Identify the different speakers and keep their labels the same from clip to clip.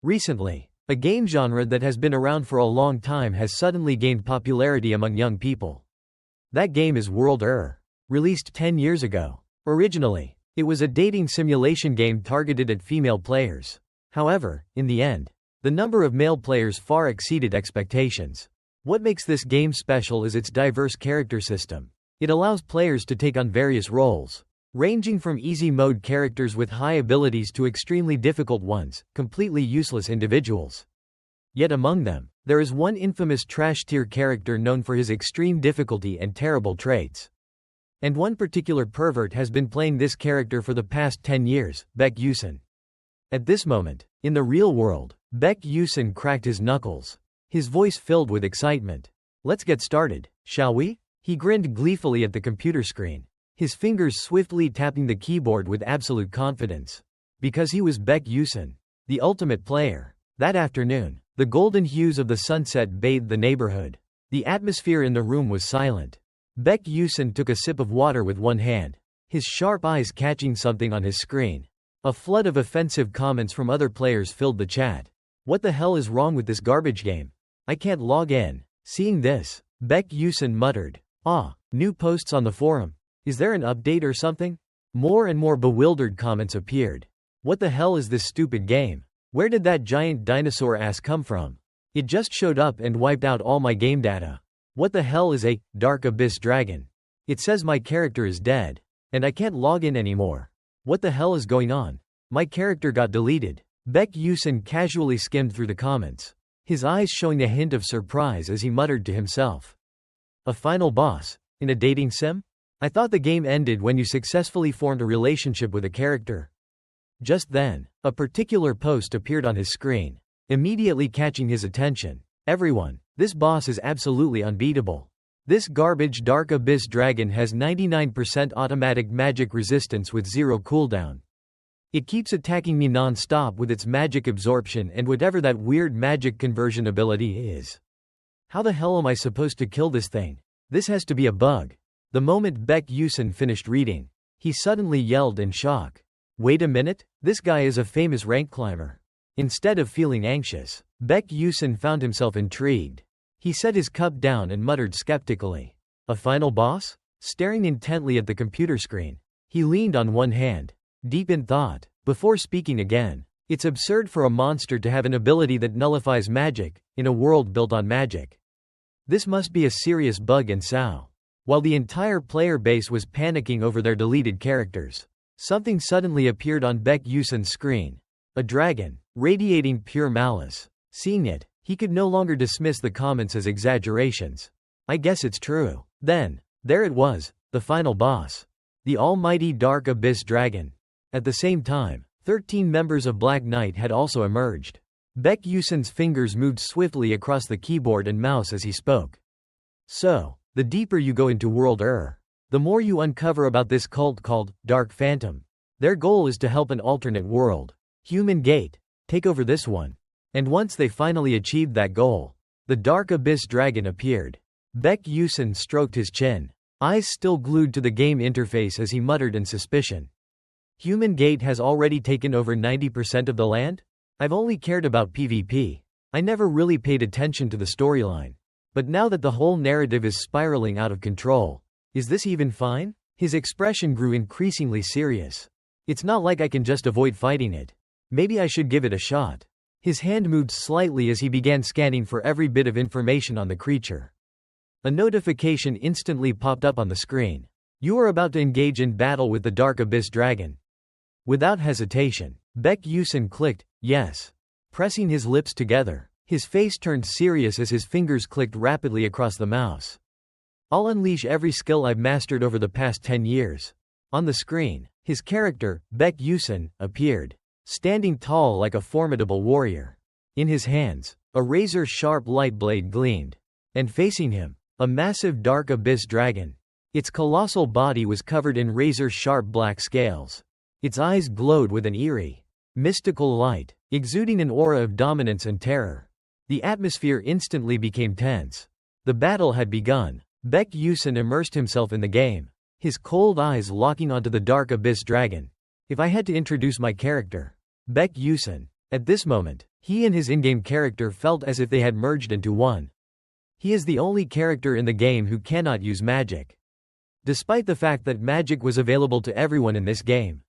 Speaker 1: Recently, a game genre that has been around for a long time has suddenly gained popularity among young people. That game is World Er, released 10 years ago. Originally, it was a dating simulation game targeted at female players. However, in the end, the number of male players far exceeded expectations. What makes this game special is its diverse character system. It allows players to take on various roles, ranging from easy mode characters with high abilities to extremely difficult ones, completely useless individuals. Yet among them, there is one infamous trash-tier character known for his extreme difficulty and terrible traits. And one particular pervert has been playing this character for the past 10 years, Baek Yusun. At this moment, in the real world, Baek Yusun cracked his knuckles, his voice filled with excitement. "Let's get started, shall we?" He grinned gleefully at the computer screen, his fingers swiftly tapping the keyboard with absolute confidence. Because he was Baek Yusun, the ultimate player. That afternoon, the golden hues of the sunset bathed the neighborhood. The atmosphere in the room was silent. Baek Yusun took a sip of water with one hand, his sharp eyes catching something on his screen. A flood of offensive comments from other players filled the chat. "What the hell is wrong with this garbage game? I can't log in." Seeing this, Baek Yusun muttered, "New posts on the forum. Is there an update or something?" More and more bewildered comments appeared. "What the hell is this stupid game? Where did that giant dinosaur ass come from? It just showed up and wiped out all my game data. What the hell is a Dark Abyss Dragon? It says my character is dead, and I can't log in anymore. What the hell is going on? My character got deleted." Baek Yusun casually skimmed through the comments, his eyes showing a hint of surprise as he muttered to himself. "A final boss? In a dating sim? I thought the game ended when you successfully formed a relationship with a character." Just then, a particular post appeared on his screen, immediately catching his attention. "Everyone, this boss is absolutely unbeatable. This garbage Dark Abyss Dragon has 99% automatic magic resistance with 0 cooldown. It keeps attacking me non-stop with its magic absorption and whatever that weird magic conversion ability is. How the hell am I supposed to kill this thing? This has to be a bug." The moment Baek Yusun finished reading, he suddenly yelled in shock. "Wait a minute, this guy is a famous rank climber." Instead of feeling anxious, Baek Yusun found himself intrigued. He set his cup down and muttered skeptically, "A final boss?" Staring intently at the computer screen, he leaned on one hand, deep in thought, before speaking again. "It's absurd for a monster to have an ability that nullifies magic, in a world built on magic. This must be a serious bug and sow." While the entire player base was panicking over their deleted characters, something suddenly appeared on Baek Yusun's screen. A dragon, radiating pure malice. Seeing it, he could no longer dismiss the comments as exaggerations. "I guess it's true." Then, there it was, the final boss. The almighty Dark Abyss Dragon. At the same time, 13 members of Black Knight had also emerged. Baek Yusun's fingers moved swiftly across the keyboard and mouse as he spoke. "So, the deeper you go into World Er, the more you uncover about this cult called Dark Phantom. Their goal is to help an alternate world, Human Gate, take over this one. And once they finally achieved that goal, the Dark Abyss Dragon appeared." Baek Yusun stroked his chin, eyes still glued to the game interface as he muttered in suspicion. "Human Gate has already taken over 90% of the land? I've only cared about PvP. I never really paid attention to the storyline. But now that the whole narrative is spiraling out of control, is this even fine?" His expression grew increasingly serious. "It's not like I can just avoid fighting it. Maybe I should give it a shot." His hand moved slightly as he began scanning for every bit of information on the creature. A notification instantly popped up on the screen. "You are about to engage in battle with the Dark Abyss Dragon." Without hesitation, Baek Yusun clicked yes. Pressing his lips together, his face turned serious as his fingers clicked rapidly across the mouse. "I'll unleash every skill I've mastered over the past 10 years. On the screen, his character, Baek Yusun, appeared, standing tall like a formidable warrior. In his hands, a razor-sharp light blade gleamed. And facing him, a massive Dark Abyss Dragon. Its colossal body was covered in razor-sharp black scales. Its eyes glowed with an eerie, mystical light, exuding an aura of dominance and terror. The atmosphere instantly became tense. The battle had begun. Baek Yusun immersed himself in the game, his cold eyes locking onto the Dark Abyss Dragon. "If I had to introduce my character, Baek Yusun, At this moment, he and his in-game character felt as if they had merged into one. He is the only character in the game who cannot use magic. Despite the fact that magic was available to everyone in this game.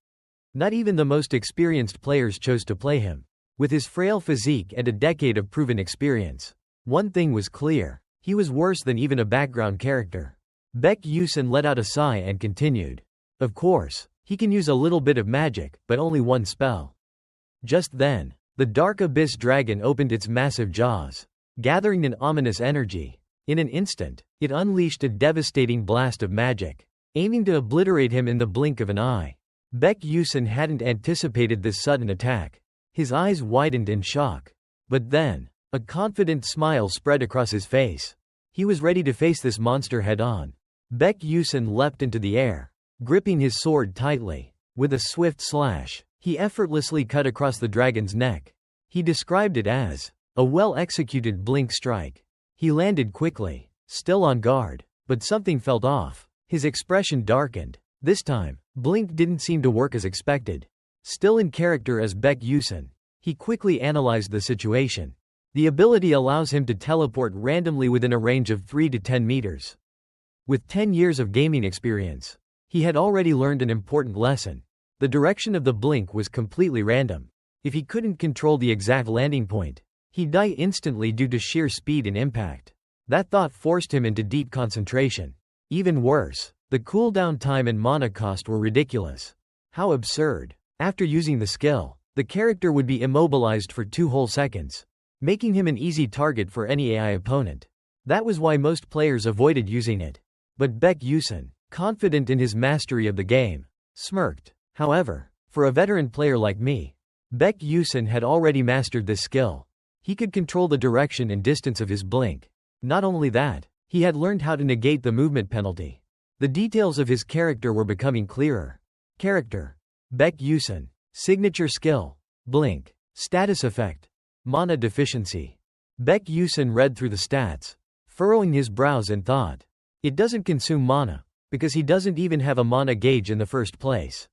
Speaker 1: Not even the most experienced players chose to play him. With his frail physique and a decade of proven experience, one thing was clear: he was worse than even a background character. Baek Yusen let out a sigh and continued. Of course, he can use a little bit of magic, but only one spell. Just then, the Dark Abyss Dragon opened its massive jaws, gathering an ominous energy. In an instant, it unleashed a devastating blast of magic, aiming to obliterate him in the blink of an eye. Baek Yusen hadn't anticipated this sudden attack. His eyes widened in shock. But then, a confident smile spread across his face. He was ready to face this monster head-on. Baek Yusen leapt into the air, gripping his sword tightly. With a swift slash, he effortlessly cut across the dragon's neck. He described it as a well-executed blink strike. He landed quickly, still on guard, but something felt off. His expression darkened. This time, blink didn't seem to work as expected. Still in character as Baek Yusen, he quickly analyzed the situation. The ability allows him to teleport randomly within a range of 3 to 10 meters. With 10 years of gaming experience, he had already learned an important lesson. The direction of the blink was completely random. If he couldn't control the exact landing point, he'd die instantly due to sheer speed and impact. That thought forced him into deep concentration. Even worse, the cooldown time and mana cost were ridiculous. How absurd. After using the skill, the character would be immobilized for 2 whole seconds, making him an easy target for any AI opponent. That was why most players avoided using it. But Baek Yusen, confident in his mastery of the game, smirked. However, for a veteran player like me, Baek Yusen had already mastered this skill. He could control the direction and distance of his blink. Not only that, he had learned how to negate the movement penalty. The details of his character were becoming clearer. Character: Baek Yusen. Signature skill: blink. Status effect: mana deficiency. Baek Yusen read through the stats, furrowing his brows in thought. It doesn't consume mana, because he doesn't even have a mana gauge in the first place.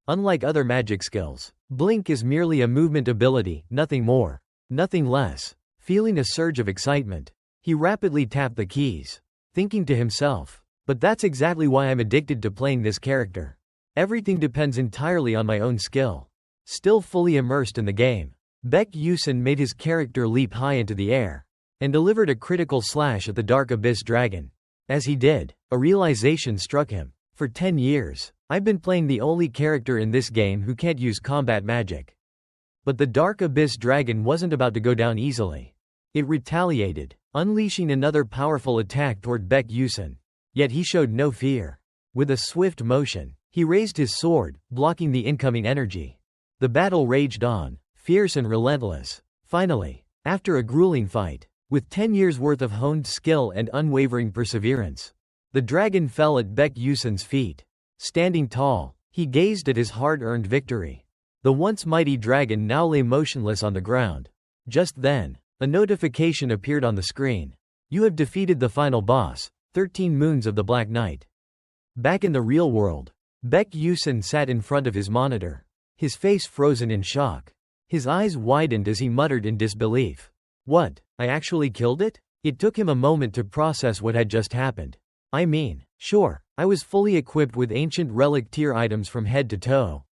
Speaker 1: Unlike other magic skills, blink is merely a movement ability, nothing more, nothing less. Feeling a surge of excitement, he rapidly tapped the keys, thinking to himself, but that's exactly why I'm addicted to playing this character. Everything depends entirely on my own skill. Still fully immersed in the game, Baek Yusen made his character leap high into the air, and delivered a critical slash at the Dark Abyss Dragon. As he did, a realization struck him. For 10 years, I've been playing the only character in this game who can't use combat magic. But the Dark Abyss Dragon wasn't about to go down easily. It retaliated, unleashing another powerful attack toward Baek Yusen. Yet he showed no fear. With a swift motion, he raised his sword, blocking the incoming energy. The battle raged on, fierce and relentless. Finally, after a grueling fight, with 10 years' worth of honed skill and unwavering perseverance, the dragon fell at Baek Yusen's feet. Standing tall, he gazed at his hard-earned victory. The once mighty dragon now lay motionless on the ground. Just then, a notification appeared on the screen. You have defeated the final boss, 13 Moons of the Black Knight. Back in the real world, Baek Yusen sat in front of his monitor, his face frozen in shock. His eyes widened as he muttered in disbelief. What, I actually killed it? It took him a moment to process what had just happened. I mean, sure, I was fully equipped with ancient relic tier items from head to toe.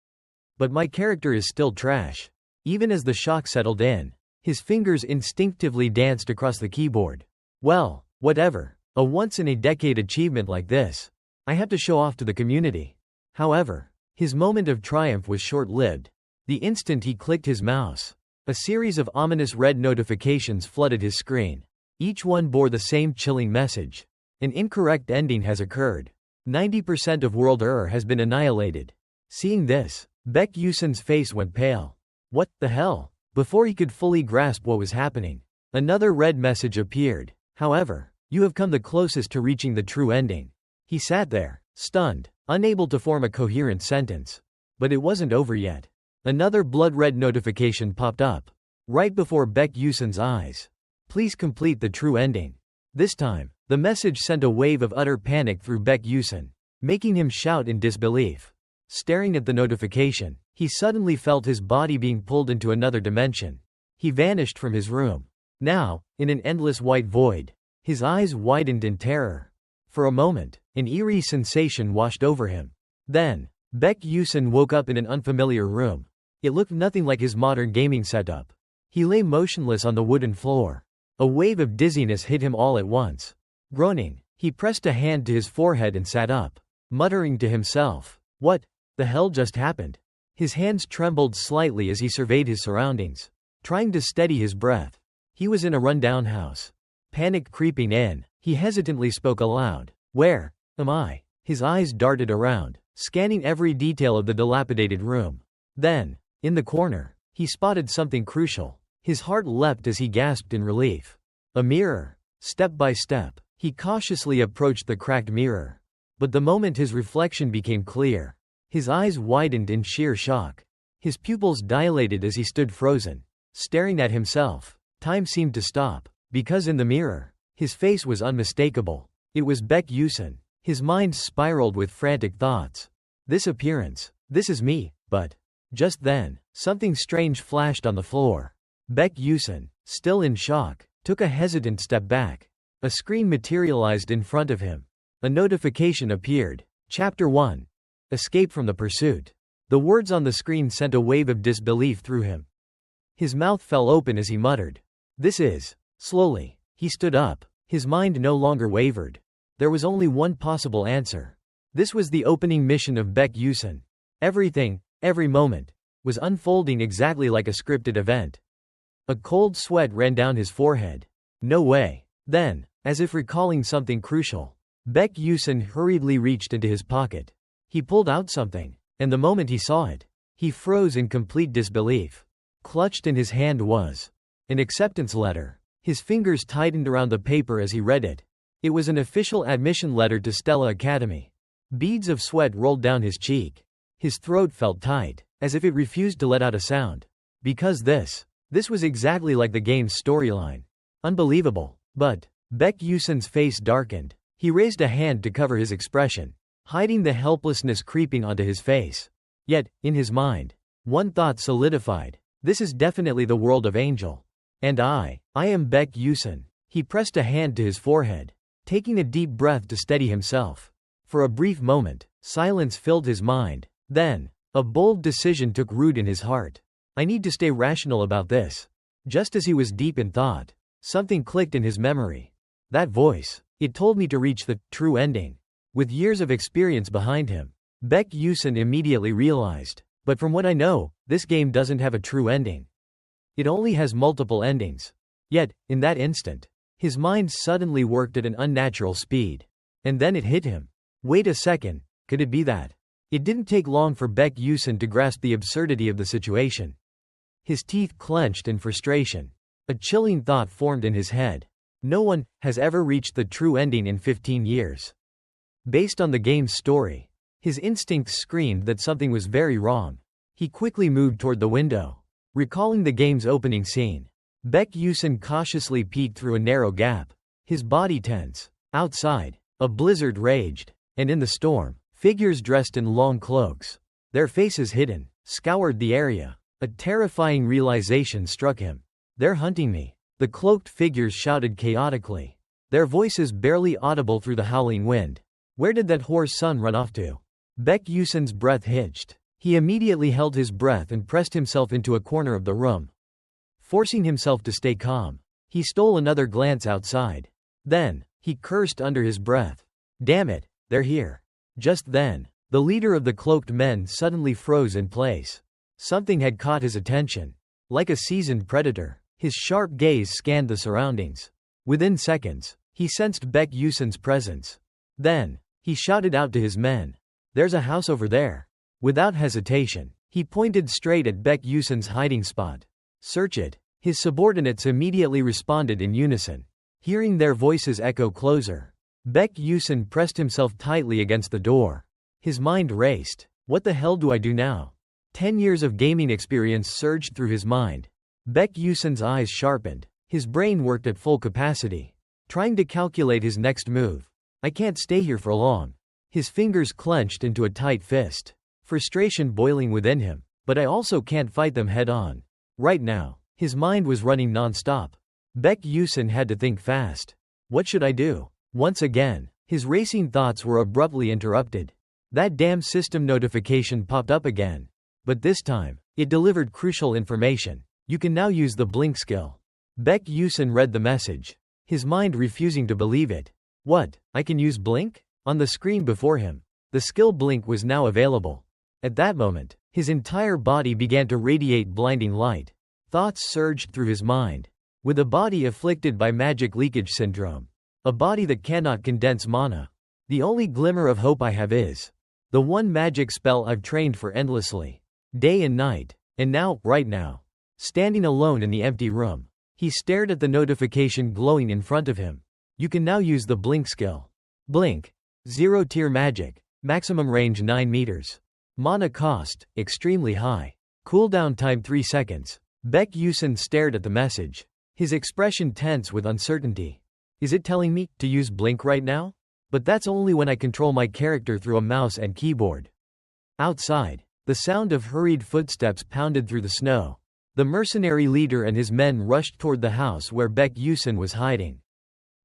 Speaker 1: But my character is still trash. Even as the shock settled in, his fingers instinctively danced across the keyboard. Well, whatever. A once-in-a-decade achievement like this, I have to show off to the community. However, his moment of triumph was short-lived. The instant he clicked his mouse, a series of ominous red notifications flooded his screen. Each one bore the same chilling message. An incorrect ending has occurred. 90% of world error has been annihilated. Seeing this, Baek Yusen's face went pale. What the hell? Before he could fully grasp what was happening, another red message appeared. However, you have come the closest to reaching the true ending. He sat there, stunned, unable to form a coherent sentence. But it wasn't over yet. Another blood-red notification popped up, right before Baek Yusen's eyes. Please complete the true ending. This time, the message sent a wave of utter panic through Baek Yusen, making him shout in disbelief. staring at the notification. He suddenly felt his body being pulled into another dimension. He vanished from his room. Now, in an endless white void. His eyes widened in terror. For a moment, an eerie sensation washed over him. Then, Baek Yusun woke up in an unfamiliar room. It looked nothing like his modern gaming setup. He lay motionless on the wooden floor. A wave of dizziness hit him all at once. Groaning, he pressed a hand to his forehead and sat up, muttering to himself, "What the hell just happened?" His hands trembled slightly as he surveyed his surroundings, trying to steady his breath. He was in a rundown house. Panic creeping in, he hesitantly spoke aloud. "Where am I?" His eyes darted around, scanning every detail of the dilapidated room. Then, in the corner, he spotted something crucial. His heart leapt as he gasped in relief. A mirror. Step by step, he cautiously approached the cracked mirror. But the moment his reflection became clear, his eyes widened in sheer shock. His pupils dilated as he stood frozen, staring at himself. Time seemed to stop, because in the mirror, his face was unmistakable. It was Baek Yusun. His mind spiraled with frantic thoughts. This appearance, this is me, but just then, something strange flashed on the floor. Baek Yusun, still in shock, took a hesitant step back. A screen materialized in front of him. A notification appeared. Chapter 1. Escape from the pursuit. The words on the screen sent a wave of disbelief through him. His mouth fell open as he muttered, "This is..." Slowly, he stood up. His mind no longer wavered. There was only one possible answer. This was the opening mission of Baek Yusun. Everything, every moment, was unfolding exactly like a scripted event. A cold sweat ran down his forehead. No way. Then, as if recalling something crucial, Baek Yusun hurriedly reached into his pocket. He pulled out something, and the moment he saw it, he froze in complete disbelief. Clutched in his hand was an acceptance letter. His fingers tightened around the paper as he read it. It was an official admission letter to Stella Academy. Beads of sweat rolled down his cheek. His throat felt tight, as if it refused to let out a sound. Because this was exactly like the game's storyline. Unbelievable. But Baek Yusun's face darkened. He raised a hand to cover his expression, hiding the helplessness creeping onto his face. Yet, in his mind, one thought solidified. This is definitely the world of Angel. And I am Baek Yusun. He pressed a hand to his forehead, taking a deep breath to steady himself. For a brief moment, silence filled his mind. Then, a bold decision took root in his heart. I need to stay rational about this. Just as he was deep in thought, something clicked in his memory. That voice, it told me to reach the true ending. With years of experience behind him, Baek Yusun immediately realized, but from what I know, this game doesn't have a true ending. It only has multiple endings. Yet, in that instant, his mind suddenly worked at an unnatural speed. And then it hit him. Wait a second, could it be that? It didn't take long for Baek Yusun to grasp the absurdity of the situation. His teeth clenched in frustration. A chilling thought formed in his head. No one has ever reached the true ending in 15 years. Based on the game's story, his instincts screamed that something was very wrong. He quickly moved toward the window. Recalling the game's opening scene, Baek Yusun cautiously peeked through a narrow gap, his body tense. Outside, a blizzard raged, and in the storm, figures dressed in long cloaks, their faces hidden, scoured the area. A terrifying realization struck him. They're hunting me. The cloaked figures shouted chaotically, their voices barely audible through the howling wind. Where did that whore's son run off to? Baek Yusun's breath hitched. He immediately held his breath and pressed himself into a corner of the room. Forcing himself to stay calm, he stole another glance outside. Then, he cursed under his breath. Damn it, they're here. Just then, the leader of the cloaked men suddenly froze in place. Something had caught his attention. Like a seasoned predator, his sharp gaze scanned the surroundings. Within seconds, he sensed Baek Yusun's presence. Then, he shouted out to his men. There's a house over there. Without hesitation, he pointed straight at Baek Yusun's hiding spot. Search it. His subordinates immediately responded in unison. Hearing their voices echo closer, Baek Yusun pressed himself tightly against the door. His mind raced. What the hell do I do now? 10 years of gaming experience surged through his mind. Baek Yusun's eyes sharpened. His brain worked at full capacity, trying to calculate his next move. I can't stay here for long. His fingers clenched into a tight fist. frustration boiling within him. But I also can't fight them head on. Right now. His mind was running non-stop. Baek Yusin had to think fast. What should I do? Once again, his racing thoughts were abruptly interrupted. That damn system notification popped up again. But this time, it delivered crucial information. You can now use the blink skill. Baek Yusin read the message, his mind refusing to believe it. What? I can use blink? On the screen before him, the skill blink was now available. At that moment, his entire body began to radiate blinding light. Thoughts surged through his mind. With a body afflicted by magic leakage syndrome, a body that cannot condense mana, the only glimmer of hope I have is the one magic spell I've trained for endlessly, day and night. And now, right now, standing alone in the empty room, he stared at the notification glowing in front of him. You can now use the blink skill. Blink. 0 tier magic. Maximum range 9 meters. Mana cost, extremely high. Cooldown time 3 seconds. Baek Yusin stared at the message, his expression tense with uncertainty. Is it telling me to use blink right now? But that's only when I control my character through a mouse and keyboard. Outside, the sound of hurried footsteps pounded through the snow. The mercenary leader and his men rushed toward the house where Baek Yusin was hiding.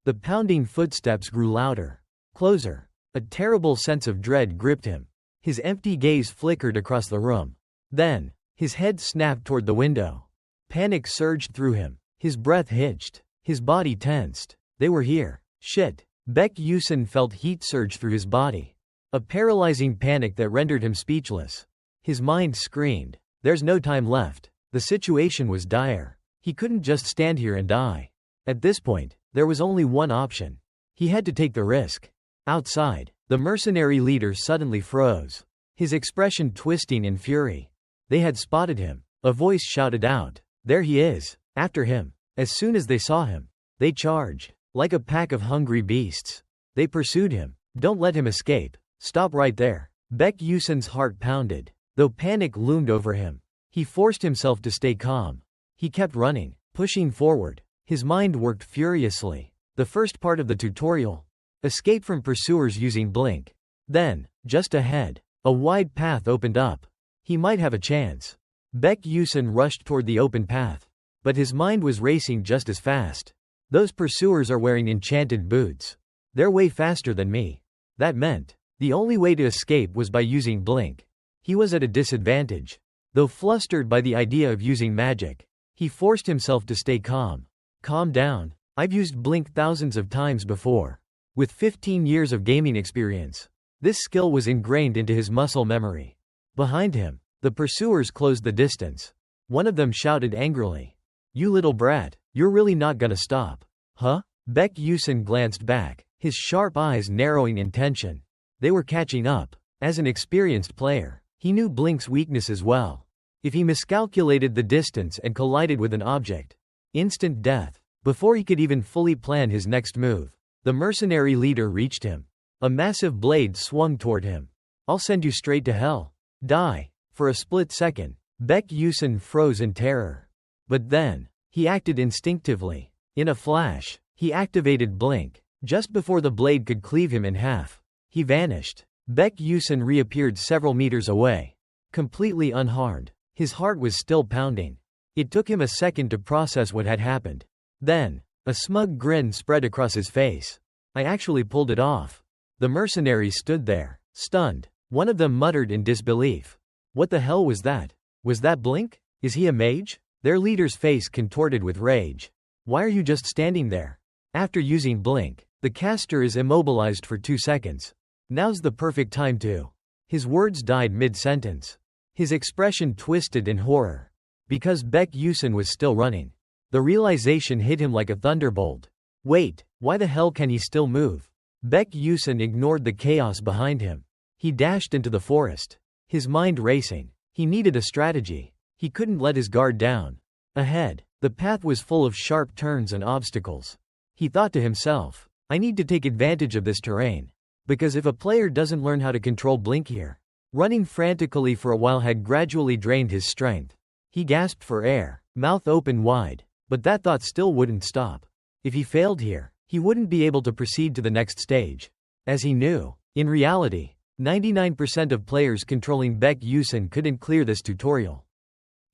Speaker 1: The pounding footsteps grew louder, closer. A terrible sense of dread gripped him. His empty gaze flickered across the room. Then, his head snapped toward the window. Panic surged through him. His breath hitched. His body tensed. They were here. Shit. Baek Yusin felt heat surge through his body. A paralyzing panic that rendered him speechless. His mind screamed. There's no time left. The situation was dire. He couldn't just stand here and die. At this point, there was only one option. He had to take the risk. Outside, the mercenary leader suddenly froze, his expression twisting in fury. They had spotted him. A voice shouted out, "There he is, after him." As soon as they saw him, they charged, like a pack of hungry beasts. They pursued him. Don't let him escape. Stop right there. Baek Yusin's heart pounded, though panic loomed over him. He forced himself to stay calm. He kept running, pushing forward. His mind worked furiously. The first part of the tutorial. Escape from pursuers using blink. Then, just ahead, a wide path opened up. He might have a chance. Baek Yusin rushed toward the open path. But his mind was racing just as fast. Those pursuers are wearing enchanted boots. They're way faster than me. That meant, the only way to escape was by using blink. He was at a disadvantage. Though flustered by the idea of using magic, he forced himself to stay calm. Calm down. I've used blink thousands of times before. With 15 years of gaming experience, this skill was ingrained into his muscle memory. Behind him, the pursuers closed the distance. One of them shouted angrily, "You little brat, you're really not gonna stop, huh?" Baek Yusin glanced back, his sharp eyes narrowing in tension. They were catching up. As an experienced player, he knew blink's weaknesses well. If he miscalculated the distance and collided with an object, instant death. Before he could even fully plan his next move, the mercenary leader reached him. A massive blade swung toward him. "I'll send you straight to hell. Die." For a split second, Baek Yusin froze in terror. But then, he acted instinctively. In a flash, he activated blink. Just before the blade could cleave him in half, he vanished. Baek Yusin reappeared several meters away, completely unharmed. His heart was still pounding. It took him a second to process what had happened. Then, a smug grin spread across his face. "I actually pulled it off." The mercenaries stood there, stunned. One of them muttered in disbelief. "What the hell was that? Was that blink? Is he a mage?" Their leader's face contorted with rage. "Why are you just standing there? After using blink, the caster is immobilized for 2 seconds. Now's the perfect time to." His words died mid-sentence. His expression twisted in horror. Because Baek Yusin was still running. The realization hit him like a thunderbolt. Wait, why the hell can he still move? Baek Yusin ignored the chaos behind him. He dashed into the forest, his mind racing. He needed a strategy. He couldn't let his guard down. Ahead, the path was full of sharp turns and obstacles. He thought to himself, I need to take advantage of this terrain. Because if a player doesn't learn how to control blink here, running frantically for a while had gradually drained his strength. He gasped for air, mouth open wide. But that thought still wouldn't stop. If he failed here, he wouldn't be able to proceed to the next stage. As he knew, in reality, 99% of players controlling Baek Yusin couldn't clear this tutorial.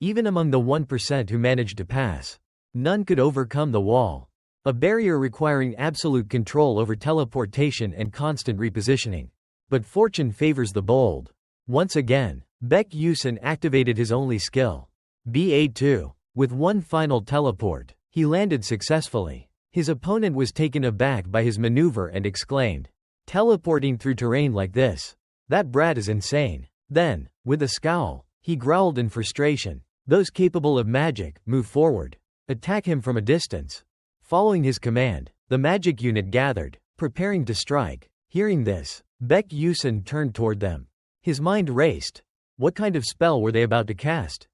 Speaker 1: Even among the 1% who managed to pass, none could overcome the wall. A barrier requiring absolute control over teleportation and constant repositioning. But fortune favors the bold. Once again, Baek Yusin activated his only skill, BA2. With one final teleport, he landed successfully. His opponent was taken aback by his maneuver and exclaimed, "Teleporting through terrain like this? That brat is insane." Then, with a scowl, he growled in frustration, "Those capable of magic, move forward. Attack him from a distance." Following his command, the magic unit gathered, preparing to strike. Hearing this, Baek Yusin turned toward them. His mind raced. What kind of spell were they about to cast?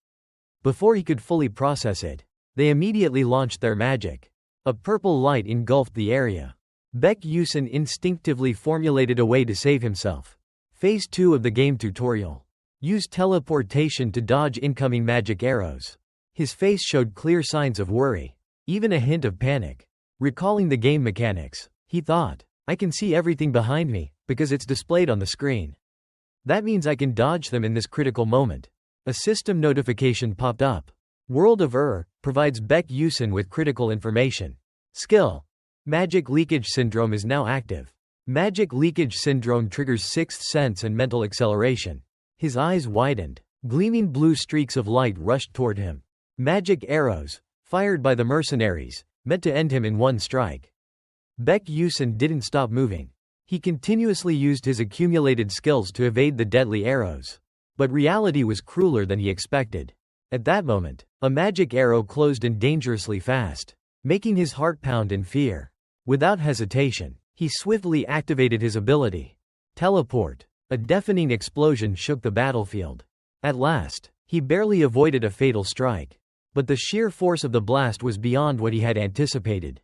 Speaker 1: Before he could fully process it, they immediately launched their magic. A purple light engulfed the area. Baek Yusin instinctively formulated a way to save himself. Phase 2 of the game tutorial. Use teleportation to dodge incoming magic arrows. His face showed clear signs of worry, even a hint of panic. Recalling the game mechanics, he thought, "I can see everything behind me, because it's displayed on the screen. That means I can dodge them in this critical moment." A system notification popped up. World of provides Baek Yusin with critical information. Skill. Magic leakage syndrome is now active. Magic leakage syndrome triggers sixth sense and mental acceleration. His eyes widened. Gleaming blue streaks of light rushed toward him. Magic arrows, fired by the mercenaries, meant to end him in one strike. Baek Yusin didn't stop moving. He continuously used his accumulated skills to evade the deadly arrows. But reality was crueler than he expected. At that moment, a magic arrow closed in dangerously fast, making his heart pound in fear. Without hesitation, he swiftly activated his ability. Teleport. A deafening explosion shook the battlefield. At last, he barely avoided a fatal strike. But the sheer force of the blast was beyond what he had anticipated.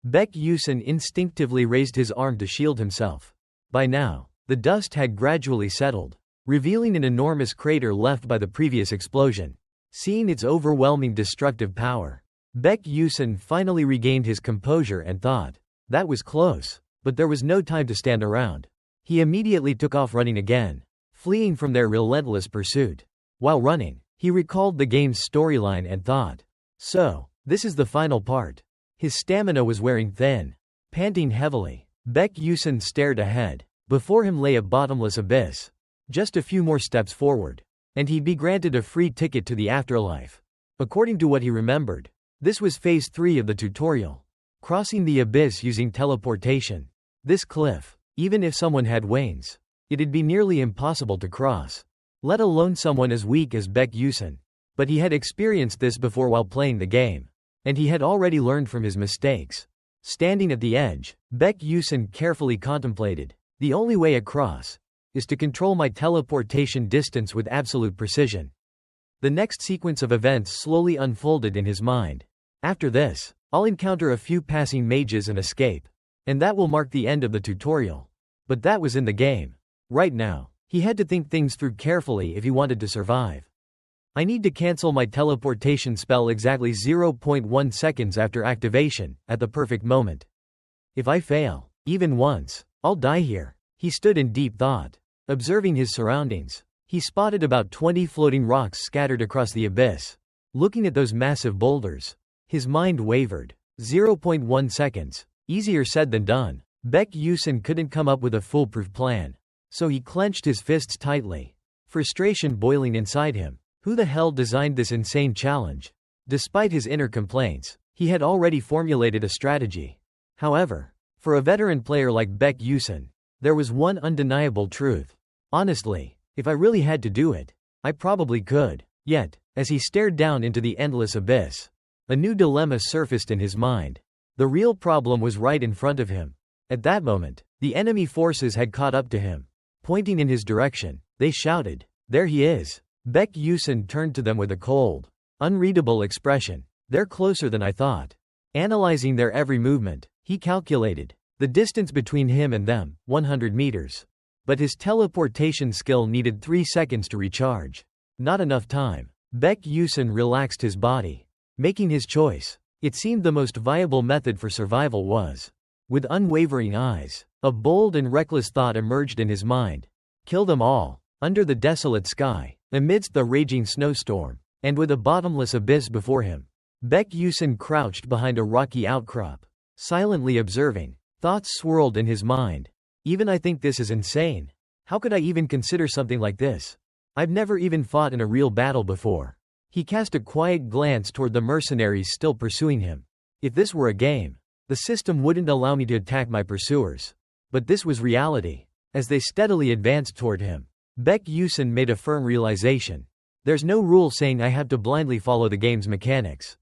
Speaker 1: Baek Yusin instinctively raised his arm to shield himself. By now, the dust had gradually settled, revealing an enormous crater left by the previous explosion. Seeing its overwhelming destructive power, Baek Yusin finally regained his composure and thought, "That was close." But there was no time to stand around. He immediately took off running again, fleeing from their relentless pursuit. While running, he recalled the game's storyline and thought, "So, this is the final part." His stamina was wearing thin. Panting heavily, Baek Yusin stared ahead. Before him lay a bottomless abyss. Just a few more steps forward, and he'd be granted a free ticket to the afterlife. According to what he remembered, this was phase 3 of the tutorial. Crossing the abyss using teleportation. This cliff, even if someone had wings, it'd be nearly impossible to cross. Let alone someone as weak as Baek Yusin. But he had experienced this before while playing the game. And he had already learned from his mistakes. Standing at the edge, Baek Yusin carefully contemplated, "The only way across is to control my teleportation distance with absolute precision." The next sequence of events slowly unfolded in his mind. After this, I'll encounter a few passing mages and escape. And that will mark the end of the tutorial. But that was in the game. Right now, he had to think things through carefully if he wanted to survive. I need to cancel my teleportation spell exactly 0.1 seconds after activation, at the perfect moment. If I fail, even once, I'll die here. He stood in deep thought. Observing his surroundings, he spotted about 20 floating rocks scattered across the abyss. Looking at those massive boulders, his mind wavered. 0.1 seconds. Easier said than done. Baek Yusin couldn't come up with a foolproof plan. So he clenched his fists tightly. Frustration boiling inside him. Who the hell designed this insane challenge? Despite his inner complaints, he had already formulated a strategy. However, for a veteran player like Baek Yusin, there was one undeniable truth. Honestly, if I really had to do it, I probably could. Yet, as he stared down into the endless abyss, a new dilemma surfaced in his mind. The real problem was right in front of him. At that moment, the enemy forces had caught up to him. Pointing in his direction, they shouted, "There he is!" Baek Yusin turned to them with a cold, unreadable expression. "They're closer than I thought." Analyzing their every movement, he calculated the distance between him and them, 100 meters. But his teleportation skill needed 3 seconds to recharge. Not enough time. Baek Yusin relaxed his body, making his choice. It seemed the most viable method for survival was. With unwavering eyes, a bold and reckless thought emerged in his mind. Kill them all. Under the desolate sky, amidst the raging snowstorm, and with a bottomless abyss before him, Baek Yusun crouched behind a rocky outcrop, silently observing. Thoughts swirled in his mind. Even I think this is insane. How could I even consider something like this? I've never even fought in a real battle before. He cast a quiet glance toward the mercenaries still pursuing him. If this were a game, the system wouldn't allow me to attack my pursuers. But this was reality. As they steadily advanced toward him, Baek Yusun made a firm realization. There's no rule saying I have to blindly follow the game's mechanics.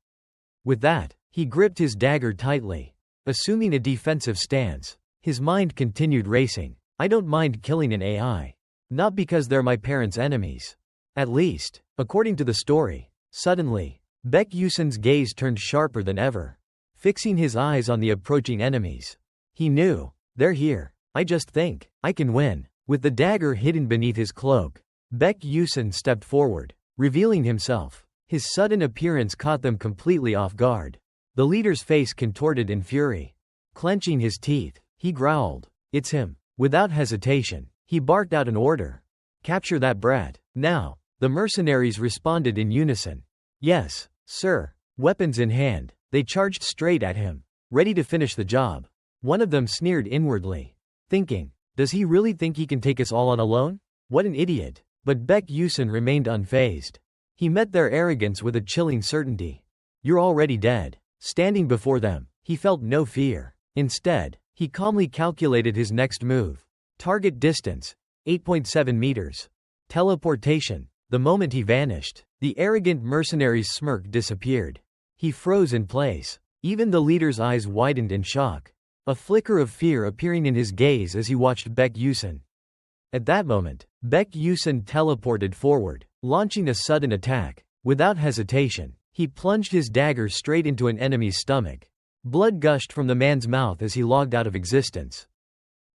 Speaker 1: With that, he gripped his dagger tightly, assuming a defensive stance. His mind continued racing. I don't mind killing an AI. Not because they're my parents' enemies. At least, according to the story. Suddenly, Baek Yusun's gaze turned sharper than ever, fixing his eyes on the approaching enemies. He knew. They're here. I just think I can win. With the dagger hidden beneath his cloak, Baek Yusun stepped forward, revealing himself. His sudden appearance caught them completely off guard. The leader's face contorted in fury. Clenching his teeth, he growled, "It's him." Without hesitation, he barked out an order. "Capture that brat, now." The mercenaries responded in unison. "Yes, sir." Weapons in hand, they charged straight at him, ready to finish the job. One of them sneered inwardly, thinking, does he really think he can take us all on alone? What an idiot. But Baek Yusun remained unfazed. He met their arrogance with a chilling certainty. You're already dead. Standing before them, he felt no fear. Instead, he calmly calculated his next move. Target distance, 8.7 meters. Teleportation. The moment he vanished, the arrogant mercenary's smirk disappeared. He froze in place. Even the leader's eyes widened in shock, a flicker of fear appearing in his gaze as he watched Baek Yusun. At that moment, Baek Yusun teleported forward, launching a sudden attack. Without hesitation, he plunged his dagger straight into an enemy's stomach. Blood gushed from the man's mouth as he logged out of existence.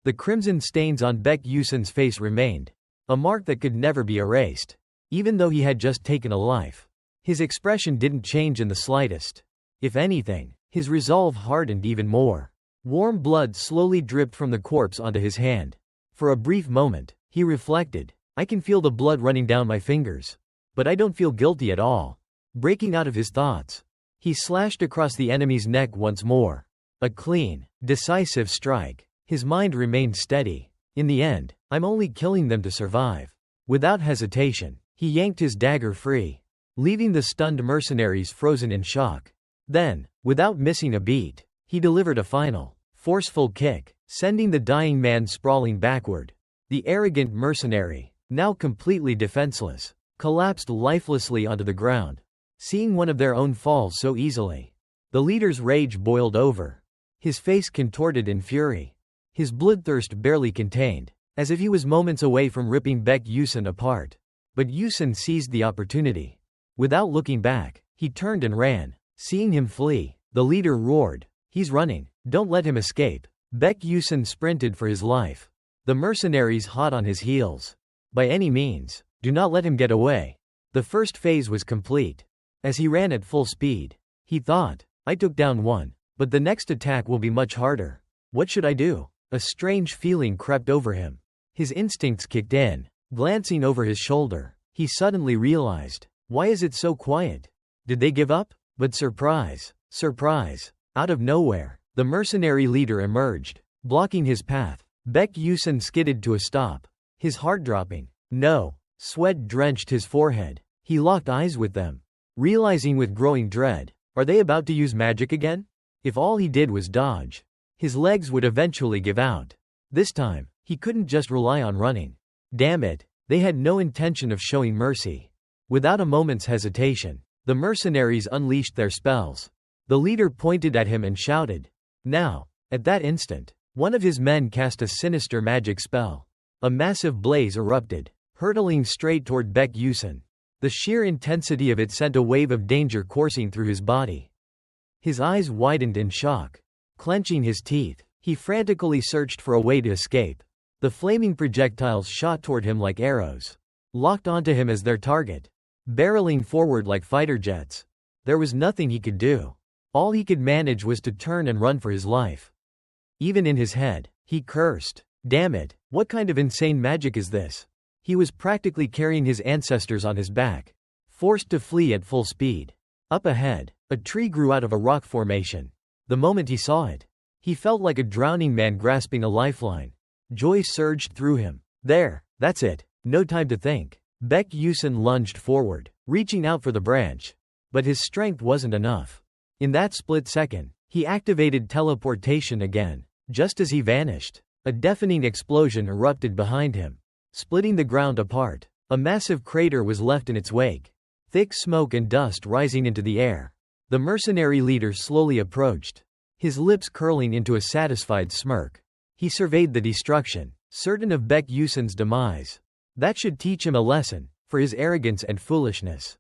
Speaker 1: The crimson stains on Baek Yusun's face remained, a mark that could never be erased. Even though he had just taken a life, his expression didn't change in the slightest. If anything, his resolve hardened even more. Warm blood slowly dripped from the corpse onto his hand. For a brief moment, he reflected, I can feel the blood running down my fingers. But I don't feel guilty at all. Breaking out of his thoughts, he slashed across the enemy's neck once more. A clean, decisive strike. His mind remained steady. In the end, I'm only killing them to survive. Without hesitation, he yanked his dagger free, leaving the stunned mercenaries frozen in shock. Then, without missing a beat, he delivered a final, forceful kick, sending the dying man sprawling backward. The arrogant mercenary, now completely defenseless, collapsed lifelessly onto the ground. Seeing one of their own fall so easily, the leader's rage boiled over. His face contorted in fury, his bloodthirst barely contained, as if he was moments away from ripping Baek Yusun apart. But Yusun seized the opportunity. Without looking back, he turned and ran. Seeing him flee, the leader roared, "He's running, don't let him escape." Baek Yusun sprinted for his life. The mercenaries hot on his heels. By any means, do not let him get away. The first phase was complete. As he ran at full speed, he thought, I took down one, but the next attack will be much harder. What should I do? A strange feeling crept over him. His instincts kicked in. Glancing over his shoulder, he suddenly realized, why is it so quiet? Did they give up? But surprise, surprise. Out of nowhere, the mercenary leader emerged, blocking his path. Baek Yusun skidded to a stop, his heart dropping. No. Sweat drenched his forehead. He locked eyes with them, realizing with growing dread, are they about to use magic again? If all he did was dodge, his legs would eventually give out. This time, he couldn't just rely on running. Damn it, they had no intention of showing mercy. Without a moment's hesitation, the mercenaries unleashed their spells. The leader pointed at him and shouted. Now, at that instant, one of his men cast a sinister magic spell. A massive blaze erupted, hurtling straight toward Baek Yusun. The sheer intensity of it sent a wave of danger coursing through his body. His eyes widened in shock. Clenching his teeth, he frantically searched for a way to escape. The flaming projectiles shot toward him like arrows, locked onto him as their target, barreling forward like fighter jets. There was nothing he could do. All he could manage was to turn and run for his life. Even in his head, he cursed. Damn it, What kind of insane magic is this? He was practically carrying his ancestors on his back, forced to flee at full speed. Up ahead, a tree grew out of a rock formation. The moment he saw it, he felt like a drowning man grasping a lifeline. Joy surged through him. There, that's it. No time to think. Baek Yusun lunged forward, reaching out for the branch. But his strength wasn't enough. In that split second, he activated teleportation again. Just as he vanished, a deafening explosion erupted behind him, splitting the ground apart. A massive crater was left in its wake, thick smoke and dust rising into the air. The mercenary leader slowly approached, his lips curling into a satisfied smirk. He surveyed the destruction, certain of Baek Yusun's demise. That should teach him a lesson, for his arrogance and foolishness.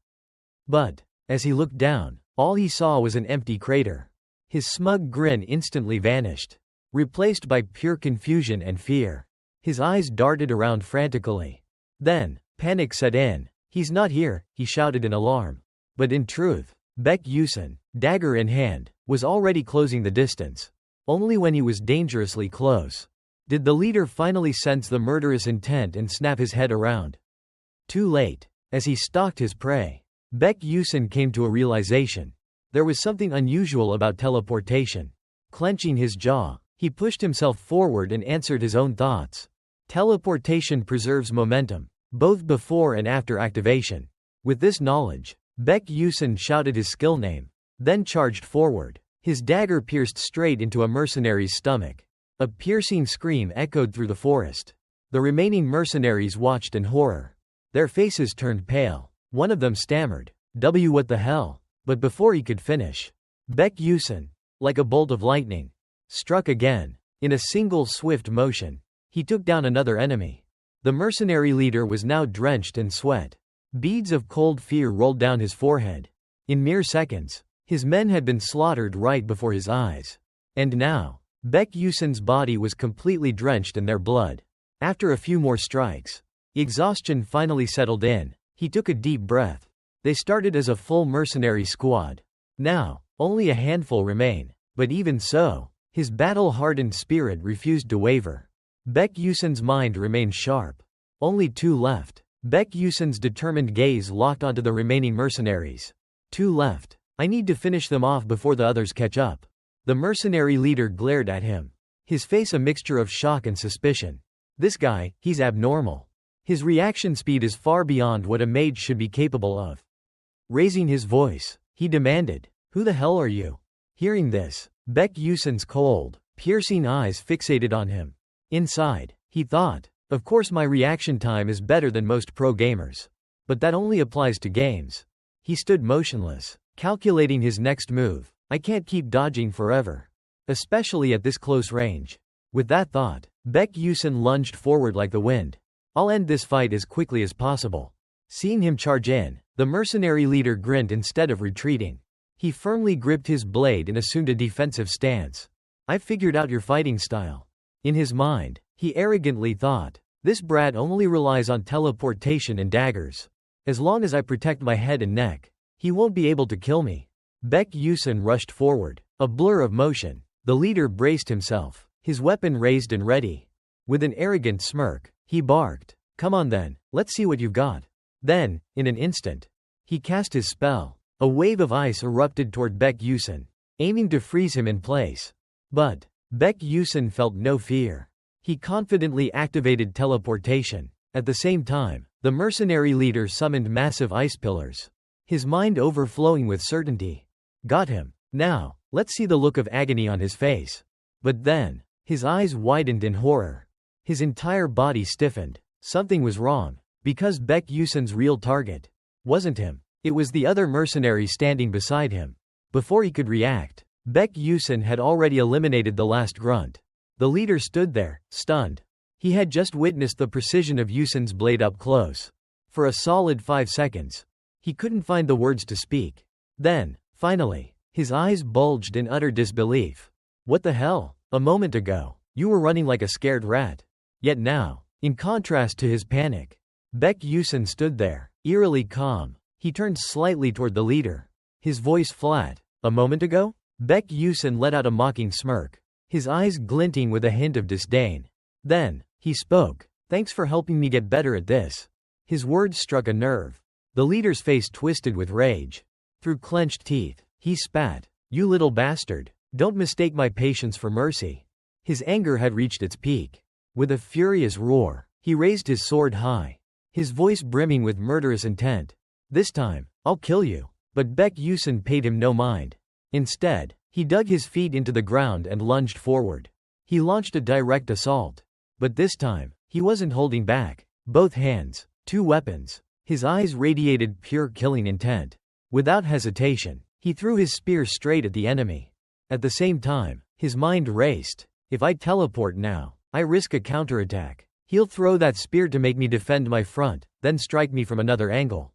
Speaker 1: But, as he looked down, all he saw was an empty crater. His smug grin instantly vanished, replaced by pure confusion and fear. His eyes darted around frantically. Then, panic set in. He's not here, he shouted in alarm. But in truth, Baek Yusun, dagger in hand, was already closing the distance. Only when he was dangerously close did the leader finally sense the murderous intent and snap his head around. Too late. As he stalked his prey, Baek Yusun came to a realization. There was something unusual about teleportation. Clenching his jaw, he pushed himself forward and answered his own thoughts. Teleportation preserves momentum, both before and after activation. With this knowledge, Baek Yusun shouted his skill name, then charged forward. His dagger pierced straight into a mercenary's stomach. A piercing scream echoed through the forest. The remaining mercenaries watched in horror. Their faces turned pale. One of them stammered, What the hell?" But before he could finish, Baek Yusun, like a bolt of lightning, struck again. In a single swift motion, he took down another enemy. The mercenary leader was now drenched in sweat. Beads of cold fear rolled down his forehead. In mere seconds, his men had been slaughtered right before his eyes. And now, Baek Yusun's body was completely drenched in their blood. After a few more strikes, exhaustion finally settled in. He took a deep breath. They started as a full mercenary squad. Now, only a handful remain. But even so, his battle-hardened spirit refused to waver. Baek Yusun's mind remained sharp. Only 2 left. Baek Yusun's determined gaze locked onto the remaining mercenaries. 2 left. I need to finish them off before the others catch up. The mercenary leader glared at him, his face a mixture of shock and suspicion. This guy, he's abnormal. His reaction speed is far beyond what a mage should be capable of. Raising his voice, he demanded, "Who the hell are you?" Hearing this, Baek Yusun's cold, piercing eyes fixated on him. Inside, he thought, of course my reaction time is better than most pro gamers. But that only applies to games. He stood motionless, calculating his next move. I can't keep dodging forever, especially at this close range. With that thought, Baek Yusun lunged forward like the wind. I'll end this fight as quickly as possible. Seeing him charge in, the mercenary leader grinned instead of retreating. He firmly gripped his blade and assumed a defensive stance. I've figured out your fighting style. In his mind, he arrogantly thought, this brat only relies on teleportation and daggers. As long as I protect my head and neck, he won't be able to kill me. Baek Yusun rushed forward, a blur of motion. The leader braced himself, his weapon raised and ready. With an arrogant smirk, he barked, "Come on then, let's see what you've got." Then, in an instant, he cast his spell. A wave of ice erupted toward Baek Yusun, aiming to freeze him in place. But Baek Yusun felt no fear. He confidently activated teleportation. At the same time, the mercenary leader summoned massive ice pillars, his mind overflowing with certainty. Got him. Now, let's see the look of agony on his face. But then, his eyes widened in horror. His entire body stiffened. Something was wrong, because Baek Yusun's real target wasn't him. It was the other mercenary standing beside him. Before he could react, Baek Yusun had already eliminated the last grunt. The leader stood there, stunned. He had just witnessed the precision of Yusun's blade up close. For a solid 5 seconds, he couldn't find the words to speak. Then, finally, his eyes bulged in utter disbelief. What the hell? A moment ago, you were running like a scared rat. Yet now, in contrast to his panic, Baek Yusun stood there, eerily calm. He turned slightly toward the leader, his voice flat. A moment ago? Baek Yusun let out a mocking smirk, his eyes glinting with a hint of disdain. Then, He spoke. Thanks for helping me get better at this. His words struck a nerve. The leader's face twisted with rage. Through clenched teeth, he spat. You little bastard. Don't mistake my patience for mercy. His anger had reached its peak. With a furious roar, he raised his sword high, his voice brimming with murderous intent. This time, I'll kill you. But Baek Yusin paid him no mind. Instead, he dug his feet into the ground and lunged forward. He launched a direct assault. But this time, he wasn't holding back. Both hands, two weapons. His eyes radiated pure killing intent. Without hesitation, he threw his spear straight at the enemy. At the same time, his mind raced. If I teleport now, I risk a counterattack. He'll throw that spear to make me defend my front, then strike me from another angle.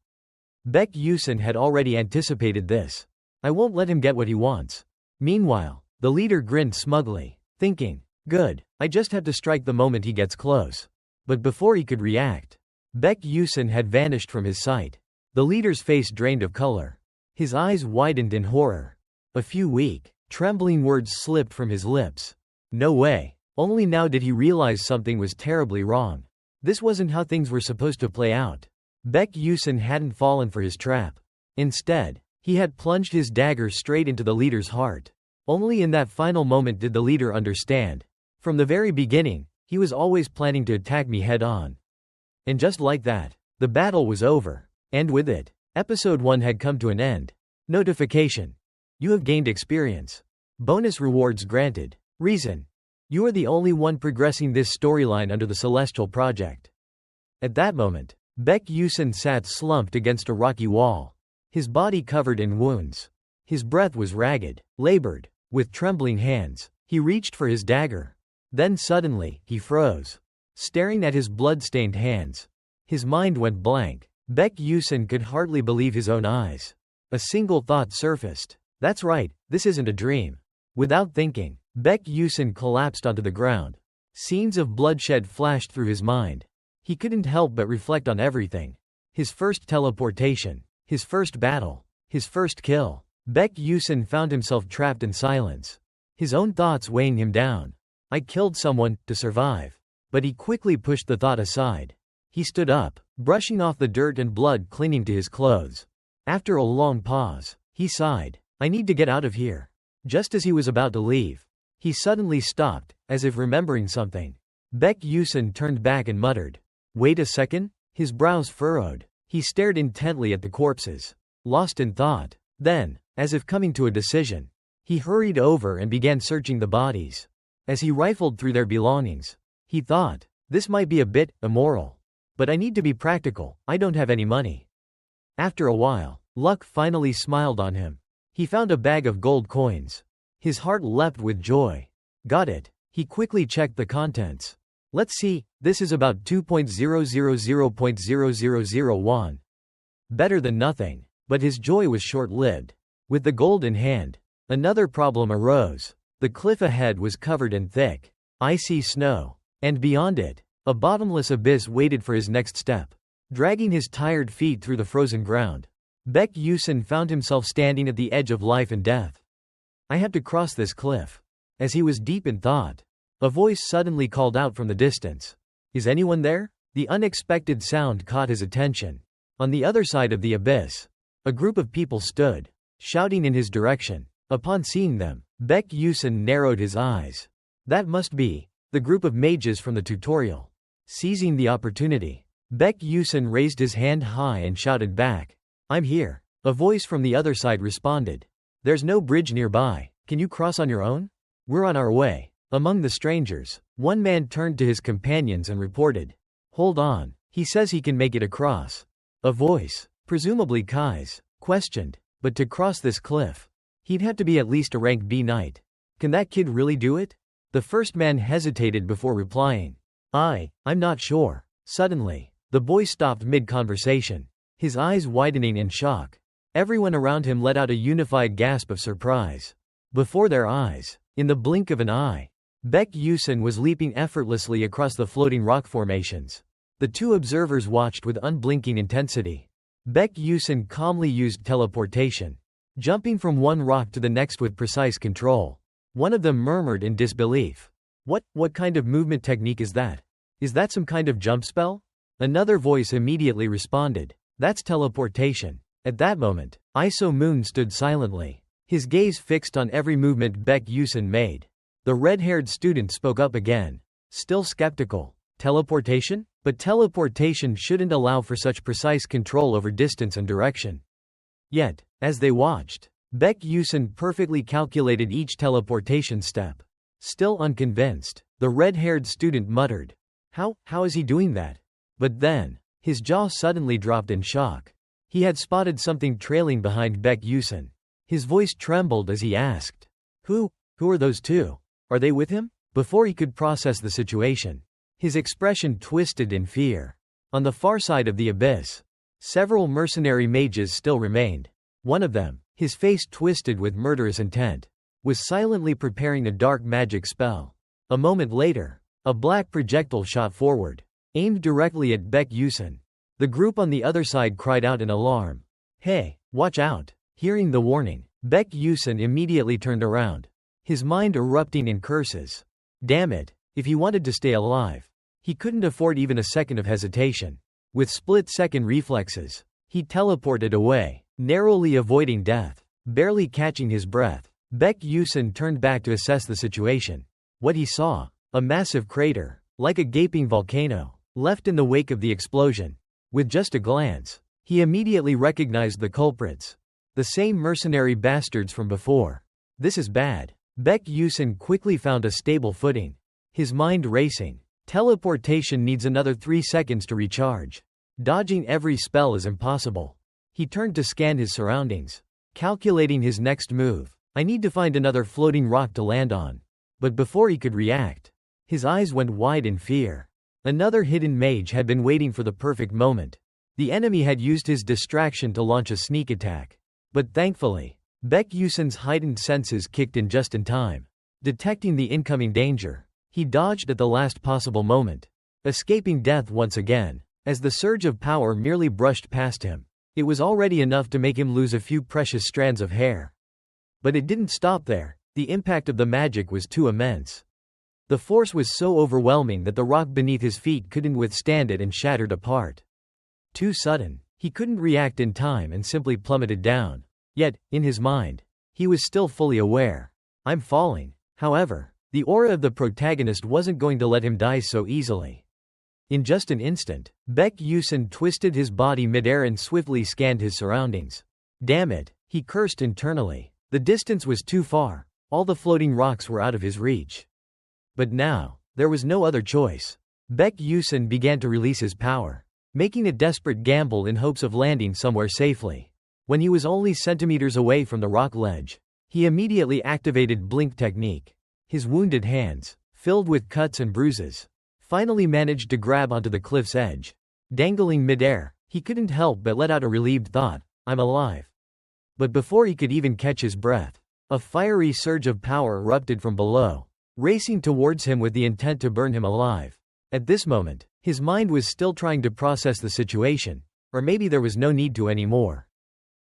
Speaker 1: Baek Yusin had already anticipated this. I won't let him get what he wants. Meanwhile, the leader grinned smugly, thinking, good, I just have to strike the moment he gets close. But before he could react, Baek Yusin had vanished from his sight. The leader's face drained of color. His eyes widened in horror. A few weak, trembling words slipped from his lips. No way. Only now did he realize something was terribly wrong. This wasn't how things were supposed to play out. Baek Yusin hadn't fallen for his trap. Instead, he had plunged his dagger straight into the leader's heart. Only in that final moment did the leader understand. From the very beginning, he was always planning to attack me head-on. And just like that, the battle was over. And with it, Episode 1 had come to an end. Notification. You have gained experience. Bonus rewards granted. Reason. You are the only one progressing this storyline under the Celestial Project. At that moment, Baek Yusin sat slumped against a rocky wall, his body covered in wounds. His breath was ragged, labored. With trembling hands, he reached for his dagger. Then suddenly, he froze, staring at his blood-stained hands. His mind went blank. Baek Yusin could hardly believe his own eyes. A single thought surfaced. That's right, this isn't a dream. Without thinking, Baek Yusin collapsed onto the ground. Scenes of bloodshed flashed through his mind. He couldn't help but reflect on everything. His first teleportation, his first battle, his first kill. Baek Yusin found himself trapped in silence, his own thoughts weighing him down. I killed someone to survive. But he quickly pushed the thought aside. He stood up, brushing off the dirt and blood clinging to his clothes. After a long pause, he sighed. I need to get out of here. Just as he was about to leave, he suddenly stopped, as if remembering something. Baek Yusin turned back and muttered, wait a second? His brows furrowed. He stared intently at the corpses, lost in thought. Then, as if coming to a decision, he hurried over and began searching the bodies. As he rifled through their belongings, he thought, this might be a bit immoral. But I need to be practical, I don't have any money. After a while, luck finally smiled on him. He found a bag of gold coins. His heart leapt with joy. Got it. He quickly checked the contents. Let's see, this is about 2.000.0001. Better than nothing. But his joy was short-lived. With the gold in hand, another problem arose. The cliff ahead was covered in thick, icy snow. And beyond it, a bottomless abyss waited for his next step. Dragging his tired feet through the frozen ground, Baek Yusin found himself standing at the edge of life and death. I have to cross this cliff. As he was deep in thought, a voice suddenly called out from the distance. Is anyone there? The unexpected sound caught his attention. On the other side of the abyss, a group of people stood, shouting in his direction. Upon seeing them, Baek Yusin narrowed his eyes. That must be the group of mages from the tutorial. Seizing the opportunity, Baek Yusin raised his hand high and shouted back. I'm here. A voice from the other side responded. There's no bridge nearby. Can you cross on your own? We're on our way. Among the strangers, one man turned to his companions and reported. Hold on, he says he can make it across. A voice, presumably Kai's, questioned. But to cross this cliff, he'd have to be at least a rank B knight. Can that kid really do it? The first man hesitated before replying. I'm not sure. Suddenly, the boy stopped mid-conversation, his eyes widening in shock. Everyone around him let out a unified gasp of surprise. Before their eyes, in the blink of an eye, Baek Yusin was leaping effortlessly across the floating rock formations. The two observers watched with unblinking intensity. Baek Yusin calmly used teleportation, jumping from one rock to the next with precise control. One of them murmured in disbelief. What kind of movement technique is that? Is that some kind of jump spell? Another voice immediately responded. That's teleportation. At that moment, Iso Moon stood silently, his gaze fixed on every movement Baek Yusin made. The red-haired student spoke up again, still skeptical. Teleportation? But teleportation shouldn't allow for such precise control over distance and direction. Yet, as they watched, Baek Yusin perfectly calculated each teleportation step. Still unconvinced, the red-haired student muttered, How is he doing that? But then, his jaw suddenly dropped in shock. He had spotted something trailing behind Baek Yusin. His voice trembled as he asked, Who are those two? Are they with him? Before he could process the situation, his expression twisted in fear. On the far side of the abyss, several mercenary mages still remained. One of them, his face twisted with murderous intent, was silently preparing a dark magic spell. A moment later, a black projectile shot forward, aimed directly at Baek Yusin. The group on the other side cried out in alarm. Hey, watch out! Hearing the warning, Baek Yusin immediately turned around, his mind erupting in curses. Damn it, if he wanted to stay alive, he couldn't afford even a second of hesitation. With split-second reflexes, he teleported away, narrowly avoiding death. Barely catching his breath, Baek Yusin turned back to assess the situation. What he saw, a massive crater, like a gaping volcano, left in the wake of the explosion. With just a glance, he immediately recognized the culprits. The same mercenary bastards from before. This is bad. Baek Yusin quickly found a stable footing, his mind racing. Teleportation needs another 3 seconds to recharge. Dodging every spell is impossible. He turned to scan his surroundings, calculating his next move. I need to find another floating rock to land on. But before he could react, his eyes went wide in fear. Another hidden mage had been waiting for the perfect moment. The enemy had used his distraction to launch a sneak attack. But thankfully, Baek Yusin's heightened senses kicked in just in time. Detecting the incoming danger, he dodged at the last possible moment, escaping death once again. As the surge of power merely brushed past him, it was already enough to make him lose a few precious strands of hair. But it didn't stop there. The impact of the magic was too immense. The force was so overwhelming that the rock beneath his feet couldn't withstand it and shattered apart. Too sudden, he couldn't react in time and simply plummeted down. Yet, in his mind, he was still fully aware. I'm falling. However, the aura of the protagonist wasn't going to let him die so easily. In just an instant, Baek Yusin twisted his body midair and swiftly scanned his surroundings. Damn it, he cursed internally. The distance was too far. All the floating rocks were out of his reach. But now, there was no other choice. Baek Yusin began to release his power, making a desperate gamble in hopes of landing somewhere safely. When he was only centimeters away from the rock ledge, he immediately activated Blink technique. His wounded hands, filled with cuts and bruises, finally managed to grab onto the cliff's edge. Dangling midair, he couldn't help but let out a relieved thought, I'm alive. But before he could even catch his breath, a fiery surge of power erupted from below, racing towards him with the intent to burn him alive. At this moment, his mind was still trying to process the situation, or maybe there was no need to anymore.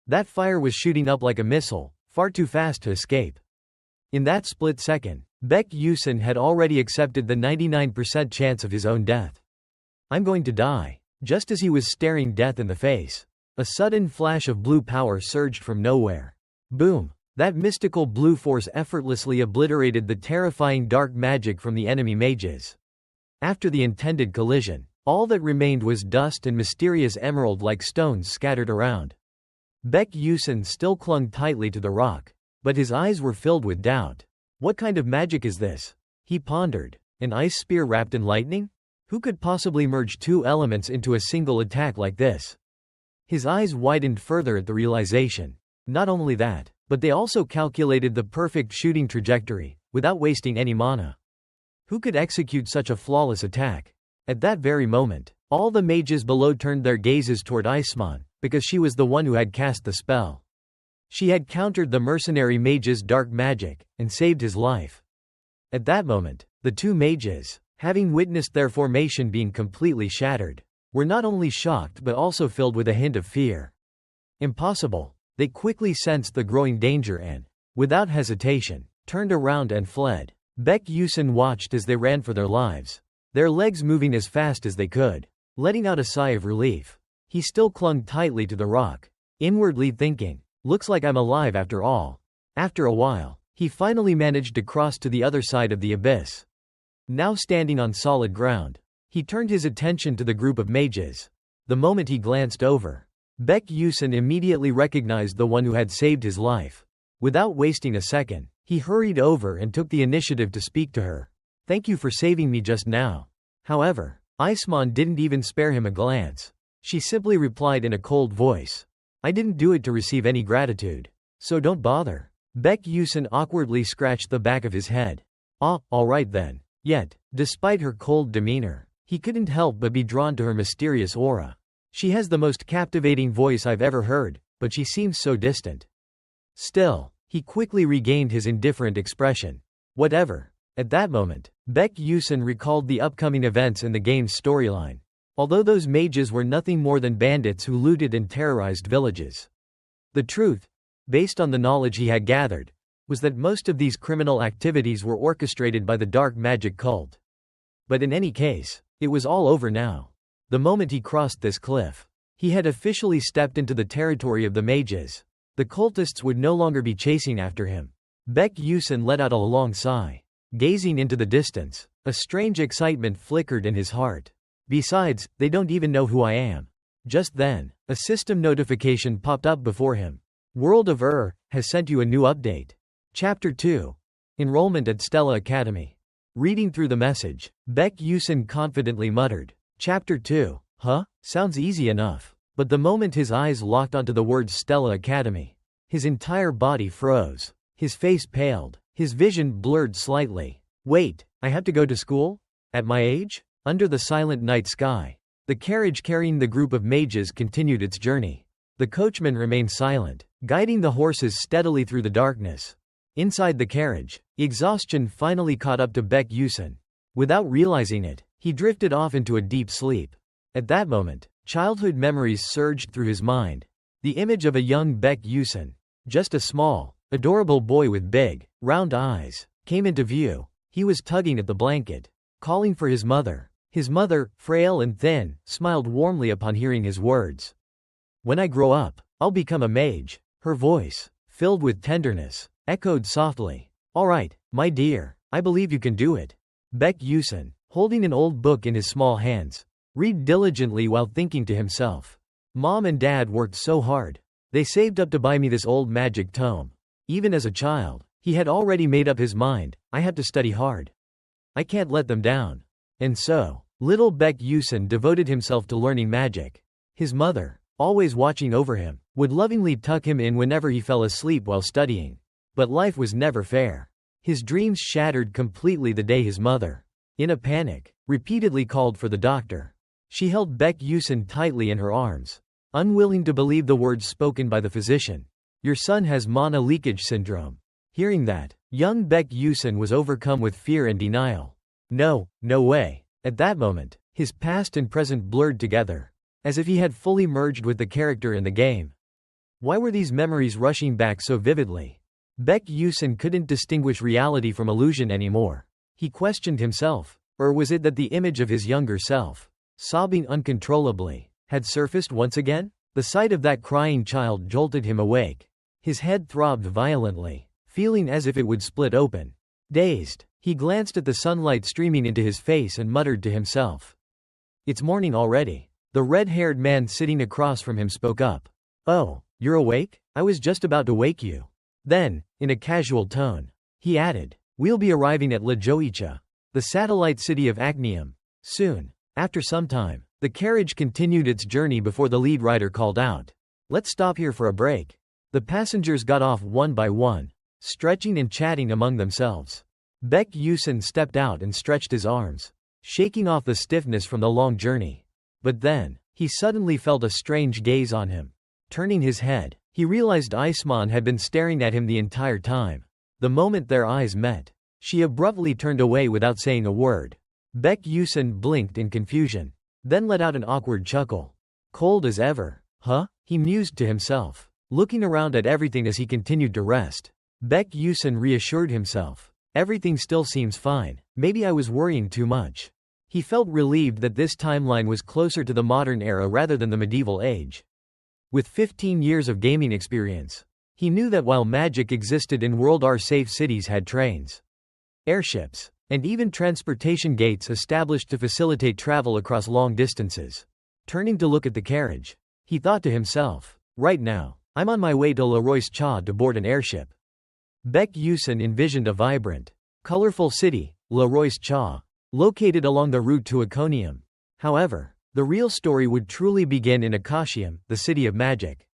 Speaker 1: That fire was shooting up like a missile, far too fast to escape. In that split second, Baek Yusin had already accepted the 99% chance of his own death. I'm going to die. Just as he was staring death in the face, a sudden flash of blue power surged from nowhere. Boom! That mystical blue force effortlessly obliterated the terrifying dark magic from the enemy mages. After the intended collision, all that remained was dust and mysterious emerald-like stones scattered around. Baek Yusin still clung tightly to the rock, but his eyes were filled with doubt. What kind of magic is this? He pondered. An ice spear wrapped in lightning? Who could possibly merge two elements into a single attack like this? His eyes widened further at the realization. Not only that, but they also calculated the perfect shooting trajectory, without wasting any mana. Who could execute such a flawless attack? At that very moment, all the mages below turned their gazes toward Iceman, because she was the one who had cast the spell. She had countered the mercenary mage's dark magic, and saved his life. At that moment, the two mages, having witnessed their formation being completely shattered, were not only shocked but also filled with a hint of fear. Impossible. They quickly sensed the growing danger and, without hesitation, turned around and fled. Baek Yusin watched as they ran for their lives. their legs moving as fast as they could. Letting out a sigh of relief, he still clung tightly to the rock, inwardly thinking, looks like I'm alive after all. After a while, he finally managed to cross to the other side of the abyss. Now standing on solid ground, he turned his attention to the group of mages. The moment he glanced over, Baek Yusin immediately recognized the one who had saved his life. Without wasting a second, he hurried over and took the initiative to speak to her. Thank you for saving me just now. However, Iceman didn't even spare him a glance. She simply replied in a cold voice. I didn't do it to receive any gratitude. So don't bother. Baek Yusin awkwardly scratched the back of his head. Alright then. Yet, despite her cold demeanor, he couldn't help but be drawn to her mysterious aura. She has the most captivating voice I've ever heard, but she seems so distant. Still, he quickly regained his indifferent expression. Whatever. At that moment, Baek Yusin recalled the upcoming events in the game's storyline. Although those mages were nothing more than bandits who looted and terrorized villages. The truth, based on the knowledge he had gathered, was that most of these criminal activities were orchestrated by the dark magic cult. But in any case, it was all over now. The moment he crossed this cliff, he had officially stepped into the territory of the mages. The cultists would no longer be chasing after him. Baek Yusin let out a long sigh. Gazing into the distance, a strange excitement flickered in his heart. Besides, they don't even know who I am. Just then, a system notification popped up before him. World of has sent you a new update. Chapter 2. Enrollment at Stella Academy. Reading through the message, Baek Yusin confidently muttered. Chapter 2. Sounds easy enough. But the moment his eyes locked onto the words Stella Academy, his entire body froze. His face paled. His vision blurred slightly. Wait, I have to go to school? At my age? Under the silent night sky, the carriage carrying the group of mages continued its journey. The coachman remained silent, guiding the horses steadily through the darkness. Inside the carriage, exhaustion finally caught up to Baek Yusin. Without realizing it, he drifted off into a deep sleep. At that moment, childhood memories surged through his mind. The image of a young Baek Yusin, just a small, adorable boy with big, round eyes, came into view. He was tugging at the blanket, calling for his mother. His mother, frail and thin, smiled warmly upon hearing his words. When I grow up, I'll become a mage. Her voice, filled with tenderness, echoed softly. All right, my dear, I believe you can do it. Baek Yusin, holding an old book in his small hands, read diligently while thinking to himself. Mom and Dad worked so hard. They saved up to buy me this old magic tome. Even as a child, he had already made up his mind, I have to study hard. I can't let them down. And so, little Baek Yusin devoted himself to learning magic. His mother, always watching over him, would lovingly tuck him in whenever he fell asleep while studying. But life was never fair. His dreams shattered completely the day his mother, in a panic, repeatedly called for the doctor. She held Baek Yusin tightly in her arms, unwilling to believe the words spoken by the physician. Your son has mana leakage syndrome. Hearing that, young Baek Yusin was overcome with fear and denial. No way. At that moment, his past and present blurred together, as if he had fully merged with the character in the game. Why were these memories rushing back so vividly? Baek Yusin couldn't distinguish reality from illusion anymore. He questioned himself. Or was it that the image of his younger self, sobbing uncontrollably, had surfaced once again? The sight of that crying child jolted him awake. His head throbbed violently, feeling as if it would split open. Dazed, he glanced at the sunlight streaming into his face and muttered to himself. It's morning already. The red-haired man sitting across from him spoke up. Oh, you're awake? I was just about to wake you. Then, in a casual tone, he added, we'll be arriving at La Joicha, the satellite city of Acnium, soon. After some time, the carriage continued its journey before the lead rider called out. Let's stop here for a break. The passengers got off one by one, stretching and chatting among themselves. Baek Yusin stepped out and stretched his arms, shaking off the stiffness from the long journey. But then, he suddenly felt a strange gaze on him. Turning his head, he realized Iceman had been staring at him the entire time. The moment their eyes met, she abruptly turned away without saying a word. Baek Yusin blinked in confusion, then let out an awkward chuckle. Cold as ever. He mused to himself, looking around at everything as he continued to rest. Baek Yusin reassured himself. Everything still seems fine. Maybe I was worrying too much. He felt relieved that this timeline was closer to the modern era rather than the medieval age. With 15 years of gaming experience, he knew that while magic existed in World R, safe cities had trains, airships, and even transportation gates established to facilitate travel across long distances. Turning to look at the carriage, he thought to himself, right now, I'm on my way to Leroy's-Cha to board an airship. Baek Yusun envisioned a vibrant, colorful city, Leroy's-Cha, located along the route to Iconium. However, the real story would truly begin in Akashium, the city of magic.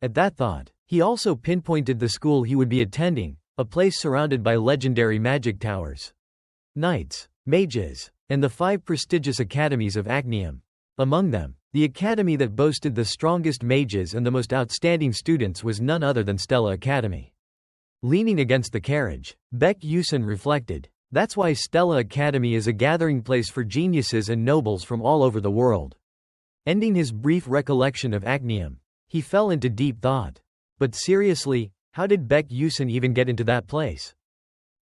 Speaker 1: At that thought, he also pinpointed the school he would be attending, a place surrounded by legendary magic towers, knights, mages, and the 5 prestigious academies of Acnium. Among them, the academy that boasted the strongest mages and the most outstanding students was none other than Stella Academy. Leaning against the carriage, Baek Yusun reflected, that's why Stella Academy is a gathering place for geniuses and nobles from all over the world. Ending his brief recollection of Acnium, he fell into deep thought. But seriously, how did Baek Yusun even get into that place?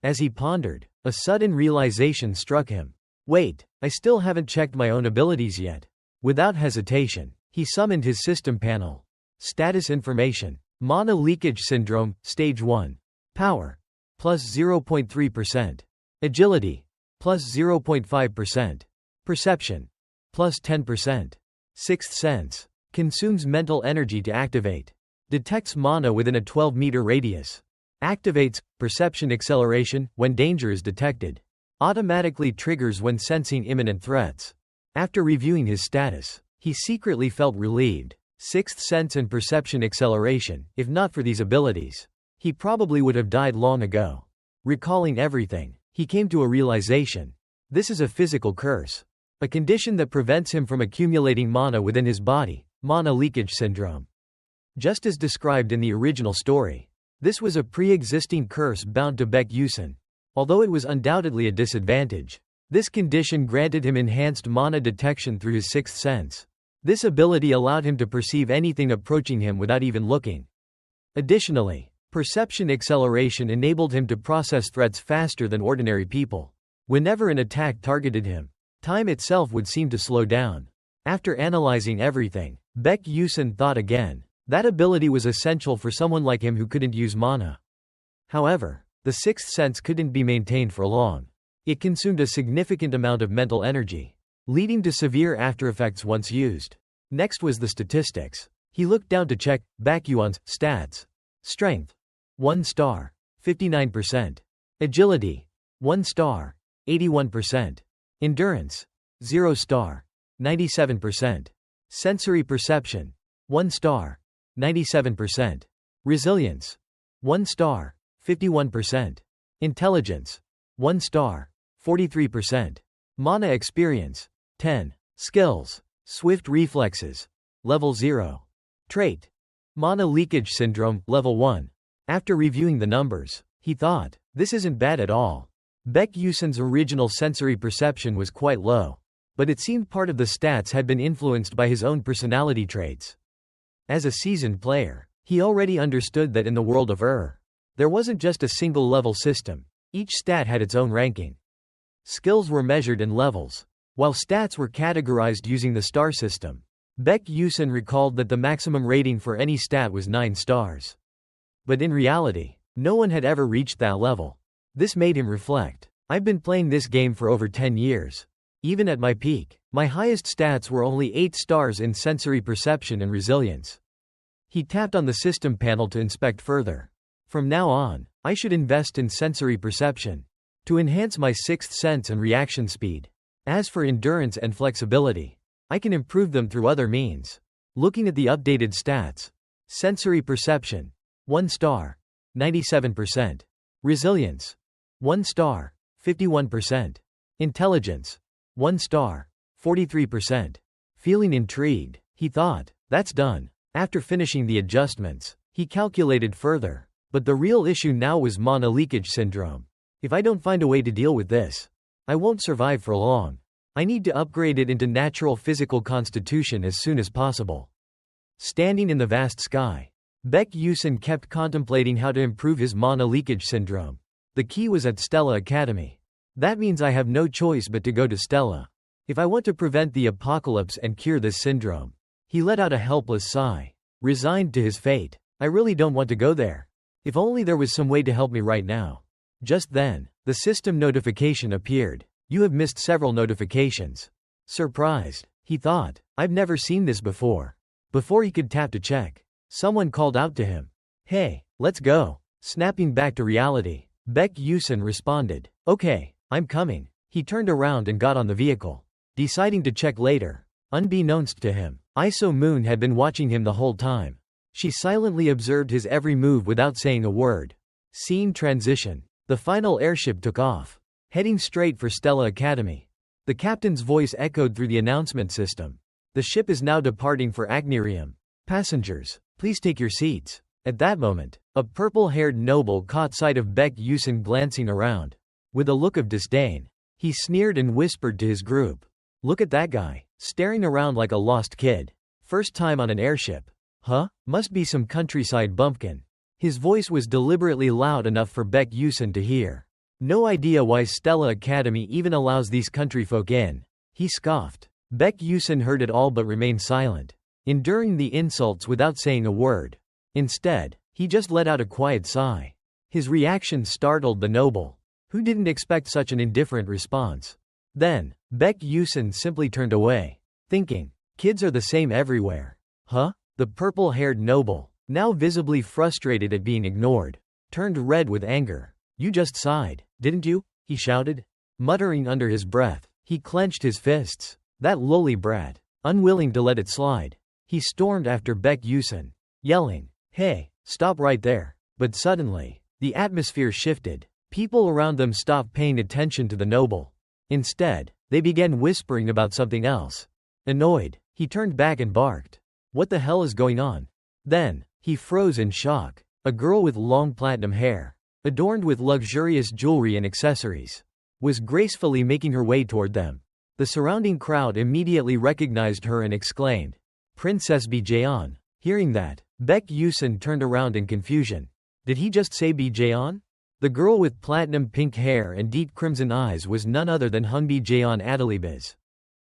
Speaker 1: As he pondered, a sudden realization struck him. Wait, I still haven't checked my own abilities yet. Without hesitation, he summoned his system panel. Status information. Mana Leakage Syndrome, Stage 1. Power. Plus 0.3%. Agility. Plus 0.5%. Perception. Plus 10%. Sixth Sense. Consumes mental energy to activate. Detects mana within a 12-meter radius. Activates perception acceleration when danger is detected. Automatically triggers when sensing imminent threats. After reviewing his status, he secretly felt relieved. Sixth sense and perception acceleration. If not for these abilities, he probably would have died long ago. Recalling everything, he came to a realization. This is a physical curse. A condition that prevents him from accumulating mana within his body, mana leakage syndrome. Just as described in the original story, this was a pre-existing curse bound to Baek Yusun. Although it was undoubtedly a disadvantage, this condition granted him enhanced mana detection through his sixth sense. This ability allowed him to perceive anything approaching him without even looking. Additionally, perception acceleration enabled him to process threats faster than ordinary people. Whenever an attack targeted him, time itself would seem to slow down. After analyzing everything, Baek Yusun thought again. That ability was essential for someone like him who couldn't use mana. However, the sixth sense couldn't be maintained for long. It consumed a significant amount of mental energy, leading to severe aftereffects once used. Next was the statistics. He looked down to check Baek Yusun's stats. Strength. 1 star. 59%. Agility. 1 star. 81%. Endurance. 0 star. 97%. Sensory perception. 1 star. 97%. Resilience. 1 star. 51%. Intelligence. 1 star. 43%. Mana experience. 10. Skills. Swift reflexes. Level 0. Trait. Mana leakage syndrome, level 1. After reviewing the numbers, he thought, this isn't bad at all. Baek Yusun's original sensory perception was quite low, but it seemed part of the stats had been influenced by his own personality traits. As a seasoned player, he already understood that in the world of there wasn't just a single level system. Each stat had its own ranking. Skills were measured in levels, while stats were categorized using the star system. Baek Yusun recalled that the maximum rating for any stat was 9 stars. But in reality, no one had ever reached that level. This made him reflect. I've been playing this game for over 10 years. Even at my peak, my highest stats were only 8 stars in sensory perception and resilience. He tapped on the system panel to inspect further. From now on, I should invest in sensory perception to enhance my sixth sense and reaction speed. As for endurance and flexibility, I can improve them through other means. Looking at the updated stats. Sensory perception. 1 star. 97%. Resilience. 1 star. 51%. Intelligence. 1 star. 43%. Feeling intrigued, he thought, that's done. After finishing the adjustments, he calculated further. But the real issue now was mana leakage syndrome. If I don't find a way to deal with this, I won't survive for long. I need to upgrade it into natural physical constitution as soon as possible. Standing in the vast sky, Baek Yusun kept contemplating how to improve his mana leakage syndrome. The key was at Stella Academy. That means I have no choice but to go to Stella. If I want to prevent the apocalypse and cure this syndrome. He let out a helpless sigh. Resigned to his fate. I really don't want to go there. If only there was some way to help me right now. Just then, the system notification appeared. You have missed several notifications. Surprised, he thought, I've never seen this before. Before he could tap to check, someone called out to him. Hey, let's go. Snapping back to reality, Baek Yusin responded. Okay, I'm coming. He turned around and got on the vehicle. Deciding to check later. Unbeknownst to him, Iso Moon had been watching him the whole time. She silently observed his every move without saying a word. Scene transition. The final airship took off, heading straight for Stella Academy. The captain's voice echoed through the announcement system. The ship is now departing for Agnirium. Passengers, please take your seats. At that moment, a purple-haired noble caught sight of Baek Yusin glancing around. With a look of disdain, he sneered and whispered to his group. Look at that guy, staring around like a lost kid. First time on an airship. Huh? Must be some countryside bumpkin. His voice was deliberately loud enough for Baek Yusin to hear. No idea why Stella Academy even allows these countryfolk in. He scoffed. Baek Yusin heard it all but remained silent, enduring the insults without saying a word. Instead, he just let out a quiet sigh. His reaction startled the noble, who didn't expect such an indifferent response. Then, Baek Yusin simply turned away, thinking, kids are the same everywhere. Huh? The purple-haired noble, now visibly frustrated at being ignored, turned red with anger. You just sighed, didn't you? He shouted. Muttering under his breath, he clenched his fists. That lowly brat. Unwilling to let it slide, he stormed after Baek Yusin, yelling, Hey, stop right there. But suddenly, the atmosphere shifted. People around them stopped paying attention to the noble. Instead, they began whispering about something else. Annoyed, he turned back and barked. What the hell is going on? Then, he froze in shock. A girl with long platinum hair, adorned with luxurious jewelry and accessories, was gracefully making her way toward them. The surrounding crowd immediately recognized her and exclaimed, Princess Bijayon. Hearing that, Baek Yusin turned around in confusion. Did he just say Bijayon? The girl with platinum pink hair and deep crimson eyes was none other than Bijayon Adelibiz,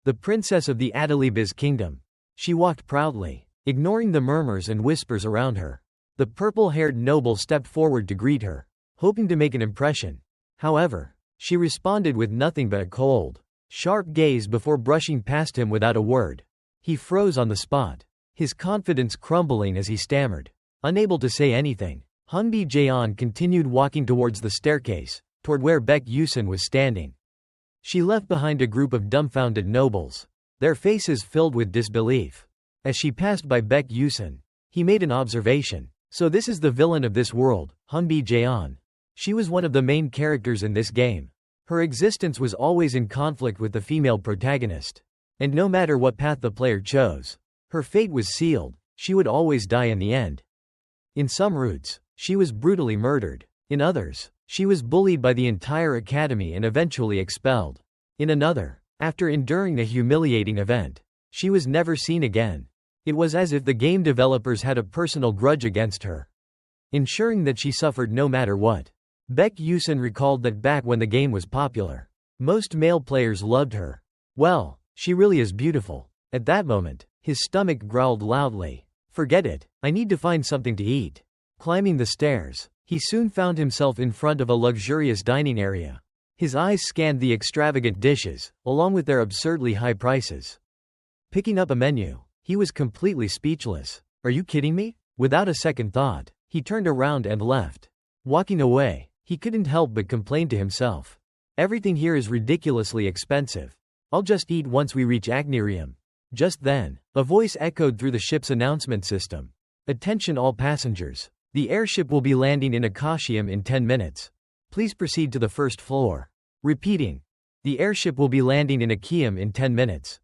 Speaker 1: the princess of the Adelibiz kingdom. She walked proudly, ignoring the murmurs and whispers around her. The purple-haired noble stepped forward to greet her, hoping to make an impression. However, she responded with nothing but a cold, sharp gaze before brushing past him without a word. He froze on the spot, his confidence crumbling as he stammered. Unable to say anything, Bijayon continued walking towards the staircase, toward where Baek Yusin was standing. She left behind a group of dumbfounded nobles, their faces filled with disbelief. As she passed by Baek Yusin, he made an observation. So this is the villain of this world, Bijayon. She was one of the main characters in this game. Her existence was always in conflict with the female protagonist. And no matter what path the player chose, her fate was sealed. She would always die in the end. In some routes, she was brutally murdered. In others, she was bullied by the entire academy and eventually expelled. In another, after enduring a humiliating event, she was never seen again. It was as if the game developers had a personal grudge against her, ensuring that she suffered no matter what. Baek Yusin recalled that back when the game was popular, most male players loved her. Well, she really is beautiful. At that moment, his stomach growled loudly. Forget it, I need to find something to eat. Climbing the stairs, he soon found himself in front of a luxurious dining area. His eyes scanned the extravagant dishes, along with their absurdly high prices. Picking up a menu, he was completely speechless. Are you kidding me? Without a second thought, he turned around and left. Walking away, he couldn't help but complain to himself. Everything here is ridiculously expensive. I'll just eat once we reach Agnirium. Just then, a voice echoed through the ship's announcement system. Attention all passengers. The airship will be landing in Akashium in 10 minutes. Please proceed to the first floor. Repeating. The airship will be landing in Akium in 10 minutes.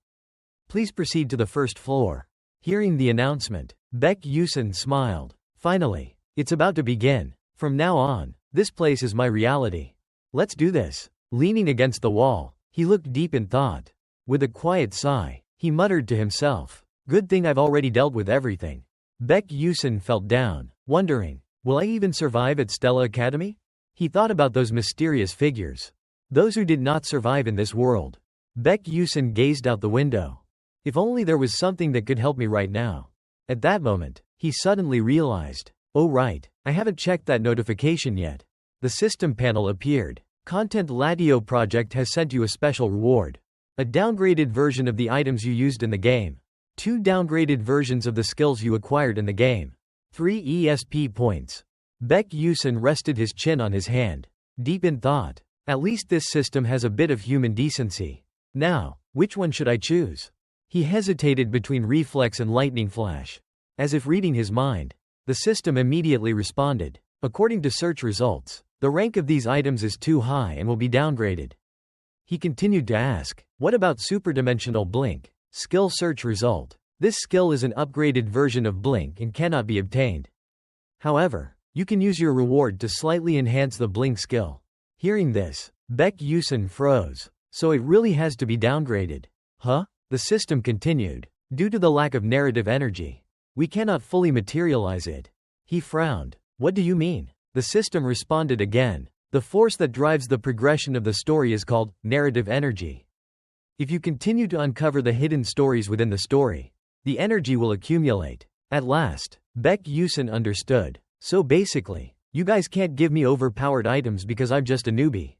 Speaker 1: Please proceed to the first floor. Hearing the announcement, Baek Yusin smiled. Finally, it's about to begin. From now on, this place is my reality. Let's do this. Leaning against the wall, he looked deep in thought. With a quiet sigh, he muttered to himself, Good thing I've already dealt with everything. Baek Yusin felt down, wondering, will I even survive at Stella Academy? He thought about those mysterious figures. Those who did not survive in this world. Baek Yusin gazed out the window. If only there was something that could help me right now. At that moment, he suddenly realized, oh right, I haven't checked that notification yet. The system panel appeared. Content Latio project has sent you a special reward. A downgraded version of the items you used in the game. 2 downgraded versions of the skills you acquired in the game. 3 ESP points. Baek Yusin rested his chin on his hand, deep in thought. At least this system has a bit of human decency. Now, which one should I choose? He hesitated between Reflex and Lightning Flash. As if reading his mind, the system immediately responded. According to search results, the rank of these items is too high and will be downgraded. He continued to ask, what about Superdimensional Blink? Skill search result. This skill is an upgraded version of Blink and cannot be obtained. However, you can use your reward to slightly enhance the Blink skill. Hearing this, Baek Yusin froze. So it really has to be downgraded. Huh? The system continued. Due to the lack of narrative energy, we cannot fully materialize it. He frowned. What do you mean? The system responded again. The force that drives the progression of the story is called narrative energy. If you continue to uncover the hidden stories within the story, the energy will accumulate. At last, Baek Yusin understood. So basically, you guys can't give me overpowered items because I'm just a newbie.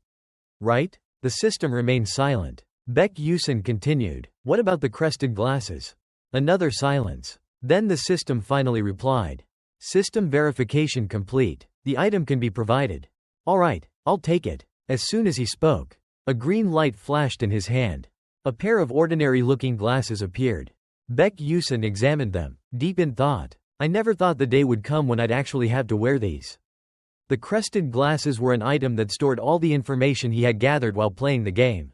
Speaker 1: Right? The system remained silent. Baek Yusin continued. What about the crested glasses? Another silence. Then the system finally replied. System verification complete. The item can be provided. Alright, I'll take it. As soon as he spoke, a green light flashed in his hand. A pair of ordinary-looking glasses appeared. Baek Yusin examined them, deep in thought. I never thought the day would come when I'd actually have to wear these. The crested glasses were an item that stored all the information he had gathered while playing the game.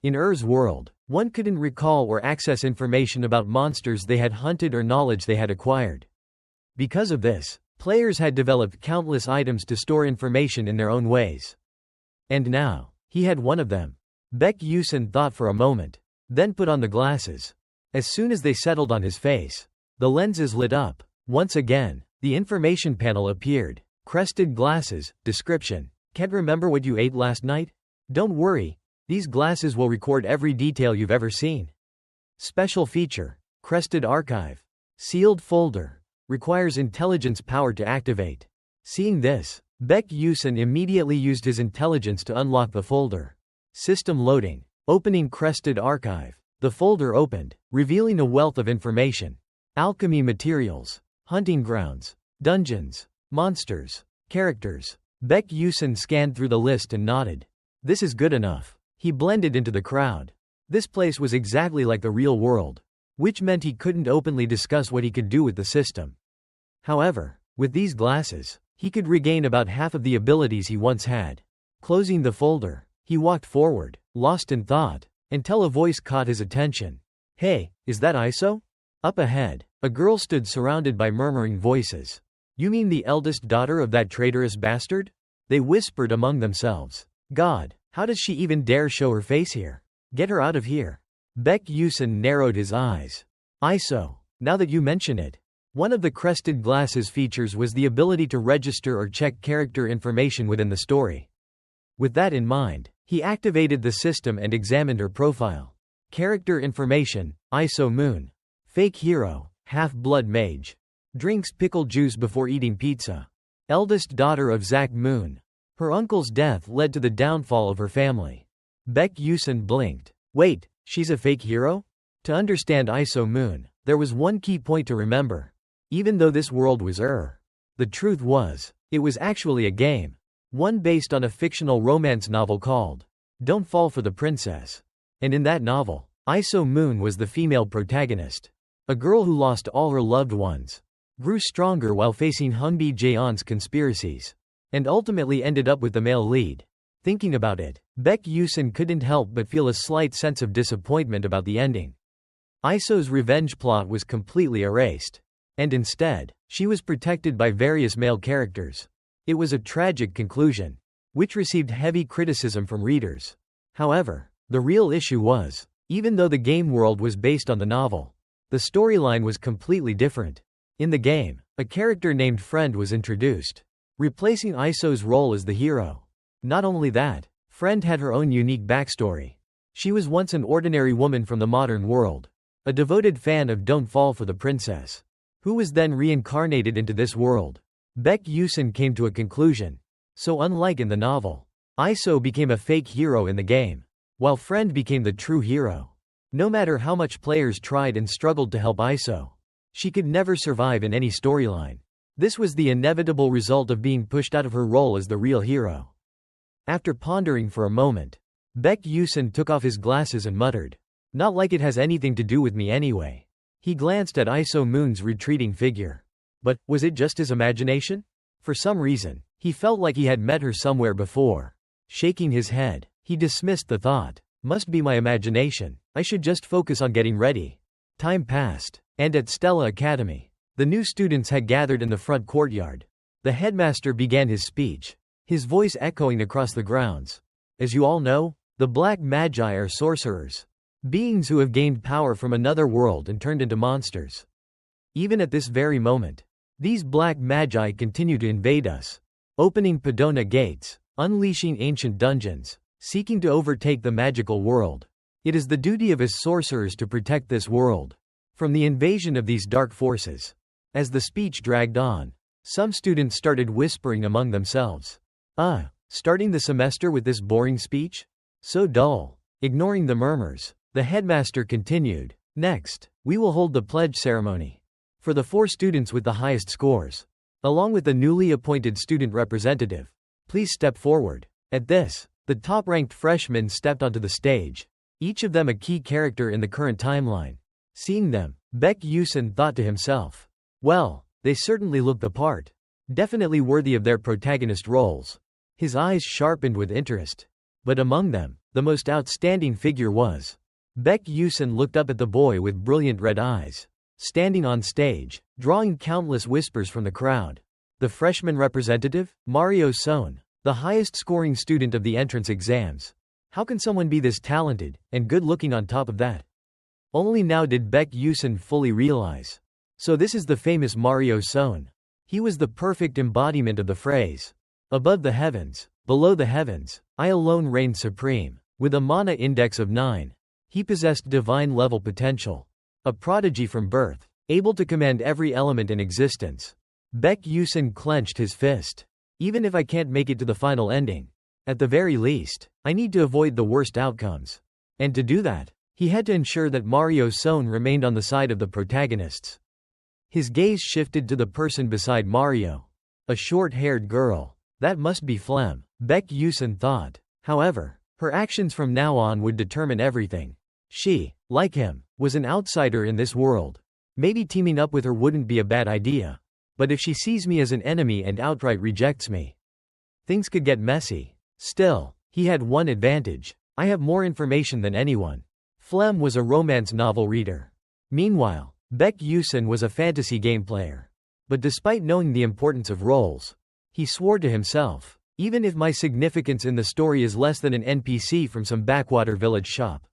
Speaker 1: In Er's world, one couldn't recall or access information about monsters they had hunted or knowledge they had acquired. Because of this, players had developed countless items to store information in their own ways. And now, he had one of them. Baek Yusin thought for a moment, then put on the glasses. As soon as they settled on his face, the lenses lit up. Once again, the information panel appeared. Crested glasses, description. Can't remember what you ate last night? Don't worry, these glasses will record every detail you've ever seen. Special feature, crested archive. Sealed folder. Requires intelligence power to activate. Seeing this, Baek Yusin immediately used his intelligence to unlock the folder. System loading. Opening crested archive. The folder opened, revealing a wealth of information. Alchemy materials. Hunting grounds. Dungeons. Monsters. Characters. Baek Yusin scanned through the list and nodded. This is good enough. He blended into the crowd. This place was exactly like the real world, which meant he couldn't openly discuss what he could do with the system. However, with these glasses, he could regain about half of the abilities he once had. Closing the folder, he walked forward, lost in thought, until a voice caught his attention. Hey, is that ISO? Up ahead, a girl stood surrounded by murmuring voices. You mean the eldest daughter of that traitorous bastard? They whispered among themselves. God, how does she even dare show her face here? Get her out of here. Baek Yusin narrowed his eyes. ISO, now that you mention it. One of the crested glasses features was the ability to register or check character information within the story. With that in mind, he activated the system and examined her profile. Character information, ISO Moon. Fake hero, half-blood mage. Drinks pickle juice before eating pizza. Eldest daughter of Zack Moon. Her uncle's death led to the downfall of her family. Baek Yusin blinked. Wait, she's a fake hero? To understand ISO Moon, there was one key point to remember. Even though this world was the truth was, it was actually a game. One based on a fictional romance novel called Don't Fall for the Princess. And in that novel, ISO Moon was the female protagonist. A girl who lost all her loved ones, grew stronger while facing Hunbi Jaeon's conspiracies, and ultimately ended up with the male lead. Thinking about it, Baek Yusin couldn't help but feel a slight sense of disappointment about the ending. ISO's revenge plot was completely erased. And instead, she was protected by various male characters. It was a tragic conclusion, which received heavy criticism from readers. However, the real issue was, even though the game world was based on the novel, the storyline was completely different. In the game, a character named Friend was introduced, replacing ISO's role as the hero. Not only that, Friend had her own unique backstory. She was once an ordinary woman from the modern world, a devoted fan of Don't Fall for the Princess, who was then reincarnated into this world. Baek Yusin came to a conclusion. So unlike in the novel, Iso became a fake hero in the game, while Friend became the true hero. No matter how much players tried and struggled to help Iso, she could never survive in any storyline. This was the inevitable result of being pushed out of her role as the real hero. After pondering for a moment, Baek Yusin took off his glasses and muttered, "Not like it has anything to do with me anyway." He glanced at Iso Moon's retreating figure. But, was it just his imagination? For some reason, he felt like he had met her somewhere before. Shaking his head, he dismissed the thought. Must be my imagination. I should just focus on getting ready. Time passed, and at Stella Academy, the new students had gathered in the front courtyard. The headmaster began his speech, his voice echoing across the grounds. As you all know, the Black Magi are sorcerers, beings who have gained power from another world and turned into monsters. Even at this very moment, these Black Magi continue to invade us, opening Padona gates, unleashing ancient dungeons, seeking to overtake the magical world. It is the duty of us sorcerers to protect this world from the invasion of these dark forces. As the speech dragged on, some students started whispering among themselves. Starting the semester with this boring speech? So dull. Ignoring the murmurs, the headmaster continued. Next, we will hold the pledge ceremony. For the 4 students with the highest scores, along with the newly appointed student representative, please step forward. At this, the top-ranked freshmen stepped onto the stage, each of them a key character in the current timeline. Seeing them, Baek Yusin thought to himself, well, they certainly look the part. Definitely worthy of their protagonist roles. His eyes sharpened with interest. But among them, the most outstanding figure was. Baek Yusin looked up at the boy with brilliant red eyes, standing on stage, drawing countless whispers from the crowd. The freshman representative, Mario Son, the highest-scoring student of the entrance exams. How can someone be this talented, and good-looking on top of that? Only now did Baek Yusin fully realize. So this is the famous Mario Son. He was the perfect embodiment of the phrase, above the heavens, below the heavens, I alone reigned supreme. With a mana index of 9, he possessed divine-level potential. A prodigy from birth, able to command every element in existence. Baek Yusin clenched his fist. Even if I can't make it to the final ending, at the very least, I need to avoid the worst outcomes. And to do that, he had to ensure that Mario Son remained on the side of the protagonists. His gaze shifted to the person beside Mario. A short-haired girl. That must be Flem, Baek Yusin thought. However, her actions from now on would determine everything. She, like him, was an outsider in this world. Maybe teaming up with her wouldn't be a bad idea. But if she sees me as an enemy and outright rejects me, things could get messy. Still, he had one advantage. I have more information than anyone. Flem was a romance novel reader. Meanwhile, Baek Yusin was a fantasy game player. But despite knowing the importance of roles, he swore to himself, even if my significance in the story is less than an NPC from some backwater village shop,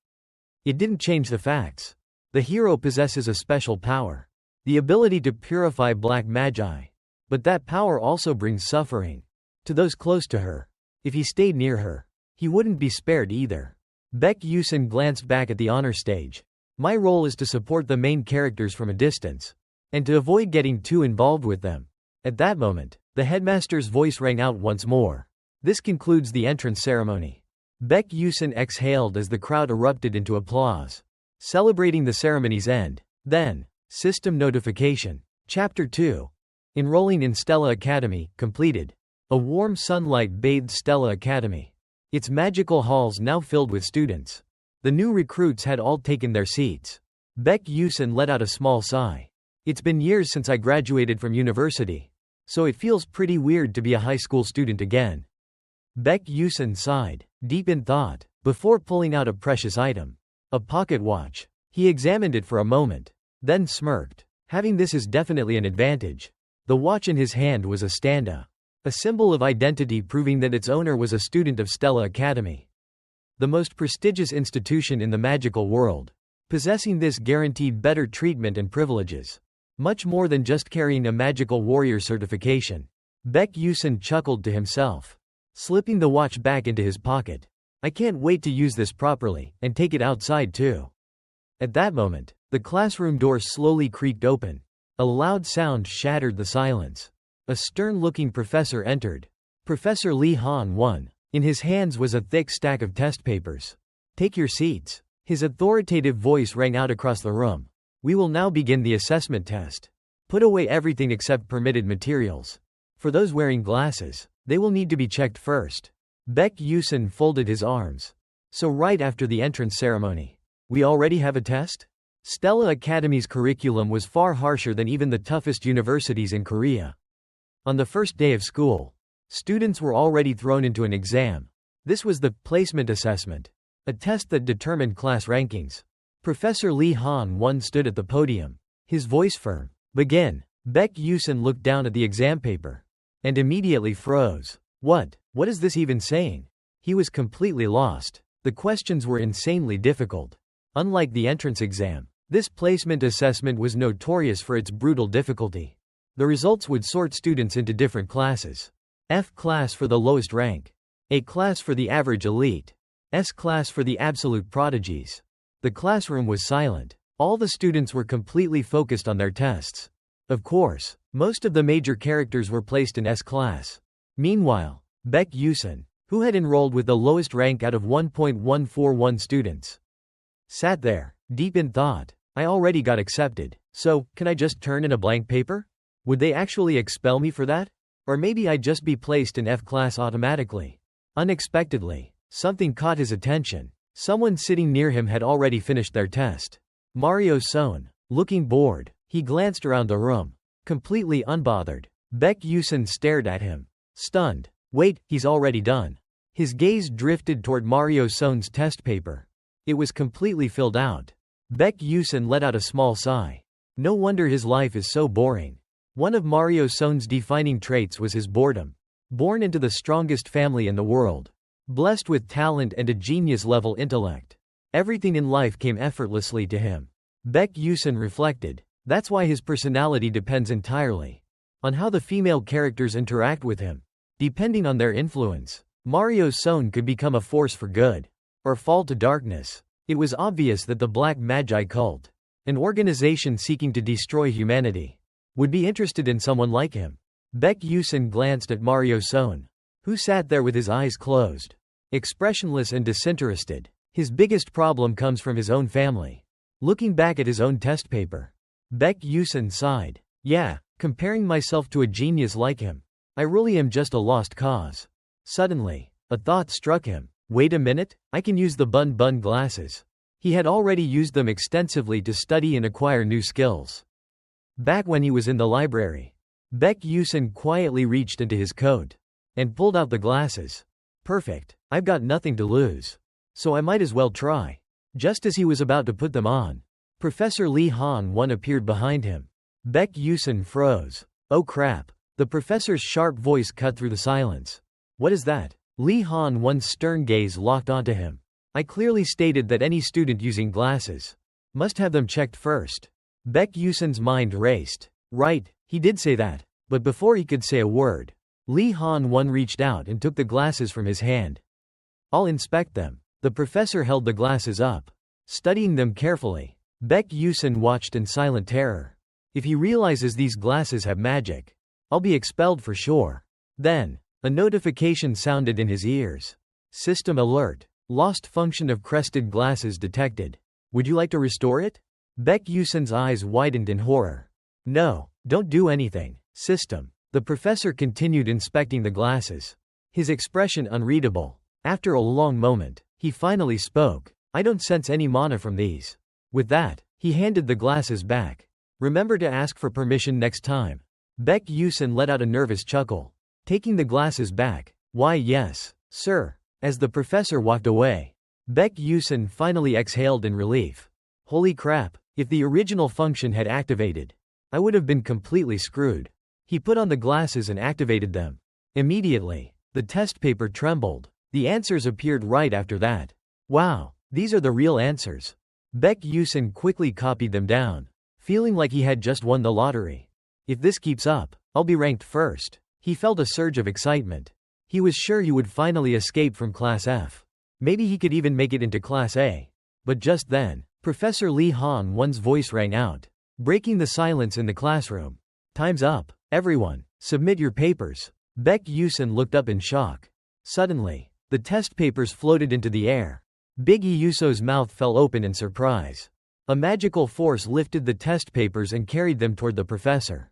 Speaker 1: it didn't change the facts. The hero possesses a special power. The ability to purify black magi. But that power also brings suffering to those close to her. If he stayed near her, he wouldn't be spared either. Baek Yusin glanced back at the honor stage. My role is to support the main characters from a distance, and to avoid getting too involved with them. At that moment, the headmaster's voice rang out once more. This concludes the entrance ceremony. Baek Yusin exhaled as the crowd erupted into applause, celebrating the ceremony's end. Then, system notification. Chapter 2. Enrolling in Stella Academy, completed. A warm sunlight bathed Stella Academy. Its magical halls now filled with students. The new recruits had all taken their seats. Baek Yusin let out a small sigh. It's been years since I graduated from university, so it feels pretty weird to be a high school student again. Baek Yusin sighed, deep in thought, before pulling out a precious item. A pocket watch. He examined it for a moment, then smirked. Having this is definitely an advantage. The watch in his hand was a standa, a symbol of identity proving that its owner was a student of Stella Academy, the most prestigious institution in the magical world. Possessing this guaranteed better treatment and privileges. Much more than just carrying a magical warrior certification. Baek Yusin chuckled to himself, slipping the watch back into his pocket. I can't wait to use this properly, and take it outside too. At that moment, the classroom door slowly creaked open. A loud sound shattered the silence. A stern-looking professor entered. Professor Lee Han-won. In his hands was a thick stack of test papers. Take your seats. His authoritative voice rang out across the room. We will now begin the assessment test. Put away everything except permitted materials. For those wearing glasses, they will need to be checked first. Baek Yusin folded his arms. So right after the entrance ceremony, we already have a test? Stella Academy's curriculum was far harsher than even the toughest universities in Korea. On the first day of school, students were already thrown into an exam. This was the placement assessment, a test that determined class rankings. Professor Lee Han-won stood at the podium, his voice firm. Begin. Baek Yusin looked down at the exam paper and immediately froze. What is this even saying? He was completely lost. The questions were insanely difficult. Unlike the entrance exam, this placement assessment was notorious for its brutal difficulty. The results would sort students into different classes. F class for the lowest rank. A class for the average elite. S class for the absolute prodigies. The classroom was silent. All the students were completely focused on their tests. Of course, most of the major characters were placed in S class. Meanwhile, Baek Yusin, who had enrolled with the lowest rank out of 1.141 students, sat there, deep in thought. I already got accepted, so, can I just turn in a blank paper? Would they actually expel me for that? Or maybe I'd just be placed in F class automatically. Unexpectedly, something caught his attention. Someone sitting near him had already finished their test. Mario Son, looking bored, he glanced around the room, completely unbothered. Baek Yusin stared at him, stunned. Wait, he's already done. His gaze drifted toward Mario Son's test paper. It was completely filled out. Baek Yusin let out a small sigh. No wonder his life is so boring. One of Mario Son's defining traits was his boredom. Born into the strongest family in the world, blessed with talent and a genius-level intellect, everything in life came effortlessly to him. Baek Yusin reflected. That's why his personality depends entirely on how the female characters interact with him. Depending on their influence, Mario Son could become a force for good, or fall to darkness. It was obvious that the Black Magi cult, an organization seeking to destroy humanity, would be interested in someone like him. Baek Yusin glanced at Mario Son, who sat there with his eyes closed, expressionless and disinterested. His biggest problem comes from his own family. Looking back at his own test paper, Baek Yusin sighed. Yeah, comparing myself to a genius like him, I really am just a lost cause. Suddenly, a thought struck him. Wait a minute, I can use the bun glasses. He had already used them extensively to study and acquire new skills. Back when he was in the library, Baek Yusin quietly reached into his coat and pulled out the glasses. Perfect, I've got nothing to lose, so I might as well try. Just as he was about to put them on, Professor Lee Han-won appeared behind him. Baek Yusin froze. Oh crap. The professor's sharp voice cut through the silence. What is that? Lee Han-won's stern gaze locked onto him. I clearly stated that any student using glasses must have them checked first. Baek Yusin's mind raced. Right, he did say that. But before he could say a word, Lee Han-won reached out and took the glasses from his hand. I'll inspect them. The professor held the glasses up, studying them carefully. Baek Yusin watched in silent terror. If he realizes these glasses have magic, I'll be expelled for sure. Then, a notification sounded in his ears. System alert. Lost function of crested glasses detected. Would you like to restore it? Baek Yusin's eyes widened in horror. No, don't do anything. System. The professor continued inspecting the glasses, his expression unreadable. After a long moment, he finally spoke. I don't sense any mana from these. With that, he handed the glasses back. Remember to ask for permission next time. Baek Yusin let out a nervous chuckle, taking the glasses back. Why yes, sir. As the professor walked away, Baek Yusin finally exhaled in relief. Holy crap, if the original function had activated, I would have been completely screwed. He put on the glasses and activated them. Immediately, the test paper trembled. The answers appeared right after that. Wow, these are the real answers. Baek Yusin quickly copied them down, feeling like he had just won the lottery. If this keeps up, I'll be ranked first. He felt a surge of excitement. He was sure he would finally escape from Class F. Maybe he could even make it into Class A. But just then, Professor Lee Han-won's voice rang out, breaking the silence in the classroom. Time's up. Everyone, submit your papers. Baek Yusun looked up in shock. Suddenly, the test papers floated into the air. Big Yuso's mouth fell open in surprise. A magical force lifted the test papers and carried them toward the professor.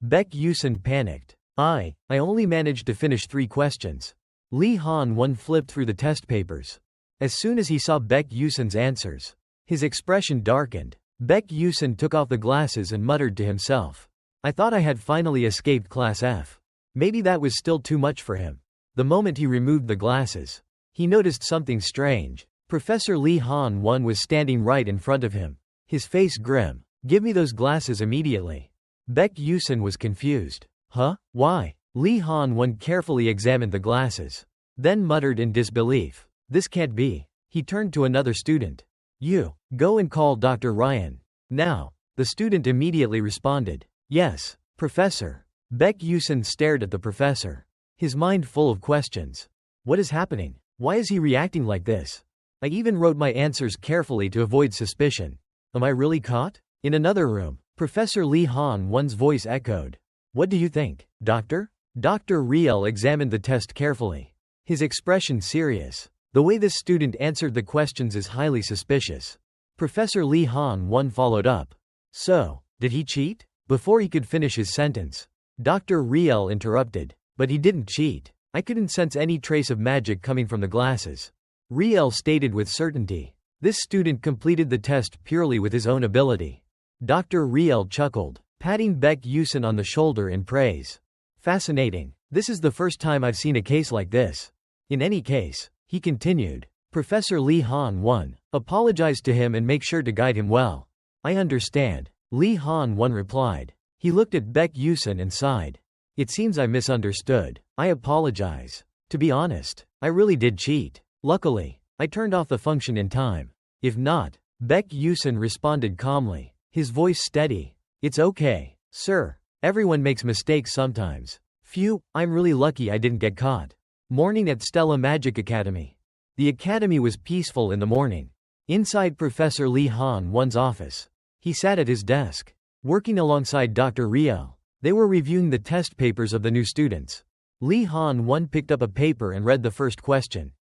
Speaker 1: Baek Yusun panicked. I only managed to finish 3 questions. Lee Han-won flipped through the test papers. As soon as he saw Baek Yusun's answers, his expression darkened. Baek Yusun took off the glasses and muttered to himself. I thought I had finally escaped Class F. Maybe that was still too much for him. The moment he removed the glasses, he noticed something strange. Professor Lee Han-won was standing right in front of him, his face grim. Give me those glasses immediately. Baek Yusun was confused. Huh? Why? Lee Han-won carefully examined the glasses, then muttered in disbelief. This can't be. He turned to another student. You, go and call Dr. Ryan. Now. The student immediately responded. Yes, Professor. Baek Yusun stared at the professor, his mind full of questions. What is happening? Why is he reacting like this? I even wrote my answers carefully to avoid suspicion. Am I really caught? In another room, Professor Lee Han-won's voice echoed. What do you think, Doctor? Dr. Riel examined the test carefully, his expression serious. The way this student answered the questions is highly suspicious. Professor Lee Han-won followed up. So, did he cheat? Before he could finish his sentence, Dr. Riel interrupted. But he didn't cheat. I couldn't sense any trace of magic coming from the glasses. Riel stated with certainty. This student completed the test purely with his own ability. Dr. Riel chuckled, patting Baek Yusun on the shoulder in praise. Fascinating. This is the first time I've seen a case like this. In any case, he continued, Professor Lee Han-won, apologize to him and make sure to guide him well. I understand. Lee Han-won replied. He looked at Baek Yusun and sighed. It seems I misunderstood. I apologize. To be honest, I really did cheat. Luckily, I turned off the function in time. If not, Baek Yusun responded calmly, his voice steady. It's okay, sir. Everyone makes mistakes sometimes. Phew, I'm really lucky I didn't get caught. Morning at Stella Magic Academy. The academy was peaceful in the morning. Inside Professor Lee Han-won's office, he sat at his desk, working alongside Dr. Riel. They were reviewing the test papers of the new students. Lee Han-won picked up a paper and read the first question.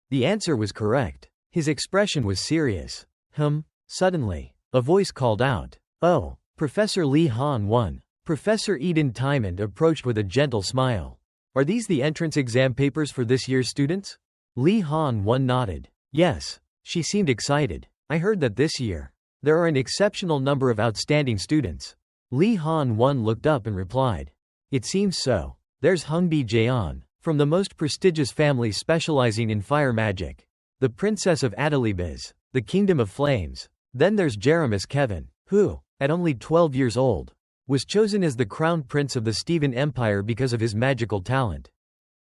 Speaker 1: The answer was correct. His expression was serious. Suddenly, a voice called out. Oh, Professor Lee Han-won. Professor Eden Timond approached with a gentle smile. Are these the entrance exam papers for this year's students? Lee Han-won nodded. Yes. She seemed excited. I heard that this year, there are an exceptional number of outstanding students. Lee Han-won looked up and replied. It seems so. There's Hungbi Jaeon, from the most prestigious family specializing in fire magic. The Princess of Adelibiz, the Kingdom of Flames. Then there's Jeremus Kevin, who, at only 12 years old, was chosen as the crown prince of the Steven Empire because of his magical talent.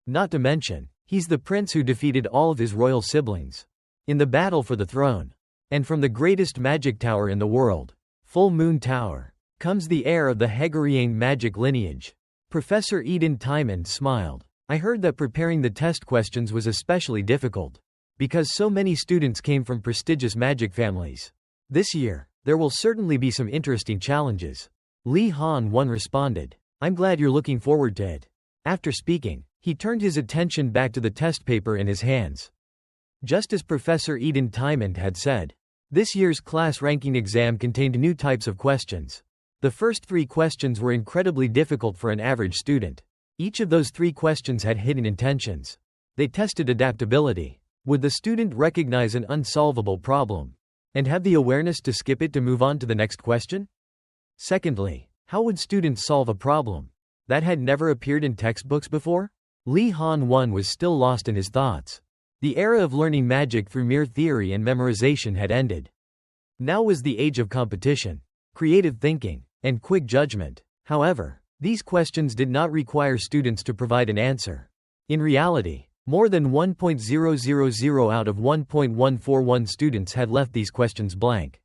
Speaker 1: Not to mention, he's the prince who defeated all of his royal siblings in the battle for the throne. And from the greatest magic tower in the world, Full Moon Tower, comes the heir of the Hegarian magic lineage. Professor Eden Timond smiled. I heard that preparing the test questions was especially difficult, because so many students came from prestigious magic families. This year, there will certainly be some interesting challenges. Lee Han-won responded. I'm glad you're looking forward to it. After speaking, he turned his attention back to the test paper in his hands. Just as Professor Eden Timond had said, this year's class ranking exam contained new types of questions. The first 3 questions were incredibly difficult for an average student. Each of those 3 questions had hidden intentions. They tested adaptability. Would the student recognize an unsolvable problem and have the awareness to skip it to move on to the next question? Secondly, how would students solve a problem that had never appeared in textbooks before? Lee Han-won was still lost in his thoughts. The era of learning magic through mere theory and memorization had ended. Now was the age of competition, creative thinking, and quick judgment. However, these questions did not require students to provide an answer. In reality, more than 1.000 out of 1.141 students had left these questions blank.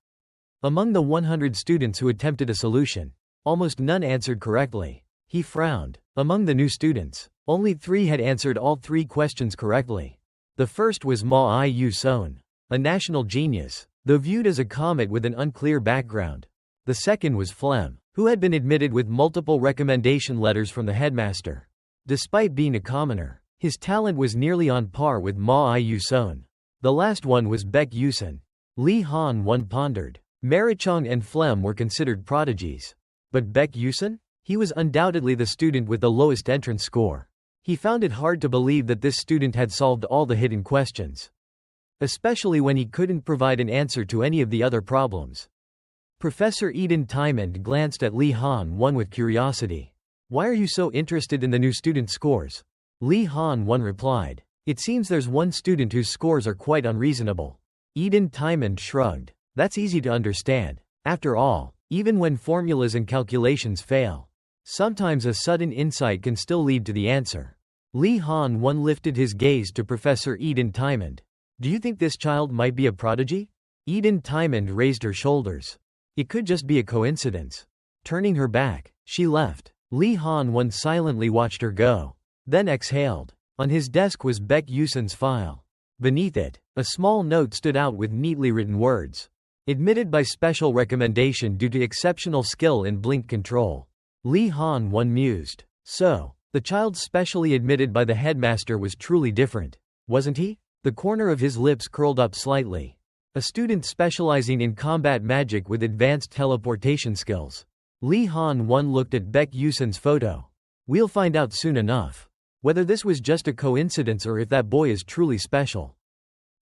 Speaker 1: Among the 100 students who attempted a solution, almost none answered correctly. He frowned. Among the new students, only 3 had answered all 3 questions correctly. The first was Ma Yu Son, a national genius, though viewed as a comet with an unclear background. The second was Flem, who had been admitted with multiple recommendation letters from the headmaster. Despite being a commoner, his talent was nearly on par with Ma Yu Son. The last one was Baek Yusun. Lee Han Won pondered. Marichong and Flem were considered prodigies. But Baek Yusun? He was undoubtedly the student with the lowest entrance score. He found it hard to believe that this student had solved all the hidden questions, especially when he couldn't provide an answer to any of the other problems. Professor Eden Tymond glanced at Lee Han Won with curiosity. "Why are you so interested in the new student scores?" Lee Han Won replied. "It seems there's one student whose scores are quite unreasonable." Eden Tymond shrugged. "That's easy to understand. After all, even when formulas and calculations fail, sometimes a sudden insight can still lead to the answer." Lee Han Won lifted his gaze to Professor Eden Tymond. "Do you think this child might be a prodigy?" Eden Tymond raised her shoulders. "It could just be a coincidence." Turning her back, she left. Lee Han Won silently watched her go, then exhaled. On his desk was Baek Yusun's file. Beneath it, a small note stood out with neatly written words. "Admitted by special recommendation due to exceptional skill in blink control." Lee Han Won mused. So, the child specially admitted by the headmaster was truly different, wasn't he? The corner of his lips curled up slightly. A student specializing in combat magic with advanced teleportation skills. Lee Han Won looked at Baek Yusun's photo. "We'll find out soon enough whether this was just a coincidence or if that boy is truly special."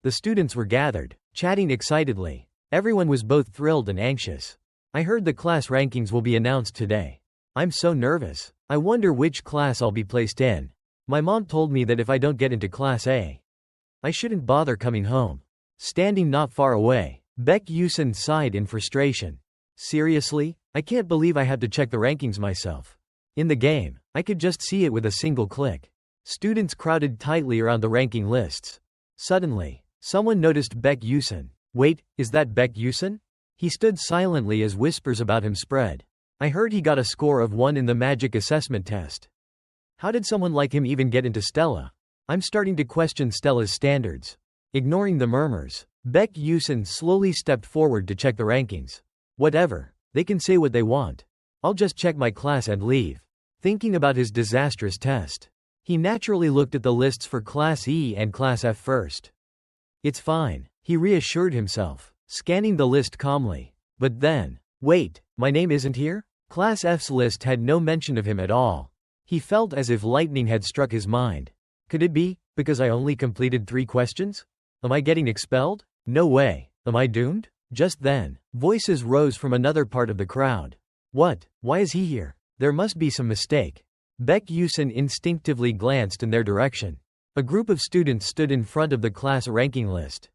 Speaker 1: The students were gathered, chatting excitedly. Everyone was both thrilled and anxious. "I heard the class rankings will be announced today. I'm so nervous. I wonder which class I'll be placed in. My mom told me that if I don't get into Class A, I shouldn't bother coming home." Standing not far away, Baek Yusun sighed in frustration. "Seriously? I can't believe I had to check the rankings myself. In the game, I could just see it with a single click." Students crowded tightly around the ranking lists. Suddenly, someone noticed Baek Yusun. "Wait, is that Baek Yusun?" He stood silently as whispers about him spread. "I heard he got a score of 1 in the magic assessment test. How did someone like him even get into Stella? I'm starting to question Stella's standards." Ignoring the murmurs, Baek Yusun slowly stepped forward to check the rankings. "Whatever, they can say what they want. I'll just check my class and leave." Thinking about his disastrous test, he naturally looked at the lists for Class E and Class F first. "It's fine," he reassured himself, scanning the list calmly. But then, wait, my name isn't here? Class F's list had no mention of him at all. He felt as if lightning had struck his mind. Could it be because I only completed 3 questions? Am I getting expelled? No way. Am I doomed? Just then, voices rose from another part of the crowd. "What? Why is he here? There must be some mistake." Baek Yusun instinctively glanced in their direction. A group of students stood in front of the class ranking list,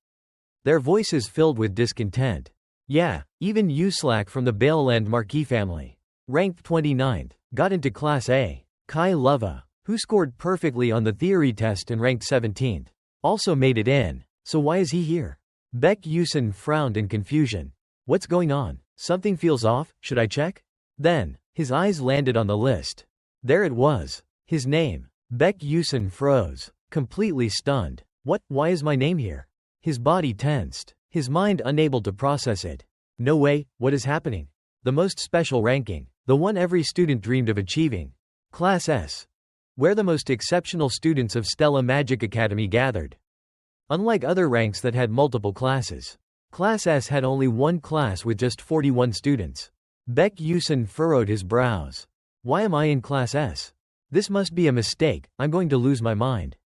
Speaker 1: their voices filled with discontent. "Yeah, even Uslack from the Baleland Marquis family, ranked 29th, got into Class A. Kai Lova, who scored perfectly on the theory test and ranked 17th, also made it in. So why is he here?" Baek Yusun frowned in confusion. "What's going on? Something feels off, should I check?" Then, his eyes landed on the list. There it was. His name. Baek Yusun froze, completely stunned. "What? Why is my name here?" His body tensed, his mind unable to process it. "No way, what is happening?" The most special ranking, the one every student dreamed of achieving. Class S, where the most exceptional students of Stella Magic Academy gathered. Unlike other ranks that had multiple classes, Class S had only one class with just 41 students. Baek Yusun furrowed his brows. "Why am I in Class S? This must be a mistake, I'm going to lose my mind.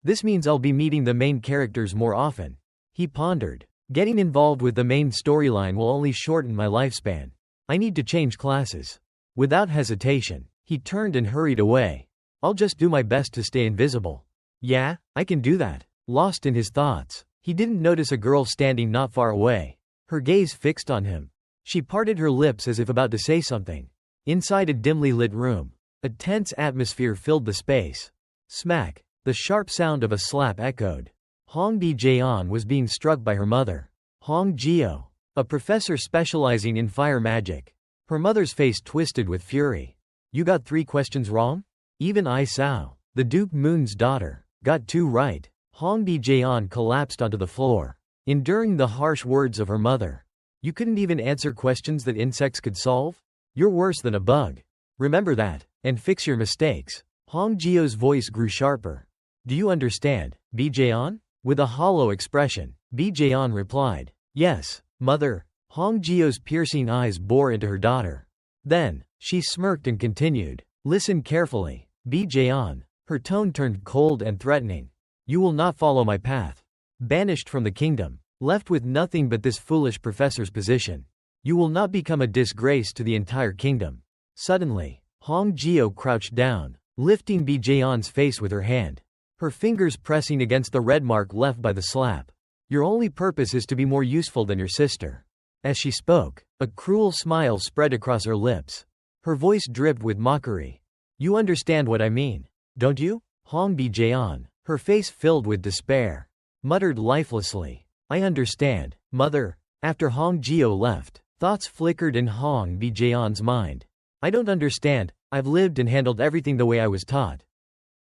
Speaker 1: This means I'll be meeting the main characters more often." He pondered. "Getting involved with the main storyline will only shorten my lifespan. I need to change classes." Without hesitation, he turned and hurried away. "I'll just do my best to stay invisible." "Yeah, I can do that." Lost in his thoughts, he didn't notice a girl standing not far away, her gaze fixed on him. She parted her lips as if about to say something. Inside a dimly lit room, a tense atmosphere filled the space. Smack! The sharp sound of a slap echoed. Hong Bi-jeon was being struck by her mother, Hong Jio, a professor specializing in fire magic. Her mother's face twisted with fury. "You got 3 questions wrong? Even I Sao, the Duke Moon's daughter, got 2 right." Hong Bi-jaeon collapsed onto the floor, enduring the harsh words of her mother. You couldn't even answer questions that insects could solve? You're worse than a bug. Remember that, and fix your mistakes. Hong Jio's voice grew sharper. Do you understand, Bi-jaeon? With a hollow expression, Bi-jaeon replied, Yes, mother. Hong Jio's piercing eyes bore into her daughter. Then, she smirked and continued, Listen carefully, Bi-jaeon. Her tone turned cold and threatening. You will not follow my path. Banished from the kingdom, left with nothing but this foolish professor's position. You will not become a disgrace to the entire kingdom. Suddenly, Hong Jio crouched down, lifting Bi-jaeon's face with her hand, her fingers pressing against the red mark left by the slap. Your only purpose is to be more useful than your sister. As she spoke, a cruel smile spread across her lips. Her voice dripped with mockery. You understand what I mean, don't you? Hong Bi-jaeon, her face filled with despair, muttered lifelessly, I understand, mother. After Hong Jio left, thoughts flickered in Hong Bi-jaeon's mind. I don't understand, I've lived and handled everything the way I was taught.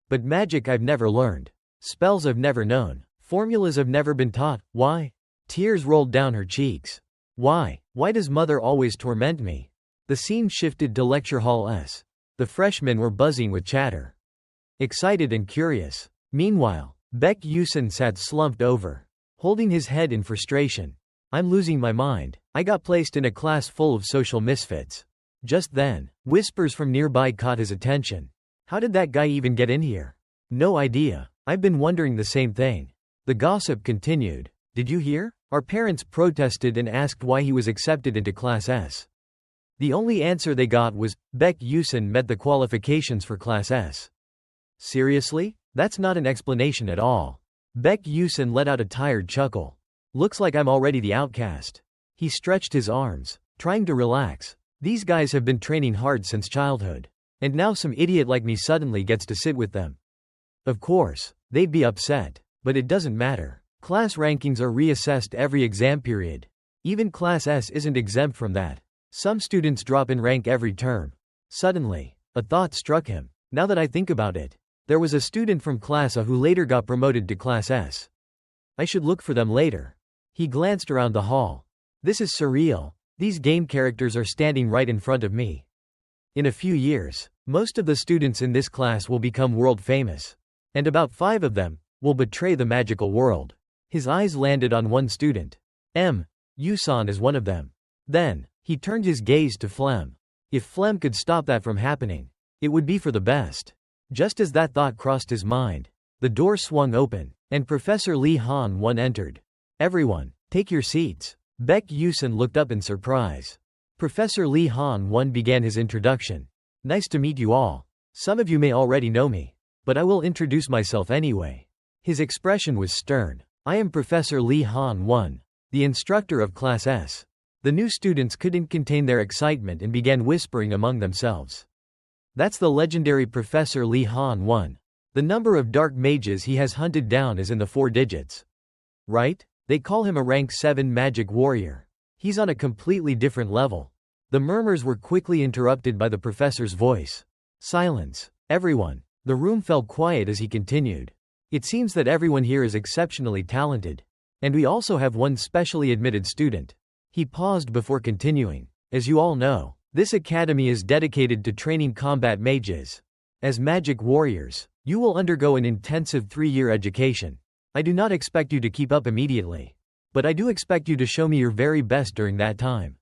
Speaker 1: But magic I've never learned. Spells I've never known. Formulas I've never been taught. Why? Tears rolled down her cheeks. Why? Why does mother always torment me? The scene shifted to lecture hall S. The freshmen were buzzing with chatter, excited and curious. Meanwhile, Baek Yusun sat slumped over, holding his head in frustration. I'm losing my mind. I got placed in a class full of social misfits. Just then, whispers from nearby caught his attention. How did that guy even get in here? No idea. I've been wondering the same thing. The gossip continued. Did you hear? Our parents protested and asked why he was accepted into Class S. The only answer they got was, Baek Yusun met the qualifications for Class S. Seriously? That's not an explanation at all. Baek Yusun let out a tired chuckle. Looks like I'm already the outcast. He stretched his arms, trying to relax. These guys have been training hard since childhood. And now some idiot like me suddenly gets to sit with them. Of course, they'd be upset. But it doesn't matter. Class rankings are reassessed every exam period. Even Class S isn't exempt from that. Some students drop in rank every term. Suddenly, a thought struck him. Now that I think about it, there was a student from Class A who later got promoted to Class S. I should look for them later. He glanced around the hall. This is surreal. These game characters are standing right in front of me. In a few years, most of the students in this class will become world famous. And about 5 of them will betray the magical world. His eyes landed on one student. Yusan is one of them. Then, he turned his gaze to Flem. If Flem could stop that from happening, it would be for the best. Just as that thought crossed his mind, the door swung open, and Professor Lee Han-won entered. Everyone, take your seats. Baek Yusun looked up in surprise. Professor Lee Han-won began his introduction. Nice to meet you all. Some of you may already know me, but I will introduce myself anyway. His expression was stern. I am Professor Lee Han-won, the instructor of Class S. The new students couldn't contain their excitement and began whispering among themselves. That's the legendary Professor Lee Han-won. The number of dark mages he has hunted down is in the 4 digits. Right? They call him a rank 7 magic warrior. He's on a completely different level. The murmurs were quickly interrupted by the professor's voice. Silence. Everyone. The room fell quiet as he continued. It seems that everyone here is exceptionally talented. And we also have one specially admitted student. He paused before continuing. As you all know, this academy is dedicated to training combat mages. As magic warriors, you will undergo an intensive 3-year education. I do not expect you to keep up immediately. But I do expect you to show me your very best during that time.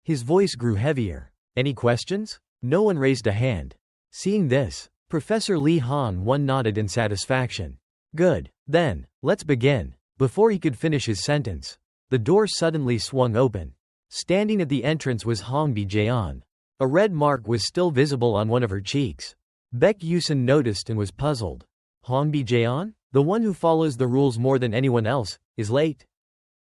Speaker 1: His voice grew heavier. Any questions? No one raised a hand. Seeing this, Professor Lee Han-won nodded in satisfaction. Good. Then, let's begin. Before he could finish his sentence, the door suddenly swung open. Standing at the entrance was Hong Bi-jaeon. A red mark was still visible on one of her cheeks. Baek Yusun noticed and was puzzled. Hong Bi-jaeon, the one who follows the rules more than anyone else, is late.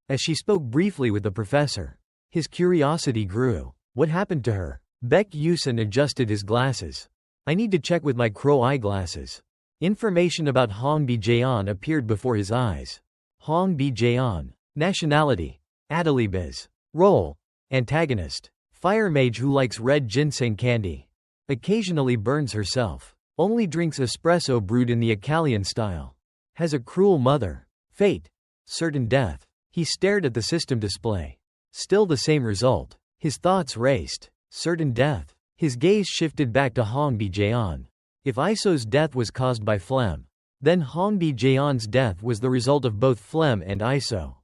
Speaker 1: As she spoke briefly with the professor, his curiosity grew. What happened to her? Baek Yusun adjusted his glasses. I need to check with my crow eyeglasses. Information about Hong Bi-jaeon appeared before his eyes. Hong Bi-jaeon. Nationality: Adelibiz. Role: antagonist. Fire mage who likes red ginseng candy. Occasionally burns herself. Only drinks espresso brewed in the Akkalian style. Has a cruel mother. Fate. Certain death. He stared at the system display. Still the same result. His thoughts raced. Certain death. His gaze shifted back to Hongbi-Jaeon. If Iso's death was caused by phlegm, then Hongbi-Jaeon's death was the result of both phlegm and Iso.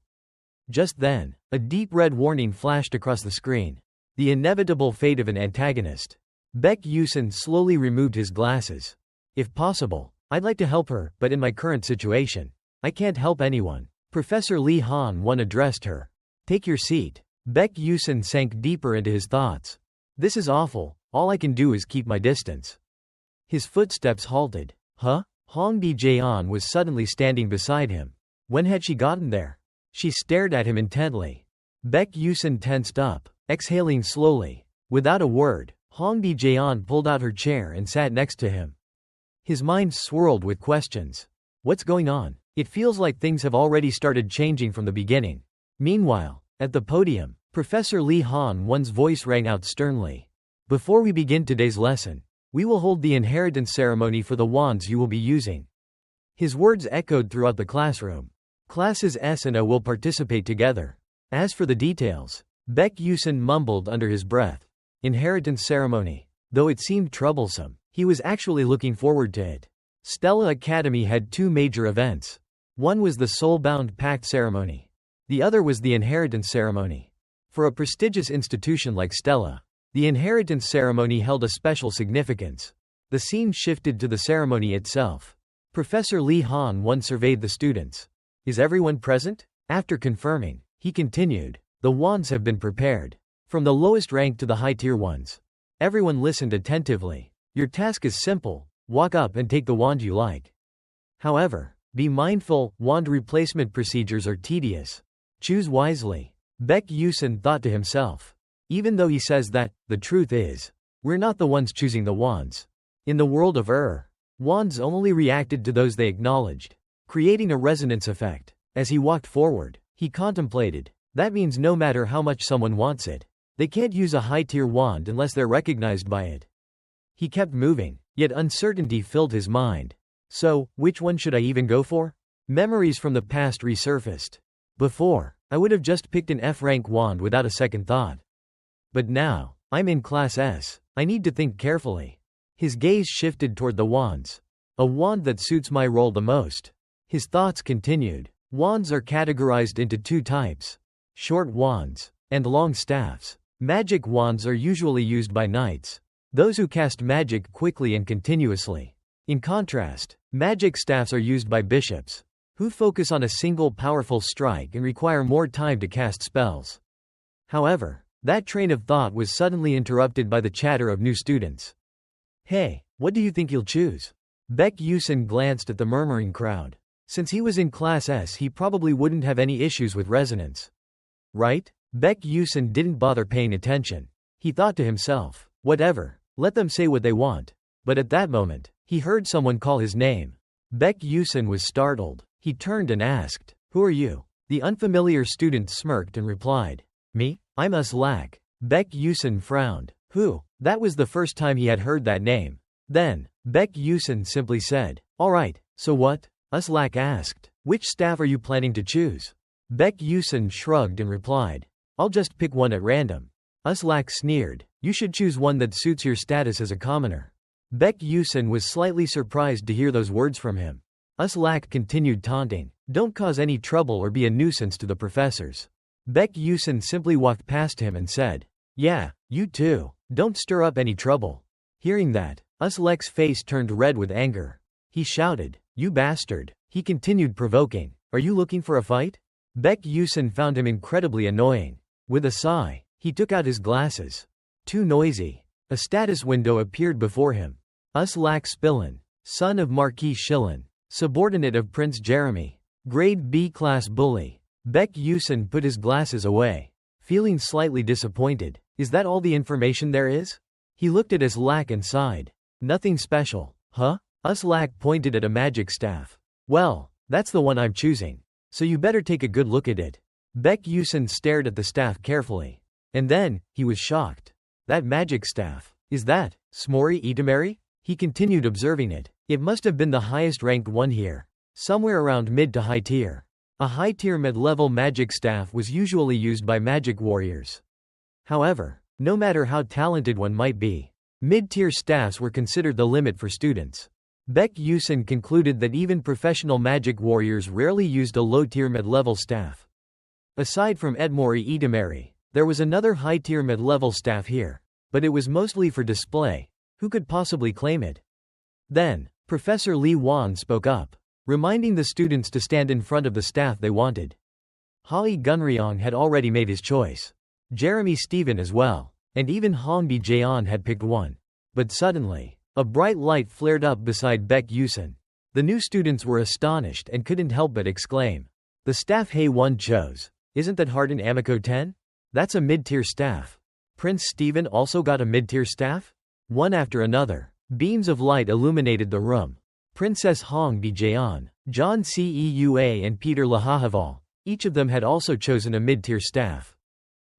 Speaker 1: Just then, a deep red warning flashed across the screen. The inevitable fate of an antagonist. Baek Yusin slowly removed his glasses. If possible, I'd like to help her, but in my current situation, I can't help anyone. Professor Lee Han-won addressed her. Take your seat. Baek Yusin sank deeper into his thoughts. This is awful, all I can do is keep my distance. His footsteps halted. Huh? Hongbi-Jaeon was suddenly standing beside him. When had she gotten there? She stared at him intently. Baek Yusin tensed up, exhaling slowly. Without a word, Hongbi-Jaeon pulled out her chair and sat next to him. His mind swirled with questions. What's going on? It feels like things have already started changing from the beginning. Meanwhile, at the podium, Professor Lee Han-won's voice rang out sternly. Before we begin today's lesson, we will hold the inheritance ceremony for the wands you will be using. His words echoed throughout the classroom. Classes S and O will participate together. As for the details, Baek Yusin mumbled under his breath. Inheritance ceremony. Though it seemed troublesome, he was actually looking forward to it. Stella Academy had two major events. One was the Soulbound Pact ceremony. The other was the inheritance ceremony. For a prestigious institution like Stella, the inheritance ceremony held a special significance. The scene shifted to the ceremony itself. Professor Lee Han-won surveyed the students. Is everyone present? After confirming, he continued. The wands have been prepared. From the lowest rank to the high-tier ones. Everyone listened attentively. Your task is simple. Walk up and take the wand you like. However, be mindful, wand replacement procedures are tedious. Choose wisely. Baek Yusin thought to himself. Even though he says that, the truth is, we're not the ones choosing the wands. In the world of wands only reacted to those they acknowledged, creating a resonance effect. As he walked forward, he contemplated. That means no matter how much someone wants it, they can't use a high-tier wand unless they're recognized by it. He kept moving, yet uncertainty filled his mind. So, which one should I even go for? Memories from the past resurfaced. Before, I would have just picked an F-rank wand without a second thought. But now, I'm in Class S. I need to think carefully. His gaze shifted toward the wands. A wand that suits my role the most. His thoughts continued. Wands are categorized into two types. Short wands, and long staffs. Magic wands are usually used by knights. Those who cast magic quickly and continuously. In contrast, magic staffs are used by bishops, who focus on a single powerful strike and require more time to cast spells. However, that train of thought was suddenly interrupted by the chatter of new students. Hey, what do you think you'll choose? Baek Yusin glanced at the murmuring crowd. Since he was in Class S, he probably wouldn't have any issues with resonance. Right? Baek Yusin didn't bother paying attention. He thought to himself, whatever, let them say what they want. But at that moment, he heard someone call his name. Baek Yusin was startled. He turned and asked, who are you? The unfamiliar student smirked and replied, me? I'm Uslak. Baek Yusin frowned. Who? That was the first time he had heard that name. Then, Baek Yusin simply said, alright, so what? Uslak asked, which staff are you planning to choose? Baek Yusin shrugged and replied, I'll just pick one at random. Uslak sneered, you should choose one that suits your status as a commoner. Baek Yusin was slightly surprised to hear those words from him. Uslak continued taunting, don't cause any trouble or be a nuisance to the professors. Baek Yusin simply walked past him and said, yeah, you too, don't stir up any trouble. Hearing that, Uslak's face turned red with anger. He shouted, you bastard. He continued provoking, are you looking for a fight? Baek Yusin found him incredibly annoying. With a sigh, he took out his glasses. Too noisy. A status window appeared before him. Uslak Spillin, son of Marquis Shillin, subordinate of Prince Jeremy, grade B class bully. Baek Yusin put his glasses away, feeling slightly disappointed. Is that all the information there is? He looked at Uslak and sighed. Nothing special, huh? Uslak pointed at a magic staff. Well, that's the one I'm choosing. So you better take a good look at it. Baek Yusin stared at the staff carefully. And then, he was shocked. That magic staff, is that Smori Itamari? He continued observing it. It must have been the highest ranked one here. somewhere around mid to high tier. A high-tier mid-level magic staff was usually used by magic warriors. However, no matter how talented one might be, mid-tier staffs were considered the limit for students. Baek Yusin concluded that even professional magic warriors rarely used a low-tier mid-level staff. Aside from Edmori Idamari, there was another high-tier mid-level staff here, but it was mostly for display. Who could possibly claim it? Then, Professor Lee Wan spoke up, reminding the students to stand in front of the staff they wanted. Hai Gunryong had already made his choice. Jeremy Stephen as well, and even Hongbi Jaeon had picked one. But suddenly, a bright light flared up beside Baek Yusin. The new students were astonished and couldn't help but exclaim. The staff Hae Won chose. Isn't that Harden Amico 10? That's a mid-tier staff. Prince Stephen also got a mid-tier staff? One after another, beams of light illuminated the room. Princess Hongbi Jaeon, John Ceua and Peter Lahahaval, each of them had also chosen a mid-tier staff.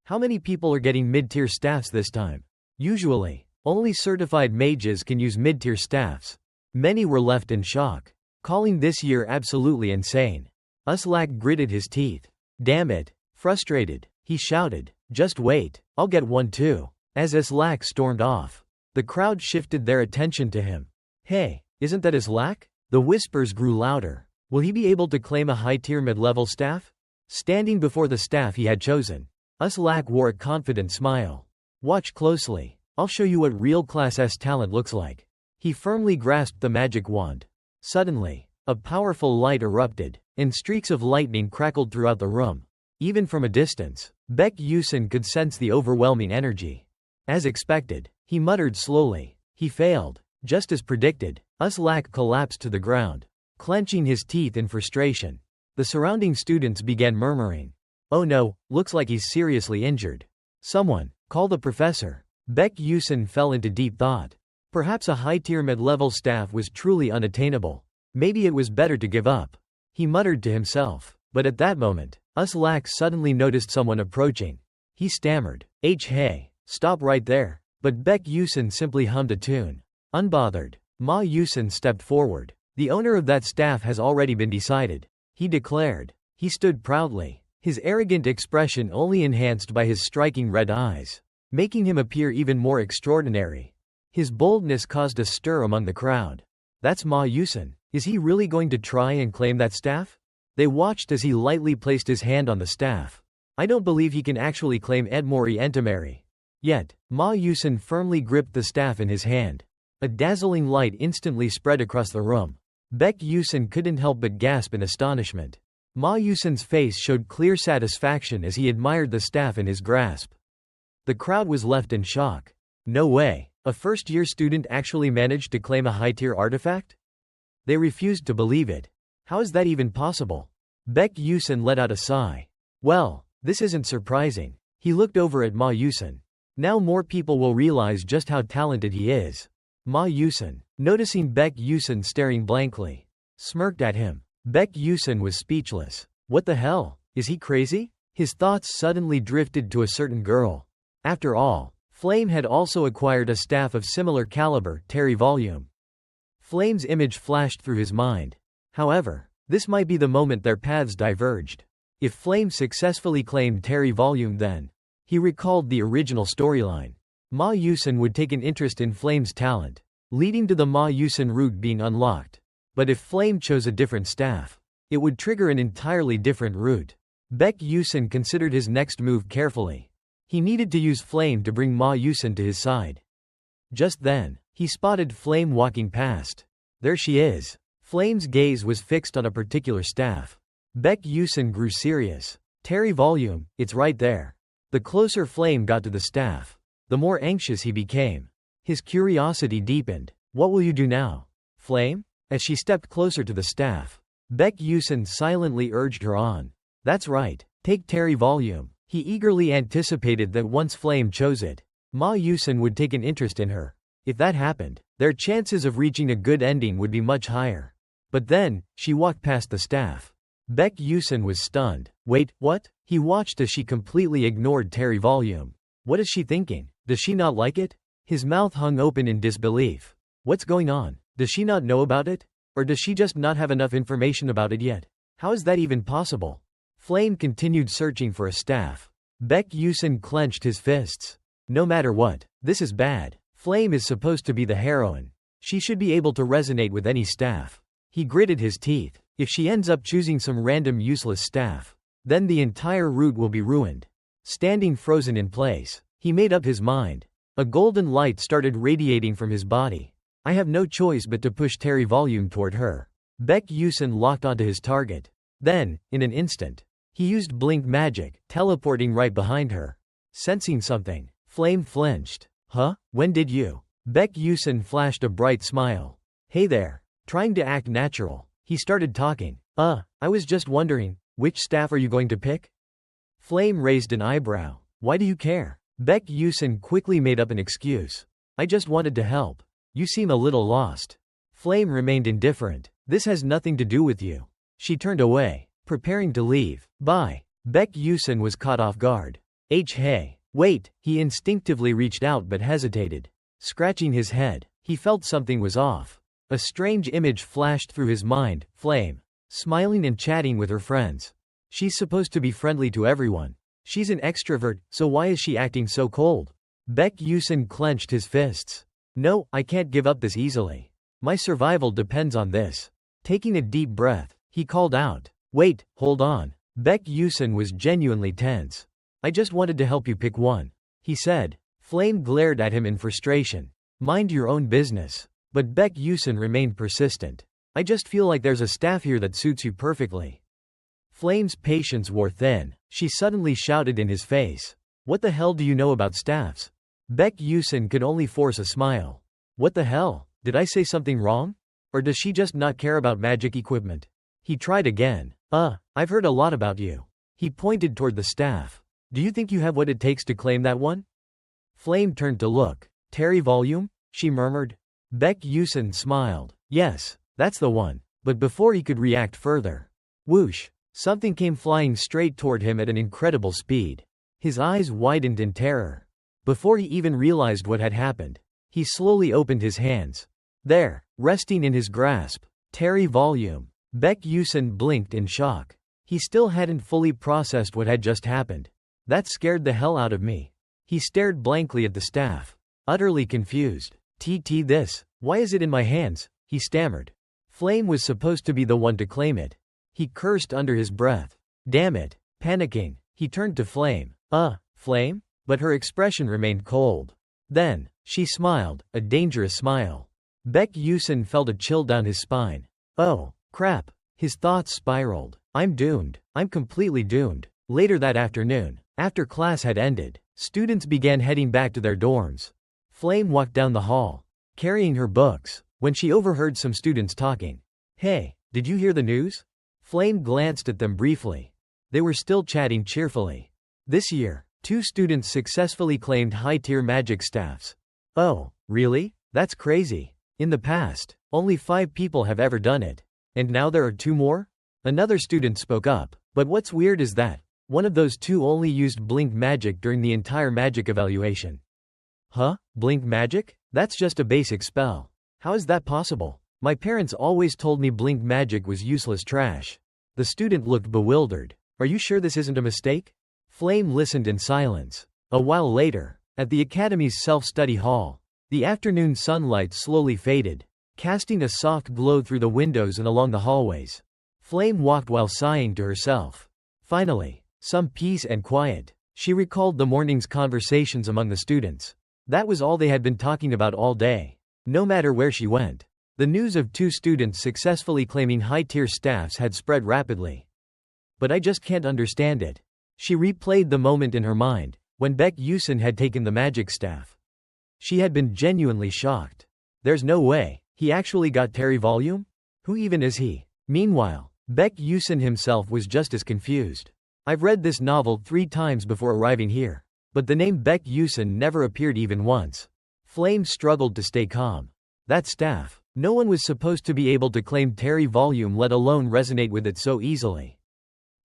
Speaker 1: How many people are getting mid-tier staffs this time? Usually, only certified mages can use mid-tier staffs. Many were left in shock, calling this year absolutely insane. Uslak gritted his teeth. Damn it. Frustrated, he shouted, just wait, I'll get one too. As Uslak stormed off, the crowd shifted their attention to him. Hey, isn't that Uslak? The whispers grew louder. Will he be able to claim a high-tier mid-level staff? Standing before the staff he had chosen, Uslak wore a confident smile. Watch closely. I'll show you what real Class S talent looks like. He firmly grasped the magic wand. Suddenly, a powerful light erupted, and streaks of lightning crackled throughout the room. Even from a distance, Baek Yusin could sense the overwhelming energy. As expected, he muttered slowly. He failed. Just as predicted, Uslak collapsed to the ground, clenching his teeth in frustration. The surrounding students began murmuring. Oh no, looks like he's seriously injured. Someone, call the professor. Baek Yusin fell into deep thought. Perhaps a high-tier mid-level staff was truly unattainable. Maybe it was better to give up. He muttered to himself, but at that moment, Uslak suddenly noticed someone approaching. He stammered, Hey, stop right there. But Baek Yusin simply hummed a tune. Unbothered, Ma Yusin stepped forward. The owner of that staff has already been decided, he declared. He stood proudly, his arrogant expression only enhanced by his striking red eyes, making him appear even more extraordinary. His boldness caused a stir among the crowd. That's Ma Yusin. Is he really going to try and claim that staff? They watched as he lightly placed his hand on the staff. I don't believe he can actually claim Edmori Entamari. Yet, Ma Yusin firmly gripped the staff in his hand. A dazzling light instantly spread across the room. Baek Yusin couldn't help but gasp in astonishment. Ma Yusin's face showed clear satisfaction as he admired the staff in his grasp. The crowd was left in shock. No way, a first-year student actually managed to claim a high-tier artifact? They refused to believe it. How is that even possible? Baek Yusin let out a sigh. Well, this isn't surprising. He looked over at Ma Yusin. Now more people will realize just how talented he is. Ma Yusin, noticing Baek Yusin staring blankly, smirked at him. Baek Yusin was speechless. What the hell? Is he crazy? His thoughts suddenly drifted to a certain girl. After all, Flame had also acquired a staff of similar caliber, Terry Volume. Flame's image flashed through his mind. However, this might be the moment their paths diverged. If Flame successfully claimed Terry Volume, then he recalled the original storyline. Ma Yusin would take an interest in Flame's talent, leading to the Ma Yusin route being unlocked. But if Flame chose a different staff, it would trigger an entirely different route. Baek Yusin considered his next move carefully. He needed to use Flame to bring Ma Yusin to his side. Just then, he spotted Flame walking past. There she is. Flame's gaze was fixed on a particular staff. Baek Yusin grew serious. Terry Volume, it's right there. The closer Flame got to the staff, the more anxious he became. His curiosity deepened. What will you do now, Flame? As she stepped closer to the staff, Baek Yusin silently urged her on. That's right, take Terry Volume. He eagerly anticipated that once Flame chose it, Ma Yusin would take an interest in her. If that happened, their chances of reaching a good ending would be much higher. But then, she walked past the staff. Baek Yusin was stunned. Wait, what? He watched as she completely ignored Terry Volume. What is she thinking? Does she not like it? His mouth hung open in disbelief. What's going on? Does she not know about it? Or does she just not have enough information about it yet? How is that even possible? Flame continued searching for a staff. Baek Yusin clenched his fists. No matter what, this is bad. Flame is supposed to be the heroine. She should be able to resonate with any staff. He gritted his teeth. If she ends up choosing some random useless staff, then the entire route will be ruined. Standing frozen in place, he made up his mind. A golden light started radiating from his body. I have no choice but to push Terry Volume toward her. Baek Yusin locked onto his target. Then, in an instant, he used blink magic, teleporting right behind her. Sensing something, Flame flinched. Huh? When did you? Baek Yusin flashed a bright smile. Hey there. Trying to act natural, he started talking. I was just wondering, which staff are you going to pick? Flame raised an eyebrow. Why do you care? Baek Yusin quickly made up an excuse. I just wanted to help. You seem a little lost. Flame remained indifferent. This has nothing to do with you. She turned away, preparing to leave. Bye. Baek Yusin was caught off guard. Hey. Wait, he instinctively reached out but hesitated. Scratching his head, he felt something was off. A strange image flashed through his mind, Flame, smiling and chatting with her friends. She's supposed to be friendly to everyone. She's an extrovert, so why is she acting so cold? Baek Yusin clenched his fists. No, I can't give up this easily. My survival depends on this. Taking a deep breath, he called out. Wait, hold on. Baek Yusin was genuinely tense. I just wanted to help you pick one, he said. Flame glared at him in frustration. Mind your own business. But Baek Yusin remained persistent. I just feel like there's a staff here that suits you perfectly. Flame's patience wore thin. She suddenly shouted in his face. What the hell do you know about staffs? Baek Yusin could only force a smile. What the hell? Did I say something wrong? Or does she just not care about magic equipment? He tried again. I've heard a lot about you. He pointed toward the staff. Do you think you have what it takes to claim that one? Flame turned to look. Terry Volume? She murmured. Baek Yusin smiled. Yes, that's the one. But before he could react further, whoosh, something came flying straight toward him at an incredible speed. His eyes widened in terror. Before he even realized what had happened, he slowly opened his hands. There, resting in his grasp, Terry Volume. Baek Yusin blinked in shock. He still hadn't fully processed what had just happened. That scared the hell out of me. He stared blankly at the staff, utterly confused. This, why is it in my hands? He stammered. Flame was supposed to be the one to claim it. He cursed under his breath. Damn it. Panicking, he turned to Flame. Flame? But her expression remained cold. Then, she smiled, a dangerous smile. Baek Yusin felt a chill down his spine. Oh, crap. His thoughts spiraled. I'm doomed. I'm completely doomed. Later that afternoon, after class had ended, students began heading back to their dorms. Flame walked down the hall, carrying her books, when she overheard some students talking. Hey, did you hear the news? Flame glanced at them briefly. They were still chatting cheerfully. This year, 2 students successfully claimed high-tier magic staffs. Oh, really? That's crazy. In the past, only 5 people have ever done it. And now there are 2 more? Another student spoke up. But what's weird is that one of those 2 only used blink magic during the entire magic evaluation. Huh? Blink magic? That's just a basic spell. How is that possible? My parents always told me blink magic was useless trash. The student looked bewildered. Are you sure this isn't a mistake? Flame listened in silence. A while later, at the academy's self-study hall, the afternoon sunlight slowly faded, casting a soft glow through the windows and along the hallways. Flame walked while sighing to herself. Finally, some peace and quiet. She recalled the morning's conversations among the students. That was all they had been talking about all day. No matter where she went, the news of 2 students successfully claiming high-tier staffs had spread rapidly. But I just can't understand it. She replayed the moment in her mind, when Baek Yusin had taken the magic staff. She had been genuinely shocked. There's no way, he actually got Terry Volume? Who even is he? Meanwhile, Baek Yusin himself was just as confused. I've read this novel 3 times before arriving here, but the name Baek Yusin never appeared even once. Flame struggled to stay calm. That staff, no one was supposed to be able to claim Terry Volume, let alone resonate with it so easily.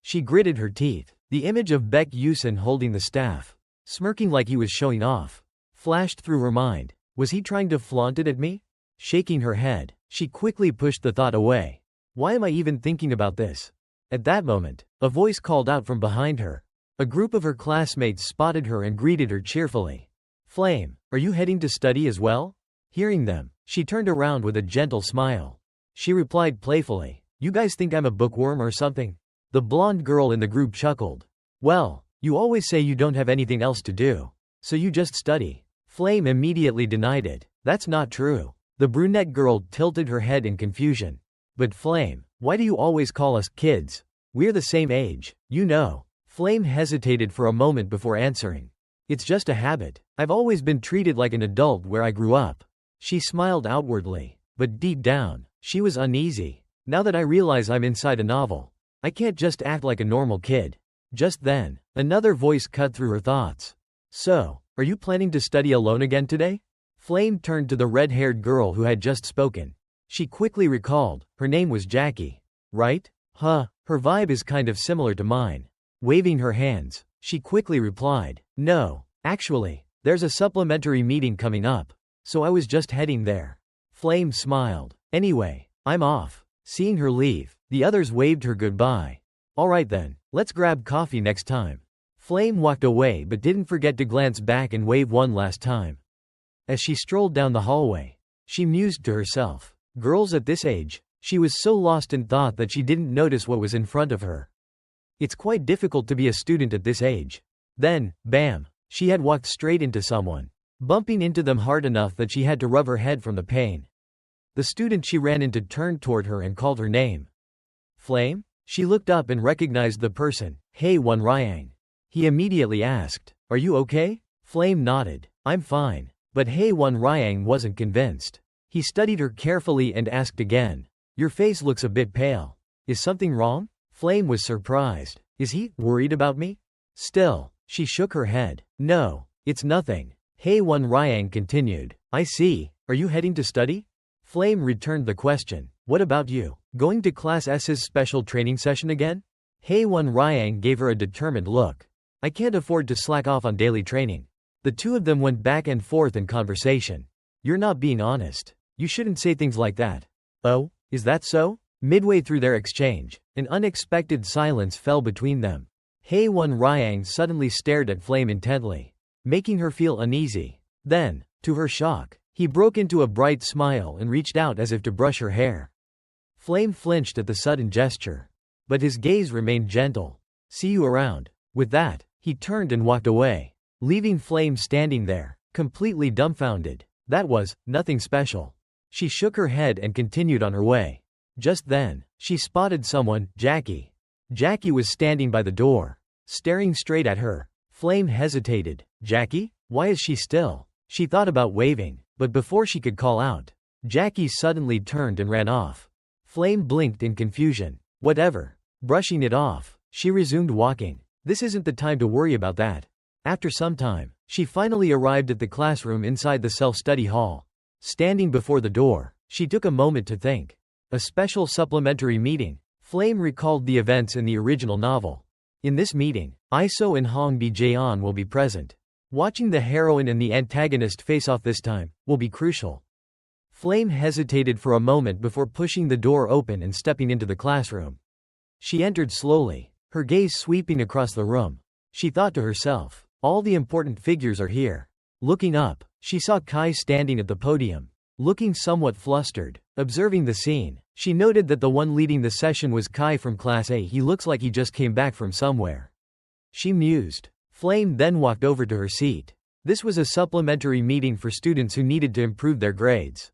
Speaker 1: She gritted her teeth. The image of Baek Yusin holding the staff, smirking like he was showing off, flashed through her mind. Was he trying to flaunt it at me? Shaking her head, She quickly pushed the thought away. Why am I even thinking about this? At that moment, a voice called out from behind her. A group of her classmates spotted her and greeted her cheerfully. Flame, are you heading to study as well? Hearing them, she turned around with a gentle smile. She replied playfully, you guys think I'm a bookworm or something? The blonde girl in the group chuckled. Well, you always say you don't have anything else to do, so you just study. Flame immediately denied it. That's not true. The brunette girl tilted her head in confusion. But Flame, why do you always call us kids? We're the same age, you know. Flame hesitated for a moment before answering. It's just a habit. I've always been treated like an adult where I grew up. She smiled outwardly, but deep down, she was uneasy. Now that I realize I'm inside a novel, I can't just act like a normal kid. Just then, another voice cut through her thoughts. So, are you planning to study alone again today? Flame turned to the red-haired girl who had just spoken. She quickly recalled, her name was Jackie. Right? Huh, her vibe is kind of similar to mine. Waving her hands, she quickly replied, no, actually, there's a supplementary meeting coming up, so I was just heading there. Flame smiled. Anyway, I'm off. Seeing her leave, the others waved her goodbye. Alright then, let's grab coffee next time. Flame walked away but didn't forget to glance back and wave one last time. As she strolled down the hallway, she mused to herself. Girls at this age, she was so lost in thought that she didn't notice what was in front of her. It's quite difficult to be a student at this age. Then, bam, she had walked straight into someone, bumping into them hard enough that she had to rub her head from the pain. The student she ran into turned toward her and called her name. Flame? She looked up and recognized the person. Hey One Ryang. He immediately asked, are you okay? Flame nodded. I'm fine. But Hey One Ryang wasn't convinced. He studied her carefully and asked again. Your face looks a bit pale. Is something wrong? Flame was surprised. Is he worried about me? Still, she shook her head. No, it's nothing. Hey One Ryang continued. I see. Are you heading to study? Flame returned the question. What about you? Going to Class S's special training session again? Hey One Ryang gave her a determined look. I can't afford to slack off on daily training. The two of them went back and forth in conversation. You're not being honest. You shouldn't say things like that. Oh, is that so? Midway through their exchange, an unexpected silence fell between them. Hey One Ryang suddenly stared at Flame intently, making her feel uneasy. Then, to her shock, he broke into a bright smile and reached out as if to brush her hair. Flame flinched at the sudden gesture, but his gaze remained gentle. See you around. With that, he turned and walked away, leaving Flame standing there, completely dumbfounded. That was nothing special. She shook her head and continued on her way. Just then, she spotted someone, Jackie. Jackie was standing by the door, staring straight at her. Flame hesitated. Jackie? Why is she still? She thought about waving, but before she could call out, Jackie suddenly turned and ran off. Flame blinked in confusion. Whatever. Brushing it off, she resumed walking. This isn't the time to worry about that. After some time, she finally arrived at the classroom inside the self-study hall. Standing before the door, she took a moment to think. A special supplementary meeting. Flame recalled the events in the original novel. In this meeting, Iso and Hong Bi-jaeon will be present. Watching the heroine and the antagonist face off this time will be crucial. Flame hesitated for a moment before pushing the door open and stepping into the classroom. She entered slowly, her gaze sweeping across the room. She thought to herself, all the important figures are here. Looking up, she saw Kai standing at the podium, looking somewhat flustered. Observing the scene, she noted that the one leading the session was Kai from Class A. He looks like he just came back from somewhere. She mused. Flame then walked over to her seat. This was a supplementary meeting for students who needed to improve their grades.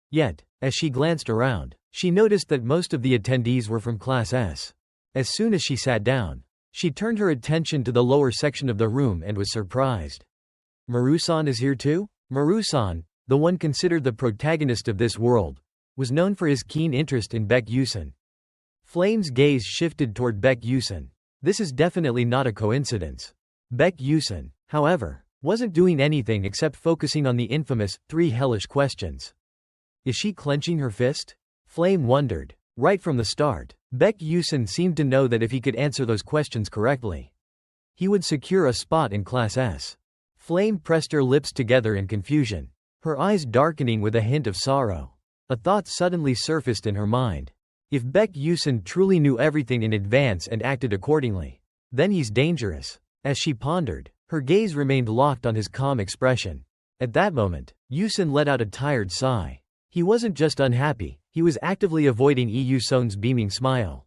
Speaker 1: Yet, as she glanced around, she noticed that most of the attendees were from Class S. As soon as she sat down, she turned her attention to the lower section of the room and was surprised. Maru-san is here too? Maru-san, the one considered the protagonist of this world, was known for his keen interest in Baek Yusun. Flame's gaze shifted toward Baek Yusun. This is definitely not a coincidence. Baek Yusun, however, wasn't doing anything except focusing on the infamous 3 hellish questions. Is she clenching her fist? Flame wondered. Right from the start, Baek Yusun seemed to know that if he could answer those questions correctly, he would secure a spot in Class S. Flame pressed her lips together in confusion, her eyes darkening with a hint of sorrow. A thought suddenly surfaced in her mind. If Baek Yusun truly knew everything in advance and acted accordingly, then he's dangerous. As she pondered, her gaze remained locked on his calm expression. At that moment, Yusun let out a tired sigh. He wasn't just unhappy, he was actively avoiding Yusun's beaming smile.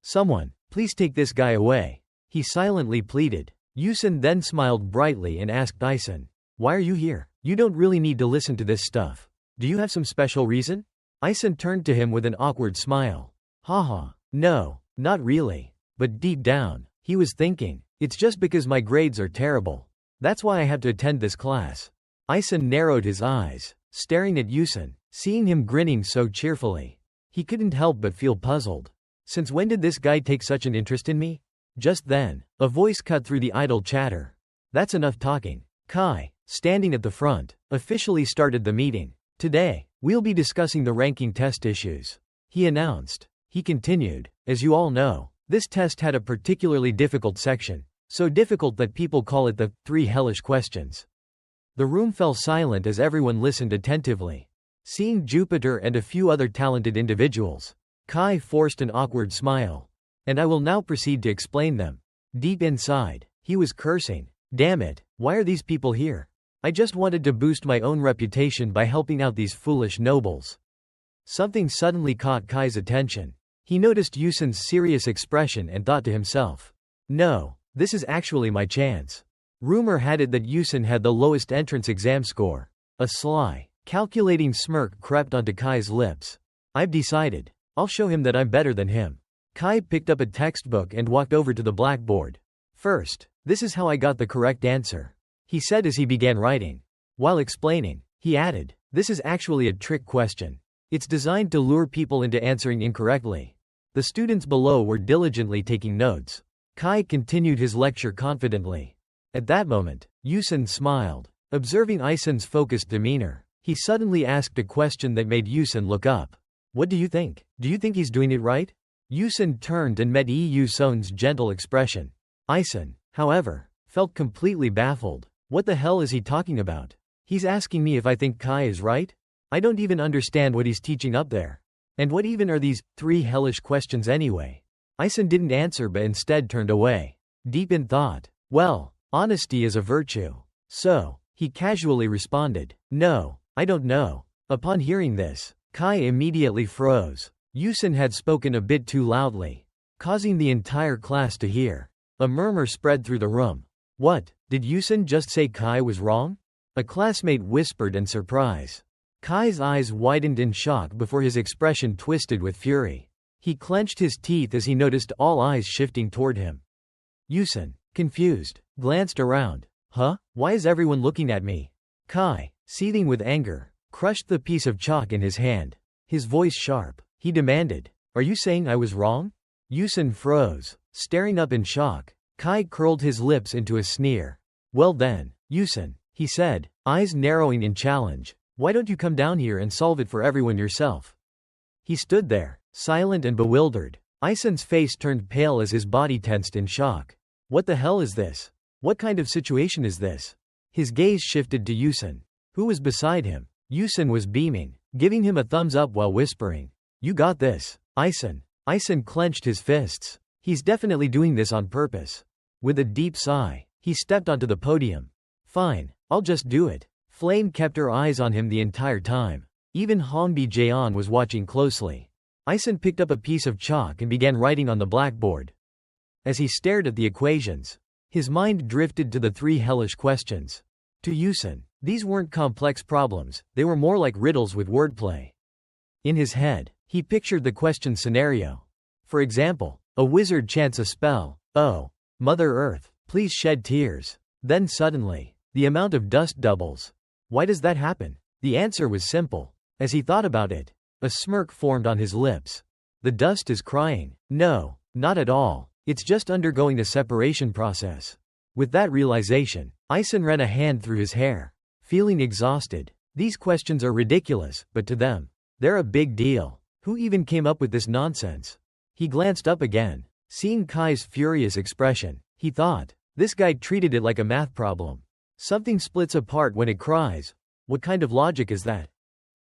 Speaker 1: Someone, please take this guy away, he silently pleaded. Yusun then smiled brightly and asked Ison, why are you here? You don't really need to listen to this stuff. Do you have some special reason? Ison turned to him with an awkward smile. Haha, no, not really. But deep down, he was thinking, it's just because my grades are terrible. That's why I have to attend this class. Ison narrowed his eyes, staring at Yusun, seeing him grinning so cheerfully. He couldn't help but feel puzzled. Since when did this guy take such an interest in me? Just then, a voice cut through the idle chatter. That's enough talking. Kai, standing at the front, officially started the meeting. Today, we'll be discussing the ranking test issues, he announced. He continued, as you all know, this test had a particularly difficult section, so difficult that people call it the 3 hellish questions. The room fell silent as everyone listened attentively. Seeing Jupiter and a few other talented individuals, Kai forced an awkward smile. And I will now proceed to explain them. Deep inside, he was cursing. Damn it, why are these people here? I just wanted to boost my own reputation by helping out these foolish nobles. Something suddenly caught Kai's attention. He noticed Yusun's serious expression and thought to himself, no, this is actually my chance. Rumor had it that Yusun had the lowest entrance exam score. A sly, calculating smirk crept onto Kai's lips. I've decided. I'll show him that I'm better than him. Kai picked up a textbook and walked over to the blackboard. First, this is how I got the correct answer, he said as he began writing. While explaining, he added, this is actually a trick question. It's designed to lure people into answering incorrectly. The students below were diligently taking notes. Kai continued his lecture confidently. At that moment, Yusun smiled. Observing Ison's focused demeanor, he suddenly asked a question that made Yusun look up. What do you think? Do you think he's doing it right? Yusun turned and met Yusun's gentle expression. Ison, however, felt completely baffled. What the hell is he talking about? He's asking me if I think Kai is right? I don't even understand what he's teaching up there. And what even are these 3 hellish questions anyway? Ison didn't answer but instead turned away. Deep in thought. Well, honesty is a virtue. So, he casually responded, no, I don't know. Upon hearing this, Kai immediately froze. Yusun had spoken a bit too loudly, causing the entire class to hear. A murmur spread through the room. What, did Yusun just say Kai was wrong? A classmate whispered in surprise. Kai's eyes widened in shock before his expression twisted with fury. He clenched his teeth as he noticed all eyes shifting toward him. Yusun, confused, glanced around. Huh? Why is everyone looking at me? Kai, seething with anger, crushed the piece of chalk in his hand. His voice sharp. He demanded, are you saying I was wrong? Yusun froze, staring up in shock. Kai curled his lips into a sneer. Well then, Yusun, he said, eyes narrowing in challenge, why don't you come down here and solve it for everyone yourself? He stood there, silent and bewildered. Ison's face turned pale as his body tensed in shock. What the hell is this? What kind of situation is this? His gaze shifted to Yusun, who was beside him. Yusun was beaming, giving him a thumbs up while whispering, you got this, Ison. Ison clenched his fists. He's definitely doing this on purpose. With a deep sigh, he stepped onto the podium. Fine, I'll just do it. Flame kept her eyes on him the entire time. Even Hongbi Jaeon was watching closely. Ison picked up a piece of chalk and began writing on the blackboard. As he stared at the equations, his mind drifted to the 3 hellish questions. To Yusun, these weren't complex problems, they were more like riddles with wordplay. In his head, he pictured the question scenario. For example, a wizard chants a spell, oh, Mother Earth, please shed tears. Then suddenly, the amount of dust doubles. Why does that happen? The answer was simple. As he thought about it, a smirk formed on his lips. The dust is crying. No, not at all. It's just undergoing a separation process. With that realization, Ison ran a hand through his hair. Feeling exhausted. These questions are ridiculous, but to them, they're a big deal. Who even came up with this nonsense? He glanced up again. Seeing Kai's furious expression, he thought, this guy treated it like a math problem. Something splits apart when it cries. What kind of logic is that?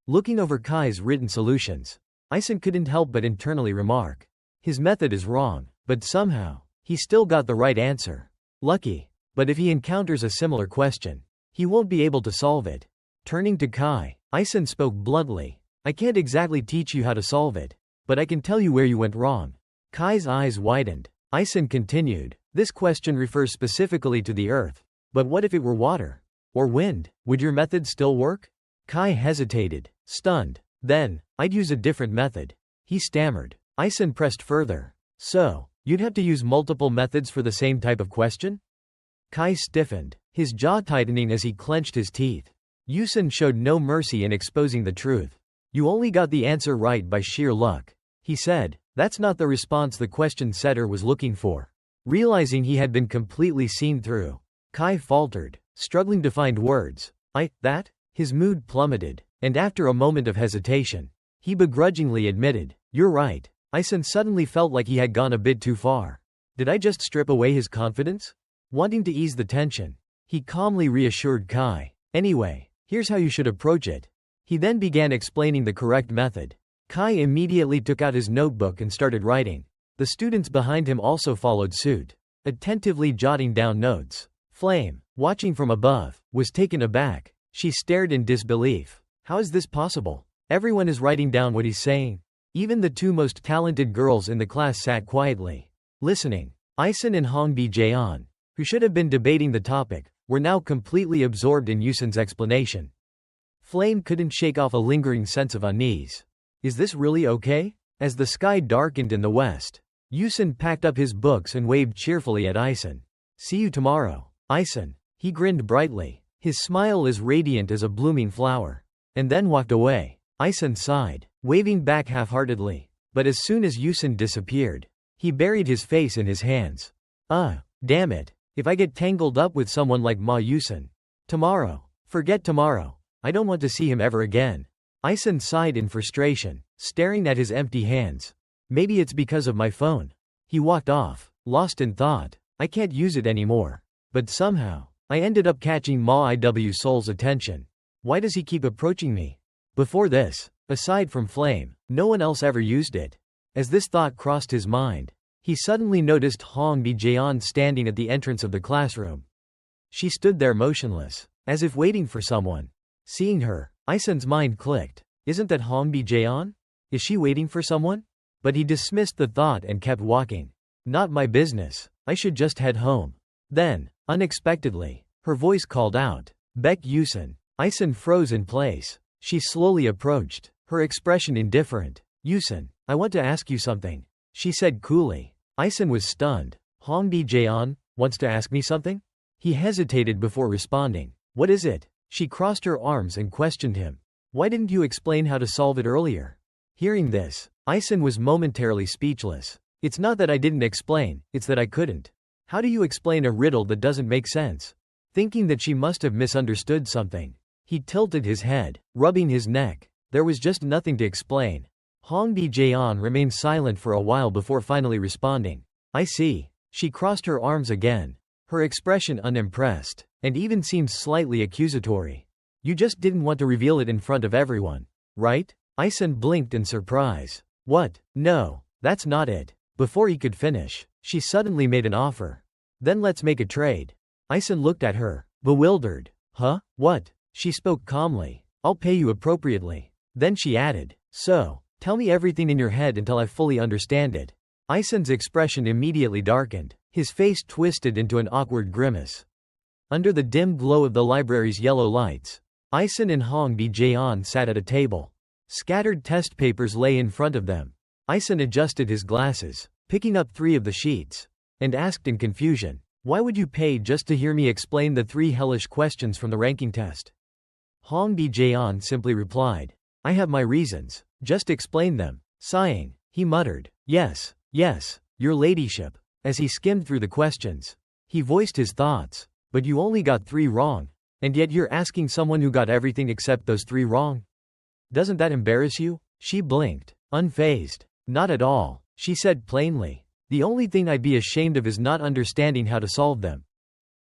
Speaker 1: Looking over Kai's written solutions, Ison couldn't help but internally remark. His method is wrong, but somehow, he still got the right answer. Lucky. But if he encounters a similar question, he won't be able to solve it. Turning to Kai, Ison spoke bluntly. I can't exactly teach you how to solve it, but I can tell you where you went wrong. Kai's eyes widened. Ison continued. This question refers specifically to the earth. But what if it were water? Or wind? Would your method still work? Kai hesitated, stunned. Then, I'd use a different method. He stammered. Ison pressed further. So, you'd have to use multiple methods for the same type of question? Kai stiffened, his jaw tightening as he clenched his teeth. Yusin showed no mercy in exposing the truth. You only got the answer right by sheer luck. He said. That's not the response the question setter was looking for. Realizing he had been completely seen through, Kai faltered, struggling to find words. That? His mood plummeted, and after a moment of hesitation, he begrudgingly admitted, you're right. Ison suddenly felt like he had gone a bit too far. Did I just strip away his confidence? Wanting to ease the tension, he calmly reassured Kai. Anyway, here's how you should approach it. He then began explaining the correct method. Kai immediately took out his notebook and started writing. The students behind him also followed suit, attentively jotting down notes. Flame, watching from above, was taken aback. She stared in disbelief. How is this possible? Everyone is writing down what he's saying. Even the two most talented girls in the class sat quietly, listening. Ison and Hongbi-jeon, who should have been debating the topic, were now completely absorbed in Yusin's explanation. Flame couldn't shake off a lingering sense of unease. Is this really okay? As the sky darkened in the west, Yusin packed up his books and waved cheerfully at Ison. See you tomorrow, Ison. He grinned brightly, his smile as radiant as a blooming flower, and then walked away. Ison sighed, waving back half-heartedly, but as soon as Yusin disappeared, he buried his face in his hands. Damn it. If I get tangled up with someone like Ma Yusin. Tomorrow. Forget tomorrow. I don't want to see him ever again. Ison sighed in frustration, staring at his empty hands. Maybe it's because of my phone. He walked off, lost in thought. I can't use it anymore. But somehow, I ended up catching Ma Iw Soul's attention. Why does he keep approaching me? Before this, aside from Flame, no one else ever used it. As this thought crossed his mind, he suddenly noticed Hongbi-jeon standing at the entrance of the classroom. She stood there motionless, as if waiting for someone. Seeing her, Ison's mind clicked. Isn't that Hongbi-jeon? Is she waiting for someone? But he dismissed the thought and kept walking. Not my business. I should just head home. Then, unexpectedly, her voice called out. Baek Yusin. Ison froze in place. She slowly approached, her expression indifferent. Yusin, I want to ask you something, she said coolly. Ison was stunned. Hongbi-jeon wants to ask me something? He hesitated before responding. What is it? She crossed her arms and questioned him. Why didn't you explain how to solve it earlier? Hearing this, Ison was momentarily speechless. It's not that I didn't explain, it's that I couldn't. How do you explain a riddle that doesn't make sense? Thinking that she must have misunderstood something, he tilted his head, rubbing his neck. There was just nothing to explain. Hongbi-jeon remained silent for a while before finally responding. I see. She crossed her arms again, her expression unimpressed, and even seemed slightly accusatory. You just didn't want to reveal it in front of everyone, right? Ison blinked in surprise. What? No, that's not it. Before he could finish, she suddenly made an offer. Then let's make a trade. Ison looked at her, bewildered. Huh? What? She spoke calmly. I'll pay you appropriately. Then she added, so, tell me everything in your head until I fully understand it. Ison's expression immediately darkened, his face twisted into an awkward grimace. Under the dim glow of the library's yellow lights, Ison and Hongbi-jeon sat at a table. Scattered test papers lay in front of them. Ison adjusted his glasses, picking up 3 of the sheets, and asked in confusion, why would you pay just to hear me explain the 3 hellish questions from the ranking test? Hongbi-jeon simply replied, I have my reasons, just explain them. Sighing, he muttered, yes, your ladyship. As he skimmed through the questions, he voiced his thoughts. But you only got 3 wrong. And yet you're asking someone who got everything except those 3 wrong? Doesn't that embarrass you? She blinked, unfazed. Not at all, she said plainly. The only thing I'd be ashamed of is not understanding how to solve them.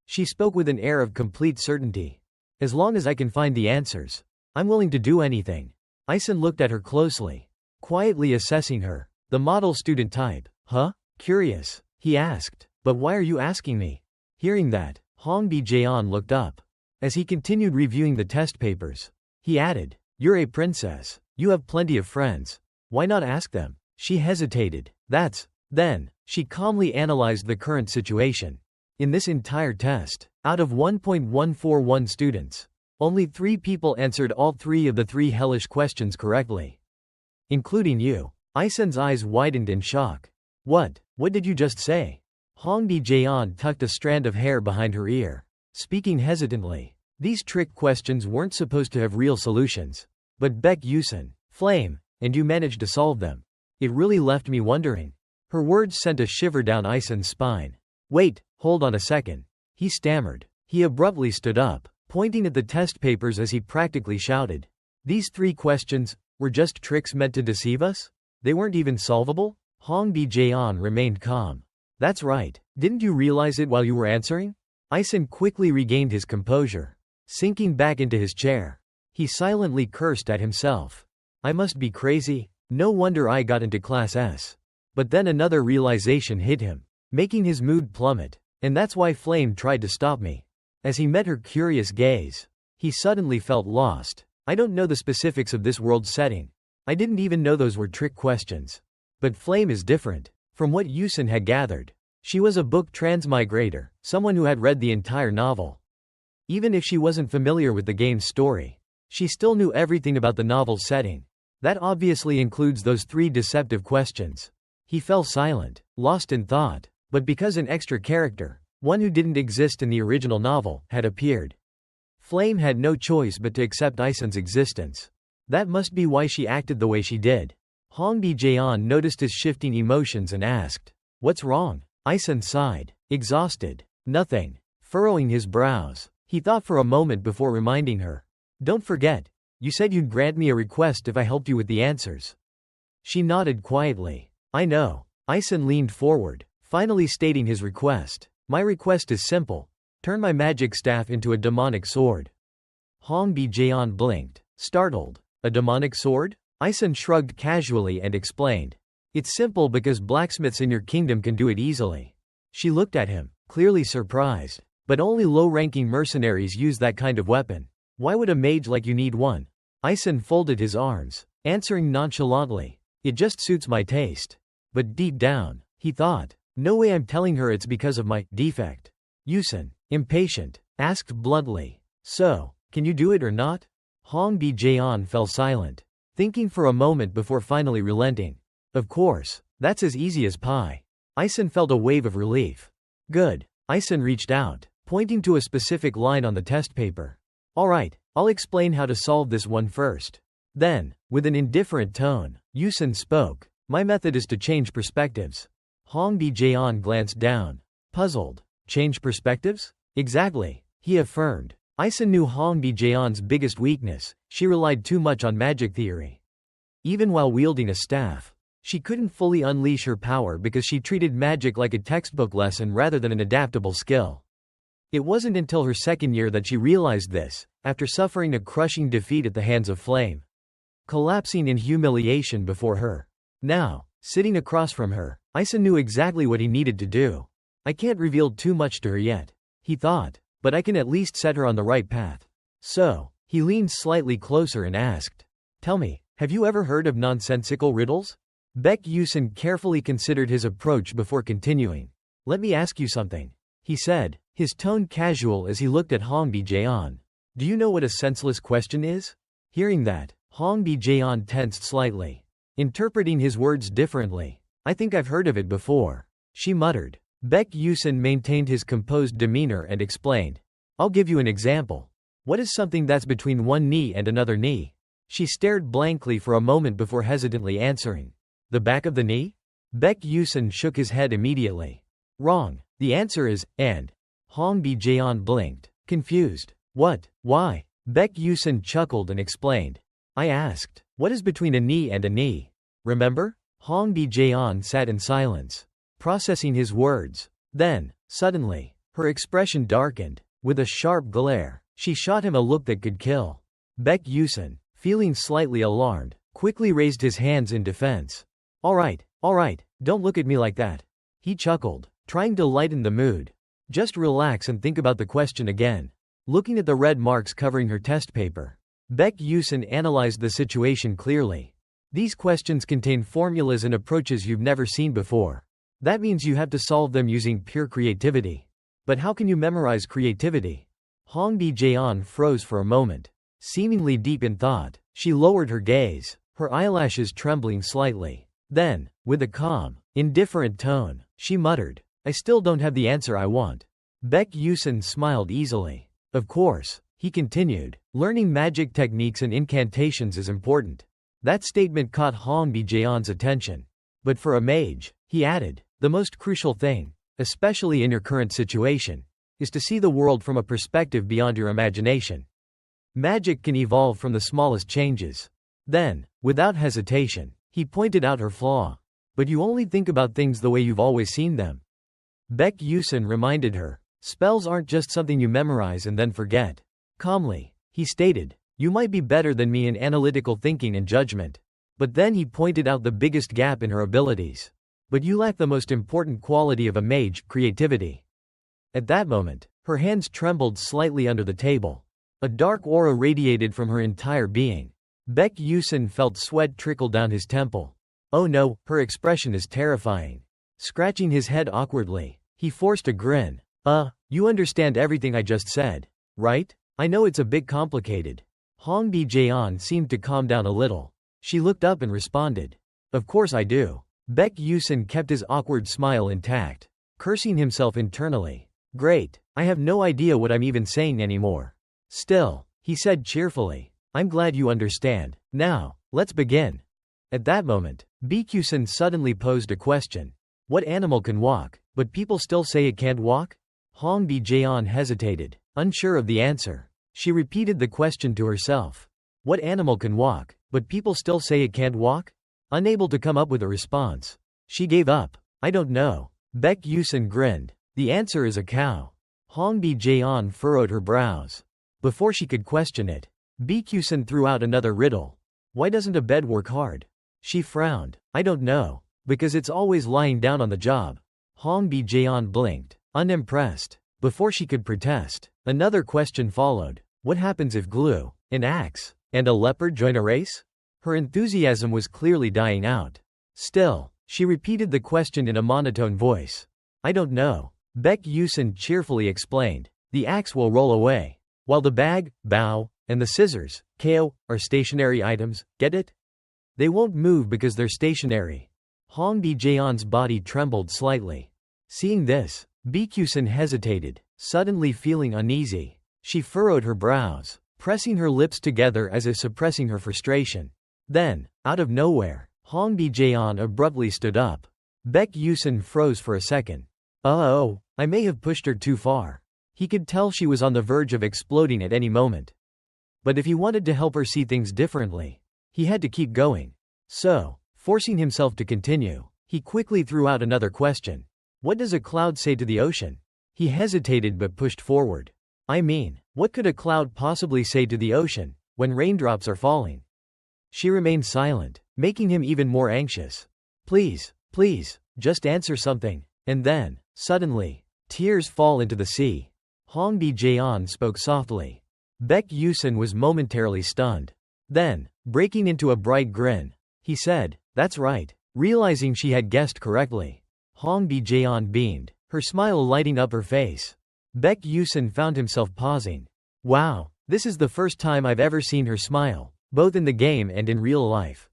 Speaker 1: She spoke with an air of complete certainty. As long as I can find the answers, I'm willing to do anything. Ison looked at her closely, quietly assessing her. The model student type. Huh? Curious, he asked. But why are you asking me? Hearing that, Hong Bi-jaeon looked up. As he continued reviewing the test papers, he added, "You're a princess. You have plenty of friends. Why not ask them?" She hesitated. Then, she calmly analyzed the current situation. In this entire test, out of 1.141 students, only 3 people answered all 3 of the 3 hellish questions correctly. Including you. Ison's eyes widened in shock. What did you just say? Hong Bi-jaeon tucked a strand of hair behind her ear, speaking hesitantly. These trick questions weren't supposed to have real solutions. But Baek Yusin, Flame, and you managed to solve them. It really left me wondering. Her words sent a shiver down Ison's spine. Wait, hold on a second. He stammered. He abruptly stood up, pointing at the test papers as he practically shouted. These 3 questions were just tricks meant to deceive us? They weren't even solvable? Hong Bi-jaeon remained calm. That's right. Didn't you realize it while you were answering? Ison quickly regained his composure, sinking back into his chair. He silently cursed at himself. I must be crazy. No wonder I got into Class S. But then another realization hit him, making his mood plummet. And that's why Flame tried to stop me. As he met her curious gaze, he suddenly felt lost. I don't know the specifics of this world setting. I didn't even know those were trick questions. But Flame is different. From what Yusin had gathered, she was a book transmigrator, someone who had read the entire novel. Even if she wasn't familiar with the game's story, she still knew everything about the novel's setting. That obviously includes those 3 deceptive questions. He fell silent, lost in thought, but because an extra character, one who didn't exist in the original novel, had appeared, Flame had no choice but to accept Ison's existence. That must be why she acted the way she did. Hong Bi-jaeon noticed his shifting emotions and asked, "What's wrong?" Ison sighed, exhausted. Nothing. Furrowing his brows, he thought for a moment before reminding her. Don't forget, you said you'd grant me a request if I helped you with the answers. She nodded quietly. I know. Ison leaned forward, finally stating his request. My request is simple. Turn my magic staff into a demonic sword. Hong Bi-jaeon blinked, startled. A demonic sword? Ison shrugged casually and explained. It's simple because blacksmiths in your kingdom can do it easily. She looked at him, clearly surprised. But only low-ranking mercenaries use that kind of weapon. Why would a mage like you need one? Ison folded his arms, answering nonchalantly. It just suits my taste. But deep down, he thought, no way I'm telling her it's because of my defect. Yusin, impatient, asked bluntly. So, can you do it or not? Hong Bi-jaeon fell silent, thinking for a moment before finally relenting. Of course, that's as easy as pie. Ison felt a wave of relief. Good. Ison reached out, pointing to a specific line on the test paper. Alright, I'll explain how to solve this one first. Then, with an indifferent tone, Yusin spoke. My method is to change perspectives. Hong Bi-jaeon glanced down, puzzled. Change perspectives? Exactly, he affirmed. Ison knew Hong Bi-jaeon's biggest weakness. She relied too much on magic theory. Even while wielding a staff, she couldn't fully unleash her power because she treated magic like a textbook lesson rather than an adaptable skill. It wasn't until her second year that she realized this, after suffering a crushing defeat at the hands of Flame, collapsing in humiliation before her. Now, sitting across from her, Ison knew exactly what he needed to do. I can't reveal too much to her yet, he thought, but I can at least set her on the right path. So, he leaned slightly closer and asked, Tell me, have you ever heard of nonsensical riddles? Baek Yusin carefully considered his approach before continuing. Let me ask you something, he said, his tone casual as he looked at Hong Bi-jaeon. Do you know what a senseless question is? Hearing that, Hong Bi-jaeon tensed slightly, interpreting his words differently. I think I've heard of it before, she muttered. Baek Yusin maintained his composed demeanor and explained. I'll give you an example. What is something that's between one knee and another knee? She stared blankly for a moment before hesitantly answering. The back of the knee? Baek Yusin shook his head immediately. Wrong. The answer is, and. Hong Bi-jaeon blinked, confused. What? Why? Baek Yusin chuckled and explained. I asked, what is between a knee and a knee? Remember? Hong Bi-jaeon sat in silence, processing his words. Then, suddenly, her expression darkened. With a sharp glare, she shot him a look that could kill. Baek Yusin, feeling slightly alarmed, quickly raised his hands in defense. All right, don't look at me like that. He chuckled, trying to lighten the mood. Just relax and think about the question again. Looking at the red marks covering her test paper, Baek Yusin analyzed the situation clearly. These questions contain formulas and approaches you've never seen before. That means you have to solve them using pure creativity. But how can you memorize creativity? Hong Bi-jeon froze for a moment. Seemingly deep in thought, she lowered her gaze, her eyelashes trembling slightly. Then, with a calm, indifferent tone, she muttered, I still don't have the answer I want. Baek Yusin smiled easily. Of course, he continued, learning magic techniques and incantations is important. That statement caught Hong Bi-jeon's attention. But for a mage, he added, the most crucial thing, especially in your current situation, is to see the world from a perspective beyond your imagination. Magic can evolve from the smallest changes. Then, without hesitation, he pointed out her flaw. But you only think about things the way you've always seen them. Baek Yusin reminded her, spells aren't just something you memorize and then forget. Calmly, he stated, you might be better than me in analytical thinking and judgment. But then he pointed out the biggest gap in her abilities. But you lack the most important quality of a mage, creativity. At that moment, her hands trembled slightly under the table. A dark aura radiated from her entire being. Baek Yusin felt sweat trickle down his temple. Oh no, her expression is terrifying. Scratching his head awkwardly, he forced a grin. You understand everything I just said, right? I know it's a bit complicated. Hong Bi-jeon seemed to calm down a little. She looked up and responded. Of course I do. Baek Yusin kept his awkward smile intact, cursing himself internally. Great, I have no idea what I'm even saying anymore. Still, he said cheerfully, I'm glad you understand. Now, let's begin. At that moment, Baek Yusin suddenly posed a question. What animal can walk, but people still say it can't walk? Hong Bi-jeon hesitated, unsure of the answer. She repeated the question to herself. What animal can walk, but people still say it can't walk? Unable to come up with a response, she gave up. I don't know. Baek Yusin grinned. The answer is a cow. Hong Bi-jeon furrowed her brows. Before she could question it, Baek Yusin threw out another riddle. Why doesn't a bed work hard? She frowned. I don't know. Because it's always lying down on the job. Hong Bi-jeon blinked, unimpressed. Before she could protest, another question followed. What happens if glue, an axe, and a leopard join a race? Her enthusiasm was clearly dying out. Still, she repeated the question in a monotone voice. I don't know. Baek Yusin cheerfully explained. The axe will roll away, while the bag, bow, and the scissors, ko, are stationary items, get it? They won't move because they're stationary. Hong Bi-jeon's body trembled slightly. Seeing this, Baek Yusin hesitated, suddenly feeling uneasy. She furrowed her brows, pressing her lips together as if suppressing her frustration. Then, out of nowhere, Hong Bi-jeon abruptly stood up. Baek Yusin froze for a second. Oh, I may have pushed her too far. He could tell she was on the verge of exploding at any moment. But if he wanted to help her see things differently, he had to keep going. So, forcing himself to continue, he quickly threw out another question. What does a cloud say to the ocean? He hesitated but pushed forward. I mean, what could a cloud possibly say to the ocean, when raindrops are falling? She remained silent, making him even more anxious. Please, just answer something. And then, suddenly, tears fall into the sea. Hong Bi-jeon spoke softly. Baek Yusin was momentarily stunned. Then, breaking into a bright grin, he said, that's right. Realizing she had guessed correctly, Hong Bi-jeon beamed, her smile lighting up her face. Baek Yusin found himself pausing. Wow, this is the first time I've ever seen her smile, both in the game and in real life.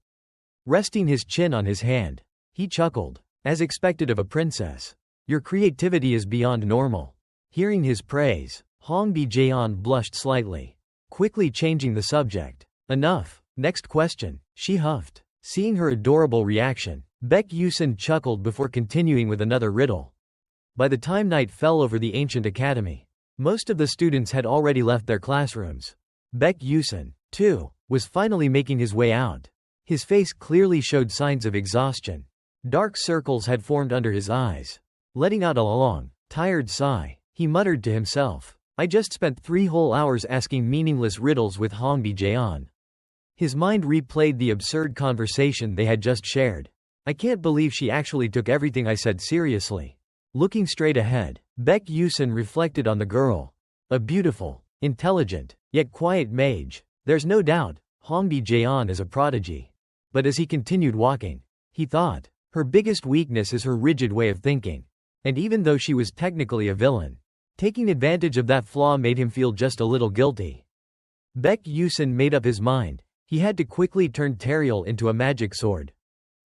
Speaker 1: Resting his chin on his hand, he chuckled, as expected of a princess. Your creativity is beyond normal. Hearing his praise, Hong Bi-jeon blushed slightly, quickly changing the subject. Enough. Next question, she huffed. Seeing her adorable reaction, Baek Yusin chuckled before continuing with another riddle. By the time night fell over the ancient academy, most of the students had already left their classrooms. Baek Yusin, too, was finally making his way out. His face clearly showed signs of exhaustion. Dark circles had formed under his eyes. Letting out a long, tired sigh, he muttered to himself, I just spent 3 whole hours asking meaningless riddles with Hong Bi-jeon. His mind replayed the absurd conversation they had just shared. I can't believe she actually took everything I said seriously. Looking straight ahead, Baek Yusun reflected on the girl. A beautiful, intelligent, yet quiet mage. There's no doubt, Hongbi Jaeon is a prodigy. But as he continued walking, he thought, her biggest weakness is her rigid way of thinking. And even though she was technically a villain, taking advantage of that flaw made him feel just a little guilty. Baek Yusun made up his mind. He had to quickly turn Teriel into a magic sword.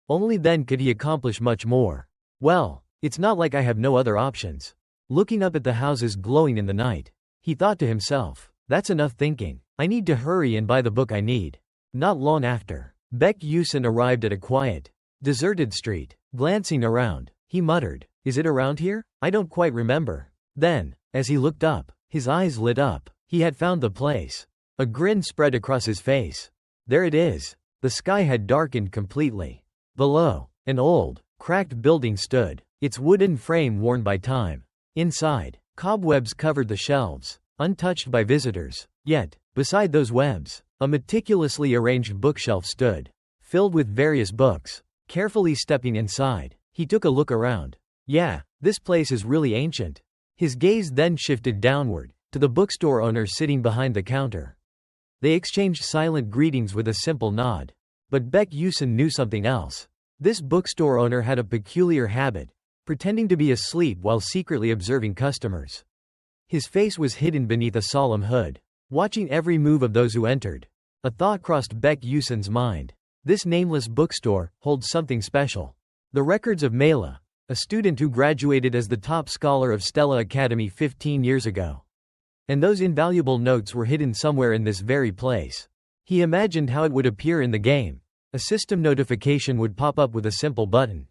Speaker 1: Only then could he accomplish much more. Well, it's not like I have no other options. Looking up at the houses glowing in the night, he thought to himself, that's enough thinking. I need to hurry and buy the book I need. Not long after, Baek Yusun arrived at a quiet, deserted street. Glancing around, he muttered, is it around here? I don't quite remember. Then, as he looked up, his eyes lit up. He had found the place. A grin spread across his face. There it is. The sky had darkened completely. Below, an old, cracked building stood, its wooden frame worn by time. Inside, cobwebs covered the shelves, untouched by visitors. Yet, beside those webs, a meticulously arranged bookshelf stood, filled with various books. Carefully stepping inside, he took a look around. Yeah, this place is really ancient. His gaze then shifted downward, to the bookstore owner sitting behind the counter. They exchanged silent greetings with a simple nod. But Baek Yusun knew something else. This bookstore owner had a peculiar habit, pretending to be asleep while secretly observing customers. His face was hidden beneath a solemn hood, watching every move of those who entered. A thought crossed Baek Yusun's mind. This nameless bookstore holds something special. The records of Mela, a student who graduated as the top scholar of Stella Academy 15 years ago. And those invaluable notes were hidden somewhere in this very place. He imagined how it would appear in the game. A system notification would pop up with a simple button.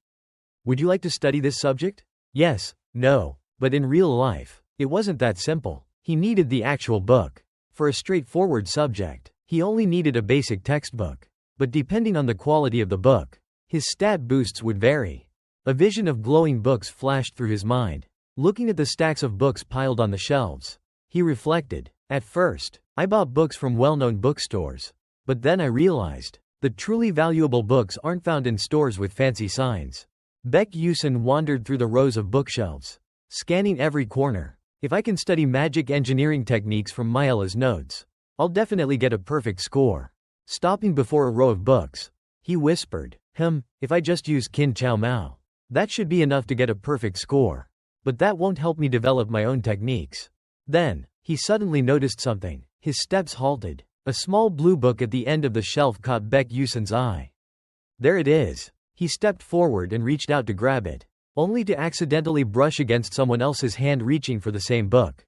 Speaker 1: Would you like to study this subject? Yes, no, but in real life, it wasn't that simple. He needed the actual book. For a straightforward subject, he only needed a basic textbook. But depending on the quality of the book, his stat boosts would vary. A vision of glowing books flashed through his mind. Looking at the stacks of books piled on the shelves, he reflected, at first, I bought books from well-known bookstores. But then I realized, the truly valuable books aren't found in stores with fancy signs. Baek Yusun wandered through the rows of bookshelves, scanning every corner. If I can study magic engineering techniques from Yahello's notes, I'll definitely get a perfect score. Stopping before a row of books, he whispered, if I just use Kin Chao Mao, that should be enough to get a perfect score. But that won't help me develop my own techniques. Then, he suddenly noticed something. His steps halted. A small blue book at the end of the shelf caught Baek Yusun's eye. There it is. He stepped forward and reached out to grab it, only to accidentally brush against someone else's hand reaching for the same book.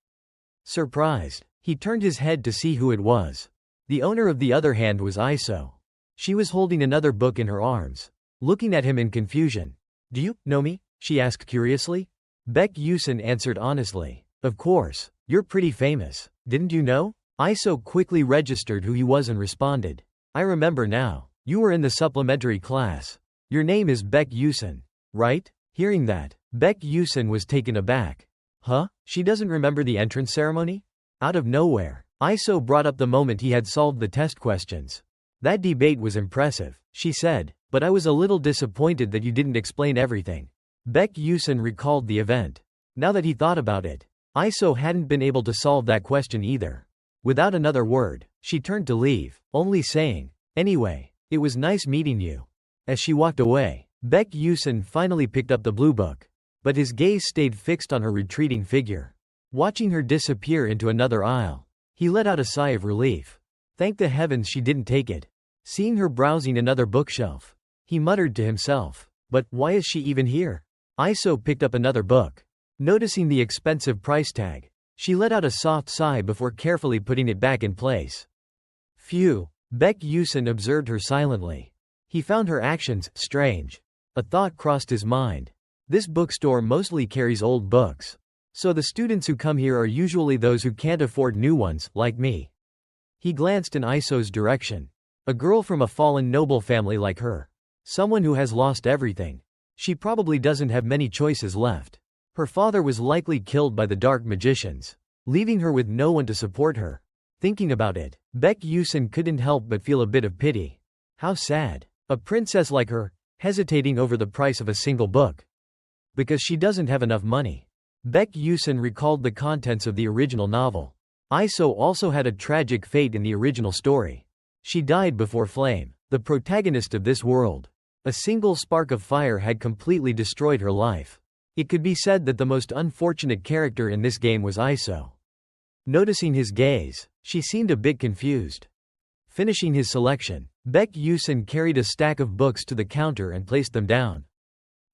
Speaker 1: Surprised, he turned his head to see who it was. The owner of the other hand was Iso. She was holding another book in her arms, looking at him in confusion. Do you know me? She asked curiously. Baek Yusun answered honestly. Of course, you're pretty famous. Didn't you know? Iso quickly registered who he was and responded. I remember now. You were in the supplementary class. Your name is Baek Yusun, right? Hearing that, Baek Yusun was taken aback. Huh? She doesn't remember the entrance ceremony? Out of nowhere, Iso brought up the moment he had solved the test questions. That debate was impressive, she said, but I was a little disappointed that you didn't explain everything. Baek Yusun recalled the event. Now that he thought about it, Iso hadn't been able to solve that question either. Without another word, she turned to leave, only saying, anyway, it was nice meeting you. As she walked away, Baek Yusun finally picked up the blue book. But his gaze stayed fixed on her retreating figure. Watching her disappear into another aisle, he let out a sigh of relief. Thank the heavens she didn't take it. Seeing her browsing another bookshelf, he muttered to himself, but why is she even here? Iso picked up another book. Noticing the expensive price tag, she let out a soft sigh before carefully putting it back in place. Phew, Baek Yusun observed her silently. He found her actions strange. A thought crossed his mind. This bookstore mostly carries old books. So the students who come here are usually those who can't afford new ones, like me. He glanced in Iso's direction. A girl from a fallen noble family like her. Someone who has lost everything. She probably doesn't have many choices left. Her father was likely killed by the dark magicians, leaving her with no one to support her. Thinking about it, Baek Yusin couldn't help but feel a bit of pity. How sad. A princess like her, hesitating over the price of a single book. Because she doesn't have enough money. Baek Yusin recalled the contents of the original novel. Iso also had a tragic fate in the original story. She died before Flame, the protagonist of this world. A single spark of fire had completely destroyed her life. It could be said that the most unfortunate character in this game was Iso. Noticing his gaze, she seemed a bit confused. Finishing his selection, Baek Yusin carried a stack of books to the counter and placed them down.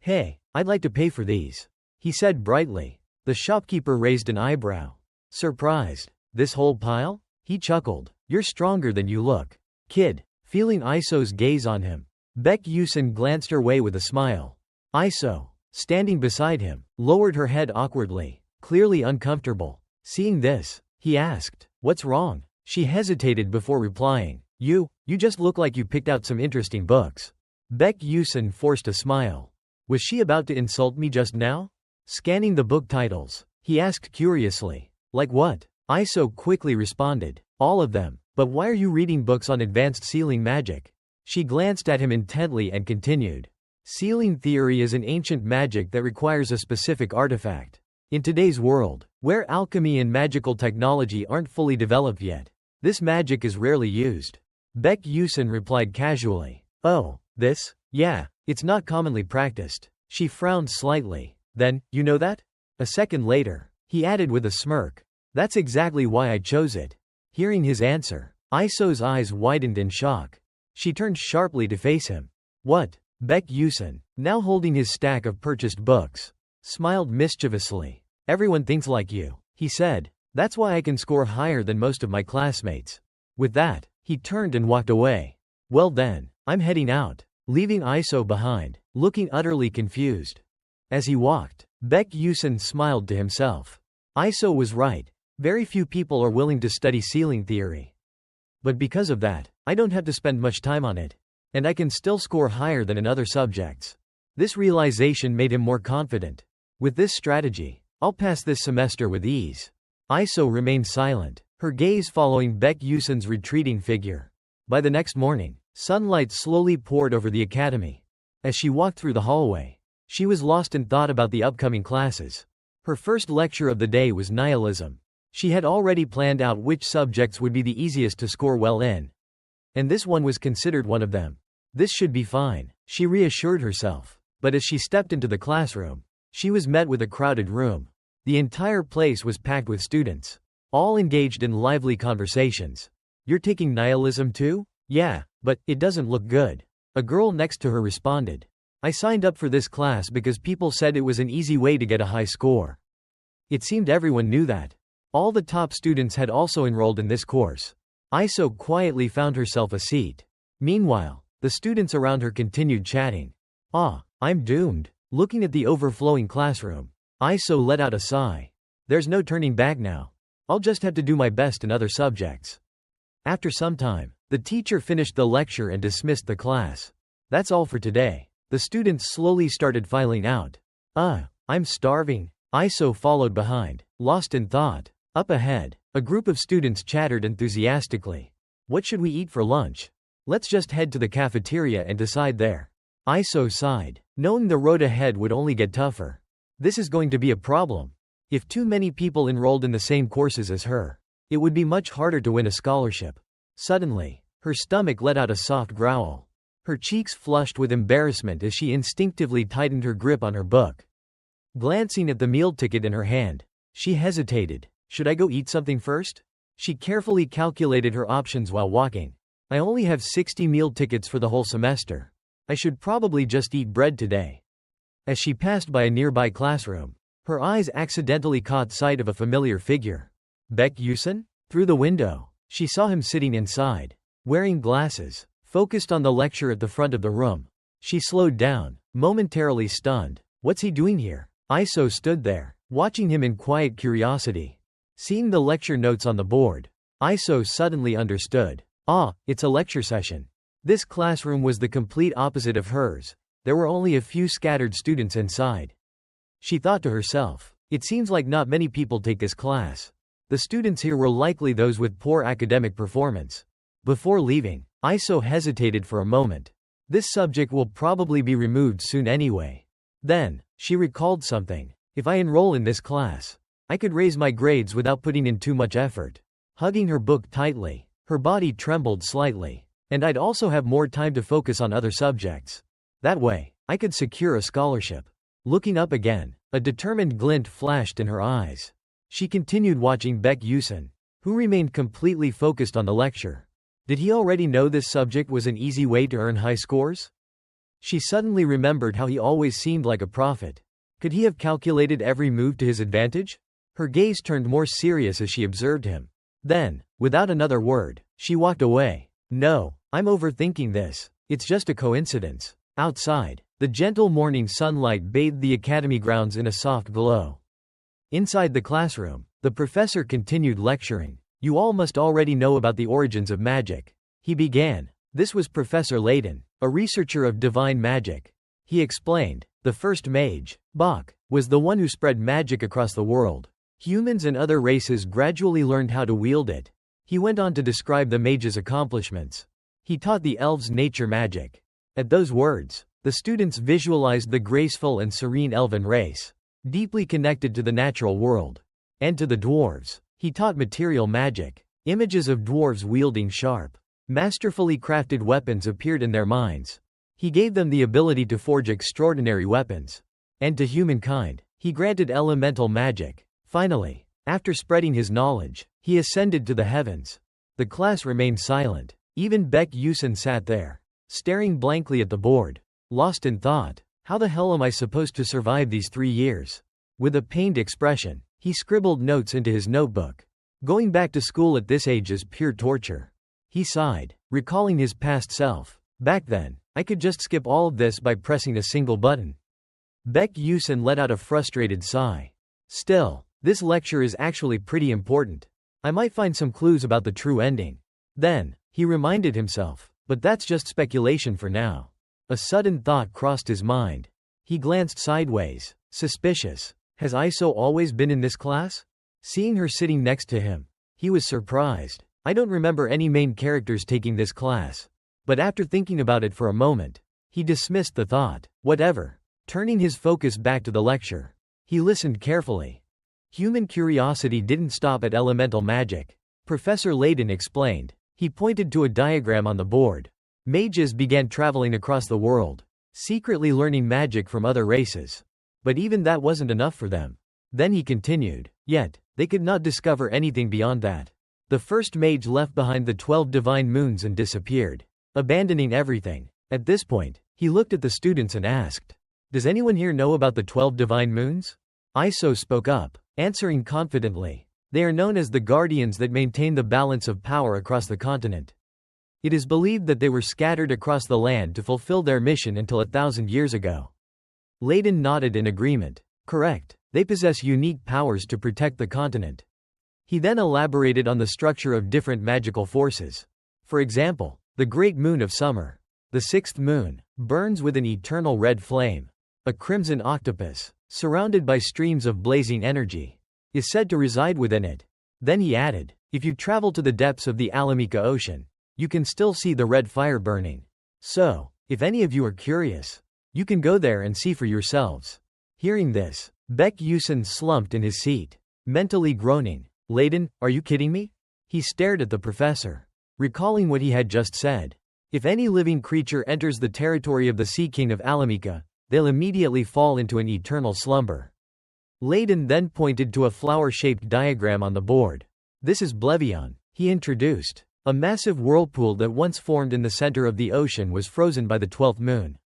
Speaker 1: "Hey, I'd like to pay for these," he said brightly. The shopkeeper raised an eyebrow. Surprised. "This whole pile?" He chuckled. "You're stronger than you look, kid." Feeling Iso's gaze on him, Baek Yusin glanced her way with a smile. Iso, standing beside him, lowered her head awkwardly, clearly uncomfortable. Seeing this, he asked, "What's wrong?" She hesitated before replying. You just look like you picked out some interesting books." Baek Yusin forced a smile. Was she about to insult me just now? Scanning the book titles, he asked curiously. "Like what?" Iso quickly responded. "All of them. But why are you reading books on advanced sealing magic?" She glanced at him intently and continued. "Sealing theory is an ancient magic that requires a specific artifact. In today's world, where alchemy and magical technology aren't fully developed yet, this magic is rarely used." Baek Yusin replied casually. "Oh, this? Yeah, it's not commonly practiced." She frowned slightly. "Then, you know that?" A second later, he added with a smirk. "That's exactly why I chose it." Hearing his answer, Iso's eyes widened in shock. She turned sharply to face him. "What?" Baek Yusin, now holding his stack of purchased books, smiled mischievously. "Everyone thinks like you," he said. "That's why I can score higher than most of my classmates." With that, he turned and walked away. "Well then, I'm heading out," leaving Iso behind, looking utterly confused. As he walked, Baek Yusin smiled to himself. Iso was right. Very few people are willing to study sealing theory. But because of that, I don't have to spend much time on it. And I can still score higher than in other subjects. This realization made him more confident. With this strategy, I'll pass this semester with ease. Iso remained silent, her gaze following Baek Yusin's retreating figure. By the next morning, sunlight slowly poured over the academy. As she walked through the hallway, she was lost in thought about the upcoming classes. Her first lecture of the day was nihilism. She had already planned out which subjects would be the easiest to score well in. And this one was considered one of them. This should be fine, she reassured herself. But as she stepped into the classroom, she was met with a crowded room. The entire place was packed with students, all engaged in lively conversations. "You're taking nihilism too?" "Yeah, but it doesn't look good," a girl next to her responded. "I signed up for this class because people said it was an easy way to get a high score." It seemed everyone knew that. All the top students had also enrolled in this course. Iso quietly found herself a seat. Meanwhile, the students around her continued chatting. I'm doomed." Looking at the overflowing classroom, Iso let out a sigh. "There's no turning back now. I'll just have to do my best in other subjects." After some time, the teacher finished the lecture and dismissed the class. "That's all for today." The students slowly started filing out. I'm starving." Iso followed behind, lost in thought. Up ahead, a group of students chattered enthusiastically. "What should we eat for lunch? Let's just head to the cafeteria and decide there." Iso sighed, knowing the road ahead would only get tougher. This is going to be a problem. If too many people enrolled in the same courses as her, it would be much harder to win a scholarship. Suddenly, her stomach let out a soft growl. Her cheeks flushed with embarrassment as she instinctively tightened her grip on her book. Glancing at the meal ticket in her hand, she hesitated. Should I go eat something first? She carefully calculated her options while walking. I only have 60 meal tickets for the whole semester. I should probably just eat bread today. As she passed by a nearby classroom, her eyes accidentally caught sight of a familiar figure. Baek Yusin? Through the window, she saw him sitting inside, wearing glasses, focused on the lecture at the front of the room. She slowed down, momentarily stunned. What's he doing here? Iso stood there, watching him in quiet curiosity. Seeing the lecture notes on the board, Iso suddenly understood. It's a lecture session. This classroom was the complete opposite of hers. There were only a few scattered students inside. She thought to herself, it seems like not many people take this class. The students here were likely those with poor academic performance. Before leaving, Iso hesitated for a moment. This subject will probably be removed soon anyway. Then, she recalled something. If I enroll in this class, I could raise my grades without putting in too much effort. Hugging her book tightly, her body trembled slightly. And I'd also have more time to focus on other subjects. That way, I could secure a scholarship. Looking up again, a determined glint flashed in her eyes. She continued watching Baek Yusun, who remained completely focused on the lecture. Did he already know this subject was an easy way to earn high scores? She suddenly remembered how he always seemed like a prophet. Could he have calculated every move to his advantage? Her gaze turned more serious as she observed him. Then, without another word, she walked away. No, I'm overthinking this. It's just a coincidence. Outside, the gentle morning sunlight bathed the academy grounds in a soft glow. Inside the classroom, the professor continued lecturing. You all must already know about the origins of magic. He began. This was Professor Layton, a researcher of divine magic. He explained, the first mage, Bach, was the one who spread magic across the world. Humans and other races gradually learned how to wield it. He went on to describe the mage's accomplishments. He taught the elves nature magic. At those words, the students visualized the graceful and serene elven race, deeply connected to the natural world. And to the dwarves, he taught material magic. Images of dwarves wielding sharp, masterfully crafted weapons appeared in their minds. He gave them the ability to forge extraordinary weapons. And to humankind, he granted elemental magic. Finally, after spreading his knowledge, he ascended to the heavens. The class remained silent. Even Baek Yusun sat there, staring blankly at the board, lost in thought. How the hell am I supposed to survive these 3 years? With a pained expression, he scribbled notes into his notebook. Going back to school at this age is pure torture. He sighed, recalling his past self. Back then, I could just skip all of this by pressing a single button. Baek Yusun let out a frustrated sigh. Still, this lecture is actually pretty important. I might find some clues about the true ending. Then, he reminded himself, but that's just speculation for now. A sudden thought crossed his mind. He glanced sideways, suspicious. Has Iso always been in this class? Seeing her sitting next to him, he was surprised. I don't remember any main characters taking this class. But after thinking about it for a moment, he dismissed the thought. Whatever. Turning his focus back to the lecture, he listened carefully. Human curiosity didn't stop at elemental magic. Professor Layton explained. He pointed to a diagram on the board. Mages began traveling across the world, secretly learning magic from other races. But even that wasn't enough for them. Then he continued. Yet, they could not discover anything beyond that. The first mage left behind the 12 divine moons and disappeared, abandoning everything. At this point, he looked at the students and asked, does anyone here know about the 12 divine moons? Iso spoke up, answering confidently. They are known as the guardians that maintain the balance of power across the continent. It is believed that they were scattered across the land to fulfill their mission until 1,000 years ago. Layton nodded in agreement. Correct, they possess unique powers to protect the continent. He then elaborated on the structure of different magical forces. For example, the Great Moon of Summer, the sixth moon, burns with an eternal red flame. A crimson octopus, surrounded by streams of blazing energy, is said to reside within it. Then he added, if you travel to the depths of the Alamika Ocean, you can still see the red fire burning. So, if any of you are curious, you can go there and see for yourselves. Hearing this, Baek Yusun slumped in his seat, mentally groaning. Layton, are you kidding me? He stared at the professor, recalling what he had just said. If any living creature enters the territory of the Sea King of Alamika, they'll immediately fall into an eternal slumber. Layton then pointed to a flower-shaped diagram on the board. This is Blevion, he introduced. A massive whirlpool that once formed in the center of the ocean was frozen by the 12th moon.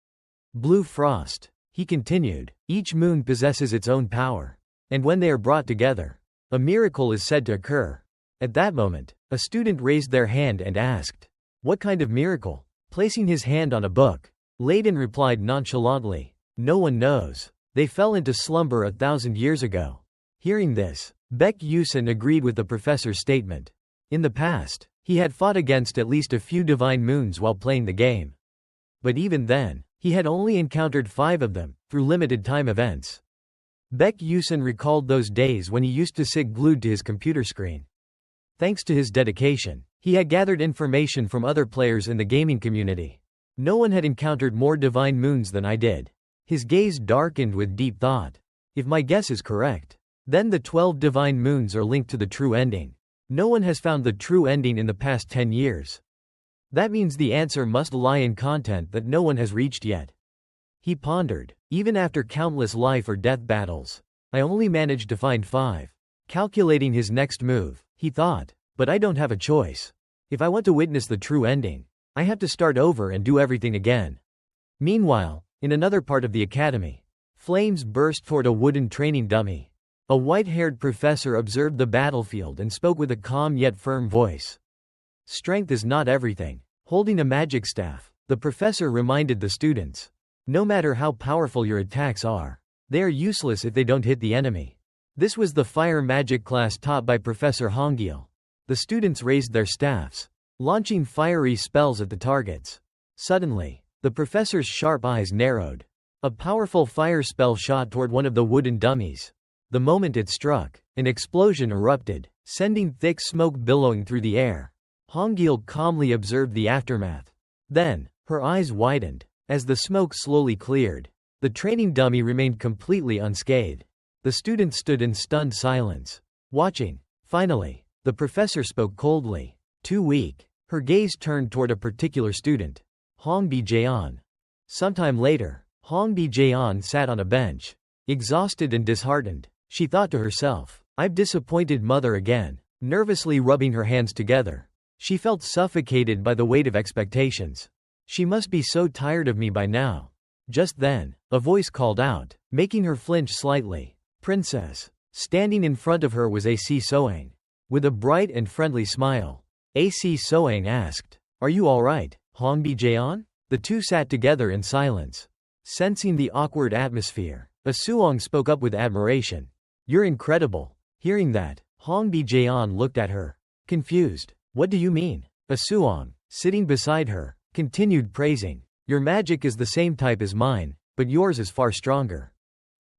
Speaker 1: Blue frost, he continued. Each moon possesses its own power. And when they are brought together, a miracle is said to occur. At that moment, a student raised their hand and asked, what kind of miracle? Placing his hand on a book, Layton replied nonchalantly, no one knows. They fell into slumber 1,000 years ago. Hearing this, Baek Yusun agreed with the professor's statement. In the past, he had fought against at least a few divine moons while playing the game. But even then, he had only encountered 5 of them, through limited time events. Baek Yusun recalled those days when he used to sit glued to his computer screen. Thanks to his dedication, he had gathered information from other players in the gaming community. No one had encountered more divine moons than I did. His gaze darkened with deep thought. If my guess is correct, then the 12 divine moons are linked to the true ending. No one has found the true ending in the past 10 years. That means the answer must lie in content that no one has reached yet. He pondered. Even after countless life or death battles, I only managed to find 5. Calculating his next move, he thought, but I don't have a choice. If I want to witness the true ending, I have to start over and do everything again. Meanwhile, in another part of the academy, flames burst toward a wooden training dummy. A white-haired professor observed the battlefield and spoke with a calm yet firm voice. Strength is not everything. Holding a magic staff, the professor reminded the students. No matter how powerful your attacks are, they are useless if they don't hit the enemy. This was the fire magic class taught by Professor Hongil. The students raised their staffs, launching fiery spells at the targets. Suddenly, the professor's sharp eyes narrowed. A powerful fire spell shot toward one of the wooden dummies. The moment it struck, an explosion erupted, sending thick smoke billowing through the air. Hongil calmly observed the aftermath. Then, her eyes widened. As the smoke slowly cleared, the training dummy remained completely unscathed. The students stood in stunned silence, watching. Finally, the professor spoke coldly. Too weak. Her gaze turned toward a particular student. Hong Bi-jaeon. Sometime later, Hong Bi-jaeon sat on a bench. Exhausted and disheartened, she thought to herself, I've disappointed mother again. Nervously rubbing her hands together, she felt suffocated by the weight of expectations. She must be so tired of me by now. Just then, a voice called out, making her flinch slightly. Princess. Standing in front of her was A.C. Soang. With a bright and friendly smile, A.C. Soang asked, Are you alright, Hong Bi-jaeon? The two sat together in silence. Sensing the awkward atmosphere, Asuong spoke up with admiration. You're incredible. Hearing that, Hong Bi-jaeon looked at her, confused. What do you mean? Asuong, sitting beside her, continued praising. Your magic is the same type as mine, but yours is far stronger.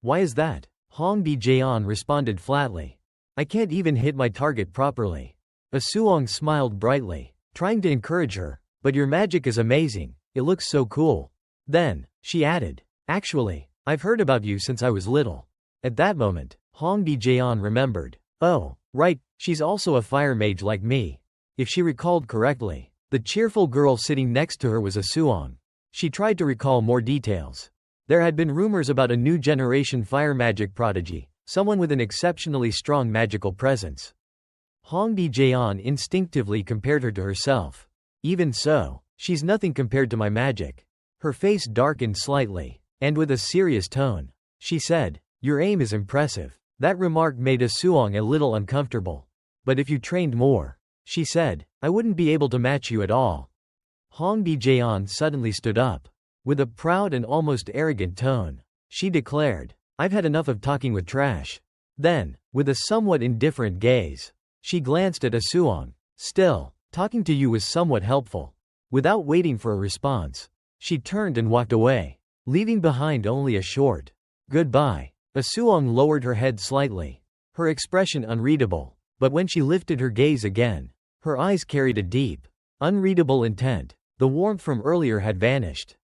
Speaker 1: Why is that? Hong Bi-jaeon responded flatly. I can't even hit my target properly. Asuong smiled brightly, trying to encourage her. But your magic is amazing, it looks so cool. Then, she added, actually, I've heard about you since I was little. At that moment, Hong Bi-jaeon remembered. Oh, right, she's also a fire mage like me. If she recalled correctly, the cheerful girl sitting next to her was Asuong. She tried to recall more details. There had been rumors about a new generation fire magic prodigy, someone with an exceptionally strong magical presence. Hong Bi-jaeon instinctively compared her to herself. Even so, she's nothing compared to my magic. Her face darkened slightly, and with a serious tone, she said, Your aim is impressive. That remark made Asuong a little uncomfortable. But if you trained more, she said, I wouldn't be able to match you at all. Hong Bi-jaeon suddenly stood up. With a proud and almost arrogant tone, she declared, I've had enough of talking with trash. Then, with a somewhat indifferent gaze, she glanced at Asuong. Still, talking to you was somewhat helpful. Without waiting for a response, she turned and walked away, leaving behind only a short goodbye. Asuong lowered her head slightly, her expression unreadable, but when she lifted her gaze again, her eyes carried a deep, unreadable intent. The warmth from earlier had vanished.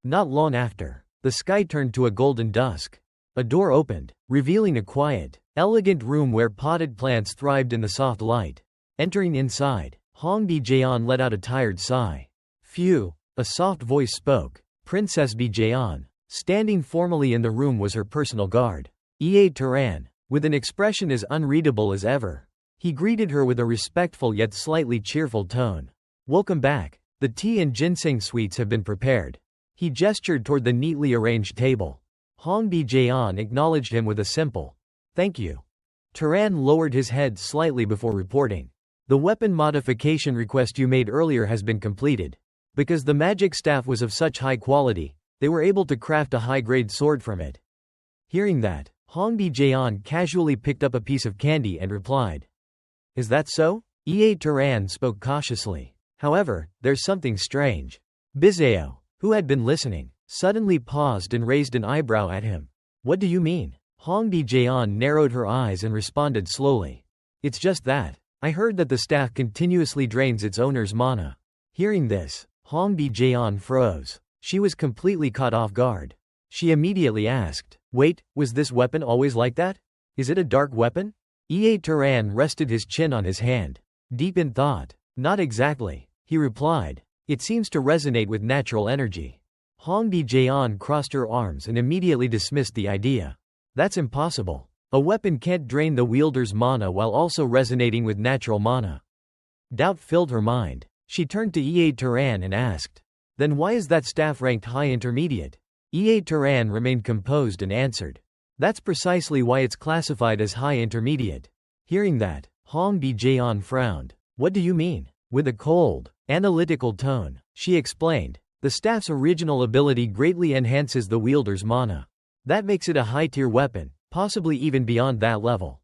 Speaker 1: Not long after, the sky turned to a golden dusk. A door opened, revealing a quiet, elegant room where potted plants thrived in the soft light. Entering inside, Hong Bi-jaeon let out a tired sigh. Phew, a soft voice spoke. Princess Bi-jaeon. Standing formally in the room was her personal guard, Ea Taran, with an expression as unreadable as ever. He greeted her with a respectful yet slightly cheerful tone. Welcome back. The tea and ginseng sweets have been prepared. He gestured toward the neatly arranged table. Hong Bi-jaeon acknowledged him with a simple, thank you. Taran lowered his head slightly before reporting. The weapon modification request you made earlier has been completed. Because the magic staff was of such high quality, they were able to craft a high-grade sword from it. Hearing that, Hong Bi-jaeon casually picked up a piece of candy and replied. Is that so? Ea Taran spoke cautiously. However, there's something strange. Bizeo, who had been listening, suddenly paused and raised an eyebrow at him. What do you mean? Hong Bi-jeon narrowed her eyes and responded slowly. It's just that. I heard that the staff continuously drains its owner's mana. Hearing this, Hong Bi-jeon froze. She was completely caught off guard. She immediately asked, "Wait, was this weapon always like that? Is it a dark weapon?" Turan rested his chin on his hand. Deep in thought. "Not exactly," he replied. "It seems to resonate with natural energy." Hong Bi-jeon crossed her arms and immediately dismissed the idea. That's impossible. A weapon can't drain the wielder's mana while also resonating with natural mana. Doubt filled her mind. She turned to Turan and asked, "Then why is that staff ranked high intermediate?" Turan remained composed and answered, "That's precisely why it's classified as high intermediate." Hearing that, Hong Bi-jeon frowned. "What do you mean?" With a cold, analytical tone, she explained, "The staff's original ability greatly enhances the wielder's mana. That makes it a high-tier weapon, possibly even beyond that level."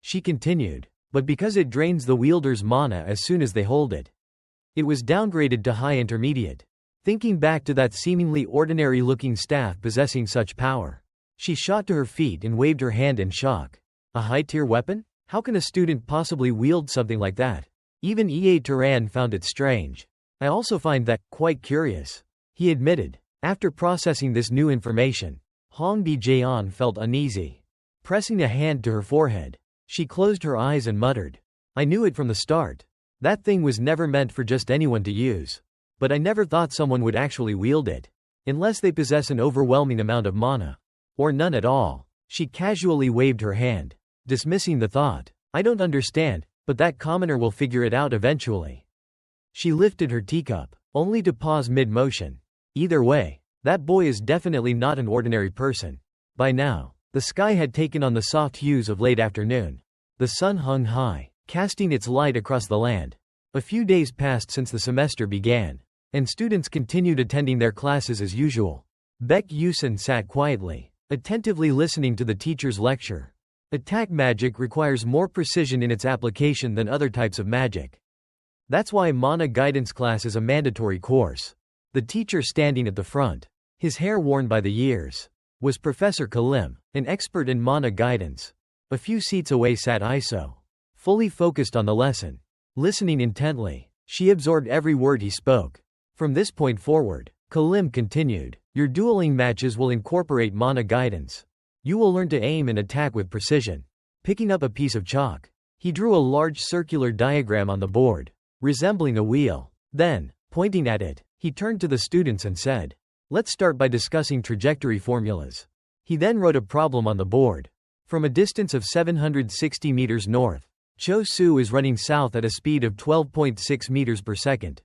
Speaker 1: She continued, "But because it drains the wielder's mana as soon as they hold it, it was downgraded to high intermediate." Thinking back to that seemingly ordinary-looking staff possessing such power, she shot to her feet and waved her hand in shock. A high-tier weapon? How can a student possibly wield something like that? Even Turan found it strange. "I also find that quite curious," he admitted. After processing this new information, Hong Bi-jeon felt uneasy. Pressing a hand to her forehead, she closed her eyes and muttered, "I knew it from the start. That thing was never meant for just anyone to use. But I never thought someone would actually wield it. Unless they possess an overwhelming amount of mana. Or none at all." She casually waved her hand, dismissing the thought. "I don't understand, but that commoner will figure it out eventually." She lifted her teacup, only to pause mid-motion. Either way, that boy is definitely not an ordinary person. By now, the sky had taken on the soft hues of late afternoon. The sun hung high, casting its light across the land. A few days passed since the semester began, and students continued attending their classes as usual. Baek Yusin sat quietly, attentively listening to the teacher's lecture. Attack magic requires more precision in its application than other types of magic. That's why mana guidance class is a mandatory course. The teacher standing at the front, his hair worn by the years, was Professor Kalim, an expert in mana guidance. A few seats away sat Iso, fully focused on the lesson. Listening intently, she absorbed every word he spoke. From this point forward, Kalim continued, "Your dueling matches will incorporate mana guidance. You will learn to aim and attack with precision." Picking up a piece of chalk, he drew a large circular diagram on the board, resembling a wheel. Then, pointing at it, he turned to the students and said, "Let's start by discussing trajectory formulas." He then wrote a problem on the board. From a distance of 760 meters north, Cho-Su is running south at a speed of 12.6 meters per second.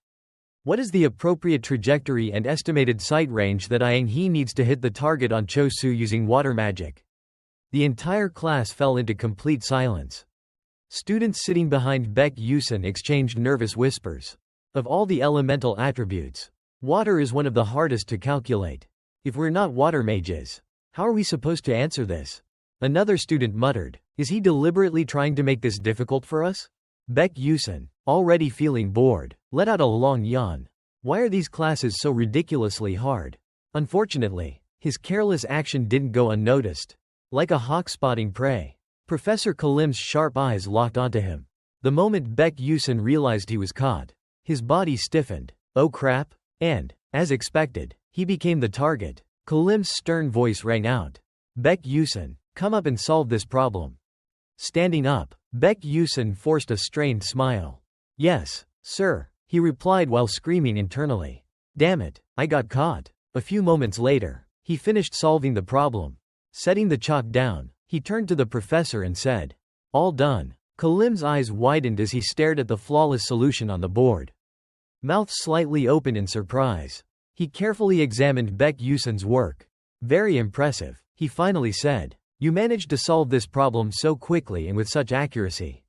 Speaker 1: What is the appropriate trajectory and estimated sight range that Aang-hee needs to hit the target on Cho-Su using water magic? The entire class fell into complete silence. Students sitting behind Baek Yusin exchanged nervous whispers. Of all the elemental attributes, water is one of the hardest to calculate. If we're not water mages, how are we supposed to answer this? Another student muttered, "Is he deliberately trying to make this difficult for us?" Baek Yusin, already feeling bored, let out a long yawn. Why are these classes so ridiculously hard? Unfortunately, his careless action didn't go unnoticed. Like a hawk spotting prey, Professor Kalim's sharp eyes locked onto him. The moment Baek Yusin realized he was caught, his body stiffened. "Oh crap," and, as expected, he became the target. Kalim's stern voice rang out. "Baek Yusin, come up and solve this problem." Standing up, Baek Yusin forced a strained smile. "Yes, sir," he replied while screaming internally. "Damn it, I got caught." A few moments later, he finished solving the problem. Setting the chalk down, he turned to the professor and said, "All done." Kalim's eyes widened as he stared at the flawless solution on the board. Mouth slightly open in surprise. He carefully examined Baek Yusin's work. "Very impressive," he finally said. "You managed to solve this problem so quickly and with such accuracy."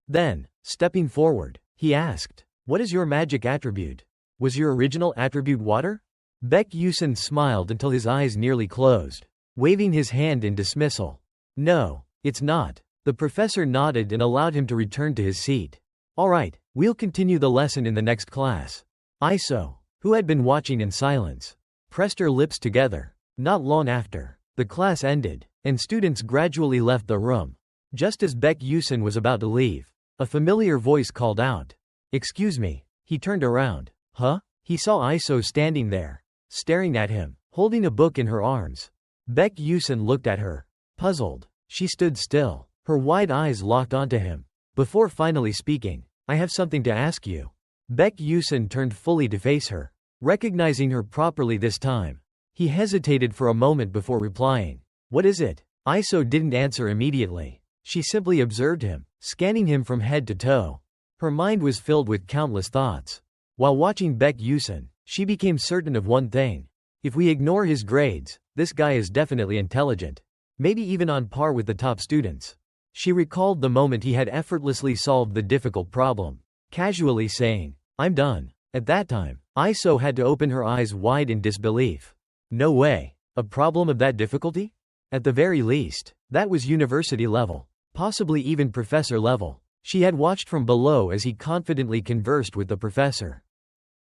Speaker 1: Then, stepping forward, he asked, "What is your magic attribute? Was your original attribute water?" Baek Yusin smiled until his eyes nearly closed, waving his hand in dismissal. "No, it's not." The professor nodded and allowed him to return to his seat. "All right, we'll continue the lesson in the next class." Iso, who had been watching in silence, pressed her lips together. Not long after, the class ended. and students gradually left the room. Just as Baek Yusin was about to leave, a familiar voice called out, "Excuse me." He turned around. Huh? He saw Iso standing there, staring at him, holding a book in her arms. Baek Yusin looked at her, puzzled. She stood still, her wide eyes locked onto him. Before finally speaking, "I have something to ask you." Baek Yusin turned fully to face her, recognizing her properly this time. He hesitated for a moment before replying. "What is it?" Iso didn't answer immediately. She simply observed him, scanning him from head to toe. Her mind was filled with countless thoughts. While watching Baek Yusin, she became certain of one thing. If we ignore his grades, this guy is definitely intelligent. Maybe even on par with the top students. She recalled the moment he had effortlessly solved the difficult problem, casually saying, "I'm done." At that time, Iso had to open her eyes wide in disbelief. No way. A problem of that difficulty? At the very least, that was university level. Possibly even professor level. She had watched from below as he confidently conversed with the professor.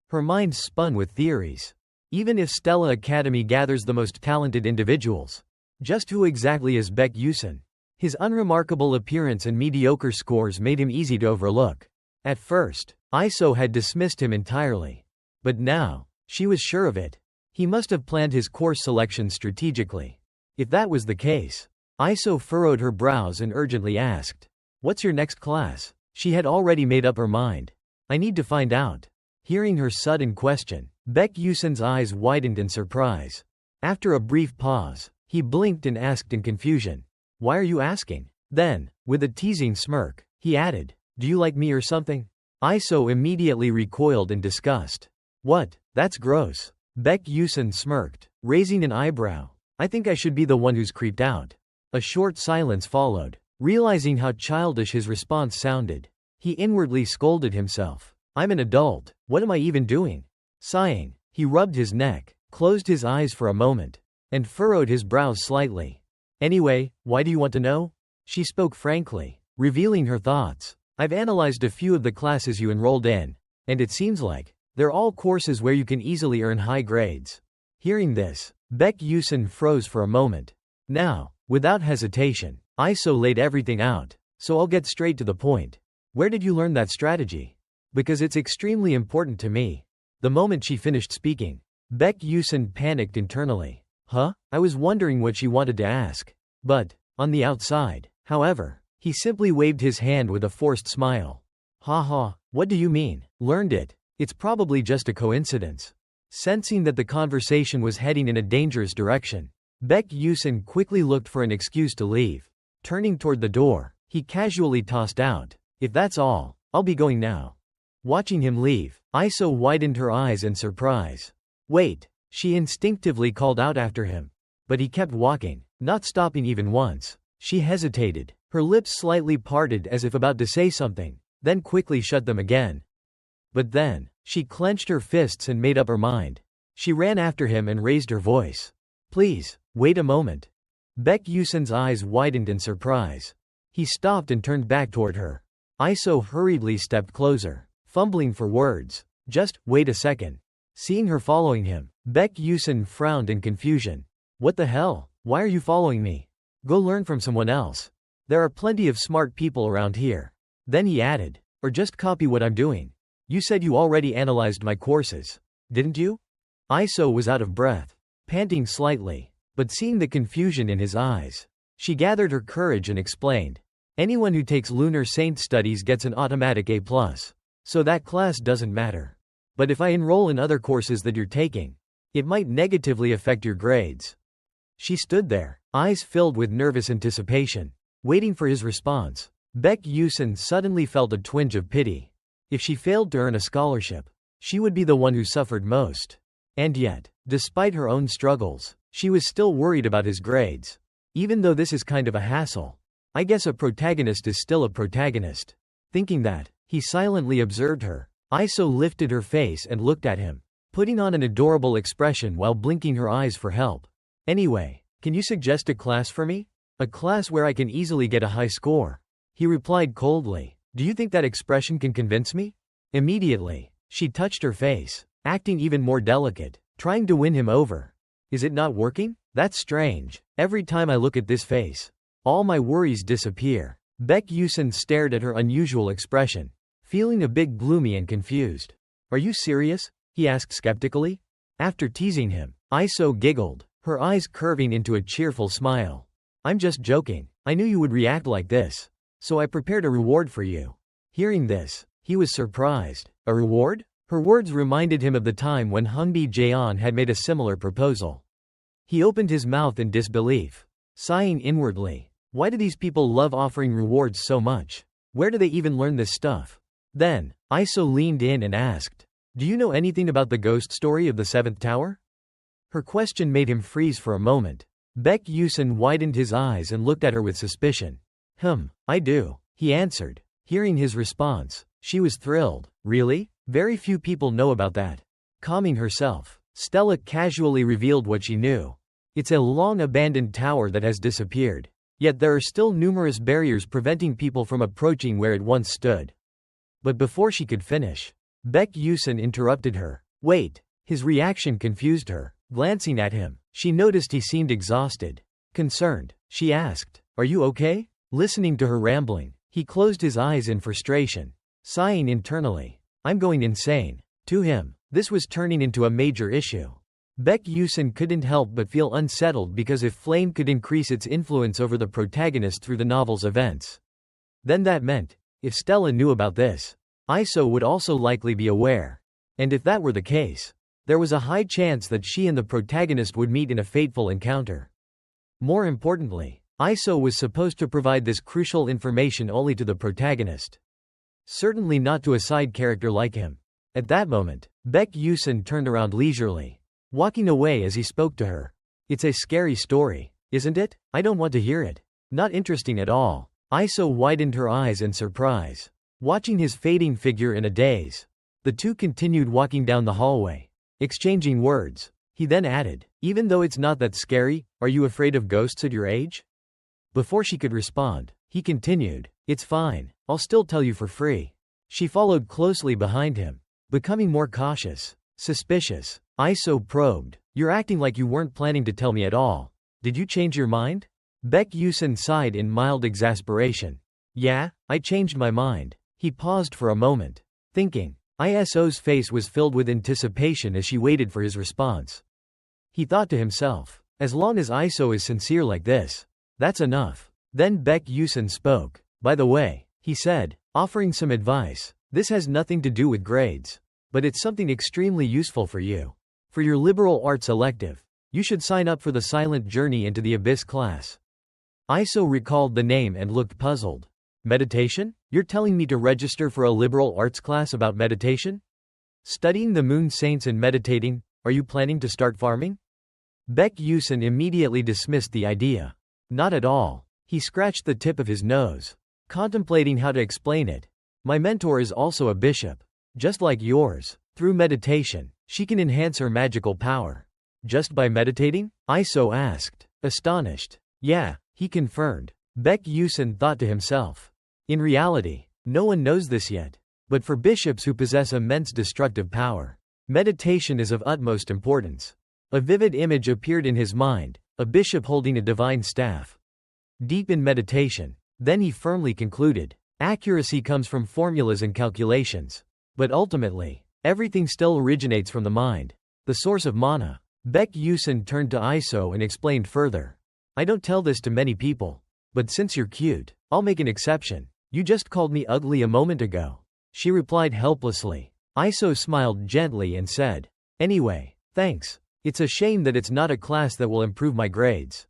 Speaker 1: Her mind spun with theories. Even if Stella Academy gathers the most talented individuals, just who exactly is Baek Yusin? His unremarkable appearance and mediocre scores made him easy to overlook. At first, Iso had dismissed him entirely. But now, she was sure of it. He must have planned his course selection strategically. If that was the case, Iso furrowed her brows and urgently asked, "What's your next class?" She had already made up her mind. "I need to find out." Hearing her sudden question, Baek Yusin's eyes widened in surprise. After a brief pause, he blinked and asked in confusion, "Why are you asking?" Then, with a teasing smirk, he added, "Do you like me or something?" Iso immediately recoiled in disgust. "What? That's gross." Baek Yusin smirked, raising an eyebrow. "I think I should be the one who's creeped out." A short silence followed. Realizing how childish his response sounded, he inwardly scolded himself. "I'm an adult. What am I even doing?" Sighing, he rubbed his neck, closed his eyes for a moment, and furrowed his brows slightly. "Anyway, why do you want to know?" She spoke frankly, revealing her thoughts. "I've analyzed a few of the classes you enrolled in, and it seems like they're all courses where you can easily earn high grades." Hearing this, Baek Yusin froze for a moment. Now, without hesitation, Iso laid everything out. "So I'll get straight to the point. Where did you learn that strategy? Because it's extremely important to me." The moment she finished speaking, Baek Yusin panicked internally. Huh? I was wondering what she wanted to ask. But, on the outside, however, he simply waved his hand with a forced smile. "Haha, what do you mean? Learned it? It's probably just a coincidence." Sensing that the conversation was heading in a dangerous direction, Baek Yusin quickly looked for an excuse to leave. Turning toward the door, he casually tossed out, "If that's all, I'll be going now." Watching him leave, Iso widened her eyes in surprise. "Wait," she instinctively called out after him. But he kept walking, not stopping even once. She hesitated, her lips slightly parted as if about to say something, then quickly shut them again. But then, she clenched her fists and made up her mind. She ran after him and raised her voice. "Please, wait a moment." Baek Yusin's eyes widened in surprise. He stopped and turned back toward her. Iso hurriedly stepped closer, fumbling for words. "Just wait a second." Seeing her following him, Baek Yusin frowned in confusion. "What the hell? Why are you following me? Go learn from someone else. There are plenty of smart people around here." Then he added, "Or just copy what I'm doing. You said you already analyzed my courses, didn't you?" Iso was out of breath, panting slightly, but seeing the confusion in his eyes, she gathered her courage and explained, "Anyone who takes Lunar Saint Studies gets an automatic A+, so that class doesn't matter. But if I enroll in other courses that you're taking, it might negatively affect your grades." She stood there, eyes filled with nervous anticipation, waiting for his response. Baek Yusin suddenly felt a twinge of pity. If she failed to earn a scholarship, she would be the one who suffered most. And yet, despite her own struggles, she was still worried about his grades. Even though this is kind of a hassle, I guess a protagonist is still a protagonist. Thinking that, he silently observed her. Iso lifted her face and looked at him, putting on an adorable expression while blinking her eyes for help. "Anyway, can you suggest a class for me? A class where I can easily get a high score?" He replied coldly. "Do you think that expression can convince me?" Immediately, she touched her face, acting even more delicate, trying to win him over. "Is it not working?" That's strange. Every time I look at this face, all my worries disappear. Baek Yusin stared at her unusual expression, feeling a bit gloomy and confused. Are you serious? He asked skeptically. After teasing him, Iso giggled, her eyes curving into a cheerful smile. I'm just joking. I knew you would react like this, so I prepared a reward for you. Hearing this, he was surprised. A reward? Her words reminded him of the time when Hunbi Jaeon had made a similar proposal. He opened his mouth in disbelief, sighing inwardly. Why do these people love offering rewards so much? Where do they even learn this stuff? Then, Iso leaned in and asked, do you know anything about the ghost story of the seventh tower? Her question made him freeze for a moment. Baek Yusin widened his eyes and looked at her with suspicion. I do, he answered. Hearing his response, she was thrilled. Really? Very few people know about that. Calming herself, Stella casually revealed what she knew. It's a long-abandoned tower that has disappeared. Yet there are still numerous barriers preventing people from approaching where it once stood. But before she could finish, Baek Yusin interrupted her. Wait. His reaction confused her. Glancing at him, she noticed he seemed exhausted. Concerned, she asked, are you okay? Listening to her rambling, he closed his eyes in frustration, sighing internally. I'm going insane. To him, this was turning into a major issue. Baek Yusin couldn't help but feel unsettled because if Flame could increase its influence over the protagonist through the novel's events, then that meant, if Stella knew about this, Iso would also likely be aware. And if that were the case, there was a high chance that she and the protagonist would meet in a fateful encounter. More importantly, Iso was supposed to provide this crucial information only to the protagonist. Certainly not to a side character like him. At that moment, Baek Yusin turned around leisurely, walking away as he spoke to her. It's a scary story, isn't it? I don't want to hear it. Not interesting at all. Iso widened her eyes in surprise, watching his fading figure in a daze. The two continued walking down the hallway, exchanging words. He then added, even though it's not that scary, are you afraid of ghosts at your age? Before she could respond, he continued, it's fine, I'll still tell you for free. She followed closely behind him, becoming more cautious, suspicious. Iso probed, you're acting like you weren't planning to tell me at all. Did you change your mind? Baek Yusin sighed in mild exasperation. Yeah, I changed my mind. He paused for a moment, thinking. Iso's face was filled with anticipation as she waited for his response. He thought to himself, as long as Iso is sincere like this, that's enough. Then Baek Yusin spoke. By the way, he said, offering some advice. This has nothing to do with grades, but it's something extremely useful for you. For your liberal arts elective, you should sign up for the Silent Journey into the Abyss class. Iso recalled the name and looked puzzled. Meditation? You're telling me to register for a liberal arts class about meditation? Studying the moon saints and meditating, are you planning to start farming? Baek Yusin immediately dismissed the idea. Not at all. He scratched the tip of his nose, contemplating how to explain it. My mentor is also a bishop, just like yours. Through meditation, she can enhance her magical power. Just by meditating? Iso asked, astonished. Yeah, he confirmed. Baek Yusin thought to himself. In reality, no one knows this yet. But for bishops who possess immense destructive power, meditation is of utmost importance. A vivid image appeared in his mind, a bishop holding a divine staff. Deep in meditation, then he firmly concluded, accuracy comes from formulas and calculations. But ultimately, everything still originates from the mind, the source of mana. Baek Yusin turned to Iso and explained further. I don't tell this to many people. But since you're cute, I'll make an exception. You just called me ugly a moment ago. She replied helplessly. Iso smiled gently and said, anyway, thanks. It's a shame that it's not a class that will improve my grades.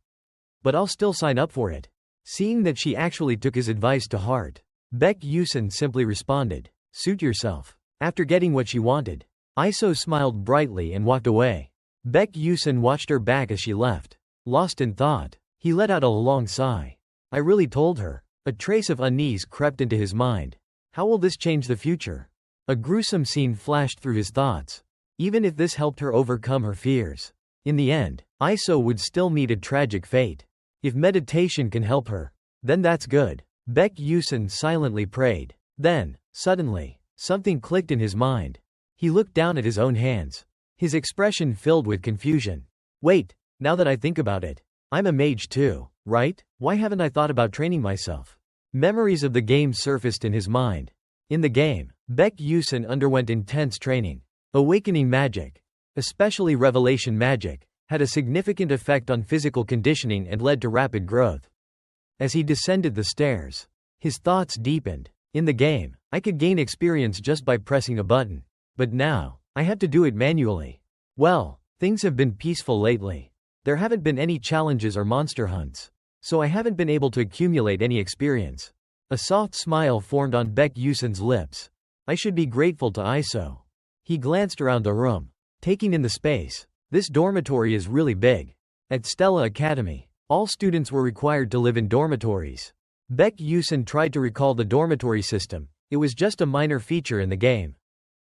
Speaker 1: But I'll still sign up for it. Seeing that she actually took his advice to heart, Baek Yusin simply responded, suit yourself. After getting what she wanted, Iso smiled brightly and walked away. Baek Yusin watched her back as she left. Lost in thought, he let out a long sigh. I really told her. A trace of unease crept into his mind. How will this change the future? A gruesome scene flashed through his thoughts. Even if this helped her overcome her fears, in the end, Iso would still meet a tragic fate. If meditation can help her, then that's good. Baek Yusin silently prayed. Then, suddenly, something clicked in his mind. He looked down at his own hands, his expression filled with confusion. Wait, Now that I think about it, I'm a mage too, right? Why haven't I thought about training myself? Memories of the game surfaced in his mind. In the game, Baek Yusun underwent intense training. Awakening magic, especially revelation magic, had a significant effect on physical conditioning and led to rapid growth. As he descended the stairs, his thoughts deepened. In the game, I could gain experience just by pressing a button. But now, I had to do it manually. Well, things have been peaceful lately. There haven't been any challenges or monster hunts. So I haven't been able to accumulate any experience. A soft smile formed on Baek Yusun's lips. I should be grateful to ISO. He glanced around the room, taking in the space. This dormitory is really big. At Stella Academy, all students were required to live in dormitories. Baek Yusun tried to recall the dormitory system. It was just a minor feature in the game.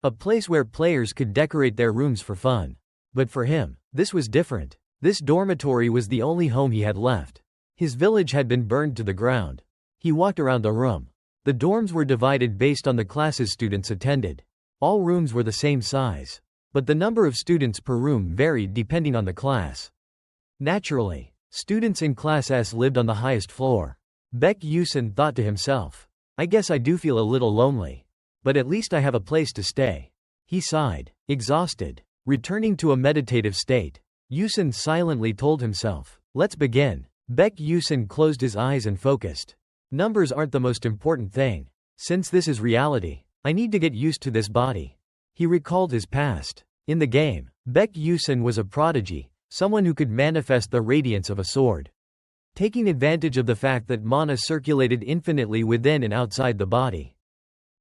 Speaker 1: A place where players could decorate their rooms for fun. But for him, this was different. This dormitory was the only home he had left. His village had been burned to the ground. He walked around the room. The dorms were divided based on the classes students attended. All rooms were the same size. But the number of students per room varied depending on the class. Naturally, students in Class S lived on the highest floor. Baek Yusun thought to himself, I guess I do feel a little lonely. But at least I have a place to stay. He sighed, exhausted. Returning to a meditative state, Yusun silently told himself, let's begin. Baek Yusun closed his eyes and focused. Numbers aren't the most important thing. Since this is reality, I need to get used to this body. He recalled his past. In the game, Baek Yusun was a prodigy, someone who could manifest the radiance of a sword. Taking advantage of the fact that mana circulated infinitely within and outside the body.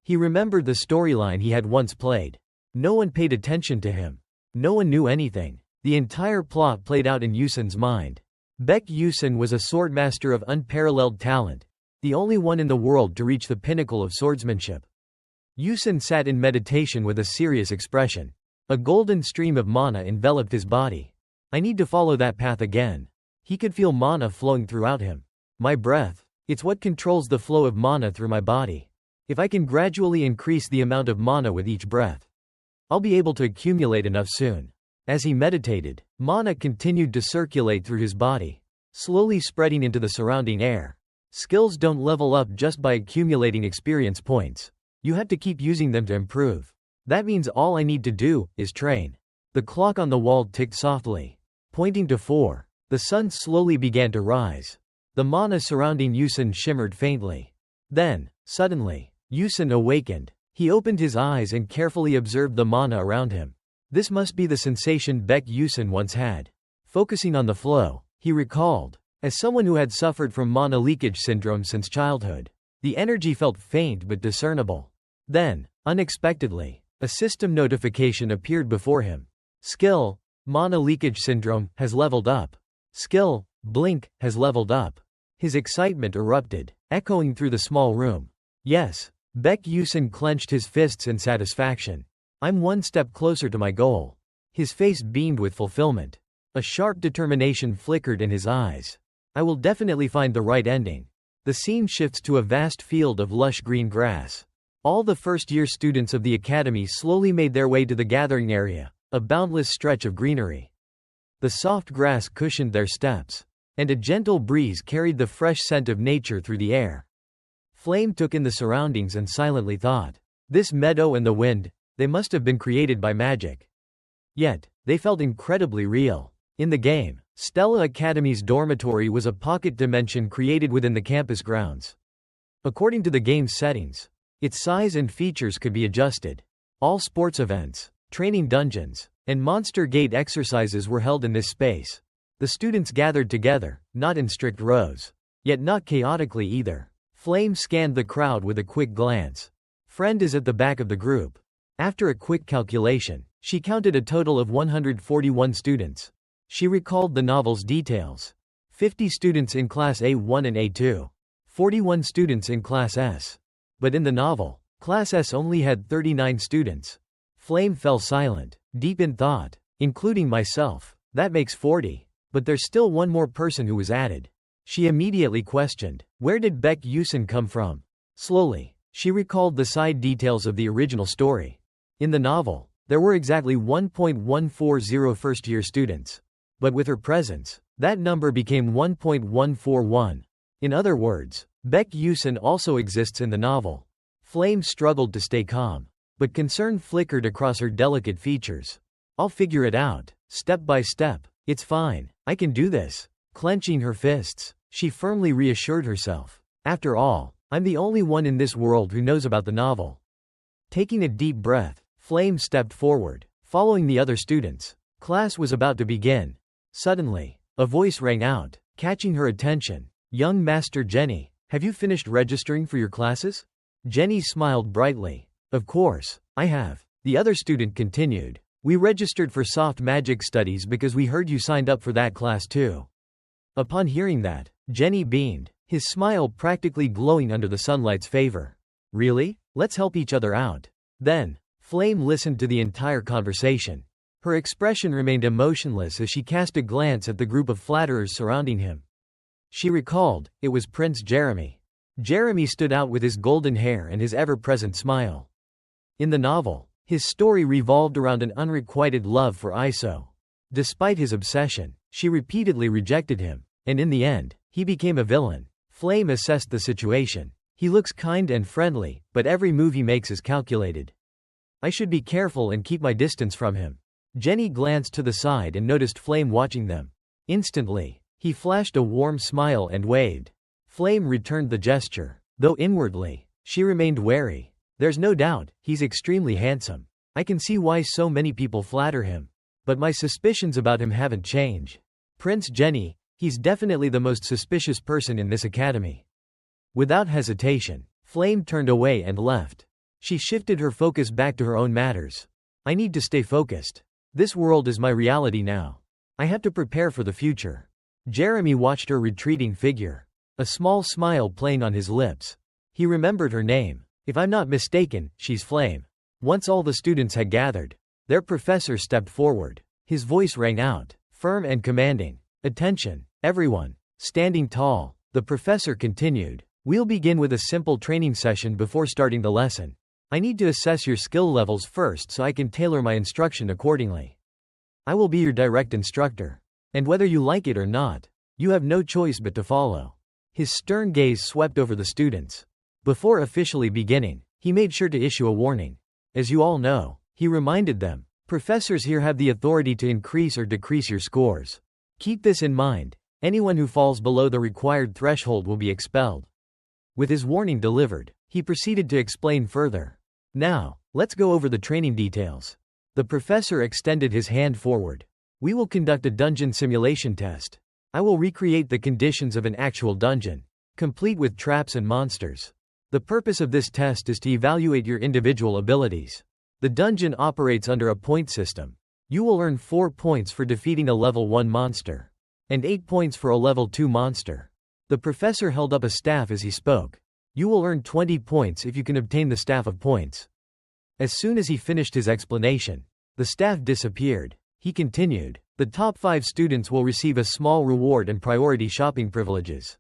Speaker 1: He remembered the storyline he had once played. No one paid attention to him. No one knew anything. The entire plot played out in Yusun's mind. Baek Yusun was a swordmaster of unparalleled talent, the only one in the world to reach the pinnacle of swordsmanship. Yusun sat in meditation with a serious expression. A golden stream of mana enveloped his body. I need to follow that path again. He could feel mana flowing throughout him. My breath, it's what controls the flow of mana through my body. If I can gradually increase the amount of mana with each breath, I'll be able to accumulate enough soon. As he meditated, mana continued to circulate through his body, slowly spreading into the surrounding air. Skills don't level up just by accumulating experience points. You have to keep using them to improve. That means all I need to do is train. The clock on the wall ticked softly, pointing to 4. The sun slowly began to rise. The mana surrounding Yusun shimmered faintly. Then, suddenly, Yusun awakened. He opened his eyes and carefully observed the mana around him. This must be the sensation Baek Yusun once had. Focusing on the flow, he recalled. As someone who had suffered from mana leakage syndrome since childhood, the energy felt faint but discernible. Then, unexpectedly, a system notification appeared before him. Skill, mana leakage syndrome, has leveled up. Skill, blink, has leveled up. His excitement erupted, echoing through the small room. Yes, Baek Yusun clenched his fists in satisfaction. I'm one step closer to my goal. His face beamed with fulfillment. A sharp determination flickered in his eyes. I will definitely find the right ending. The scene shifts to a vast field of lush green grass. All the first-year students of the academy slowly made their way to the gathering area, a boundless stretch of greenery. The soft grass cushioned their steps, and a gentle breeze carried the fresh scent of nature through the air. Flame took in the surroundings and silently thought, this meadow and the wind, they must have been created by magic. Yet, they felt incredibly real. In the game, Stella Academy's dormitory was a pocket dimension created within the campus grounds. According to the game's settings, its size and features could be adjusted. All sports events, training dungeons, and monster gate exercises were held in this space. The students gathered together, not in strict rows, yet not chaotically either. Flame scanned the crowd with a quick glance. Friend is at the back of the group. After a quick calculation, she counted a total of 141 students. She recalled the novel's details. 50 students in Class A1 and A2. 41 students in Class S. But in the novel, Class S only had 39 students. Flame fell silent, deep in thought. Including myself, that makes 40. But there's still one more person who was added. She immediately questioned, where did Baek Yusun come from? Slowly, she recalled the side details of the original story. In the novel, there were exactly 1.140 first-year students. But with her presence, that number became 1.141. In other words, Baek Yusun also exists in the novel. Flame struggled to stay calm, but concern flickered across her delicate features. I'll figure it out, step by step. It's fine, I can do this. Clenching her fists, she firmly reassured herself. After all, I'm the only one in this world who knows about the novel. Taking a deep breath, Flame stepped forward, following the other students. Class was about to begin. Suddenly, a voice rang out, catching her attention. Young Master Jenny, have you finished registering for your classes? Jenny smiled brightly. Of course, I have. The other student continued. We registered for soft magic studies because we heard you signed up for that class too. Upon hearing that, Jenny beamed, his smile practically glowing under the sunlight's favor. Really? Let's help each other out. Then, Flame listened to the entire conversation. Her expression remained emotionless as she cast a glance at the group of flatterers surrounding him. She recalled, it was Prince Jeremy. Jeremy stood out with his golden hair and his ever-present smile. In the novel, his story revolved around an unrequited love for Iso. Despite his obsession, she repeatedly rejected him, and in the end, he became a villain. Flame assessed the situation. He looks kind and friendly, but every move he makes is calculated. I should be careful and keep my distance from him. Jenny glanced to the side and noticed Flame watching them. Instantly, he flashed a warm smile and waved. Flame returned the gesture, though inwardly, she remained wary. There's no doubt, he's extremely handsome. I can see why so many people flatter him. But my suspicions about him haven't changed. Prince Jenny, he's definitely the most suspicious person in this academy. Without hesitation, Flame turned away and left. She shifted her focus back to her own matters. I need to stay focused. This world is my reality now. I have to prepare for the future. Jeremy watched her retreating figure, a small smile playing on his lips. He remembered her name. If I'm not mistaken, she's Flame. Once all the students had gathered, their professor stepped forward. His voice rang out, firm and commanding. Attention, everyone. Standing tall, the professor continued. We'll begin with a simple training session before starting the lesson. I need to assess your skill levels first so I can tailor my instruction accordingly. I will be your direct instructor. And whether you like it or not, you have no choice but to follow. His stern gaze swept over the students. Before officially beginning, he made sure to issue a warning. As you all know, he reminded them, professors here have the authority to increase or decrease your scores. Keep this in mind. Anyone who falls below the required threshold will be expelled. With his warning delivered, he proceeded to explain further. Now, let's go over the training details. The professor extended his hand forward. We will conduct a dungeon simulation test. I will recreate the conditions of an actual dungeon, complete with traps and monsters. The purpose of this test is to evaluate your individual abilities. The dungeon operates under a point system. You will earn 4 points for defeating a level 1 monster, and 8 points for a level 2 monster. The professor held up a staff as he spoke. You will earn 20 points if you can obtain the staff of points. As soon as he finished his explanation, the staff disappeared. He continued, the top 5 students will receive a small reward and priority shopping privileges.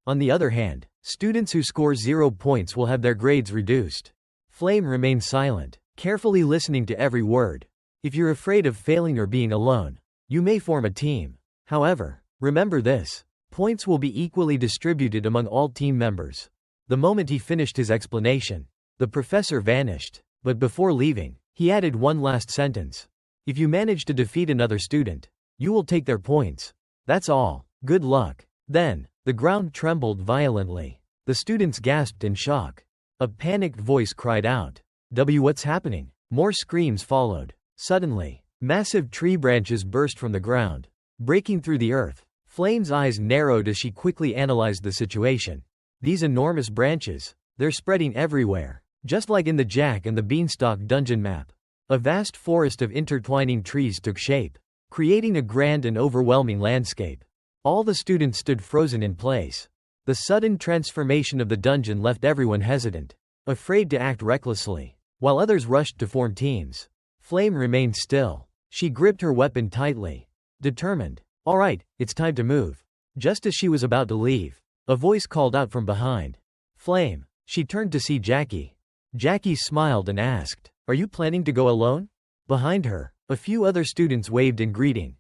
Speaker 1: On the other hand, students who score 0 points will have their grades reduced. Flame remained silent, carefully listening to every word. If you're afraid of failing or being alone, you may form a team. However, remember this. Points will be equally distributed among all team members. The moment he finished his explanation, the professor vanished, but before leaving, he added one last sentence. If you manage to defeat another student, you will take their points. That's all. Good luck. Then, the ground trembled violently. The students gasped in shock. A panicked voice cried out, what's happening? More screams followed. Suddenly, massive tree branches burst from the ground, breaking through the earth. Flame's eyes narrowed as she quickly analyzed the situation. These enormous branches, they're spreading everywhere, just like in the Jack and the Beanstalk dungeon map. A vast forest of intertwining trees took shape, creating a grand and overwhelming landscape. All the students stood frozen in place. The sudden transformation of the dungeon left everyone hesitant, afraid to act recklessly, while others rushed to form teams. Flame remained still. She gripped her weapon tightly, determined. All right, it's time to move. Just as she was about to leave, a voice called out from behind. Flame. She turned to see Jackie. Jackie smiled and asked, are you planning to go alone? Behind her, a few other students waved in greeting.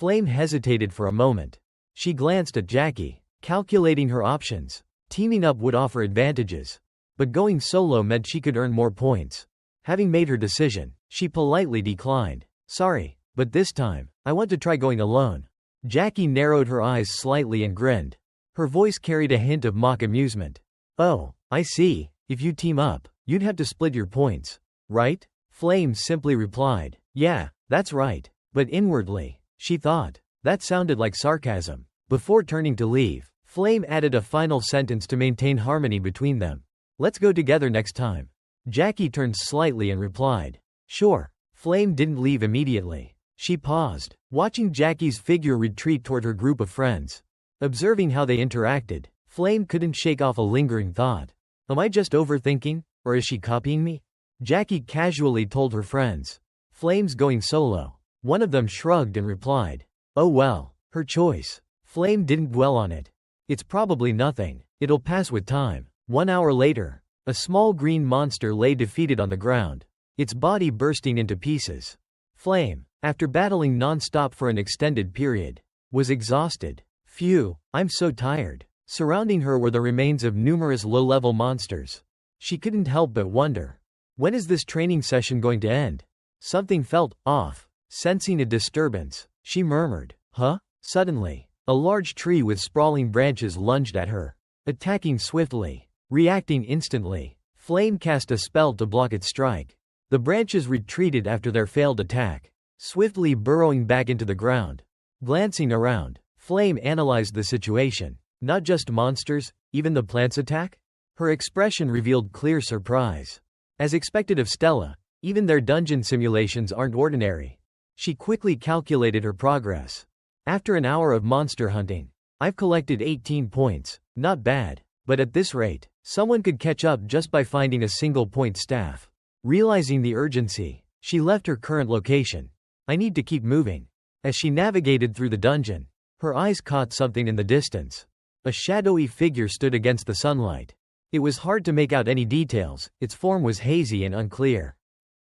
Speaker 1: Flame hesitated for a moment. She glanced at Jackie, calculating her options. Teaming up would offer advantages, but going solo meant she could earn more points. Having made her decision, she politely declined. Sorry, but this time, I want to try going alone. Jackie narrowed her eyes slightly and grinned. Her voice carried a hint of mock amusement. Oh, I see. If you team up, you'd have to split your points, right? Flame simply replied. Yeah, that's right. But inwardly, she thought, that sounded like sarcasm. Before turning to leave, Flame added a final sentence to maintain harmony between them. Let's go together next time. Jackie turned slightly and replied. Sure. Flame didn't leave immediately. She paused, watching Jackie's figure retreat toward her group of friends. Observing how they interacted, Flame couldn't shake off a lingering thought. Am I just overthinking, or is she copying me? Jackie casually told her friends. Flame's going solo. One of them shrugged and replied. Oh well, her choice. Flame didn't dwell on it. It's probably nothing. It'll pass with time. 1 hour later, a small green monster lay defeated on the ground, its body bursting into pieces. Flame, after battling non-stop for an extended period, was exhausted. Phew, I'm so tired. Surrounding her were the remains of numerous low-level monsters. She couldn't help but wonder, when is this training session going to end? Something felt off. Sensing a disturbance, she murmured, huh? Suddenly, a large tree with sprawling branches lunged at her, attacking swiftly. Reacting instantly, Flame cast a spell to block its strike. The branches retreated after their failed attack, swiftly burrowing back into the ground. Glancing around, Flame analyzed the situation. Not just monsters, even the plants attack? Her expression revealed clear surprise. As expected of Stella, even their dungeon simulations aren't ordinary. She quickly calculated her progress. After an hour of monster hunting, I've collected 18 points. Not bad. But at this rate, someone could catch up just by finding a single point staff. Realizing the urgency, she left her current location. I need to keep moving. As she navigated through the dungeon, her eyes caught something in the distance. A shadowy figure stood against the sunlight. It was hard to make out any details, its form was hazy and unclear.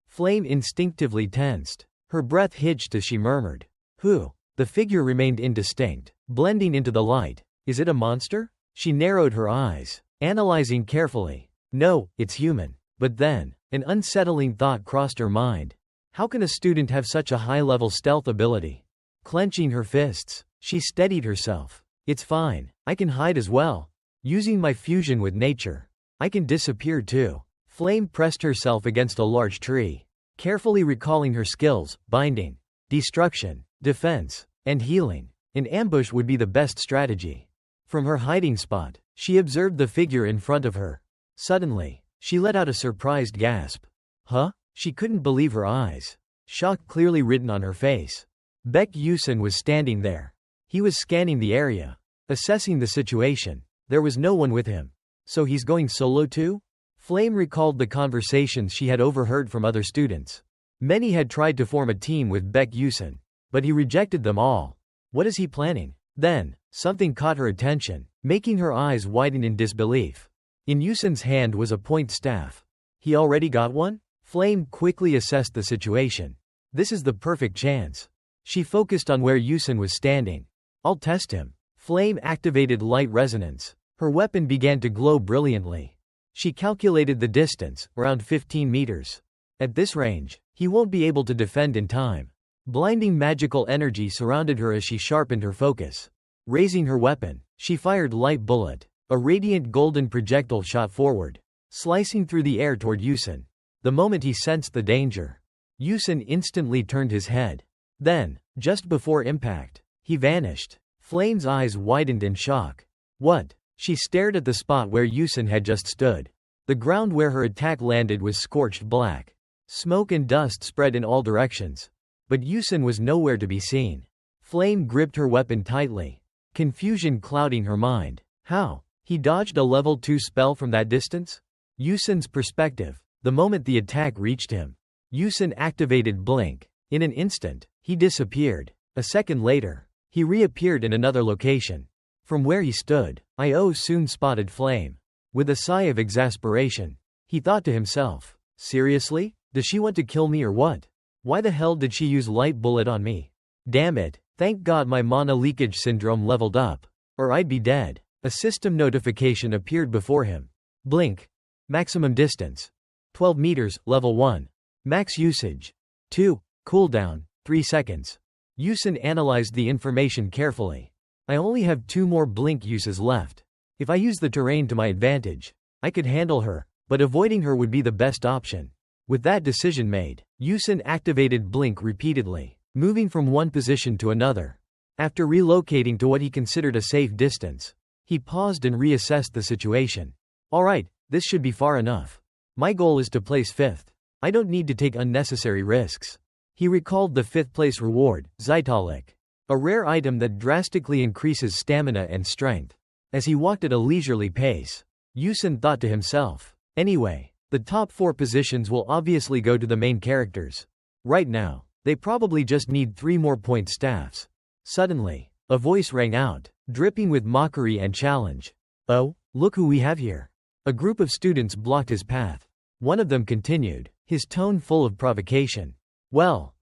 Speaker 1: Flame instinctively tensed. Her breath hitched as she murmured, who? The figure remained indistinct, blending into the light. Is it a monster? She narrowed her eyes, analyzing carefully. No, it's human. But then, an unsettling thought crossed her mind. How can a student have such a high-level stealth ability? Clenching her fists, she steadied herself. It's fine, I can hide as well. Using my fusion with nature, I can disappear too. Flame pressed herself against a large tree, carefully recalling her skills: binding, destruction, defense, and healing. An ambush would be the best strategy. From her hiding spot, she observed the figure in front of her. Suddenly, she let out a surprised gasp. Huh? She couldn't believe her eyes. Shock clearly written on her face. Baek Yusen was standing there. He was scanning the area, assessing the situation. There was no one with him. So he's going solo too? Flame recalled the conversations she had overheard from other students. Many had tried to form a team with Baek Yusen, but he rejected them all. What is he planning? Then, something caught her attention, making her eyes widen in disbelief. In Yusen's hand was a point staff. He already got one? Flame quickly assessed the situation. This is the perfect chance. She focused on where Yusen was standing. I'll test him. Flame activated light resonance. Her weapon began to glow brilliantly. She calculated the distance, around 15 meters. At this range, he won't be able to defend in time. Blinding magical energy surrounded her as she sharpened her focus. Raising her weapon, she fired light bullet. A radiant golden projectile shot forward, slicing through the air toward Yusen. The moment he sensed the danger, Yusen instantly turned his head. Then, just before impact, he vanished. Flame's eyes widened in shock. What? She stared at the spot where Yusen had just stood. The ground where her attack landed was scorched black. Smoke and dust spread in all directions. But Yusen was nowhere to be seen. Flame gripped her weapon tightly, confusion clouding her mind. How? He dodged a level 2 spell from that distance? Yusen's perspective. The moment the attack reached him, Yusen activated Blink. In an instant, he disappeared. A second later, he reappeared in another location. From where he stood, Io soon spotted Flame. With a sigh of exasperation, he thought to himself, seriously? Does she want to kill me or what? Why the hell did she use light bullet on me? Damn it, Thank God my mana leakage syndrome leveled up, or I'd be dead. A system notification appeared before him. Blink. Maximum distance. 12 meters, level 1. Max usage. 2. Cooldown, 3 seconds. Yusin analyzed the information carefully. I only have 2 more blink uses left. If I use the terrain to my advantage, I could handle her, but avoiding her would be the best option. With that decision made, Yusin activated blink repeatedly, moving from one position to another. After relocating to what he considered a safe distance, he paused and reassessed the situation. Alright, this should be far enough. My goal is to place 5th. I don't need to take unnecessary risks. He recalled the 5th place reward, Zytalic, a rare item that drastically increases stamina and strength. As he walked at a leisurely pace, Yusin thought to himself, anyway, the top 4 positions will obviously go to the main characters. Right now, they probably just need 3 more point staffs. Suddenly, a voice rang out, dripping with mockery and challenge. Oh, look who we have here. A group of students blocked his path. One of them continued, his tone full of provocation. Well,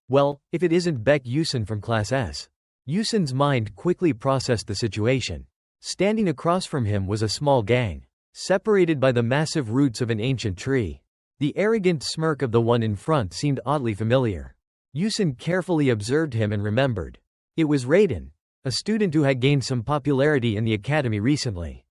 Speaker 1: if it isn't Beck Yusin from Class S. Yusin's mind quickly processed the situation. Standing across from him was a small gang, separated by the massive roots of an ancient tree. The arrogant smirk of the one in front seemed oddly familiar. Yusin carefully observed him and remembered. It was Raiden, a student who had gained some popularity in the academy recently.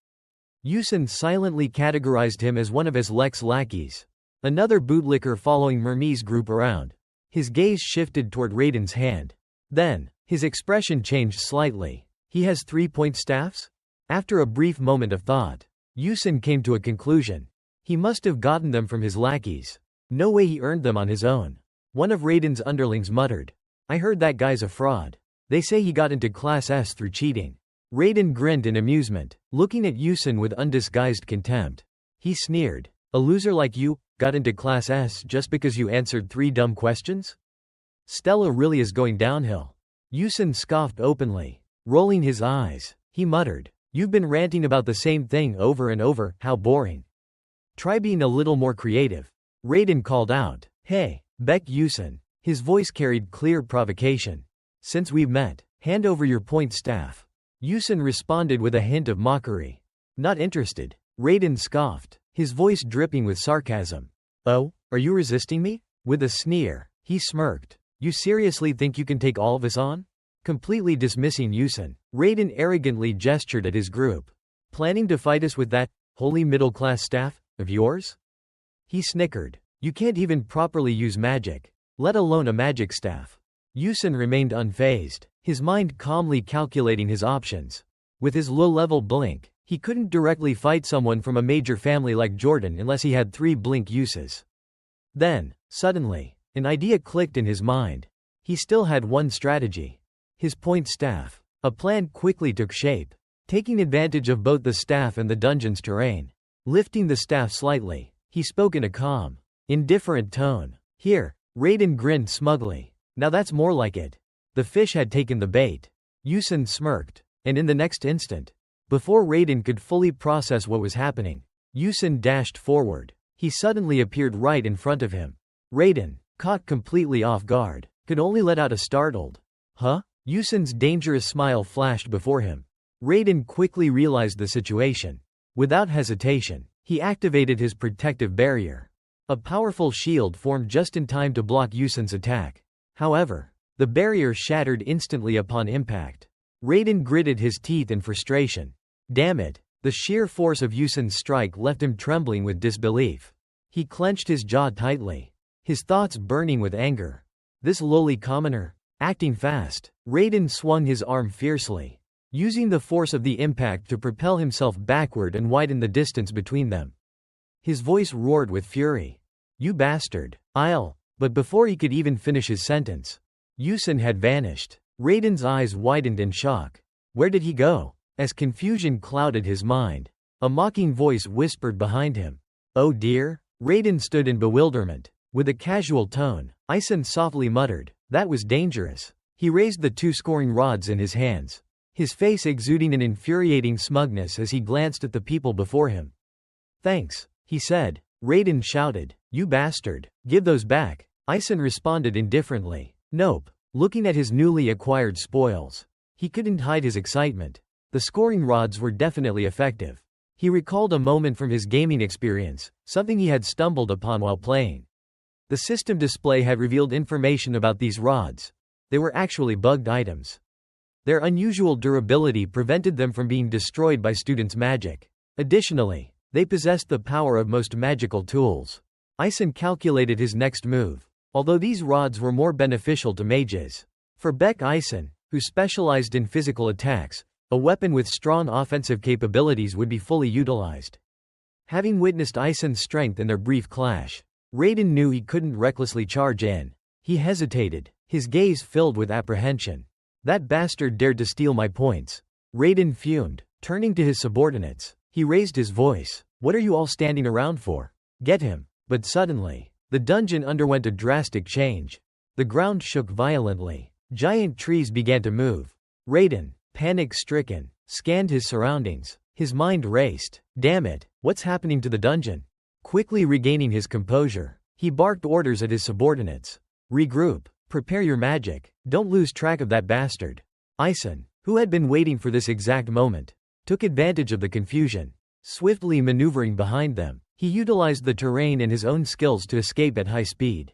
Speaker 1: Yusin silently categorized him as one of his lackeys. Another bootlicker following Mermi's group around. His gaze shifted toward Raiden's hand. Then, his expression changed slightly. He has 3 point staffs? After a brief moment of thought, Yusin came to a conclusion. He must have gotten them from his lackeys. No way he earned them on his own. One of Raiden's underlings muttered. I heard that guy's a fraud. They say he got into Class S through cheating. Raiden grinned in amusement, looking at Yusin with undisguised contempt. He sneered. A loser like you got into Class S just because you answered 3 dumb questions? Stella really is going downhill. Yusin scoffed openly. Rolling his eyes, he muttered. You've been ranting about the same thing over and over, how boring. Try being a little more creative. Raiden called out. Hey, Beck Yusin. His voice carried clear provocation. Since we've met, hand over your point staff. Yusin responded with a hint of mockery. Not interested. Raiden scoffed, his voice dripping with sarcasm. Oh, are you resisting me? With a sneer, he smirked. You seriously think you can take all of us on? Completely dismissing Yusin, Raiden arrogantly gestured at his group. Planning to fight us with that holy middle-class staff of yours? He snickered. You can't even properly use magic, let alone a magic staff. Yusin remained unfazed, his mind calmly calculating his options. With his low-level blink, he couldn't directly fight someone from a major family like Jordan unless he had 3 blink uses. Then, suddenly, an idea clicked in his mind. He still had one strategy. His point staff. A plan quickly took shape. Taking advantage of both the staff and the dungeon's terrain. Lifting the staff slightly, he spoke in a calm, indifferent tone. Here, Raiden grinned smugly. Now that's more like it. The fish had taken the bait. Yusin smirked, and in the next instant, before Raiden could fully process what was happening, Yusin dashed forward. He suddenly appeared right in front of him. Raiden, caught completely off guard, could only let out a startled, huh? Yusin's dangerous smile flashed before him. Raiden quickly realized the situation. Without hesitation, he activated his protective barrier. A powerful shield formed just in time to block Yusin's attack. However, the barrier shattered instantly upon impact. Raiden gritted his teeth in frustration. Damn it, the sheer force of Yusin's strike left him trembling with disbelief. He clenched his jaw tightly, his thoughts burning with anger. This lowly commoner, acting fast. Raiden swung his arm fiercely, using the force of the impact to propel himself backward and widen the distance between them. His voice roared with fury. You bastard, I'll. But before he could even finish his sentence, Yusin had vanished. Raiden's eyes widened in shock. Where did he go? As confusion clouded his mind, a mocking voice whispered behind him. Oh dear? Raiden stood in bewilderment. With a casual tone, Yusin softly muttered, that was dangerous. He raised the 2 scoring rods in his hands, his face exuding an infuriating smugness as he glanced at the people before him. Thanks, he said. Raiden shouted, you bastard, give those back. Yusin responded indifferently. Nope. Looking at his newly acquired spoils, he couldn't hide his excitement. The scoring rods were definitely effective. He recalled a moment from his gaming experience, something he had stumbled upon while playing. The system display had revealed information about these rods. They were actually bugged items. Their unusual durability prevented them from being destroyed by students' magic. Additionally, they possessed the power of most magical tools. Ison calculated his next move, although these rods were more beneficial to mages. For Beck Ison, who specialized in physical attacks, a weapon with strong offensive capabilities would be fully utilized. Having witnessed Ison's strength in their brief clash, Raiden knew he couldn't recklessly charge in. He hesitated, his gaze filled with apprehension. That bastard dared to steal my points. Raiden fumed. Turning to his subordinates, he raised his voice. What are you all standing around for? Get him. But suddenly, the dungeon underwent a drastic change. The ground shook violently. Giant trees began to move. Raiden, panic-stricken, scanned his surroundings. His mind raced. Damn it, what's happening to the dungeon? Quickly regaining his composure, he barked orders at his subordinates. Regroup. Prepare your magic. Don't lose track of that bastard. Ison, who had been waiting for this exact moment, took advantage of the confusion. Swiftly maneuvering behind them, he utilized the terrain and his own skills to escape at high speed.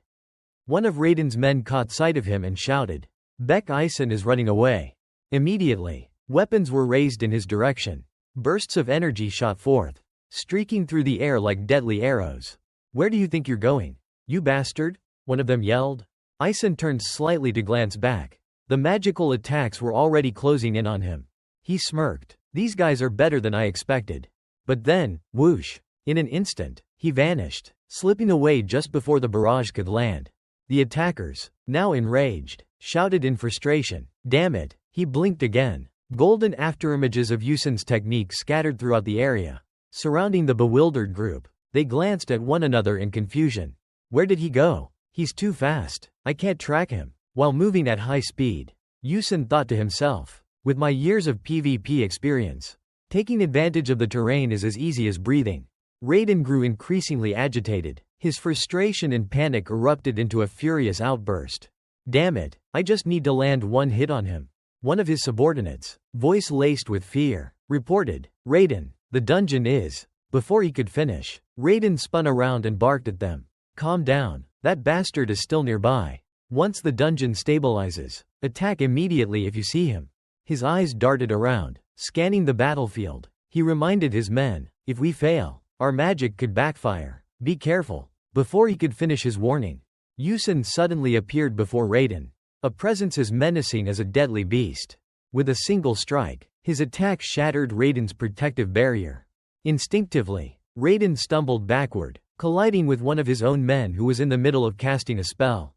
Speaker 1: One of Raiden's men caught sight of him and shouted, Beck Ison is running away. Immediately, weapons were raised in his direction. Bursts of energy shot forth, streaking through the air like deadly arrows. Where do you think you're going, you bastard? One of them yelled. Ison turned slightly to glance back. The magical attacks were already closing in on him. He smirked. These guys are better than I expected. But then, whoosh! In an instant, he vanished, slipping away just before the barrage could land. The attackers, now enraged, shouted in frustration. Damn it! He blinked again. Golden afterimages of Yusen's technique scattered throughout the area. Surrounding the bewildered group, they glanced at one another in confusion. Where did he go? He's too fast. I can't track him. While moving at high speed, Yusen thought to himself, with my years of PvP experience, taking advantage of the terrain is as easy as breathing. Raiden grew increasingly agitated. His frustration and panic erupted into a furious outburst. Damn it, I just need to land one hit on him. One of his subordinates, voice laced with fear, reported, Raiden, the dungeon is. Before he could finish, Raiden spun around and barked at them. Calm down, that bastard is still nearby. Once the dungeon stabilizes, attack immediately if you see him. His eyes darted around, scanning the battlefield. He reminded his men, if we fail, our magic could backfire. Be careful. Before he could finish his warning, Yusen suddenly appeared before Raiden. A presence as menacing as a deadly beast. With a single strike, his attack shattered Raiden's protective barrier. Instinctively, Raiden stumbled backward, colliding with one of his own men who was in the middle of casting a spell.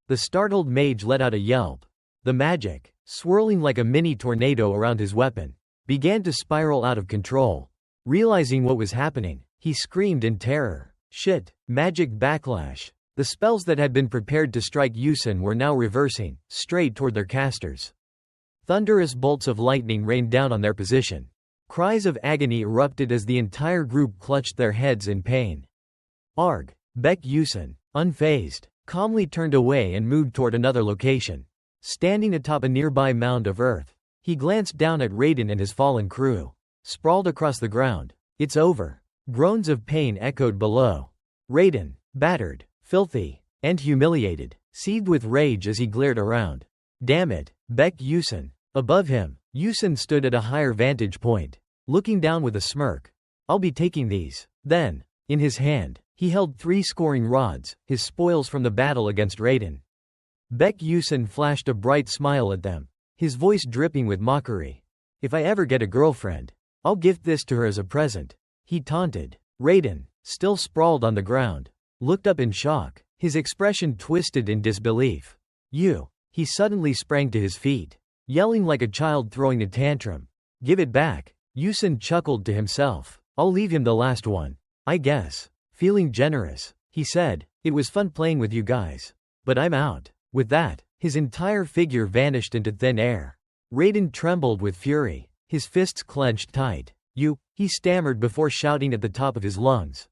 Speaker 1: The startled mage let out a yelp. The magic, swirling like a mini tornado around his weapon, began to spiral out of control. Realizing what was happening, he screamed in terror. Shit, magic backlash. The spells that had been prepared to strike Yusen were now reversing, straight toward their casters. Thunderous bolts of lightning rained down on their position. Cries of agony erupted as the entire group clutched their heads in pain. Arg! Beck Yusen, unfazed, calmly turned away and moved toward another location. Standing atop a nearby mound of earth, he glanced down at Raiden and his fallen crew. Sprawled across the ground. It's over. Groans of pain echoed below. Raiden, battered, filthy, and humiliated, seethed with rage as he glared around. Damn it, Beck Yusen. Above him, Yusen stood at a higher vantage point, looking down with a smirk. I'll be taking these. Then, in his hand, he held 3 scoring rods, his spoils from the battle against Raiden. Beck Yusen flashed a bright smile at them, his voice dripping with mockery. If I ever get a girlfriend, I'll gift this to her as a present. He taunted. Raiden, still sprawled on the ground, looked up in shock, his expression twisted in disbelief. You. He suddenly sprang to his feet, yelling like a child throwing a tantrum. Give it back. Yusen chuckled to himself. I'll leave him the last one, I guess. Feeling generous, he said, it was fun playing with you guys. But I'm out. With that, his entire figure vanished into thin air. Raiden trembled with fury, his fists clenched tight. You, he stammered before shouting at the top of his lungs.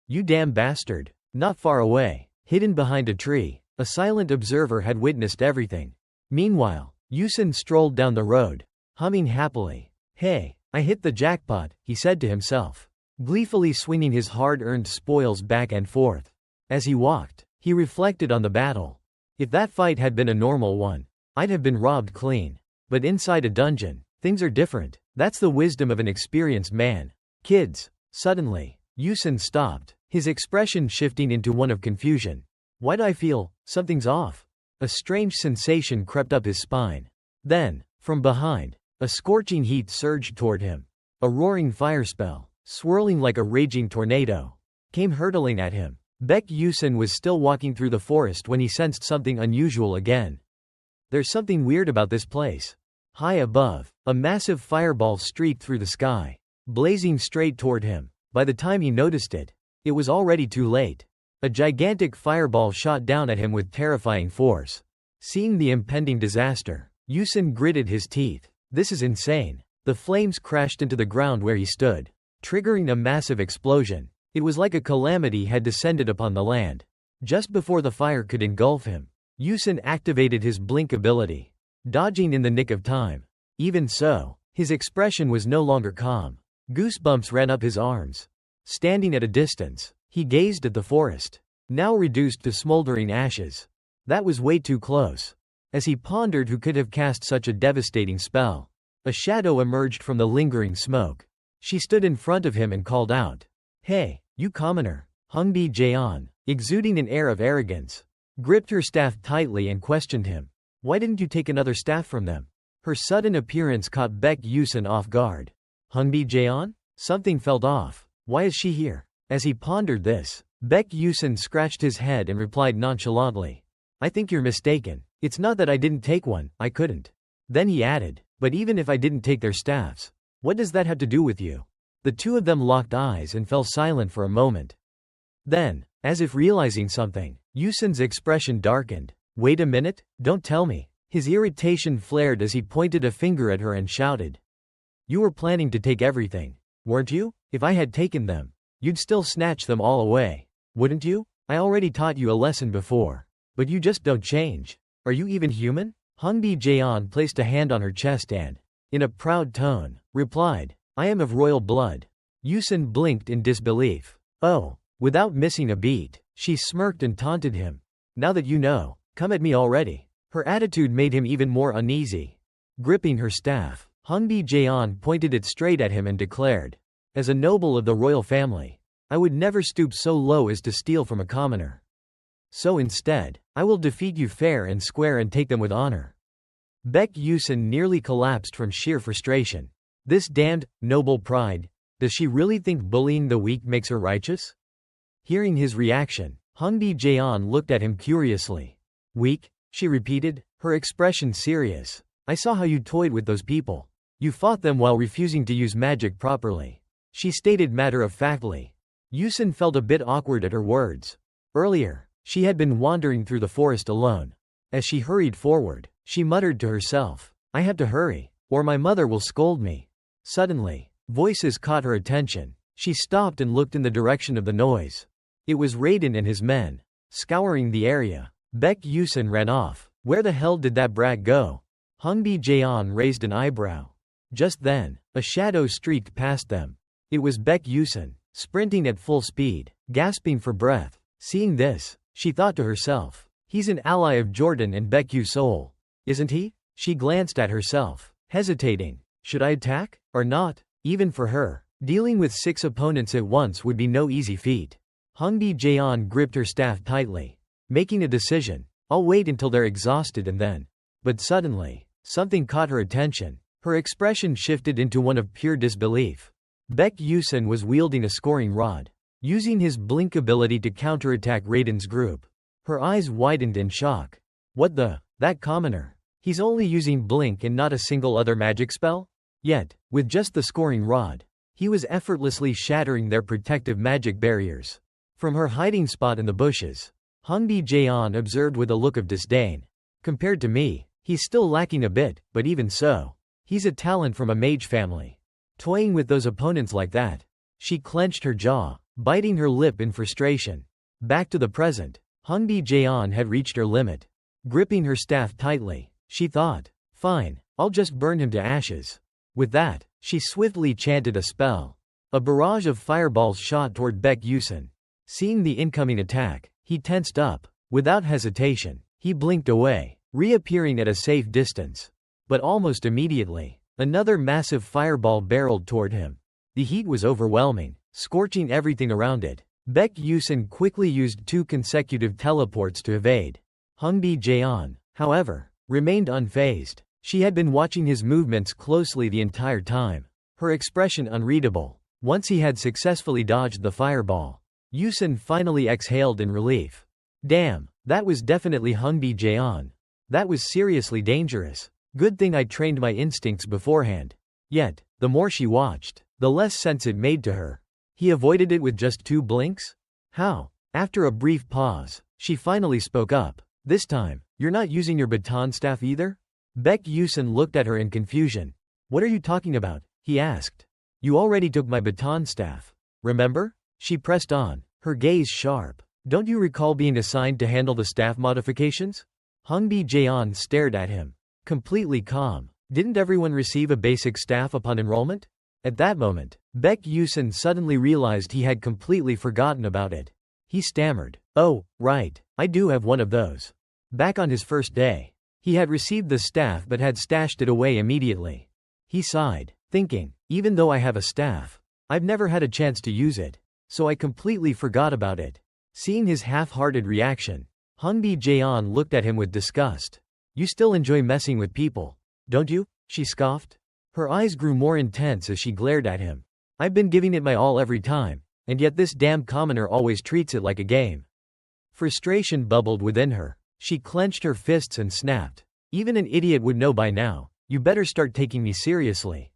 Speaker 1: You damn bastard. Not far away, hidden behind a tree, A silent observer had witnessed everything. Meanwhile, Yusin strolled down the road, humming happily. Hey, I hit the jackpot, he said to himself, gleefully swinging his hard-earned spoils back and forth. As he walked, he reflected on the battle. If that fight had been a normal one, I'd have been robbed clean. But inside a dungeon, things are different. That's the wisdom of an experienced man. Kids. Suddenly, Yusin stopped, his expression shifting into one of confusion. Why'd I feel something's off? A strange sensation crept up his spine. Then, from behind, a scorching heat surged toward him. A roaring firespell, swirling like a raging tornado, came hurtling at him. Baek Yusin was still walking through the forest when he sensed something unusual again. There's something weird about this place. High above, a massive fireball streaked through the sky, blazing straight toward him. By the time he noticed it, it was already too late. A gigantic fireball shot down at him with terrifying force. Seeing the impending disaster, Yusin gritted his teeth. This is insane. The flames crashed into the ground where he stood, triggering a massive explosion. It was like a calamity had descended upon the land. Just before the fire could engulf him, Yusin activated his blink ability, dodging in the nick of time. Even so, his expression was no longer calm. Goosebumps ran up his arms. Standing at a distance, he gazed at the forest, now reduced to smoldering ashes. That was way too close. As he pondered who could have cast such a devastating spell, a shadow emerged from the lingering smoke. She stood in front of him and called out, "Hey, you commoner." Hungbi Jaeon, exuding an air of arrogance, gripped her staff tightly and questioned him. Why didn't you take another staff from them? Her sudden appearance caught Baek Yusin off guard. Hungbi Jaeon? Something felt off. Why is she here? As he pondered this, Baek Yusin scratched his head and replied nonchalantly, I think you're mistaken. It's not that I didn't take one, I couldn't. Then he added, but even if I didn't take their staffs, what does that have to do with you? The two of them locked eyes and fell silent for a moment. Then, as if realizing something, Yusin's expression darkened. Wait a minute, don't tell me. His irritation flared as he pointed a finger at her and shouted. You were planning to take everything, weren't you? If I had taken them, you'd still snatch them all away, wouldn't you? I already taught you a lesson before. But you just don't change. Are you even human? Hungbi Jaeon placed a hand on her chest and, in a proud tone, replied, I am of royal blood. Yusin blinked in disbelief. Oh. Without missing a beat, she smirked and taunted him. Now that you know, come at me already. Her attitude made him even more uneasy. Gripping her staff, Hungbi Jaeon pointed it straight at him and declared, as a noble of the royal family, I would never stoop so low as to steal from a commoner. So instead, I will defeat you fair and square and take them with honor. Baek Yusin nearly collapsed from sheer frustration. This damned, noble pride. Does she really think bullying the weak makes her righteous? Hearing his reaction, Hungbi Jaeon looked at him curiously. Weak? She repeated, her expression serious. I saw how you toyed with those people. You fought them while refusing to use magic properly. She stated matter-of-factly. Yusin felt a bit awkward at her words. Earlier, she had been wandering through the forest alone. As she hurried forward, she muttered to herself, I have to hurry, or my mother will scold me. Suddenly, voices caught her attention. She stopped and looked in the direction of the noise. It was Raiden and his men, scouring the area. Baek Yusin ran off. Where the hell did that brat go? Hungbi Jaeon raised an eyebrow. Just then, a shadow streaked past them. It was Baek Yusin, sprinting at full speed, gasping for breath. Seeing this, she thought to herself, he's an ally of Jordan and Baek Yusul, isn't he? She glanced at herself, hesitating. Should I attack, or not? Even for her, dealing with 6 opponents at once would be no easy feat. Hungbi Jaeon gripped her staff tightly, making a decision. I'll wait until they're exhausted and then. But suddenly, something caught her attention. Her expression shifted into one of pure disbelief. Baek Yusin was wielding a scoring rod, using his blink ability to counterattack Raiden's group. Her eyes widened in shock. What the? That commoner. He's only using blink and not a single other magic spell? Yet, with just the scoring rod, he was effortlessly shattering their protective magic barriers. From her hiding spot in the bushes, Hungbi Jaeon observed with a look of disdain. Compared to me, he's still lacking a bit, but even so, he's a talent from a mage family. Toying with those opponents like that. She clenched her jaw, biting her lip in frustration. Back to the present, Hongbi Jaeon had reached her limit. Gripping her staff tightly, she thought, "Fine, I'll just burn him to ashes." With that, she swiftly chanted a spell. A barrage of fireballs shot toward Baek Yusun. Seeing the incoming attack, he tensed up. Without hesitation, he blinked away, reappearing at a safe distance. But almost immediately, another massive fireball barreled toward him. The heat was overwhelming, scorching everything around it. Baek Yusun quickly used 2 consecutive teleports to evade. Hongbi Jaeon, however, remained unfazed. She had been watching his movements closely the entire time, her expression unreadable. Once he had successfully dodged the fireball, Yusun finally exhaled in relief. Damn, that was definitely Hongbi Jaeon. That was seriously dangerous. Good thing I trained my instincts beforehand. Yet, the more she watched, the less sense it made to her. He avoided it with just 2 blinks? How? After a brief pause, she finally spoke up. This time, you're not using your baton staff either? Baek Yusun looked at her in confusion. What are you talking about? He asked. You already took my baton staff. Remember? She pressed on, her gaze sharp. Don't you recall being assigned to handle the staff modifications? Hongbi Jaeon stared at him, completely calm. Didn't everyone receive a basic staff upon enrollment? At that moment, Baek Yusun suddenly realized he had completely forgotten about it. He stammered, "Oh, right, I do have one of those." Back on his first day, he had received the staff but had stashed it away immediately. He sighed, thinking, even though I have a staff, I've never had a chance to use it, so I completely forgot about it. Seeing his half-hearted reaction, Hongbi Jaeon looked at him with disgust. You still enjoy messing with people, don't you? She scoffed. Her eyes grew more intense as she glared at him. I've been giving it my all every time, and yet this damn commoner always treats it like a game. Frustration bubbled within her. She clenched her fists and snapped. Even an idiot would know by now. You better start taking me seriously.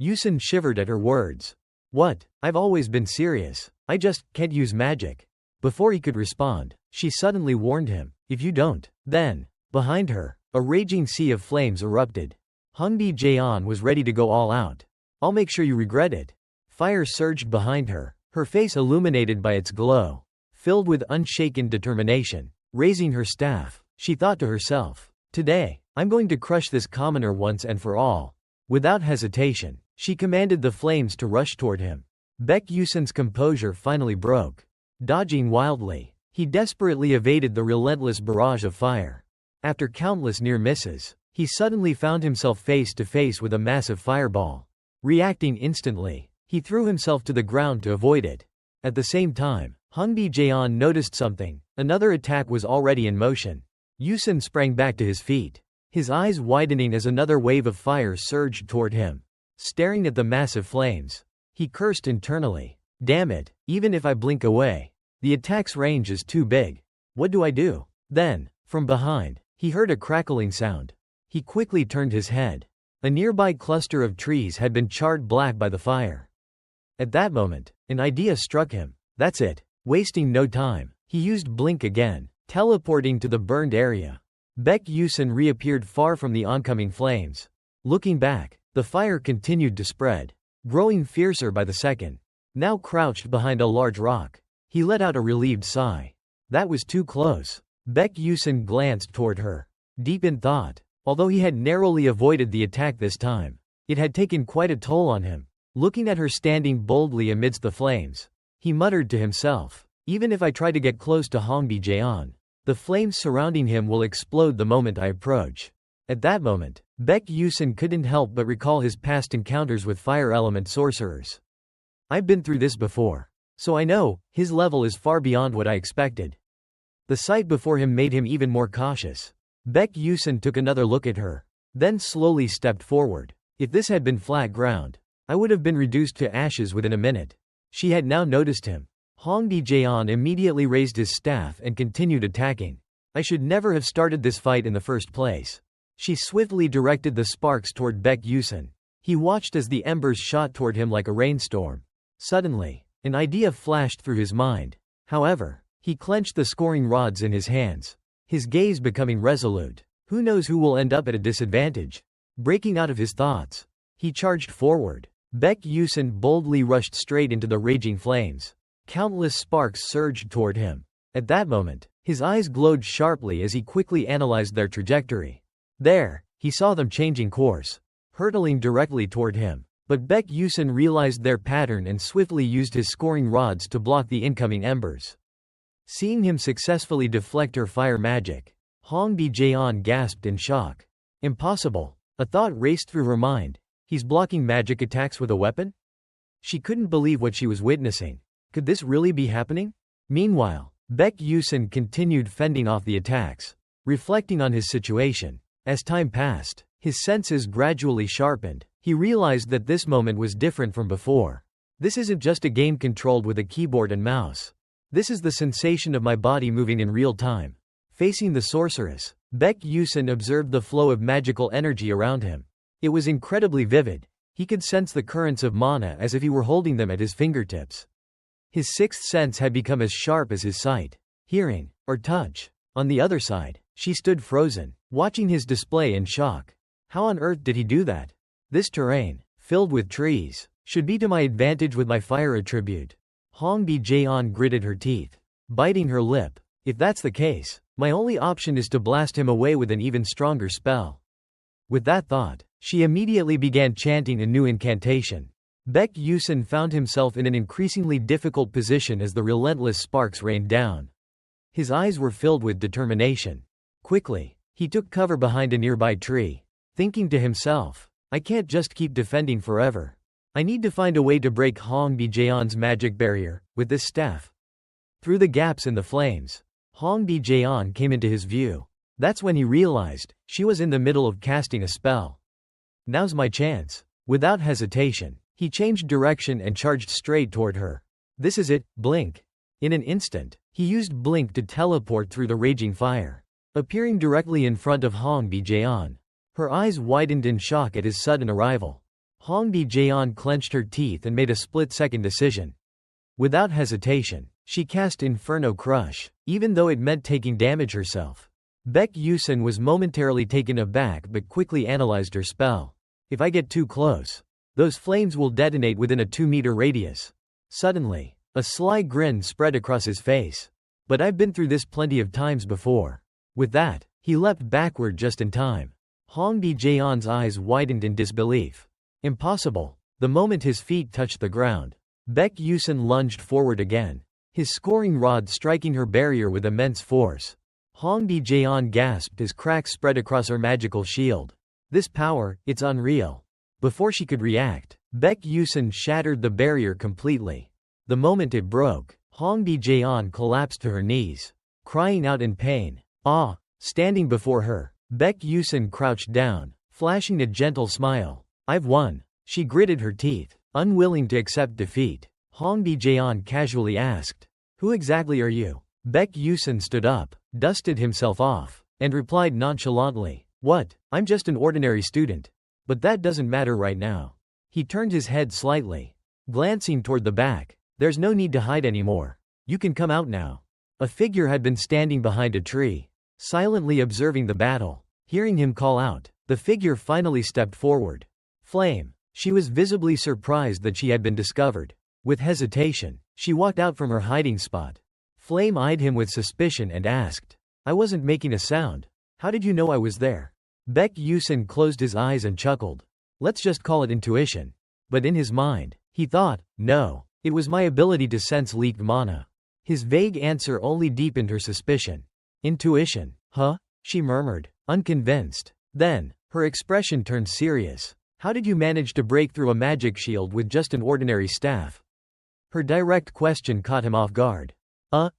Speaker 1: Yusun shivered at her words. What? I've always been serious. I just can't use magic. Before he could respond, she suddenly warned him. If you don't, then. Behind her, a raging sea of flames erupted. Hongbi Jaeon was ready to go all out. I'll make sure you regret it. Fire surged behind her, her face illuminated by its glow. Filled with unshaken determination, raising her staff, she thought to herself, today, I'm going to crush this commoner once and for all. Without hesitation, she commanded the flames to rush toward him. Baek Yusun's composure finally broke. Dodging wildly, he desperately evaded the relentless barrage of fire. After countless near misses, he suddenly found himself face to face with a massive fireball. Reacting instantly, he threw himself to the ground to avoid it. At the same time, Hongbi Jaeon noticed something. Another attack was already in motion. Yusun sprang back to his feet, his eyes widening as another wave of fire surged toward him. Staring at the massive flames, he cursed internally. Damn it, even if I blink away, the attack's range is too big. What do I do? Then, from behind, he heard a crackling sound. He quickly turned his head. A nearby cluster of trees had been charred black by the fire. At that moment, an idea struck him. That's it. Wasting no time, he used blink again, teleporting to the burned area. Baek Yusun reappeared far from the oncoming flames. Looking back, the fire continued to spread, growing fiercer by the second. Now crouched behind a large rock, he let out a relieved sigh. That was too close. Baek Yusun glanced toward her, deep in thought. Although he had narrowly avoided the attack this time, it had taken quite a toll on him. Looking at her standing boldly amidst the flames, he muttered to himself, even if I try to get close to Hongbi Jaeon, the flames surrounding him will explode the moment I approach. At that moment, Baek Yusun couldn't help but recall his past encounters with fire element sorcerers. I've been through this before, so I know, his level is far beyond what I expected. The sight before him made him even more cautious. Baek Yusun took another look at her, then slowly stepped forward. If this had been flat ground, I would have been reduced to ashes within a minute. She had now noticed him. Hongbi Jaeon immediately raised his staff and continued attacking. I should never have started this fight in the first place. She swiftly directed the sparks toward Baek Yusun. He watched as the embers shot toward him like a rainstorm. Suddenly, an idea flashed through his mind. However, he clenched the scoring rods in his hands, his gaze becoming resolute. Who knows who will end up at a disadvantage? Breaking out of his thoughts, he charged forward. Baek Yusun boldly rushed straight into the raging flames. Countless sparks surged toward him. At that moment, His eyes glowed sharply as he quickly analyzed their trajectory. There, he saw them changing course, hurtling directly toward him. But Baek Yusun realized their pattern and swiftly used his scoring rods to block the incoming embers. Seeing him successfully deflect her fire magic, Hong Bi-jeon gasped in shock. Impossible. A thought raced through her mind. He's blocking magic attacks with a weapon? She couldn't believe what she was witnessing. Could this really be happening? Meanwhile, Baek Yusun continued fending off the attacks, reflecting on his situation. As time passed, his senses gradually sharpened. He realized that this moment was different from before. This isn't just a game controlled with a keyboard and mouse. This is the sensation of my body moving in real time. Facing the sorceress, Baek Yusun observed the flow of magical energy around him. It was incredibly vivid. He could sense the currents of mana as if he were holding them at his fingertips. His sixth sense had become as sharp as his sight, hearing, or touch. On the other side, she stood frozen, watching his display in shock. How on earth did he do that? This terrain, filled with trees, should be to my advantage with my fire attribute. Hong Bi-jeon gritted her teeth, biting her lip. If that's the case, my only option is to blast him away with an even stronger spell. With that thought, she immediately began chanting a new incantation. Baek Yusun found himself in an increasingly difficult position as the relentless sparks rained down. His eyes were filled with determination. Quickly, he took cover behind a nearby tree, thinking to himself, I can't just keep defending forever. I need to find a way to break Hong Bi-jeon's magic barrier with this staff. Through the gaps in the flames, Hong Bi-jeon came into his view. That's when he realized she was in the middle of casting a spell. Now's my chance. Without hesitation, he changed direction and charged straight toward her. This is it, blink. In an instant, he used blink to teleport through the raging fire, appearing directly in front of Hong Bi-jeon. Her eyes widened in shock at his sudden arrival. Hong Bi-jeon clenched her teeth and made a split-second decision. Without hesitation, she cast Inferno Crush, even though it meant taking damage herself. Baek Yusun was momentarily taken aback but quickly analyzed her spell. If I get too close, those flames will detonate within a 2-meter radius. Suddenly, a sly grin spread across his face. But I've been through this plenty of times before. With that, he leapt backward just in time. Hong Bi-jeon's eyes widened in disbelief. Impossible. The moment his feet touched the ground, Baek Yusun lunged forward again, his scoring rod striking her barrier with immense force. Hong Bi-jeon gasped as cracks spread across her magical shield. This power, it's unreal. Before she could react, Baek Yusun shattered the barrier completely. The moment it broke, Hong Bi-jeon collapsed to her knees, crying out in pain. Ah! Standing before her, Baek Yusun crouched down, flashing a gentle smile. I've won. She gritted her teeth, unwilling to accept defeat. Hong Bi-jeon casually asked, who exactly are you? Baek Yusun stood up, dusted himself off, and replied nonchalantly, what? I'm just an ordinary student. But that doesn't matter right now. He turned his head slightly, glancing toward the back. There's no need to hide anymore. You can come out now. A figure had been standing behind a tree, silently observing the battle. Hearing him call out, the figure finally stepped forward. Flame. She was visibly surprised that she had been discovered. With hesitation, she walked out from her hiding spot. Flame eyed him with suspicion and asked, I wasn't making a sound. How did you know I was there? Baek Yusun closed his eyes and chuckled. Let's just call it intuition. But in his mind, he thought, no, it was my ability to sense leaked mana. His vague answer only deepened her suspicion. Intuition? Huh? She murmured, unconvinced. Then, her expression turned serious. How did you manage to break through a magic shield with just an ordinary staff? Her direct question caught him off guard.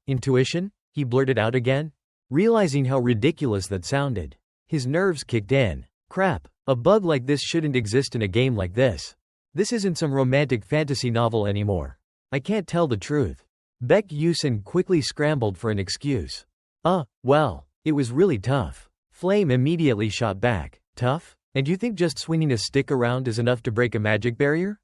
Speaker 1: Intuition? He blurted out again, realizing how ridiculous that sounded. His nerves kicked in. Crap, a bug like this shouldn't exist in a game like this. This isn't some romantic fantasy novel anymore. I can't tell the truth. Baek Yusun quickly scrambled for an excuse. Well, it was really tough. Flame immediately shot back. Tough? And you think just swinging a stick around is enough to break a magic barrier?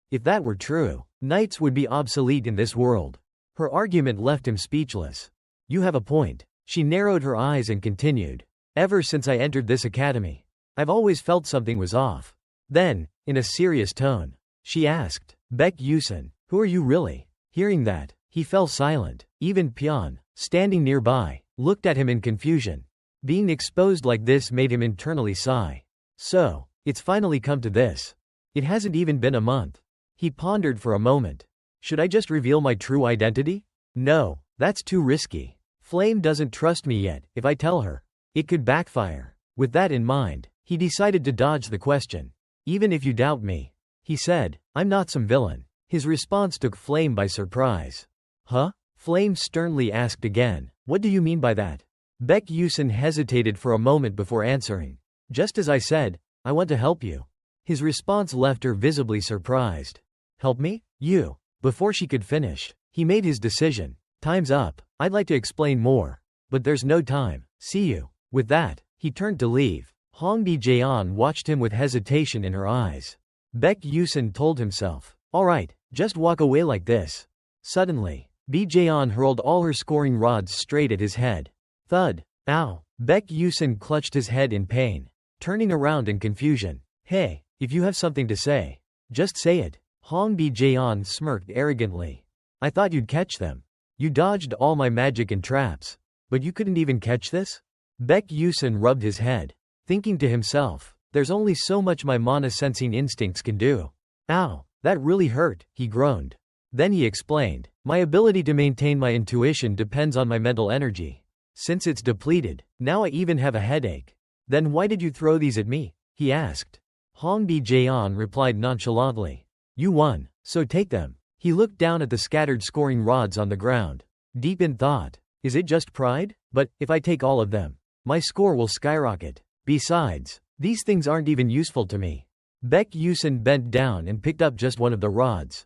Speaker 1: If that were true, knights would be obsolete in this world. Her argument left him speechless. You have a point. She narrowed her eyes and continued. Ever since I entered this academy, I've always felt something was off. Then, in a serious tone, she asked, Baek Yusun, who are you really? Hearing that, he fell silent, Even Pion, standing nearby, looked at him in confusion. Being exposed like this made him internally sigh. So, it's finally come to this. It hasn't even been a month. He pondered for a moment. Should I just reveal my true identity? No, that's too risky. Flame doesn't trust me yet. If I tell her, it could backfire. With that in mind, he decided to dodge the question. Even if you doubt me, he said, I'm not some villain. His response took Flame by surprise. Huh? Flame sternly asked again. What do you mean by that? Baek Yusin hesitated for a moment before answering. Just as I said, I want to help you. His response left her visibly surprised. Help me? You. Before she could finish, he made his decision. Time's up. I'd like to explain more, but there's no time. See you. With that, he turned to leave. Hong Bi-jeon watched him with hesitation in her eyes. Baek Yusin told himself, all right, just walk away like this. Suddenly, Bi-jeon hurled all her scoring rods straight at his head. Thud. Ow. Baek Yusin clutched his head in pain, turning around in confusion. Hey, if you have something to say, just say it. Hong Bi-jeon smirked arrogantly. I thought you'd catch them. You dodged all my magic and traps. But you couldn't even catch this? Baek Yusin rubbed his head, thinking to himself, there's only so much my mana sensing instincts can do. Ow, that really hurt, he groaned. Then he explained, my ability to maintain my intuition depends on my mental energy. Since it's depleted, now I even have a headache. Then why did you throw these at me? He asked. Hong Bi-jeon replied nonchalantly. You won, so take them. He looked down at the scattered scoring rods on the ground. Deep in thought, is it just pride? But, if I take all of them, my score will skyrocket. Besides, these things aren't even useful to me. Baek Yusin bent down and picked up just one of the rods.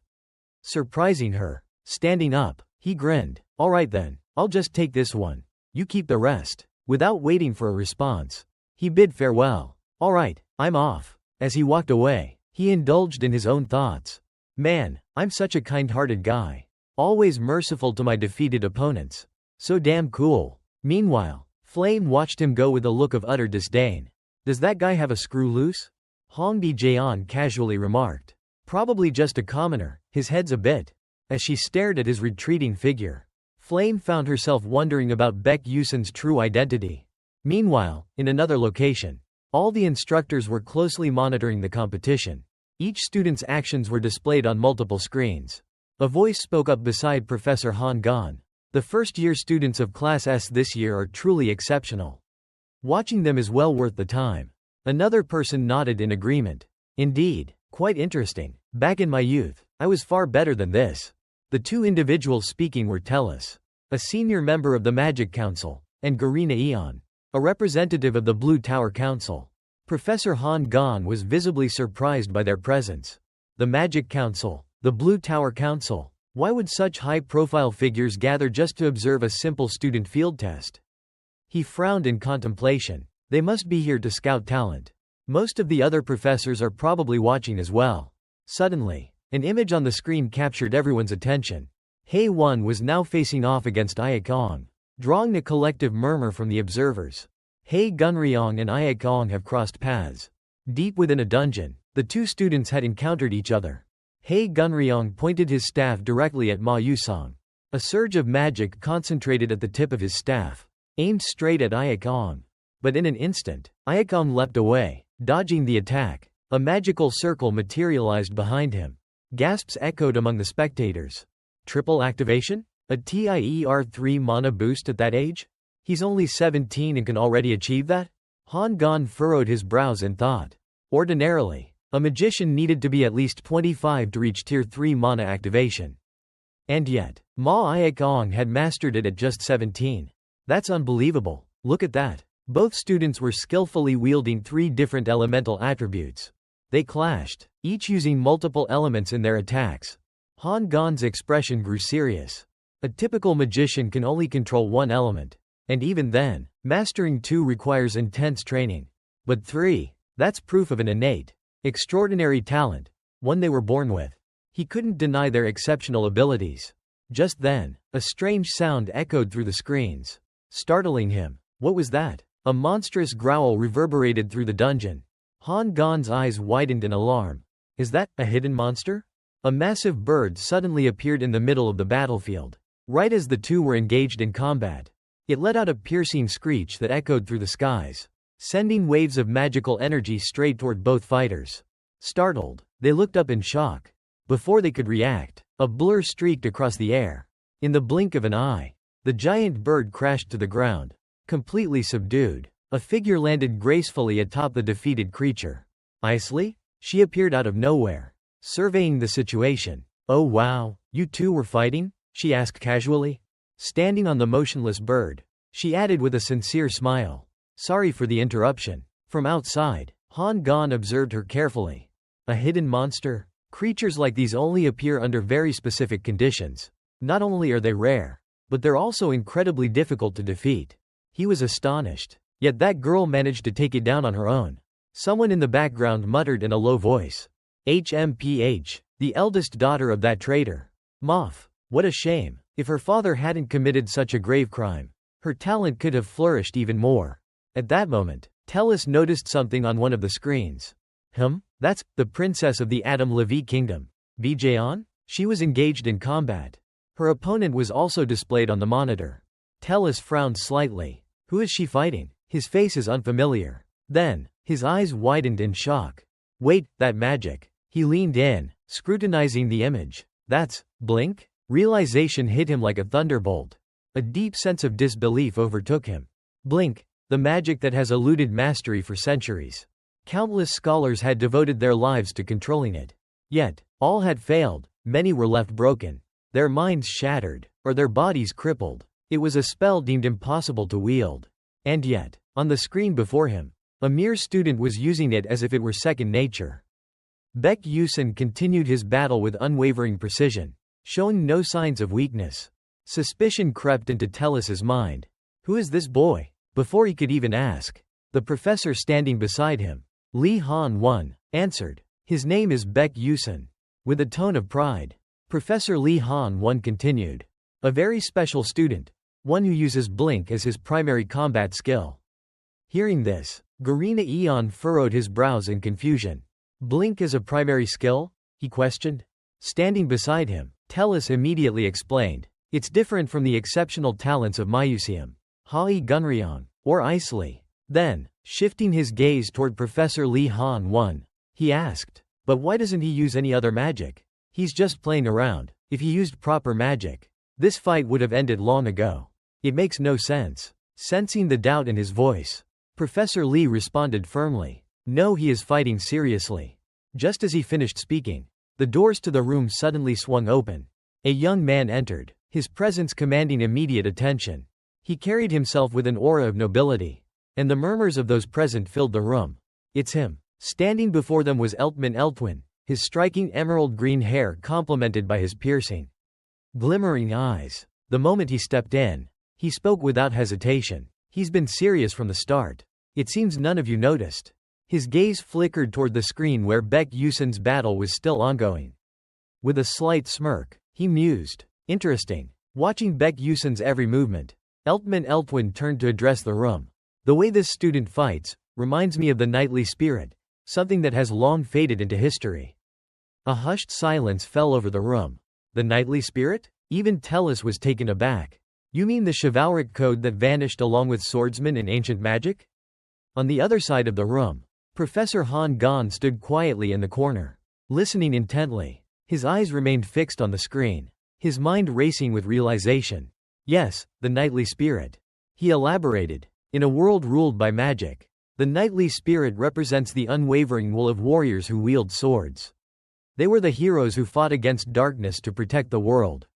Speaker 1: Surprising her, standing up, he grinned. Alright then, I'll just take this one. You keep the rest. Without waiting for a response, he bid farewell. Alright, I'm off. As he walked away, he indulged in his own thoughts. Man, I'm such a kind-hearted guy. Always merciful to my defeated opponents. So damn cool. Meanwhile, Flame watched him go with a look of utter disdain. Does that guy have a screw loose? Hong Bi-jeon casually remarked. Probably just a commoner, his head's a bit. As she stared at his retreating figure, Flame found herself wondering about Baek Yusin's true identity. Meanwhile, in another location, all the instructors were closely monitoring the competition. Each student's actions were displayed on multiple screens. A voice spoke up beside Professor Han Gan. The first-year students of Class S this year are truly exceptional. Watching them is well worth the time. Another person nodded in agreement. Indeed, quite interesting. Back in my youth, I was far better than this. The two individuals speaking were Tellus, a senior member of the Magic Council, and Garina Eon, a representative of the Blue Tower Council. Professor Han Gan was visibly surprised by their presence. The Magic Council, the Blue Tower Council. Why would such high-profile figures gather just to observe a simple student field test? He frowned in contemplation. They must be here to scout talent. Most of the other professors are probably watching as well. Suddenly, an image on the screen captured everyone's attention. Hae-won was now facing off against Aek-ong, drawing a collective murmur from the observers. Hae-gunryong and Aek-ong have crossed paths. Deep within a dungeon, the two students had encountered each other. Hae-gunryong pointed his staff directly at Ma Yusong. A surge of magic concentrated at the tip of his staff, aimed straight at Aek-ong. But in an instant, Aek-ong leapt away, dodging the attack. A magical circle materialized behind him. Gasps echoed among the spectators. Triple activation? A TIER3 mana boost at that age? He's only 17 and can already achieve that? Han Gan furrowed his brows in thought. Ordinarily, a magician needed to be at least 25 to reach Tier 3 mana activation. And yet, Ma Aek-ong had mastered it at just 17. That's unbelievable. Look at that. Both students were skillfully wielding 3 different elemental attributes. They clashed, each using multiple elements in their attacks. Han Gan's expression grew serious. A typical magician can only control 1 element. And even then, mastering 2 requires intense training. But 3, that's proof of an innate, extraordinary talent, one they were born with. He couldn't deny their exceptional abilities. Just then, a strange sound echoed through the screens, startling him. What was that? A monstrous growl reverberated through the dungeon. Han Gan's eyes widened in alarm. Is that a hidden monster? A massive bird suddenly appeared in the middle of the battlefield. Right as the two were engaged in combat, it let out a piercing screech that echoed through the skies, sending waves of magical energy straight toward both fighters. Startled, they looked up in shock. Before they could react, a blur streaked across the air. In the blink of an eye, the giant bird crashed to the ground. Completely subdued, a figure landed gracefully atop the defeated creature. Isley? She appeared out of nowhere, surveying the situation. "Oh wow, you two were fighting?" she asked casually. Standing on the motionless bird, she added with a sincere smile, "Sorry for the interruption." From outside, Han Gan observed her carefully. A hidden monster? Creatures like these only appear under very specific conditions. Not only are they rare, but they're also incredibly difficult to defeat. He was astonished. Yet that girl managed to take it down on her own. Someone in the background muttered in a low voice. HMPH, the eldest daughter of that traitor. Moff. What a shame. If her father hadn't committed such a grave crime, her talent could have flourished even more. At that moment, Tellus noticed something on one of the screens. That's the princess of the Adam Levi kingdom. Bijayon? She was engaged in combat. Her opponent was also displayed on the monitor. Tellus frowned slightly. Who is she fighting? His face is unfamiliar. Then, his eyes widened in shock. Wait, that magic. He leaned in, scrutinizing the image. That's Blink? Realization hit him like a thunderbolt. A deep sense of disbelief overtook him. Blink, the magic that has eluded mastery for centuries. Countless scholars had devoted their lives to controlling it. Yet, all had failed. Many were left broken, their minds shattered, or their bodies crippled. It was a spell deemed impossible to wield. And yet, on the screen before him, a mere student was using it as if it were second nature. Baek Yusen continued his battle with unwavering precision, showing no signs of weakness. Suspicion crept into Tellus's mind. Who is this boy? Before he could even ask, the professor standing beside him, Lee Han-won, answered. His name is Baek Yusen. With a tone of pride, Professor Lee Han-won continued. A very special student, one who uses Blink as his primary combat skill. Hearing this, Garena Eon furrowed his brows in confusion. Blink as a primary skill? He questioned. Standing beside him, Tellus immediately explained. It's different from the exceptional talents of Mayuseum, Hai Gunryong, or Isley. Then, shifting his gaze toward Professor Lee Han-won, he asked, but why doesn't he use any other magic? He's just playing around. If he used proper magic, this fight would have ended long ago. It makes no sense. Sensing the doubt in his voice, Professor Lee responded firmly. No, he is fighting seriously. Just as he finished speaking, the doors to the room suddenly swung open. A young man entered, his presence commanding immediate attention. He carried himself with an aura of nobility, and the murmurs of those present filled the room. It's him. Standing before them was Eltman Eltwin, his striking emerald green hair complemented by his piercing, glimmering eyes. The moment he stepped in, he spoke without hesitation. He's been serious from the start. It seems none of you noticed. His gaze flickered toward the screen where Baek Yusen's battle was still ongoing. With a slight smirk, he mused. Interesting. Watching Baek Yusen's every movement, Eltman Eltwin turned to address the room. The way this student fights reminds me of the knightly spirit, something that has long faded into history. A hushed silence fell over the room. The knightly spirit? Even Tellus was taken aback. You mean the chivalric code that vanished along with swordsmen and ancient magic? On the other side of the room, Professor Han Gan stood quietly in the corner, listening intently. His eyes remained fixed on the screen, his mind racing with realization. Yes, the knightly spirit. He elaborated. In a world ruled by magic, the knightly spirit represents the unwavering will of warriors who wield swords. They were the heroes who fought against darkness to protect the world.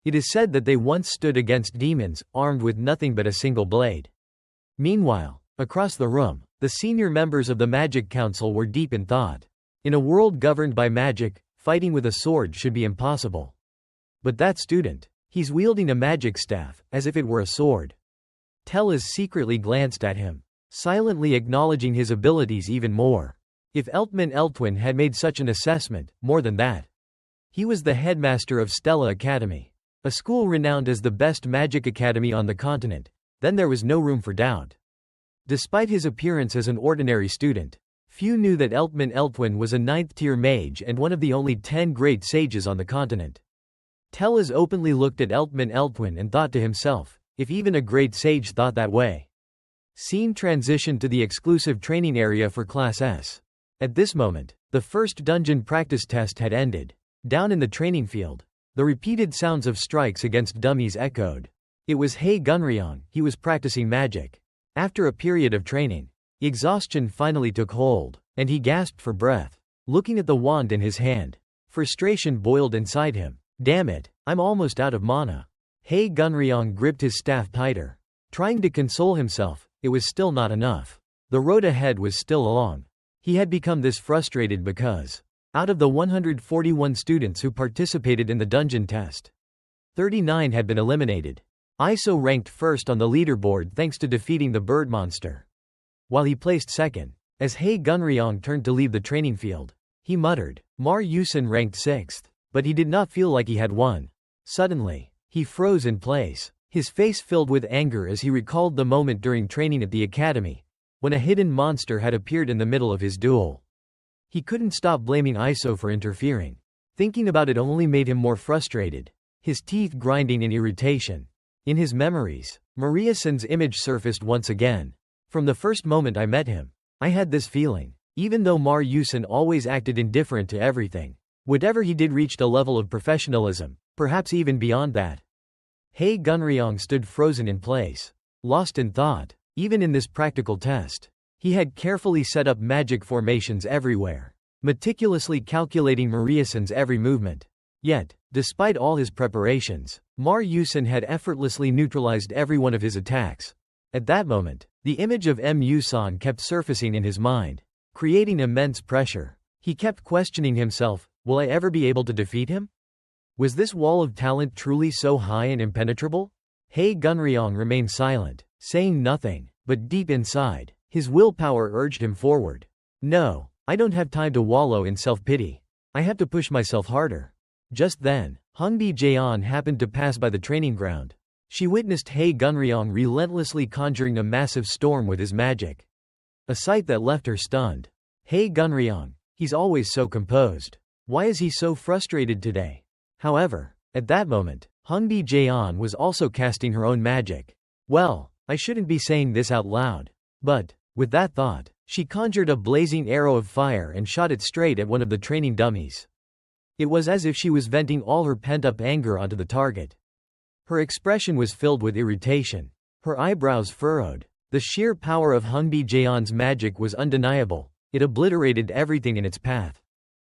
Speaker 1: It is said that they once stood against demons, armed with nothing but a single blade. Meanwhile, across the room, the senior members of the Magic Council were deep in thought. In a world governed by magic, fighting with a sword should be impossible. But that student, he's wielding a magic staff, as if it were a sword. Tellus secretly glanced at him, silently acknowledging his abilities even more. If Eltman Eltwin had made such an assessment, more than that. He was the headmaster of Stella Academy, a school renowned as the best magic academy on the continent. Then there was no room for doubt. Despite his appearance as an ordinary student, few knew that Eltman Eltwin was a 9th-tier mage and one of the only 10 great sages on the continent. Tellez openly looked at Eltman Eltwin and thought to himself, if even a great sage thought that way. Scene transitioned to the exclusive training area for Class S. At this moment, the first dungeon practice test had ended. Down in the training field, the repeated sounds of strikes against dummies echoed. It was Hei Gunryong, he was practicing magic. After a period of training, exhaustion finally took hold, and he gasped for breath. Looking at the wand in his hand, frustration boiled inside him. Damn it, I'm almost out of mana. Hei Gunryong gripped his staff tighter. Trying to console himself, it was still not enough. The road ahead was still long. He had become this frustrated because, out of the 141 students who participated in the dungeon test, 39 had been eliminated. Iso ranked first on the leaderboard thanks to defeating the bird monster, while he placed second. As Hei Gunryong turned to leave the training field, he muttered. Mar Yusin ranked sixth, but he did not feel like he had won. Suddenly, he froze in place, his face filled with anger as he recalled the moment during training at the academy, when a hidden monster had appeared in the middle of his duel. He couldn't stop blaming Iso for interfering. Thinking about it only made him more frustrated, his teeth grinding in irritation. In his memories, Maria-san's image surfaced once again. From the first moment I met him, I had this feeling. Even though Mar Yusin always acted indifferent to everything, whatever he did reached a level of professionalism, perhaps even beyond that. Hei Gunryong stood frozen in place, lost in thought. Even in this practical test, he had carefully set up magic formations everywhere, meticulously calculating Maria-san's every movement. Yet, despite all his preparations, Mar Yusin had effortlessly neutralized every one of his attacks. At that moment, the image of Mu-san kept surfacing in his mind, creating immense pressure. He kept questioning himself, will I ever be able to defeat him? Was this wall of talent truly so high and impenetrable? Hei Gunryong remained silent, saying nothing, but deep inside, his willpower urged him forward. No, I don't have time to wallow in self-pity. I have to push myself harder. Just then, Hongbi Jeon happened to pass by the training ground. She witnessed Hei Gunryong relentlessly conjuring a massive storm with his magic. A sight that left her stunned. Hei Gunryong, he's always so composed. Why is he so frustrated today? However, at that moment, Hongbi Jeon was also casting her own magic. Well, I shouldn't be saying this out loud. But, with that thought, she conjured a blazing arrow of fire and shot it straight at one of the training dummies. It was as if she was venting all her pent-up anger onto the target. Her expression was filled with irritation. Her eyebrows furrowed. The sheer power of Hongbi Jeon's magic was undeniable. It obliterated everything in its path.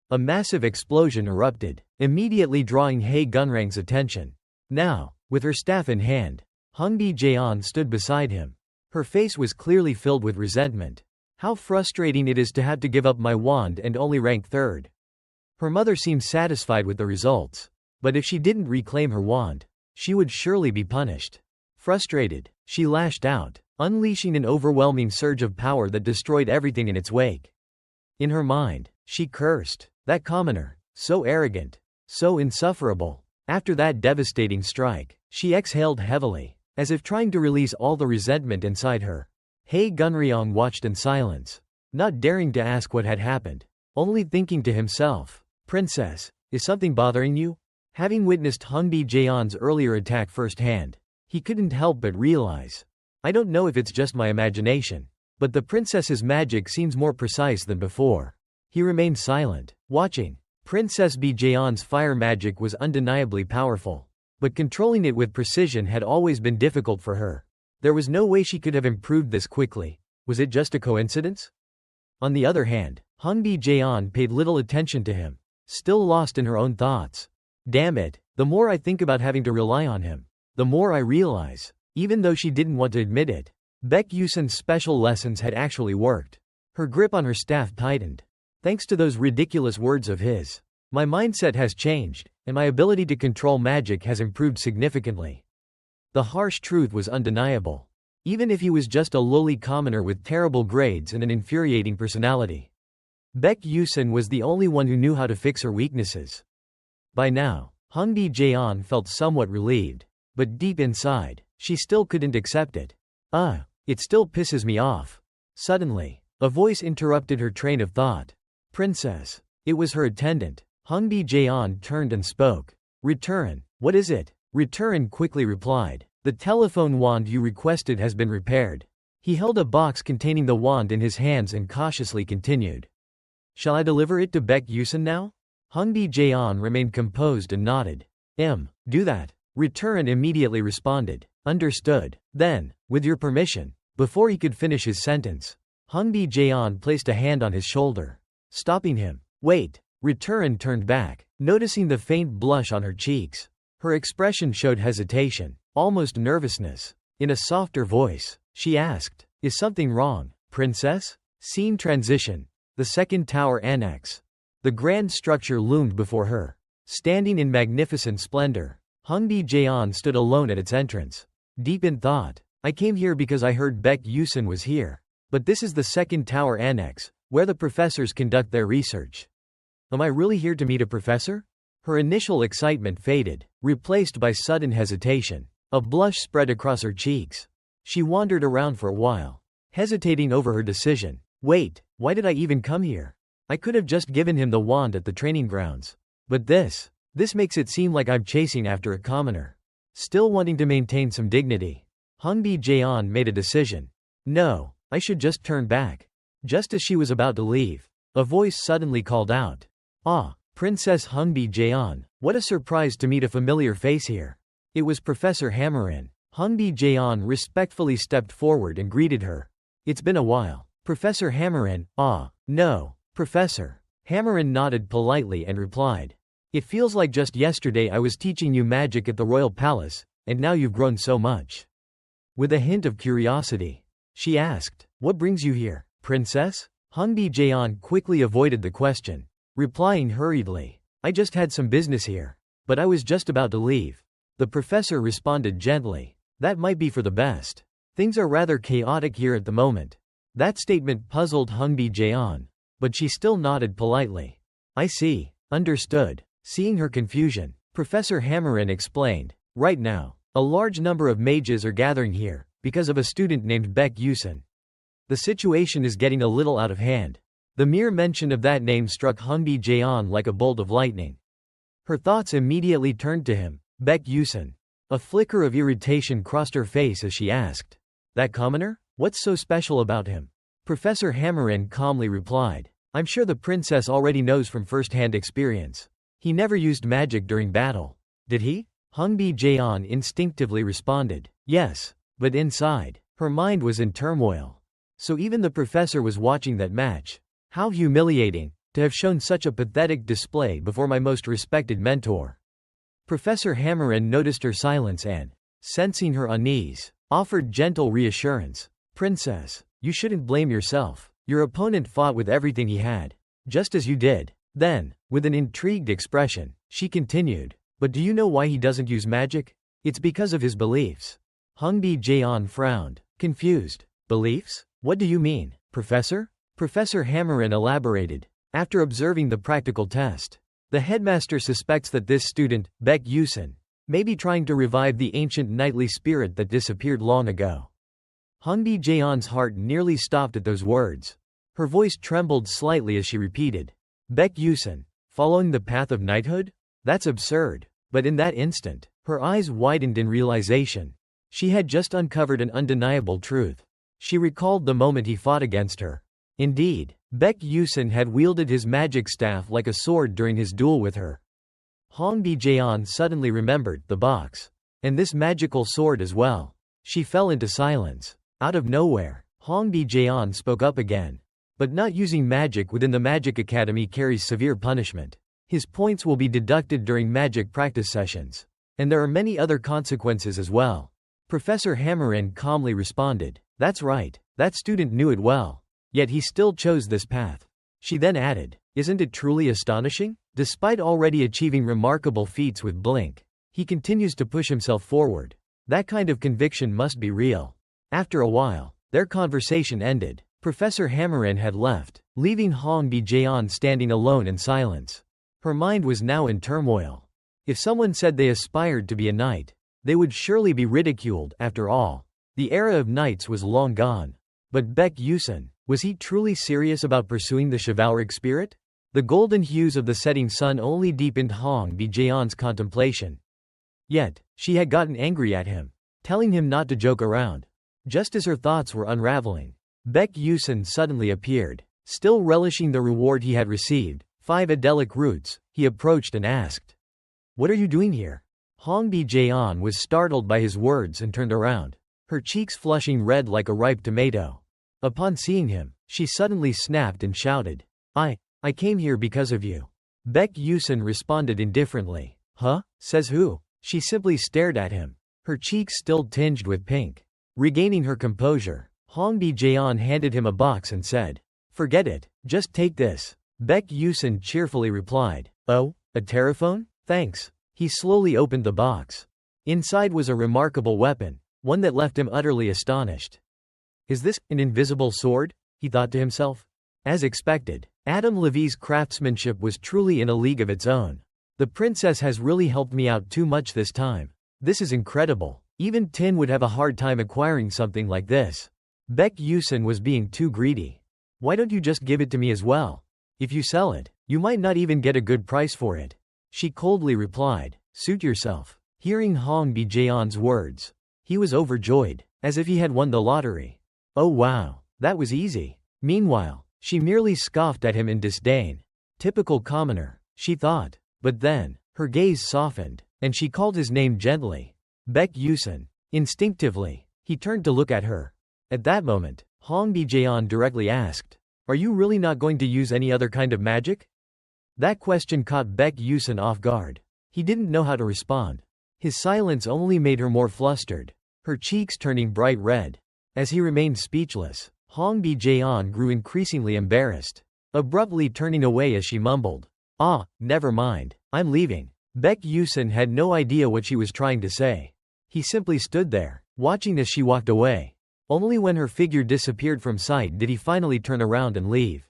Speaker 1: A massive explosion erupted, immediately drawing Hei Gunryong's attention. Now, with her staff in hand, Hongbi Jeon stood beside him. Her face was clearly filled with resentment. How frustrating it is to have to give up my wand and only rank third. Her mother seemed satisfied with the results. But if she didn't reclaim her wand, she would surely be punished. Frustrated, she lashed out, unleashing an overwhelming surge of power that destroyed everything in its wake. In her mind, she cursed. That commoner, so arrogant, so insufferable. After that devastating strike, she exhaled heavily, as if trying to release all the resentment inside her. Hei Gunryong watched in silence, not daring to ask what had happened, only thinking to himself, Princess, is something bothering you? Having witnessed Hongbi Jeon's earlier attack firsthand, he couldn't help but realize. I don't know if it's just my imagination, but the princess's magic seems more precise than before. He remained silent, watching. Princess B. Jeon's fire magic was undeniably powerful, but controlling it with precision had always been difficult for her. There was no way she could have improved this quickly. Was it just a coincidence? On the other hand, Hongbi Jeon paid little attention to him, still lost in her own thoughts. Damn it, the more I think about having to rely on him, the more I realize, even though she didn't want to admit it, Baek Yusun's special lessons had actually worked. Her grip on her staff tightened. Thanks to those ridiculous words of his, my mindset has changed, and my ability to control magic has improved significantly. The harsh truth was undeniable. Even if he was just a lowly commoner with terrible grades and an infuriating personality, Baek Yusun was the only one who knew how to fix her weaknesses. By now, Hongbi Jeon felt somewhat relieved, but deep inside, she still couldn't accept it. It still pisses me off. Suddenly, a voice interrupted her train of thought. Princess. It was her attendant. Hongbi Jeon turned and spoke. Return. What is it? Return quickly replied. The telephone wand you requested has been repaired. He held a box containing the wand in his hands and cautiously continued. Shall I deliver it to Baek Yusun now? Hongbi Jaeon remained composed and nodded. Do that. Return immediately responded. Understood. Then, with your permission. Before he could finish his sentence, Hongbi Jaeon placed a hand on his shoulder, stopping him. Wait. Return turned back, noticing the faint blush on her cheeks. Her expression showed hesitation, almost nervousness. In a softer voice, she asked, Is something wrong, princess? Scene transition. The second tower annex. The grand structure loomed before her, standing in magnificent splendor. Hongbi Jaeon stood alone at its entrance, deep in thought. I came here because I heard Baek Yusun was here. But this is the second tower annex, where the professors conduct their research. Am I really here to meet a professor? Her initial excitement faded, replaced by sudden hesitation. A blush spread across her cheeks. She wandered around for a while, hesitating over her decision. Wait, why did I even come here? I could have just given him the wand at the training grounds. But this makes it seem like I'm chasing after a commoner. Still wanting to maintain some dignity, Hongbi Jaeon made a decision. No, I should just turn back. Just as she was about to leave, a voice suddenly called out. Ah, Princess Hongbi Jaeon, what a surprise to meet a familiar face here. It was Professor Hammerin. Hongbi Jaeon respectfully stepped forward and greeted her. It's been a while. Professor Hammerin. No, Professor. Hammerin nodded politely and replied. It feels like just yesterday I was teaching you magic at the royal palace, and now you've grown so much. With a hint of curiosity, she asked, What brings you here, princess? Hongbi Jaeon quickly avoided the question, replying hurriedly. I just had some business here. But I was just about to leave. The professor responded gently. That might be for the best. Things are rather chaotic here at the moment. That statement puzzled Hongbi Jaeon, but she still nodded politely. I see. Understood. Seeing her confusion, Professor Hammerin explained. Right now, a large number of mages are gathering here, because of a student named Baek Yusun. The situation is getting a little out of hand. The mere mention of that name struck Hongbi Jaeon like a bolt of lightning. Her thoughts immediately turned to him. Baek Yusun. A flicker of irritation crossed her face as she asked. That commoner? What's so special about him? Professor Hammerin calmly replied. I'm sure the princess already knows from first-hand experience. He never used magic during battle. Did he? Hongbi Jaeon instinctively responded. Yes, but inside, her mind was in turmoil. So even the professor was watching that match. How humiliating, to have shown such a pathetic display before my most respected mentor. Professor Hammerin noticed her silence and, sensing her unease, offered gentle reassurance. Princess, you shouldn't blame yourself. Your opponent fought with everything he had, just as you did. Then, with an intrigued expression, she continued. But do you know why he doesn't use magic? It's because of his beliefs. Hongbi Jaeon frowned, confused. Beliefs? What do you mean, Professor? Professor Hammerin elaborated. After observing the practical test, the headmaster suspects that this student, Baek Yusun, may be trying to revive the ancient knightly spirit that disappeared long ago. Hongbi Jaeon's heart nearly stopped at those words. Her voice trembled slightly as she repeated. Baek Yusun, following the path of knighthood? That's absurd. But in that instant, her eyes widened in realization. She had just uncovered an undeniable truth. She recalled the moment he fought against her. Indeed, Baek Yusun had wielded his magic staff like a sword during his duel with her. Hongbi Jaeon suddenly remembered the box. And this magical sword as well. She fell into silence. Out of nowhere, Hongbi Jaeon spoke up again. But not using magic within the Magic Academy carries severe punishment. His points will be deducted during magic practice sessions. And there are many other consequences as well. Professor Hammerin calmly responded. That's right, that student knew it well. Yet he still chose this path. She then added, Isn't it truly astonishing? Despite already achieving remarkable feats with Blink, he continues to push himself forward. That kind of conviction must be real. After a while, their conversation ended. Professor Hammerin had left, leaving Hongbi Jaeon standing alone in silence. Her mind was now in turmoil. If someone said they aspired to be a knight, they would surely be ridiculed. After all, the era of knights was long gone. But Baek Yusun, was he truly serious about pursuing the chivalric spirit? The golden hues of the setting sun only deepened Hong Bi-jaeon's contemplation. Yet, she had gotten angry at him, telling him not to joke around. Just as her thoughts were unraveling, Baek Yusun suddenly appeared. Still relishing the reward he had received, 5 idyllic roots, he approached and asked, "What are you doing here?" Hong Bi-jaeon was startled by his words and turned around, her cheeks flushing red like a ripe tomato. Upon seeing him, she suddenly snapped and shouted, I came here because of you." Baek Yusun responded indifferently. "Huh? Says who?" She simply stared at him, her cheeks still tinged with pink. Regaining her composure, Hong Bi-jaeon handed him a box and said, "Forget it, just take this." Baek Yusun cheerfully replied, "Oh, a terraphone? Thanks." He slowly opened the box. Inside was a remarkable weapon, one that left him utterly astonished. "Is this an invisible sword?" he thought to himself. As expected, Adam Levy's craftsmanship was truly in a league of its own. The princess has really helped me out too much this time. This is incredible. Even Tin would have a hard time acquiring something like this. Baek Yusun was being too greedy. "Why don't you just give it to me as well? If you sell it, you might not even get a good price for it." She coldly replied, "Suit yourself." Hearing Hong Bi-jaeon's words, he was overjoyed, as if he had won the lottery. Oh wow, that was easy. Meanwhile, she merely scoffed at him in disdain. Typical commoner, she thought. But then, her gaze softened, and she called his name gently. Baek Yusun. Instinctively, he turned to look at her. At that moment, Hong Bi-jaeon directly asked, "Are you really not going to use any other kind of magic?" That question caught Baek Yusun off guard. He didn't know how to respond. His silence only made her more flustered, her cheeks turning bright red. As he remained speechless, Hong Bi-jaeon grew increasingly embarrassed, abruptly turning away as she mumbled, Never mind, I'm leaving." Baek Yusun had no idea what she was trying to say. He simply stood there, watching as she walked away. Only when her figure disappeared from sight did he finally turn around and leave.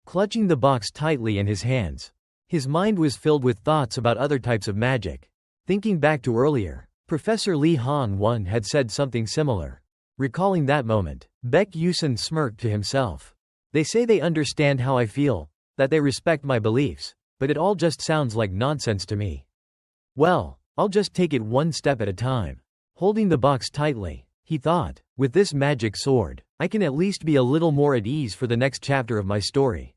Speaker 1: Clutching the box tightly in his hands, his mind was filled with thoughts about other types of magic. Thinking back to earlier, Professor Lee Han-won had said something similar. Recalling that moment, Baek Yusun smirked to himself. "They say they understand how I feel, that they respect my beliefs, but it all just sounds like nonsense to me. Well, I'll just take it one step at a time." Holding the box tightly, he thought, "With this magic sword, I can at least be a little more at ease for the next chapter of my story."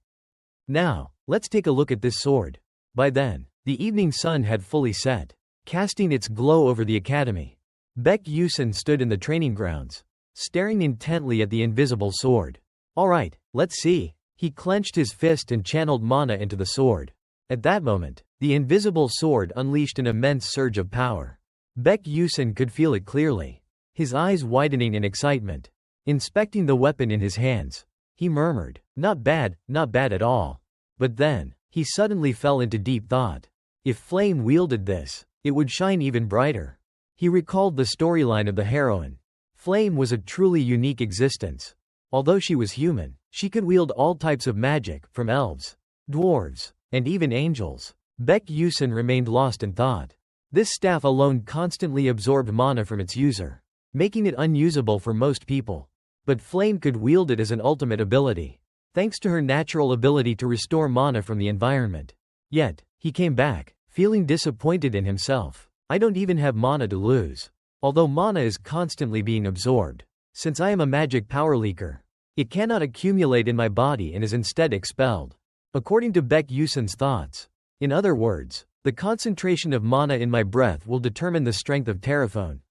Speaker 1: Now, let's take a look at this sword. By then, the evening sun had fully set, casting its glow over the academy. Baek Yusun stood in the training grounds, staring intently at the invisible sword. "Alright, let's see." He clenched his fist and channeled mana into the sword. At that moment, the invisible sword unleashed an immense surge of power. Baek Yusun could feel it clearly, his eyes widening in excitement. Inspecting the weapon in his hands, he murmured, not bad at all." But then, he suddenly fell into deep thought. If Flame wielded this, it would shine even brighter. He recalled the storyline of the heroine. Flame was a truly unique existence. Although she was human, she could wield all types of magic, from elves, dwarves, and even angels. Baek Yusun remained lost in thought. This staff alone constantly absorbed mana from its user, making it unusable for most people. But Flame could wield it as an ultimate ability, thanks to her natural ability to restore mana from the environment. Yet, he came back, feeling disappointed in himself. "I don't even have mana to lose. Although mana is constantly being absorbed, since I am a magic power leaker, it cannot accumulate in my body and is instead expelled." According to Baek Yusun's thoughts. In other words, the concentration of mana in my breath will determine the strength of Terraphone.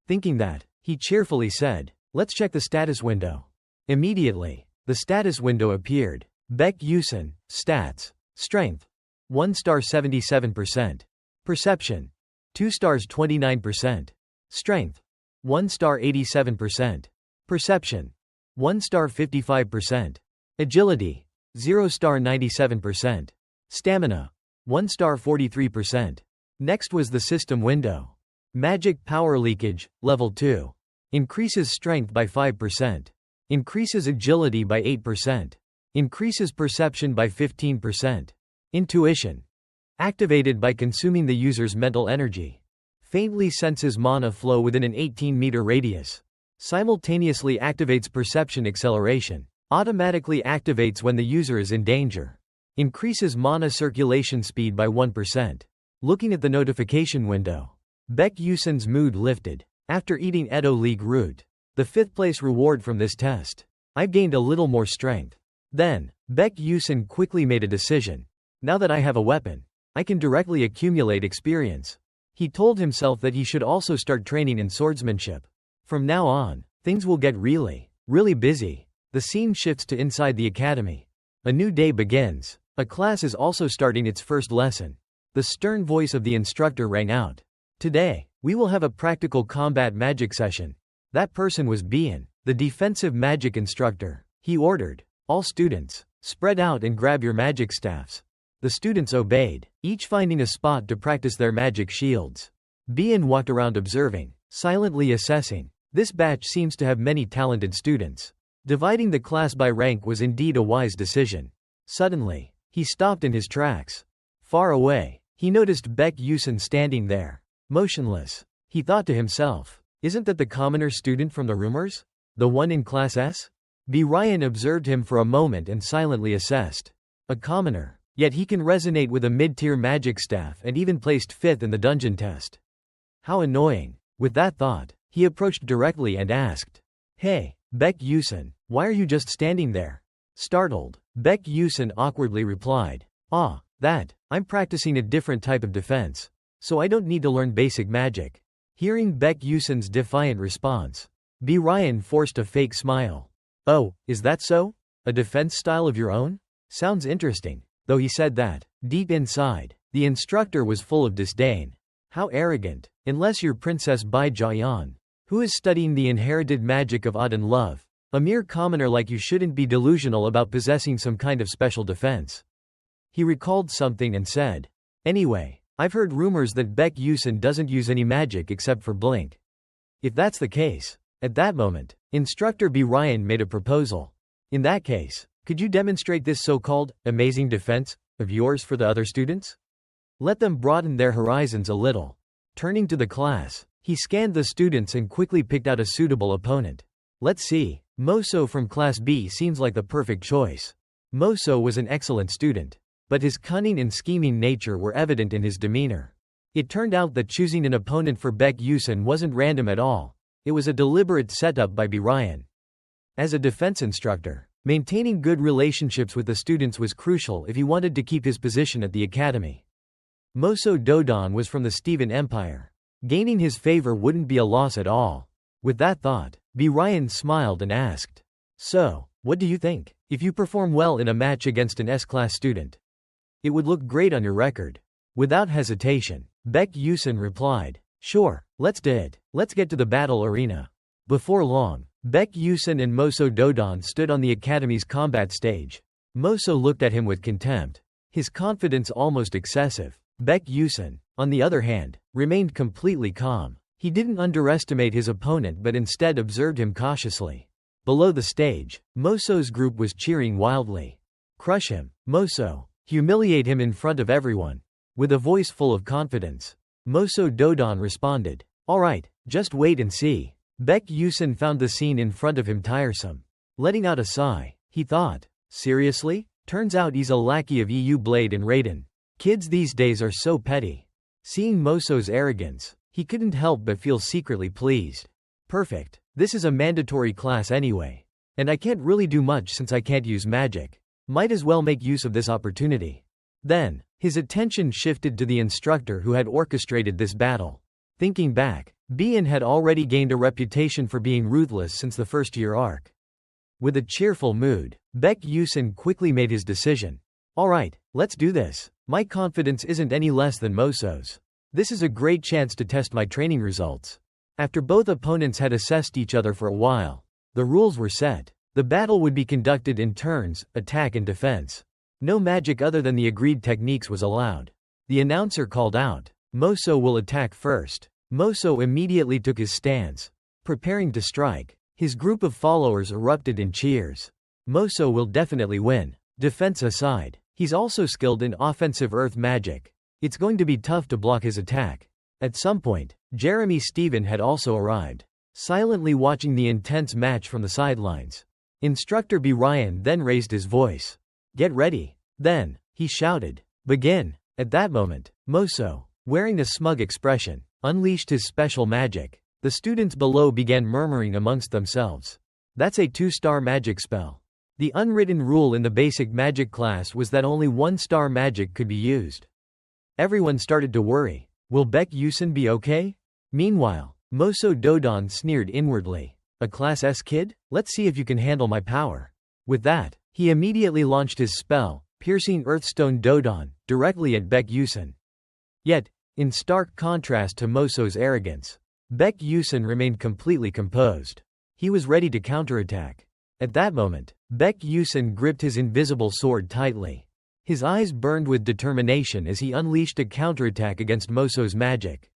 Speaker 1: Thinking that, he cheerfully said, "Let's check the status window." Immediately, the status window appeared. Baek Yusun, stats, strength, 1 star 77%. Perception, 2 stars 29%. Strength, 1 star 87%. Perception, 1 star 55%. Agility, 0 star 97%. Stamina, 1 star 43%. Next was the system window. Magic power leakage, level 2. Increases strength by 5%. Increases agility by 8%. Increases perception by 15%. Intuition. Activated by consuming the user's mental energy. Faintly senses mana flow within an 18-meter radius. Simultaneously activates perception acceleration. Automatically activates when the user is in danger. Increases mana circulation speed by 1%. Looking at the notification window, Baek Yusun's mood lifted. After eating Edo League root, the 5th place reward from this test, I've gained a little more strength. Then, Baek Yusun quickly made a decision. Now that I have a weapon, I can directly accumulate experience. He told himself that he should also start training in swordsmanship. From now on, things will get really busy. The scene shifts to inside the academy. A new day begins. A class is also starting its first lesson. The stern voice of the instructor rang out. Today, we will have a practical combat magic session. That person was Bien, the defensive magic instructor. He ordered, all students, spread out and grab your magic staffs. The students obeyed, each finding a spot to practice their magic shields. Bien walked around observing, silently assessing. This batch seems to have many talented students. Dividing the class by rank was indeed a wise decision. Suddenly, he stopped in his tracks. Far away, he noticed Baek Yusun standing there, motionless. He thought to himself, isn't that the commoner student from the rumors? The one in Class S? B. Ryan observed him for a moment and silently assessed. A commoner, yet he can resonate with a mid-tier magic staff and even placed 5th in the dungeon test. How annoying. With that thought, he approached directly and asked, Hey, Baek Yusun, why are you just standing there? Startled, Baek Yusun awkwardly replied, I'm practicing a different type of defense, so I don't need to learn basic magic. Hearing Baek Yusun's defiant response, B. Ryan forced a fake smile. Oh, is that so? A defense style of your own? Sounds interesting. Though he said that, deep inside, the instructor was full of disdain. How arrogant, unless you're Princess Bai Jiayan, who is studying the inherited magic of odd and love. A mere commoner like you shouldn't be delusional about possessing some kind of special defense. He recalled something and said, Anyway, I've heard rumors that Baek Yusun doesn't use any magic except for blink. If that's the case, at that moment, Instructor B. Ryan made a proposal. In that case, could you demonstrate this so-called amazing defense of yours for the other students? Let them broaden their horizons a little. Turning to the class, he scanned the students and quickly picked out a suitable opponent. Let's see. Moso from Class B seems like the perfect choice. Moso was an excellent student, but his cunning and scheming nature were evident in his demeanor. It turned out that choosing an opponent for Baek Yusun wasn't random at all. It was a deliberate setup by B. Ryan. As a defense instructor, maintaining good relationships with the students was crucial if he wanted to keep his position at the academy. Moso Dodon was from the Steven Empire. Gaining his favor wouldn't be a loss at all. With that thought, B. Ryan smiled and asked, So, what do you think? If you perform well in a match against an S-class student, it would look great on your record. Without hesitation, Baek Yusun replied, Sure, let's do it. Let's get to the battle arena. Before long, Baek Yusun and Moso Dodon stood on the academy's combat stage. Moso looked at him with contempt, his confidence almost excessive. Baek Yusun, on the other hand, remained completely calm. He didn't underestimate his opponent but instead observed him cautiously. Below the stage, Moso's group was cheering wildly. Crush him, Moso. Humiliate him in front of everyone. With a voice full of confidence, Moso Dodon responded, Alright, just wait and see. Baek Yusun found the scene in front of him tiresome. Letting out a sigh, he thought, Seriously? Turns out he's a lackey of EU Blade and Raiden. Kids these days are so petty. Seeing Moso's arrogance, he couldn't help but feel secretly pleased. Perfect. This is a mandatory class anyway. And I can't really do much since I can't use magic. Might as well make use of this opportunity. Then, his attention shifted to the instructor who had orchestrated this battle. Thinking back, Bien had already gained a reputation for being ruthless since the first-year arc. With a cheerful mood, Baek Yusun quickly made his decision. Alright, let's do this. My confidence isn't any less than Moso's. This is a great chance to test my training results. After both opponents had assessed each other for a while, the rules were set. The battle would be conducted in turns, attack and defense. No magic other than the agreed techniques was allowed. The announcer called out, Moso will attack first. Moso immediately took his stance, preparing to strike. His group of followers erupted in cheers. Moso will definitely win. Defense aside, he's also skilled in offensive earth magic. It's going to be tough to block his attack. At some point, Jeremy Steven had also arrived, silently watching the intense match from the sidelines. Instructor B. Ryan then raised his voice. Get ready. Then, He shouted. Begin. At that moment, Moso, wearing a smug expression, unleashed his special magic. The students below began murmuring amongst themselves. That's a 2-star magic spell. The unwritten rule in the basic magic class was that only 1-star magic could be used. Everyone started to worry. Will Baek Yusin be okay? Meanwhile, Moso Dodon sneered inwardly. A Class S kid? Let's see if you can handle my power. With that, he immediately launched his spell, Piercing Earthstone Dodon, directly at Baek Yusin. Yet, in stark contrast to Moso's arrogance, Baek Yusin remained completely composed. He was ready to counterattack. At that moment, Baek Yusin gripped his invisible sword tightly. His eyes burned with determination as he unleashed a counterattack against Moso's magic.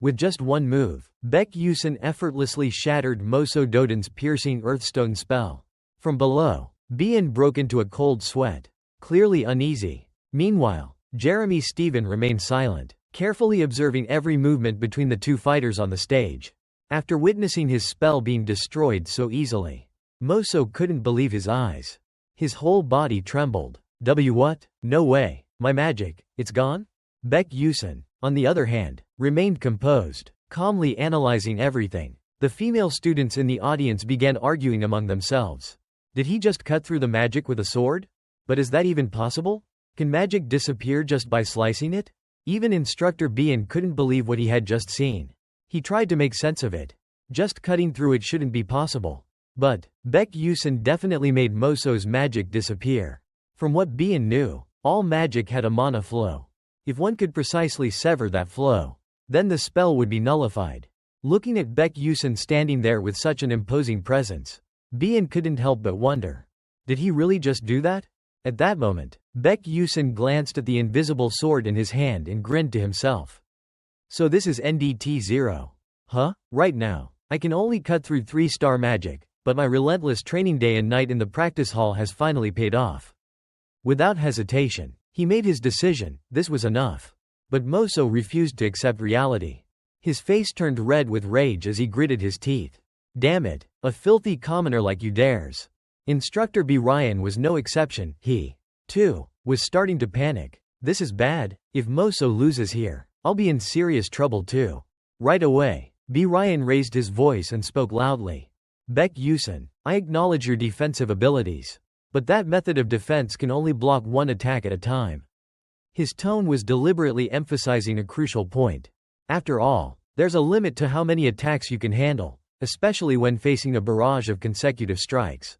Speaker 1: With just one move, Baek Yusin effortlessly shattered Moso Dodon's Piercing Earthstone spell. From below, Bien broke into a cold sweat, clearly uneasy. Meanwhile, Jeremy Steven remained silent, carefully observing every movement between the two fighters on the stage. After witnessing his spell being destroyed so easily, Moso couldn't believe his eyes. His whole body trembled. What? No way. My magic, it's gone? Baek Yusin, on the other hand, remained composed, calmly analyzing everything. The female students in the audience began arguing among themselves. Did he just cut through the magic with a sword? But is that even possible? Can magic disappear just by slicing it? Even Instructor Bien couldn't believe what he had just seen. He tried to make sense of it. Just cutting through it shouldn't be possible. But Baek Yusin definitely made Moso's magic disappear. From what Bien knew, all magic had a mana flow. If one could precisely sever that flow, then the spell would be nullified. Looking at Baek Yusin standing there with such an imposing presence, Bien couldn't help but wonder. Did he really just do that? At that moment, Baek Yusin glanced at the invisible sword in his hand and grinned to himself. So this is NDT0. Huh? Right now, I can only cut through 3-star magic, but my relentless training day and night in the practice hall has finally paid off. Without hesitation, he made his decision. This was enough. But Moso refused to accept reality. His face turned red with rage as he gritted his teeth. Damn it, a filthy commoner like you dares. Instructor B. Ryan was no exception. He, too, was starting to panic. This is bad. If Moso loses here, I'll be in serious trouble too. Right away, B. Ryan raised his voice and spoke loudly. Baek Yusin, I acknowledge your defensive abilities. But that method of defense can only block one attack at a time. His tone was deliberately emphasizing a crucial point. After all, there's a limit to how many attacks you can handle, especially when facing a barrage of consecutive strikes.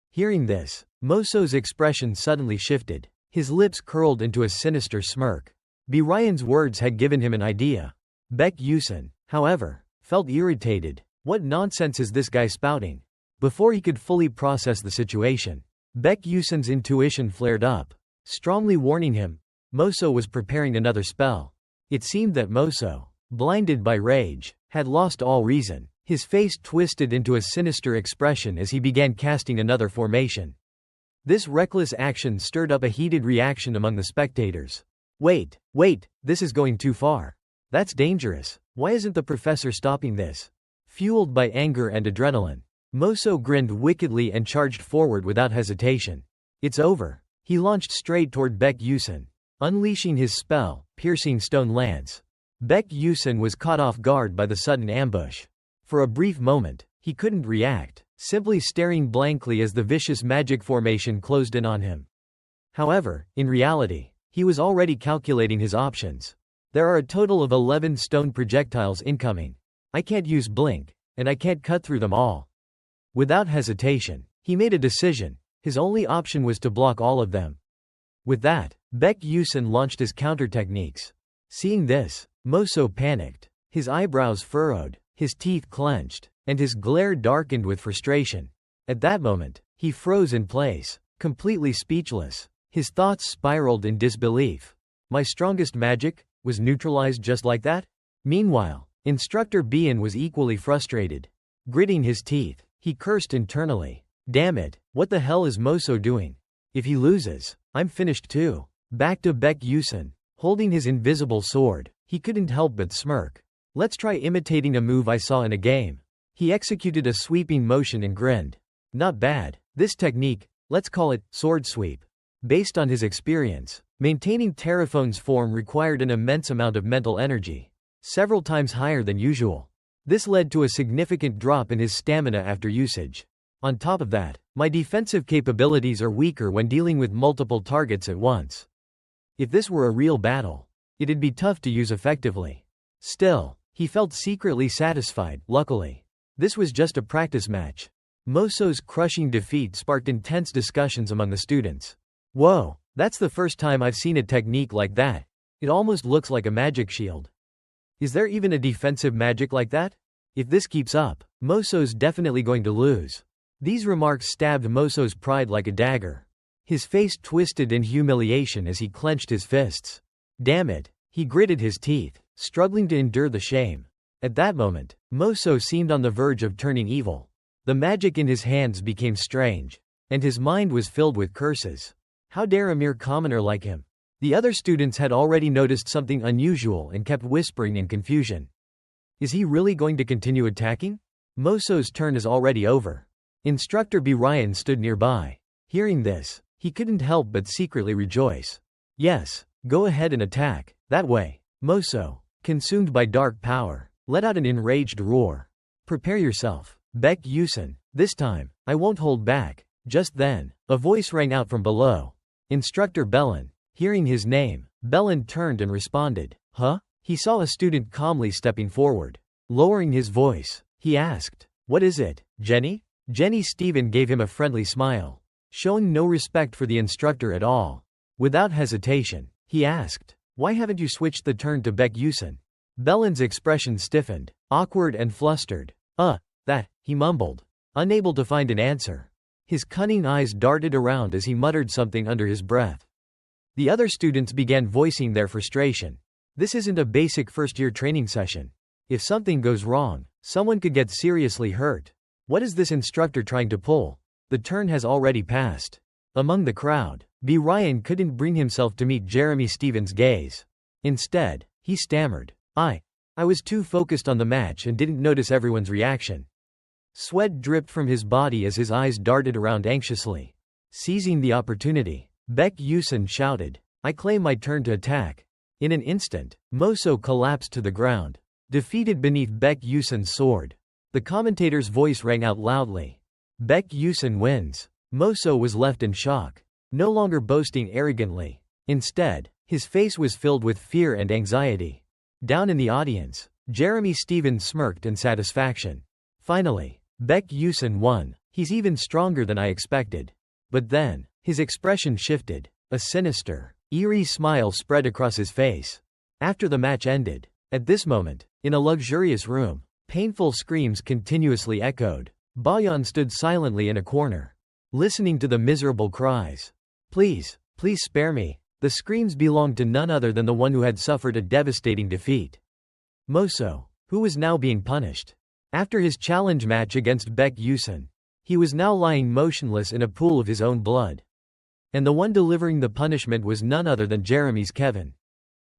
Speaker 1: Hearing this, Moso's expression suddenly shifted. His lips curled into a sinister smirk. B. Ryan's words had given him an idea. Baek Yusin, however, felt irritated. What nonsense is this guy spouting? Before he could fully process the situation, Baek Yusin's intuition flared up, strongly warning him. Moso was preparing another spell. It seemed that Moso, blinded by rage, had lost all reason. His face twisted into a sinister expression as he began casting another formation. This reckless action stirred up a heated reaction among the spectators. Wait, this is going too far. That's dangerous. Why isn't the professor stopping this? Fueled by anger and adrenaline, Moso grinned wickedly and charged forward without hesitation. It's over. He launched straight toward Baek Yusin, unleashing his spell, Piercing Stone Lance. Baek Yusin was caught off guard by the sudden ambush. For a brief moment, he couldn't react, simply staring blankly as the vicious magic formation closed in on him. However, in reality, he was already calculating his options. There are a total of 11 stone projectiles incoming. I can't use Blink, and I can't cut through them all. Without hesitation, he made a decision. His only option was to block all of them. With that, Baek Yusin launched his counter techniques. Seeing this, Moso panicked. His eyebrows furrowed, his teeth clenched, and his glare darkened with frustration. At that moment, he froze in place, completely speechless. His thoughts spiraled in disbelief. My strongest magic was neutralized just like that? Meanwhile, Instructor Bien was equally frustrated. Gritting his teeth, he cursed internally. Damn it, what the hell is Moso doing? If he loses, I'm finished too. Back to Baek Yusin, holding his invisible sword, he couldn't help but smirk. Let's try imitating a move I saw in a game. He executed a sweeping motion and grinned. Not bad. This technique, let's call it sword sweep. Based on his experience, maintaining Terraphone's form required an immense amount of mental energy, several times higher than usual. This led to a significant drop in his stamina after usage. On top of that, my defensive capabilities are weaker when dealing with multiple targets at once. If this were a real battle, it'd be tough to use effectively. Still, he felt secretly satisfied. Luckily, this was just a practice match. Moso's crushing defeat sparked intense discussions among the students. Whoa, that's the first time I've seen a technique like that. It almost looks like a magic shield. Is there even a defensive magic like that? If this keeps up, Moso's definitely going to lose. These remarks stabbed Moso's pride like a dagger. His face twisted in humiliation as he clenched his fists. Damn it, he gritted his teeth, struggling to endure the shame. At that moment, Moso seemed on the verge of turning evil. The magic in his hands became strange, and his mind was filled with curses. How dare a mere commoner like him? The other students had already noticed something unusual and kept whispering in confusion. Is he really going to continue attacking? Moso's turn is already over. Instructor B. Ryan stood nearby. Hearing this, he couldn't help but secretly rejoice. Yes, go ahead and attack. That way. Moso, consumed by dark power, let out an enraged roar. Prepare yourself, Baek Yusun. This time, I won't hold back. Just then, a voice rang out from below. Instructor Bellin. Hearing his name, Bellin turned and responded. Huh? He saw a student calmly stepping forward. Lowering his voice, he asked, what is it, Jenny? Jenny Steven gave him a friendly smile, showing no respect for the instructor at all. Without hesitation, he asked, why haven't you switched the turn to Baek Yusun? Bellin's expression stiffened, awkward and flustered. That, he mumbled, unable to find an answer. His cunning eyes darted around as he muttered something under his breath. The other students began voicing their frustration. This isn't a basic first-year training session. If something goes wrong, someone could get seriously hurt. What is this instructor trying to pull? The turn has already passed. Among the crowd, B. Ryan couldn't bring himself to meet Jeremy Stevens' gaze. Instead, he stammered, I was too focused on the match and didn't notice everyone's reaction. Sweat dripped from his body as his eyes darted around anxiously. Seizing the opportunity, Baek Yusun shouted, I claim my turn to attack. In an instant, Moso collapsed to the ground, defeated beneath Baek Yusun's sword. The commentator's voice rang out loudly. Baek Yusun wins. Moso was left in shock, no longer boasting arrogantly. Instead, his face was filled with fear and anxiety. Down in the audience, Jeremy Stevens smirked in satisfaction. Finally, Baek Yusun won. He's even stronger than I expected. But then, his expression shifted. A sinister, eerie smile spread across his face. After the match ended, at this moment, in a luxurious room, painful screams continuously echoed. Bayan stood silently in a corner, listening to the miserable cries. Please spare me. The screams belonged to none other than the one who had suffered a devastating defeat. Moso, who was now being punished. After his challenge match against Baek Yusun, he was now lying motionless in a pool of his own blood. And the one delivering the punishment was none other than Jeremy's Kevin.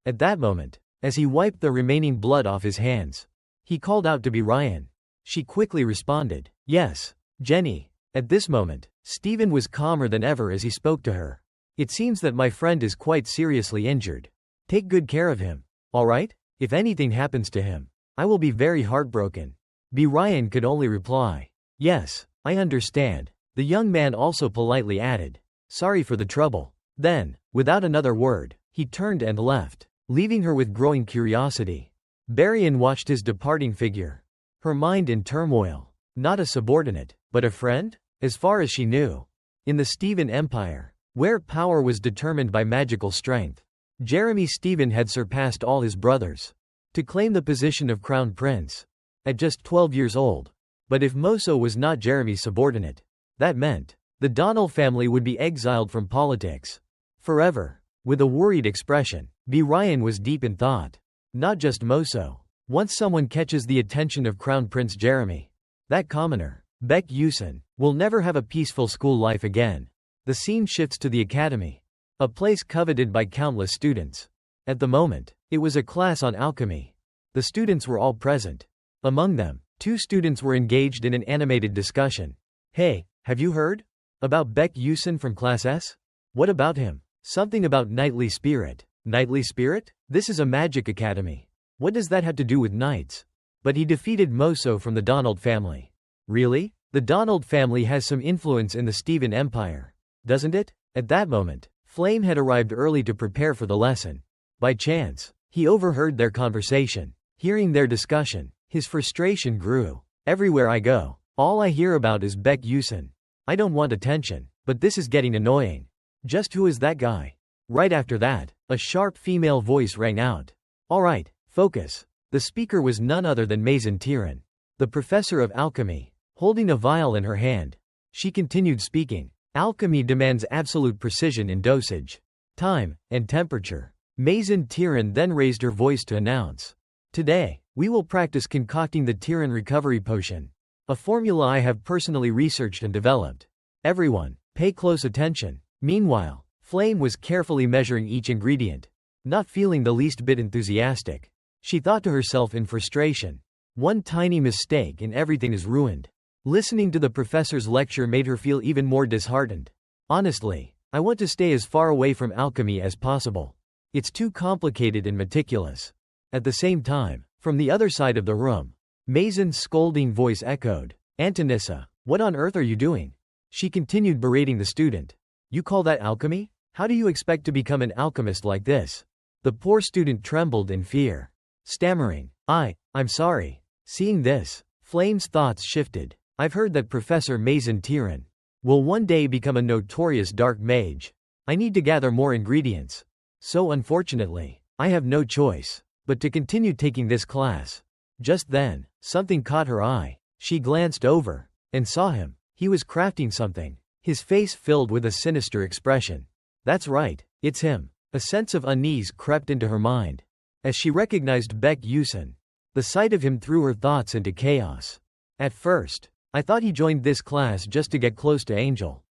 Speaker 1: At that moment, as he wiped the remaining blood off his hands, he called out to B. Ryan. She quickly responded, yes, Jenny. At this moment, Stephen was calmer than ever as he spoke to her. It seems that my friend is quite seriously injured. Take good care of him, alright? If anything happens to him, I will be very heartbroken. B. Ryan could only reply, yes, I understand. The young man also politely added, sorry for the trouble. Then, without another word, he turned and left, leaving her with growing curiosity. Barian watched his departing figure, her mind in turmoil. Not a subordinate, but a friend? As far as she knew. In the Steven Empire, where power was determined by magical strength, Jeremy Steven had surpassed all his brothers to claim the position of Crown Prince at just 12 years old. But if Moso was not Jeremy's subordinate, that meant the Donnell family would be exiled from politics forever. With a worried expression, B. Ryan was deep in thought. Not just Moso. Once someone catches the attention of Crown Prince Jeremy, that commoner, Baek Yusun, will never have a peaceful school life again. The scene shifts to the academy, a place coveted by countless students. At the moment, it was a class on alchemy. The students were all present. Among them, 2 students were engaged in an animated discussion. Hey, have you heard about Baek Yusun from Class S? What about him? Something about knightly spirit. Knightly spirit? This is a magic academy. What does that have to do with knights? But he defeated Moso from the Donald family. Really? The Donald family has some influence in the Steven Empire, doesn't it? At that moment, Flame had arrived early to prepare for the lesson. By chance, he overheard their conversation. Hearing their discussion, his frustration grew. Everywhere I go, all I hear about is Baek Yusun. I don't want attention, but this is getting annoying. Just who is that guy? Right after that, a sharp female voice rang out. Alright, focus. The speaker was none other than Maison Tiran, the professor of alchemy, holding a vial in her hand. She continued speaking. Alchemy demands absolute precision in dosage, time, and temperature. Maison Tiran then raised her voice to announce. Today, we will practice concocting the Tiran recovery potion, a formula I have personally researched and developed. Everyone, pay close attention. Meanwhile, Flame was carefully measuring each ingredient, not feeling the least bit enthusiastic. She thought to herself in frustration, one tiny mistake and everything is ruined. Listening to the professor's lecture made her feel even more disheartened. Honestly, I want to stay as far away from alchemy as possible. It's too complicated and meticulous. At the same time, from the other side of the room, Maison's scolding voice echoed. Antonissa, what on earth are you doing? She continued berating the student. You call that alchemy? How do you expect to become an alchemist like this? The poor student trembled in fear, stammering, I'm sorry. Seeing this, Flame's thoughts shifted. I've heard that Professor Maison Tiran will one day become a notorious dark mage. I need to gather more ingredients. So unfortunately, I have no choice but to continue taking this class. Just then, something caught her eye. She glanced over and saw him. He was crafting something, his face filled with a sinister expression. That's right, it's him. A sense of unease crept into her mind as she recognized Baek Yusun. The sight of him threw her thoughts into chaos. At first, I thought he joined this class just to get close to Angel.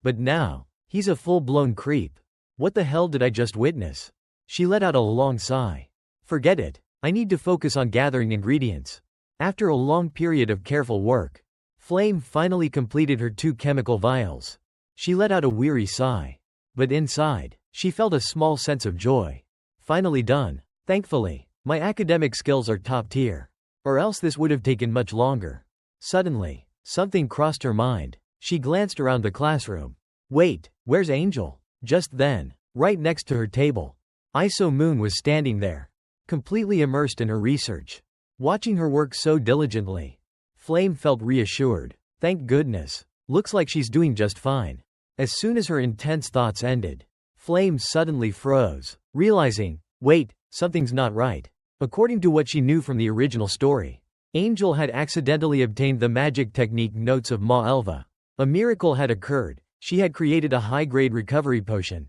Speaker 1: But now, he's a full-blown creep. What the hell did I just witness? She let out a long sigh. Forget it, I need to focus on gathering ingredients. After a long period of careful work, Flame finally completed her 2 chemical vials. She let out a weary sigh. But inside, she felt a small sense of joy. Finally done. Thankfully, my academic skills are top tier. Or else this would have taken much longer. Suddenly, something crossed her mind. She glanced around the classroom. Wait, where's Angel? Just then, right next to her table, Iso Moon was standing there, completely immersed in her research. Watching her work so diligently, Flame felt reassured. Thank goodness. Looks like she's doing just fine. As soon as her intense thoughts ended, Flame suddenly froze, realizing, wait, something's not right. According to what she knew from the original story, Angel had accidentally obtained the magic technique notes of Ma Elva. A miracle had occurred. She had created a high-grade recovery potion,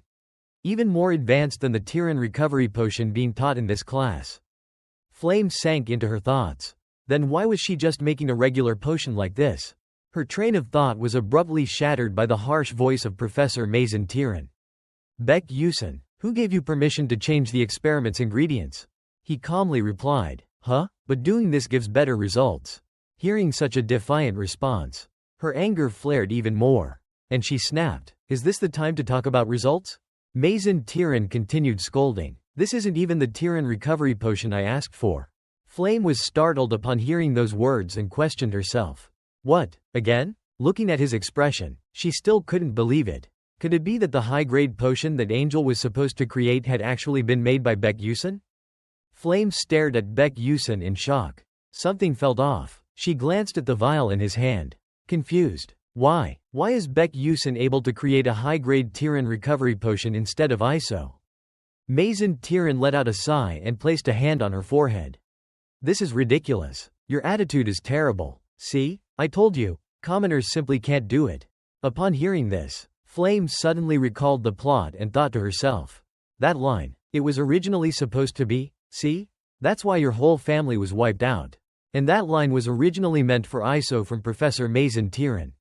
Speaker 1: even more advanced than the Tiran recovery potion being taught in this class. Flame sank into her thoughts. Then why was she just making a regular potion like this? Her train of thought was abruptly shattered by the harsh voice of Professor Maison Tiran. Baek Yusun, who gave you permission to change the experiment's ingredients? He calmly replied, huh? But doing this gives better results. Hearing such a defiant response, her anger flared even more. And she snapped, is this the time to talk about results? Maison Tiran continued scolding. This isn't even the Tiran recovery potion I asked for. Flame was startled upon hearing those words and questioned herself. What, again? Looking at his expression, she still couldn't believe it. Could it be that the high-grade potion that Angel was supposed to create had actually been made by Baek Yusun? Flame stared at Baek Yusun in shock. Something felt off. She glanced at the vial in his hand, confused. Why is Baek Yusun able to create a high-grade Tiran recovery potion instead of Iso? Maison Tiran let out a sigh and placed a hand on her forehead. This is ridiculous. Your attitude is terrible. See? I told you, commoners simply can't do it. Upon hearing this, Flame suddenly recalled the plot and thought to herself. That line, it was originally supposed to be, see? That's why your whole family was wiped out. And that line was originally meant for Iso from Professor Maison Tiran.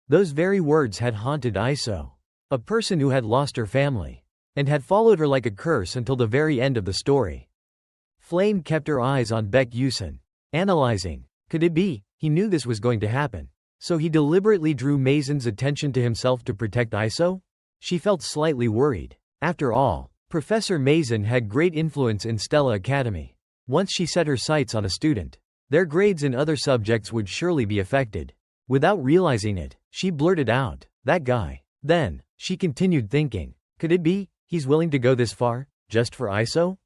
Speaker 1: Those very words had haunted Iso, a person who had lost her family, and had followed her like a curse until the very end of the story. Flame kept her eyes on Baek Yusun, analyzing. Could it be, he knew this was going to happen, so he deliberately drew Maison's attention to himself to protect Iso? She felt slightly worried. After all, Professor Mason had great influence in Stella Academy. Once she set her sights on a student, their grades in other subjects would surely be affected. Without realizing it, she blurted out, "That guy." Then, she continued thinking, could it be, he's willing to go this far, just for ISO?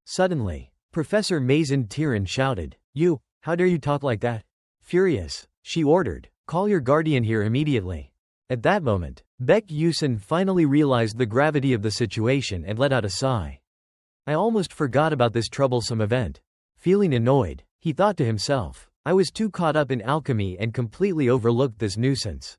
Speaker 1: Suddenly, Professor Mason Tyran shouted, "You, how dare you talk like that?" Furious, she ordered, "Call your guardian here immediately." At that moment, Baek Yusun finally realized the gravity of the situation and let out a sigh. I almost forgot about this troublesome event. Feeling annoyed, he thought to himself, I was too caught up in alchemy and completely overlooked this nuisance.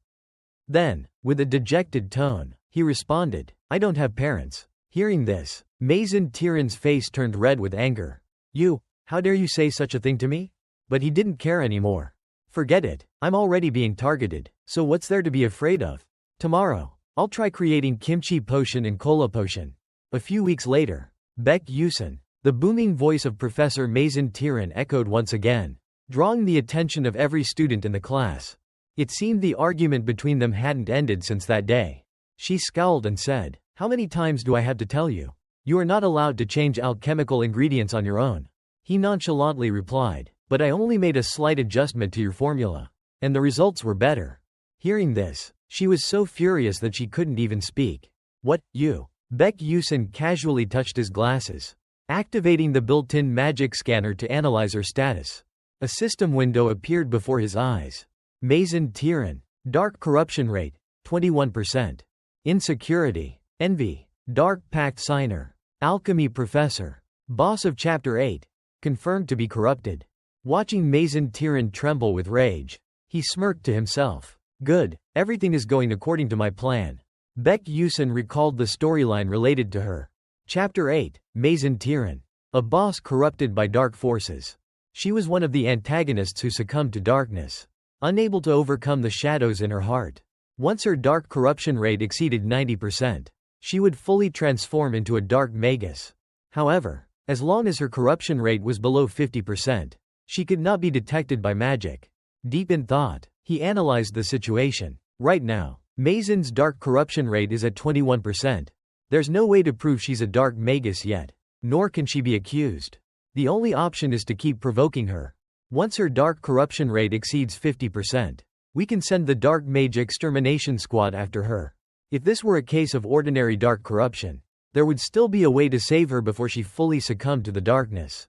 Speaker 1: Then, with a dejected tone, he responded, "I don't have parents." Hearing this, Mason Tyran's face turned red with anger. "You, how dare you say such a thing to me?" But he didn't care anymore. "Forget it, I'm already being targeted, so what's there to be afraid of? Tomorrow, I'll try creating kimchi potion and cola potion." A few weeks later, Baek Yusun, the booming voice of Professor Mason Tyran echoed once again, drawing the attention of every student in the class. It seemed the argument between them hadn't ended since that day. She scowled and said, "How many times do I have to tell you? You are not allowed to change alchemical ingredients on your own." He nonchalantly replied, "But I only made a slight adjustment to your formula. And the results were better." Hearing this, she was so furious that she couldn't even speak. "What, you?" Baek Yusun casually touched his glasses, activating the built-in magic scanner to analyze her status. A system window appeared before his eyes. Mason Tyran. Dark corruption rate, 21%. Insecurity. Envy. Dark pact signer. Alchemy professor. Boss of Chapter 8. Confirmed to be corrupted. Watching Mason Tyran tremble with rage, he smirked to himself. Good, everything is going according to my plan. Baek Yusun recalled the storyline related to her. Chapter 8, Mason Tyran. A boss corrupted by dark forces. She was one of the antagonists who succumbed to darkness, unable to overcome the shadows in her heart. Once her dark corruption rate exceeded 90%, she would fully transform into a dark magus. However, as long as her corruption rate was below 50%, she could not be detected by magic. Deep in thought, he analyzed the situation. Right now, Mason's dark corruption rate is at 21%. There's no way to prove she's a dark magus yet, nor can she be accused. The only option is to keep provoking her. Once her dark corruption rate exceeds 50%, we can send the Dark Mage Extermination Squad after her. If this were a case of ordinary dark corruption, there would still be a way to save her before she fully succumbed to the darkness.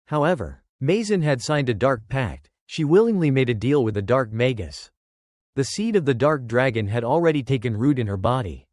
Speaker 1: However, Mason had signed a dark pact. She willingly made a deal with the dark magus. The seed of the dark dragon had already taken root in her body.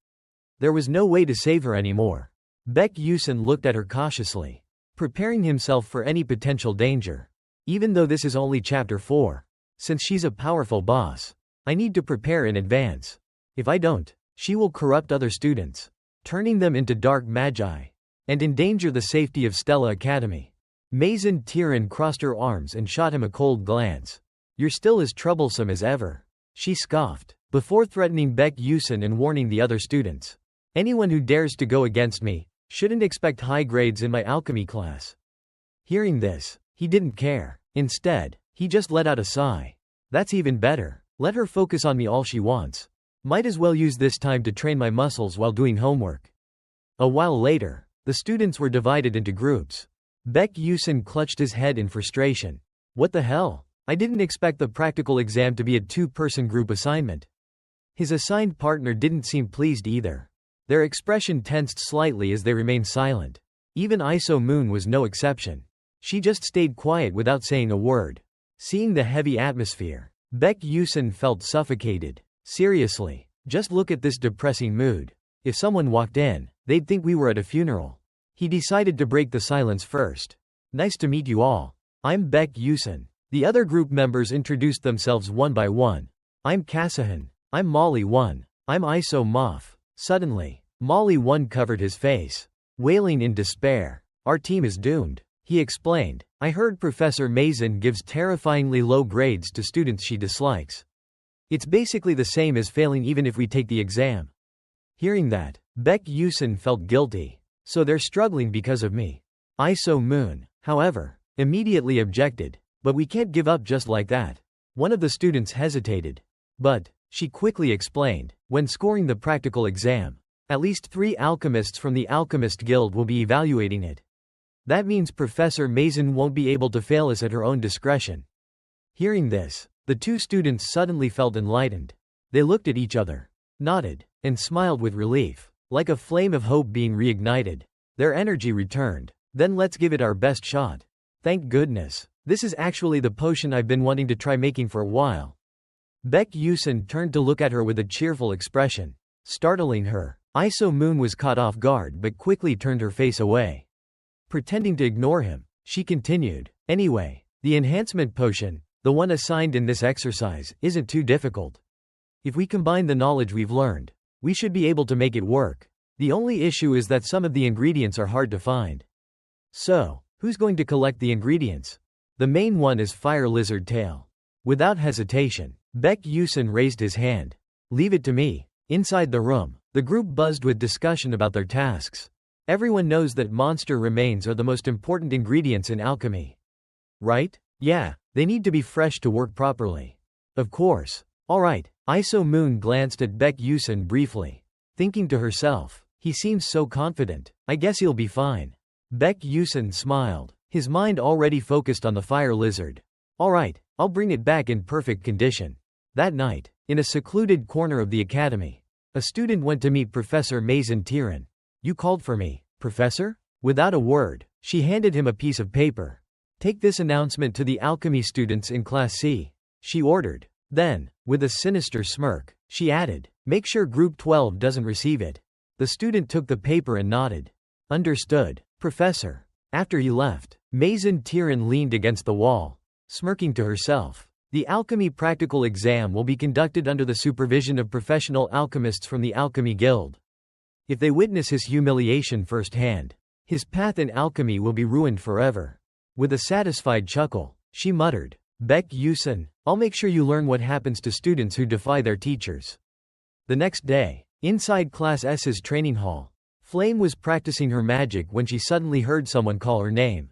Speaker 1: There was no way to save her anymore. Baek Yusun looked at her cautiously, preparing himself for any potential danger. Even though this is only Chapter 4, since she's a powerful boss, I need to prepare in advance. If I don't, she will corrupt other students, turning them into dark magi, and endanger the safety of Stella Academy. Mason Tyran crossed her arms and shot him a cold glance. "You're still as troublesome as ever," she scoffed, before threatening Baek Yusun and warning the other students. "Anyone who dares to go against me shouldn't expect high grades in my alchemy class." Hearing this, he didn't care. Instead, he just let out a sigh. "That's even better. Let her focus on me all she wants. Might as well use this time to train my muscles while doing homework." A while later, the students were divided into groups. Baek Yusun clutched his head in frustration. What the hell? I didn't expect the practical exam to be a two-person group assignment. His assigned partner didn't seem pleased either. Their expression tensed slightly as they remained silent. Even ISO Moon was no exception. She just stayed quiet without saying a word. Seeing the heavy atmosphere, Baek Yusun felt suffocated. Seriously, just look at this depressing mood. If someone walked in, they'd think we were at a funeral. He decided to break the silence first. "Nice to meet you all. I'm Baek Yusun." The other group members introduced themselves one by one. "I'm Kasahan. I'm Molly 1. I'm ISO Moff." Suddenly, Molly 1 covered his face, wailing in despair. "Our team is doomed," he explained. "I heard Professor Mason gives terrifyingly low grades to students she dislikes. It's basically the same as failing even if we take the exam." Hearing that, Baek Yusun felt guilty. "So they're struggling because of me." ISO Moon, however, immediately objected. "But we can't give up just like that." One of the students hesitated. "But," she quickly explained, When scoring the practical exam, at least 3 alchemists from the Alchemist Guild will be evaluating it. That means Professor Mason won't be able to fail us at her own discretion. Hearing this, the 2 students suddenly felt enlightened. They looked at each other, nodded, and smiled with relief. Like a flame of hope being reignited, their energy returned. Then let's give it our best shot. Thank goodness. This is actually the potion I've been wanting to try making for a while. Baek Yusun turned to look at her with a cheerful expression, startling her. Iso Moon was caught off guard but quickly turned her face away. Pretending to ignore him, she continued, "Anyway, the enhancement potion, the one assigned in this exercise, isn't too difficult. If we combine the knowledge we've learned, we should be able to make it work. The only issue is that some of the ingredients are hard to find." So, who's going to collect the ingredients? The main one is Fire Lizard Tail. Without hesitation, Baek Yusun raised his hand. "Leave it to me." Inside the room, the group buzzed with discussion about their tasks. Everyone knows that monster remains are the most important ingredients in alchemy. Right? Yeah, they need to be fresh to work properly. Of course. Alright. Iso Moon glanced at Baek Yusun briefly, thinking to herself, he seems so confident, I guess he'll be fine. Baek Yusun smiled, his mind already focused on the fire lizard. Alright, I'll bring it back in perfect condition. That night, in a secluded corner of the academy, a student went to meet Professor Mason Tiran. "You called for me, Professor?" Without a word, she handed him a piece of paper. "Take this announcement to the alchemy students in Class C," she ordered. Then, with a sinister smirk, she added, "Make sure Group 12 doesn't receive it." The student took the paper and nodded. "Understood, Professor." After he left, Mason Tiran leaned against the wall, smirking to herself. The alchemy practical exam will be conducted under the supervision of professional alchemists from the Alchemy Guild. If they witness his humiliation firsthand, his path in alchemy will be ruined forever. With a satisfied chuckle, she muttered, "Baek Yusun, I'll make sure you learn what happens to students who defy their teachers." The next day, inside Class S's training hall, Flame was practicing her magic when she suddenly heard someone call her name.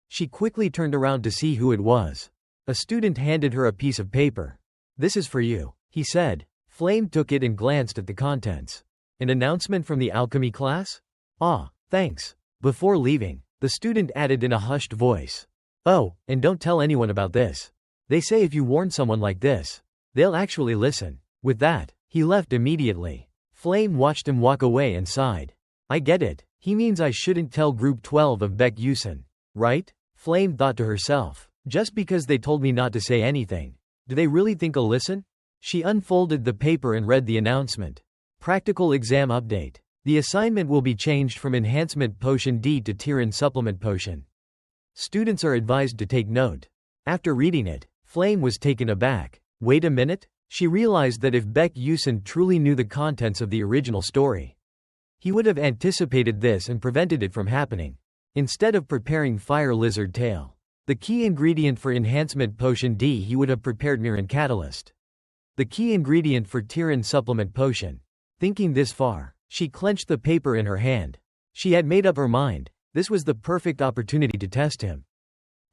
Speaker 1: She quickly turned around to see who it was. A student handed her a piece of paper. "This is for you," he said. Flame took it and glanced at the contents. "An announcement from the alchemy class? Ah, thanks." Before leaving, the student added in a hushed voice, "Oh, and don't tell anyone about this. They say if you warn someone like this, they'll actually listen." With that, he left immediately. Flame watched him walk away and sighed. "I get it. He means I shouldn't tell Group 12 of Baek Yusun, right?" Flame thought to herself. Just because they told me not to say anything, do they really think I'll listen? She unfolded the paper and read the announcement. Practical exam update. The assignment will be changed from Enhancement Potion D to Tiran Supplement Potion. Students are advised to take note. After reading it, Flame was taken aback. Wait a minute? She realized that if Baek Yusun truly knew the contents of the original story, he would have anticipated this and prevented it from happening. Instead of preparing Fire Lizard Tail, the key ingredient for Enhancement Potion D, he would have prepared Miran Catalyst, the key ingredient for Tiran Supplement Potion. Thinking this far, she clenched the paper in her hand. She had made up her mind. This was the perfect opportunity to test him.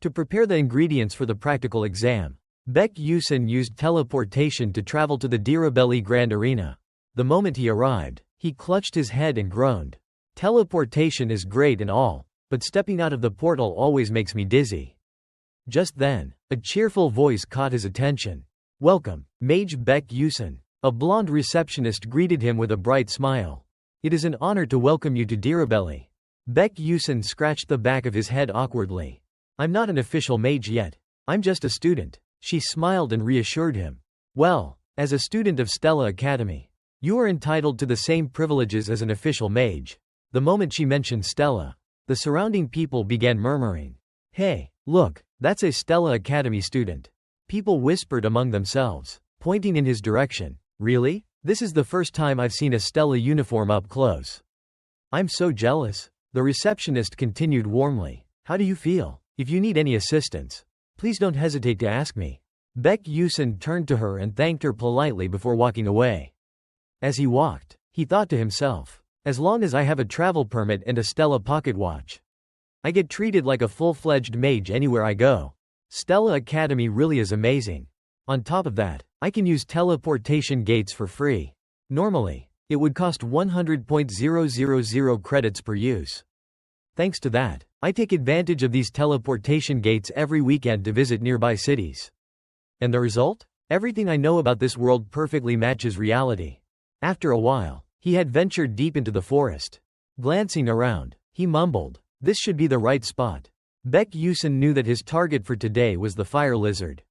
Speaker 1: To prepare the ingredients for the practical exam, Baek Yusun used teleportation to travel to the Dirabelli Grand Arena. The moment he arrived, he clutched his head and groaned. "Teleportation is great and all, but stepping out of the portal always makes me dizzy." Just then, a cheerful voice caught his attention. "Welcome, Mage Baek Yusun." A blonde receptionist greeted him with a bright smile. "It is an honor to welcome you to Dirabelli." Baek Yusun scratched the back of his head awkwardly. "I'm not an official mage yet. I'm just a student." She smiled and reassured him. "Well, as a student of Stella Academy, you are entitled to the same privileges as an official mage." The moment she mentioned Stella, the surrounding people began murmuring. "Hey, look, that's a Stella Academy student." People whispered among themselves, pointing in his direction. "Really? This is the first time I've seen a Stella uniform up close. I'm so jealous." The receptionist continued warmly. "How do you feel? If you need any assistance, please don't hesitate to ask me." Baek Yusun turned to her and thanked her politely before walking away. As he walked, he thought to himself, as long as I have a travel permit and a Stella pocket watch, I get treated like a full-fledged mage anywhere I go. Stella Academy really is amazing. On top of that, I can use teleportation gates for free. Normally, it would cost 100.000 credits per use. Thanks to that, I take advantage of these teleportation gates every weekend to visit nearby cities. And the result? Everything I know about this world perfectly matches reality. After a while, he had ventured deep into the forest. Glancing around, he mumbled, "This should be the right spot." Baek Yusen knew that his target for today was the fire lizard.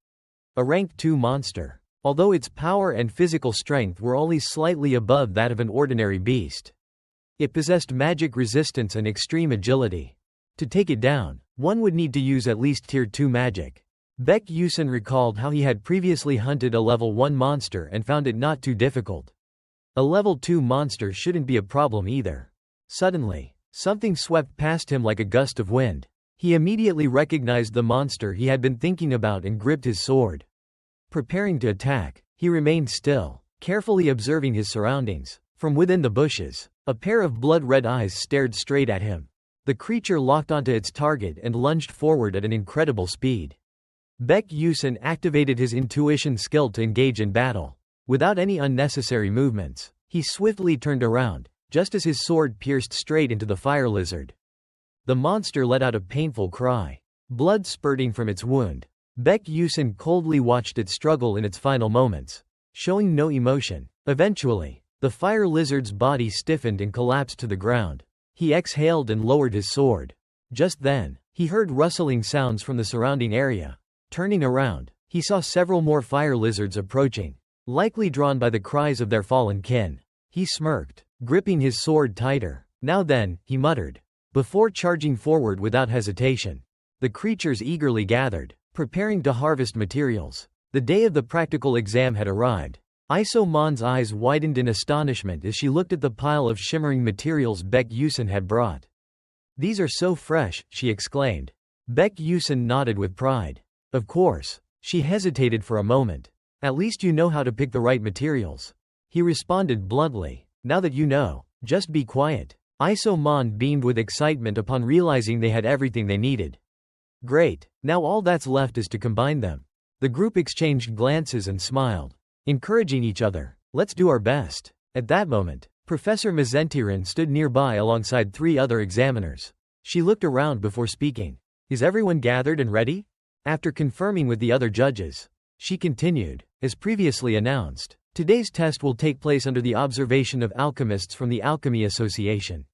Speaker 1: A rank 2 monster. Although its power and physical strength were only slightly above that of an ordinary beast. It possessed magic resistance and extreme agility. To take it down, one would need to use at least tier 2 magic. Baek Yusen recalled how he had previously hunted a level 1 monster and found it not too difficult. A level 2 monster shouldn't be a problem either. Suddenly, something swept past him like a gust of wind. He immediately recognized the monster he had been thinking about and gripped his sword. Preparing to attack, he remained still, carefully observing his surroundings. From within the bushes, a pair of blood-red eyes stared straight at him. The creature locked onto its target and lunged forward at an incredible speed. Baek Yusen activated his intuition skill to engage in battle. Without any unnecessary movements, he swiftly turned around, just as his sword pierced straight into the fire lizard. The monster let out a painful cry, blood spurting from its wound. Baek Yusen coldly watched it struggle in its final moments, showing no emotion. Eventually, the fire lizard's body stiffened and collapsed to the ground. He exhaled and lowered his sword. Just then, he heard rustling sounds from the surrounding area. Turning around, he saw several more fire lizards approaching, likely drawn by the cries of their fallen kin. He smirked, gripping his sword tighter. "Now then," he muttered, before charging forward without hesitation. The creatures eagerly gathered, preparing to harvest materials. The day of the practical exam had arrived. Iso Mon's eyes widened in astonishment as she looked at the pile of shimmering materials Baek Yusen had brought. "These are so fresh," she exclaimed. Baek Yusen nodded with pride. "Of course." She hesitated for a moment. "At least you know how to pick the right materials." He responded bluntly. "Now that you know, just be quiet." Iso Mon beamed with excitement upon realizing they had everything they needed. "Great, now all that's left is to combine them." The group exchanged glances and smiled, encouraging each other. "Let's do our best." At that moment, Professor Mezentirin stood nearby alongside 3 other examiners. She looked around before speaking. "Is everyone gathered and ready?" After confirming with the other judges, she continued, "As previously announced, today's test will take place under the observation of alchemists from the Alchemy Association.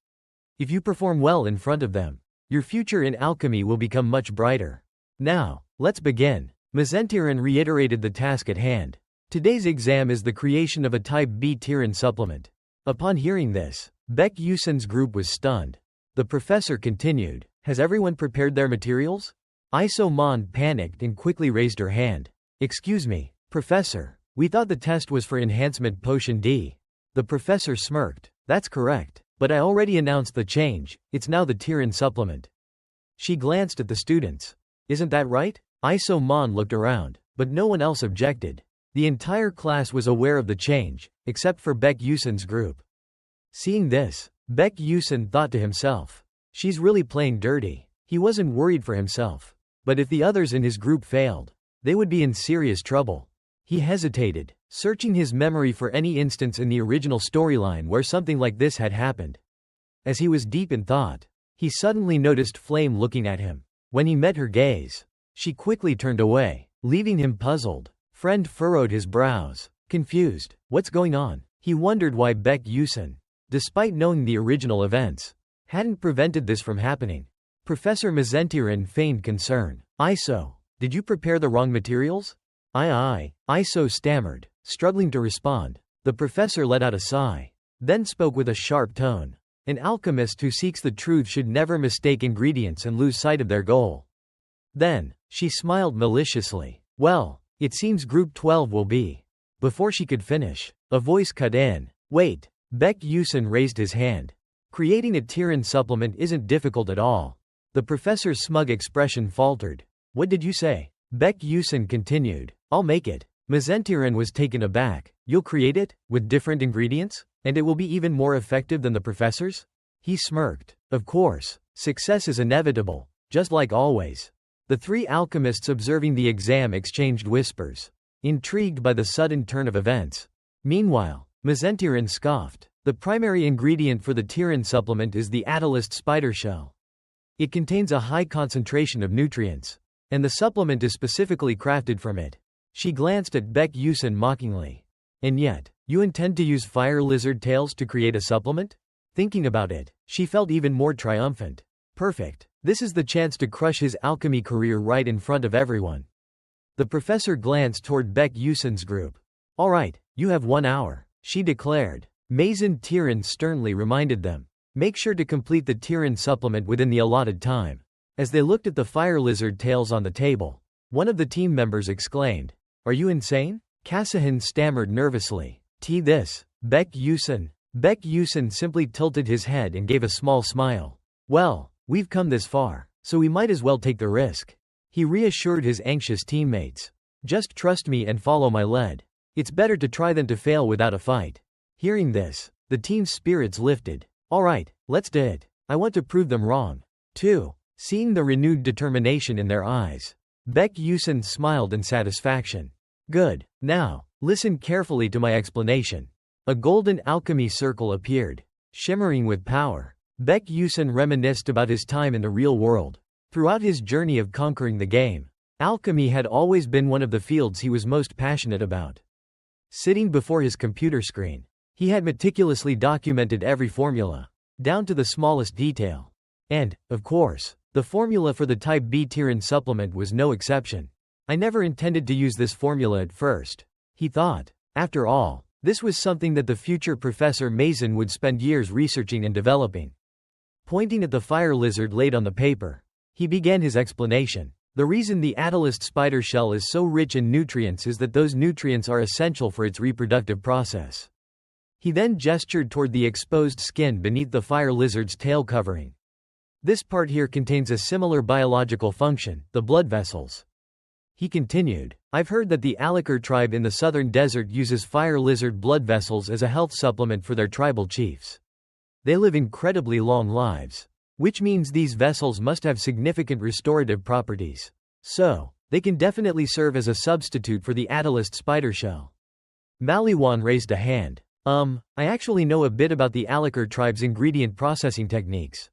Speaker 1: If you perform well in front of them, your future in alchemy will become much brighter. Now, let's begin." Mezentirin reiterated the task at hand. Today's exam is the creation of a Type B Tyran supplement. Upon hearing this, Baek Yusen's group was stunned. The professor continued, "Has everyone prepared their materials?" Iso Mon panicked and quickly raised her hand. "Excuse me, Professor. We thought the test was for Enhancement Potion D." The professor smirked. "That's correct, but I already announced the change. It's now the Tyran supplement." She glanced at the students. "Isn't that right?" Iso Mon looked around, but no one else objected. The entire class was aware of the change, except for Baek Yusen's group. Seeing this, Baek Yusen thought to himself, "She's really playing dirty." He wasn't worried for himself. But if the others in his group failed, they would be in serious trouble. He hesitated, searching his memory for any instance in the original storyline where something like this had happened. As he was deep in thought, he suddenly noticed Flame looking at him. When he met her gaze, she quickly turned away, leaving him puzzled. Friend furrowed his brows, confused. What's going on? He wondered why Baek Yusen, despite knowing the original events, hadn't prevented this from happening. Professor Mezentirin feigned concern. "Iso, did you prepare the wrong materials?" Aye. Iso stammered, struggling to respond. The professor let out a sigh, then spoke with a sharp tone. "An alchemist who seeks the truth should never mistake ingredients and lose sight of their goal." Then, she smiled maliciously. "Well, it seems Group 12 will be." Before she could finish, a voice cut in. "Wait." Baek Yusen raised his hand. "Creating a Tyran supplement isn't difficult at all." The professor's smug expression faltered. "What did you say?" Baek Yusen continued. "I'll make it." Mezentirin was taken aback. "You'll create it? With different ingredients? And it will be even more effective than the professor's?" He smirked. "Of course. Success is inevitable, just like always." The 3 alchemists observing the exam exchanged whispers, intrigued by the sudden turn of events. Meanwhile, Mazentiran scoffed. The primary ingredient for the Tiran supplement is the Attalist spider shell. It contains a high concentration of nutrients, and the supplement is specifically crafted from it. She glanced at Baek Yusun mockingly. And yet, you intend to use fire lizard tails to create a supplement? Thinking about it, she felt even more triumphant. Perfect. This is the chance to crush his alchemy career right in front of everyone. The professor glanced toward Baek Yusun's group. All right, you have 1 hour, she declared. Mason Tiran sternly reminded them. Make sure to complete the Tiran supplement within the allotted time. As they looked at the fire lizard tails on the table, one of the team members exclaimed, "Are you insane?" Kasahin stammered nervously. This, Baek Yusun." Baek Yusun simply tilted his head and gave a small smile. "Well, we've come this far, so we might as well take the risk." He reassured his anxious teammates. "Just trust me and follow my lead. It's better to try than to fail without a fight." Hearing this, the team's spirits lifted. "All right, let's do it. I want to prove them wrong." 2. Seeing the renewed determination in their eyes, Baek Yusun smiled in satisfaction. "Good. Now, listen carefully to my explanation." A golden alchemy circle appeared, shimmering with power. Baek Yusun reminisced about his time in the real world. Throughout his journey of conquering the game, alchemy had always been one of the fields he was most passionate about. Sitting before his computer screen, he had meticulously documented every formula, down to the smallest detail. And, of course, the formula for the Type B Tiran supplement was no exception. "I never intended to use this formula at first," he thought. After all, this was something that the future Professor Mason would spend years researching and developing. Pointing at the fire lizard laid on the paper, he began his explanation. The reason the Attalist spider shell is so rich in nutrients is that those nutrients are essential for its reproductive process. He then gestured toward the exposed skin beneath the fire lizard's tail covering. This part here contains a similar biological function, the blood vessels. He continued, "I've heard that the Alikar tribe in the southern desert uses fire lizard blood vessels as a health supplement for their tribal chiefs. They live incredibly long lives, which means these vessels must have significant restorative properties. So, they can definitely serve as a substitute for the Attalist spider shell." Maliwan raised a hand. I actually know a bit about the Alikar tribe's ingredient processing techniques.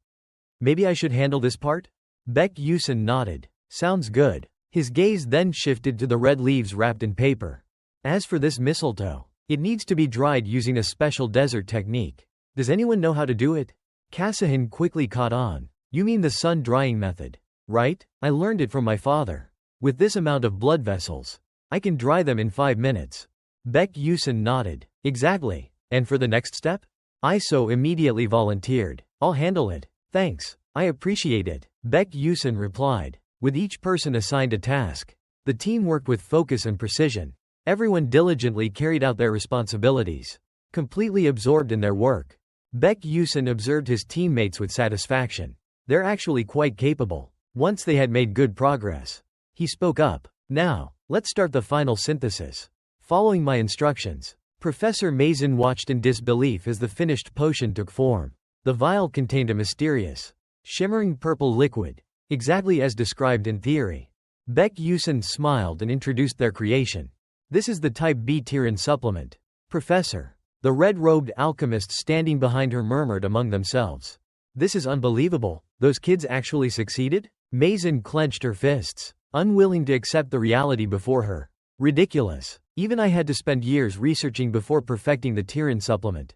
Speaker 1: Maybe I should handle this part?" Baek Yusun nodded. "Sounds good." His gaze then shifted to the red leaves wrapped in paper. "As for this mistletoe, it needs to be dried using a special desert technique. Does anyone know how to do it?" Kasahin quickly caught on. "You mean the sun drying method, right? I learned it from my father. With this amount of blood vessels, I can dry them in 5 minutes." Baek Yusun nodded. "Exactly. And for the next step?" Iso immediately volunteered. "I'll handle it. Thanks. I appreciate it," Baek Yusun replied. With each person assigned a task, the team worked with focus and precision. Everyone diligently carried out their responsibilities, completely absorbed in their work. Baek Yusun observed his teammates with satisfaction. They're actually quite capable. Once they had made good progress, he spoke up. "Now, let's start the final synthesis. Following my instructions." Professor Mason watched in disbelief as the finished potion took form. The vial contained a mysterious, shimmering purple liquid, exactly as described in theory. Baek Yusun smiled and introduced their creation. "This is the Type B Tiran supplement, Professor." The red-robed alchemists standing behind her murmured among themselves. "This is unbelievable. Those kids actually succeeded?" Mason clenched her fists, unwilling to accept the reality before her. "Ridiculous. Even I had to spend years researching before perfecting the Tiran supplement.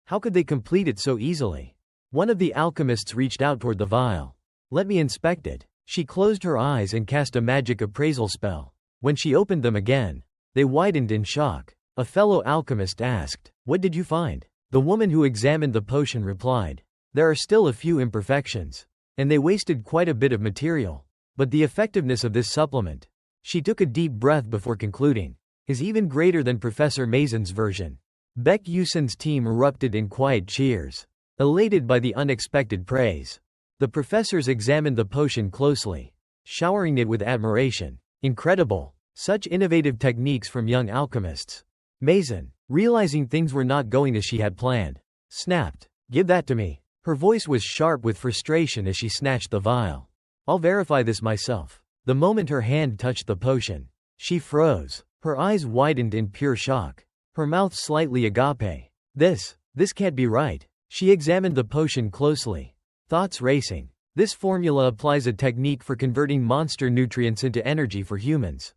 Speaker 1: How could they complete it so easily?" One of the alchemists reached out toward the vial. "Let me inspect it." She closed her eyes and cast a magic appraisal spell. When she opened them again, they widened in shock. A fellow alchemist asked, "What did you find?" The woman who examined the potion replied, "There are still a few imperfections, and they wasted quite a bit of material. But the effectiveness of this supplement," she took a deep breath before concluding, "is even greater than Professor Mason's version." Baek Yusun's team erupted in quiet cheers, elated by the unexpected praise. The professors examined the potion closely, showering it with admiration. Incredible. Such innovative techniques from young alchemists. Mason, realizing things were not going as she had planned, snapped, "Give that to me." Her voice was sharp with frustration as she snatched the vial. "I'll verify this myself." The moment her hand touched the potion, she froze. Her eyes widened in pure shock. her mouth slightly agape. This can't be right. She examined the potion closely. Thoughts racing. This formula applies a technique for converting monster nutrients into energy for humans.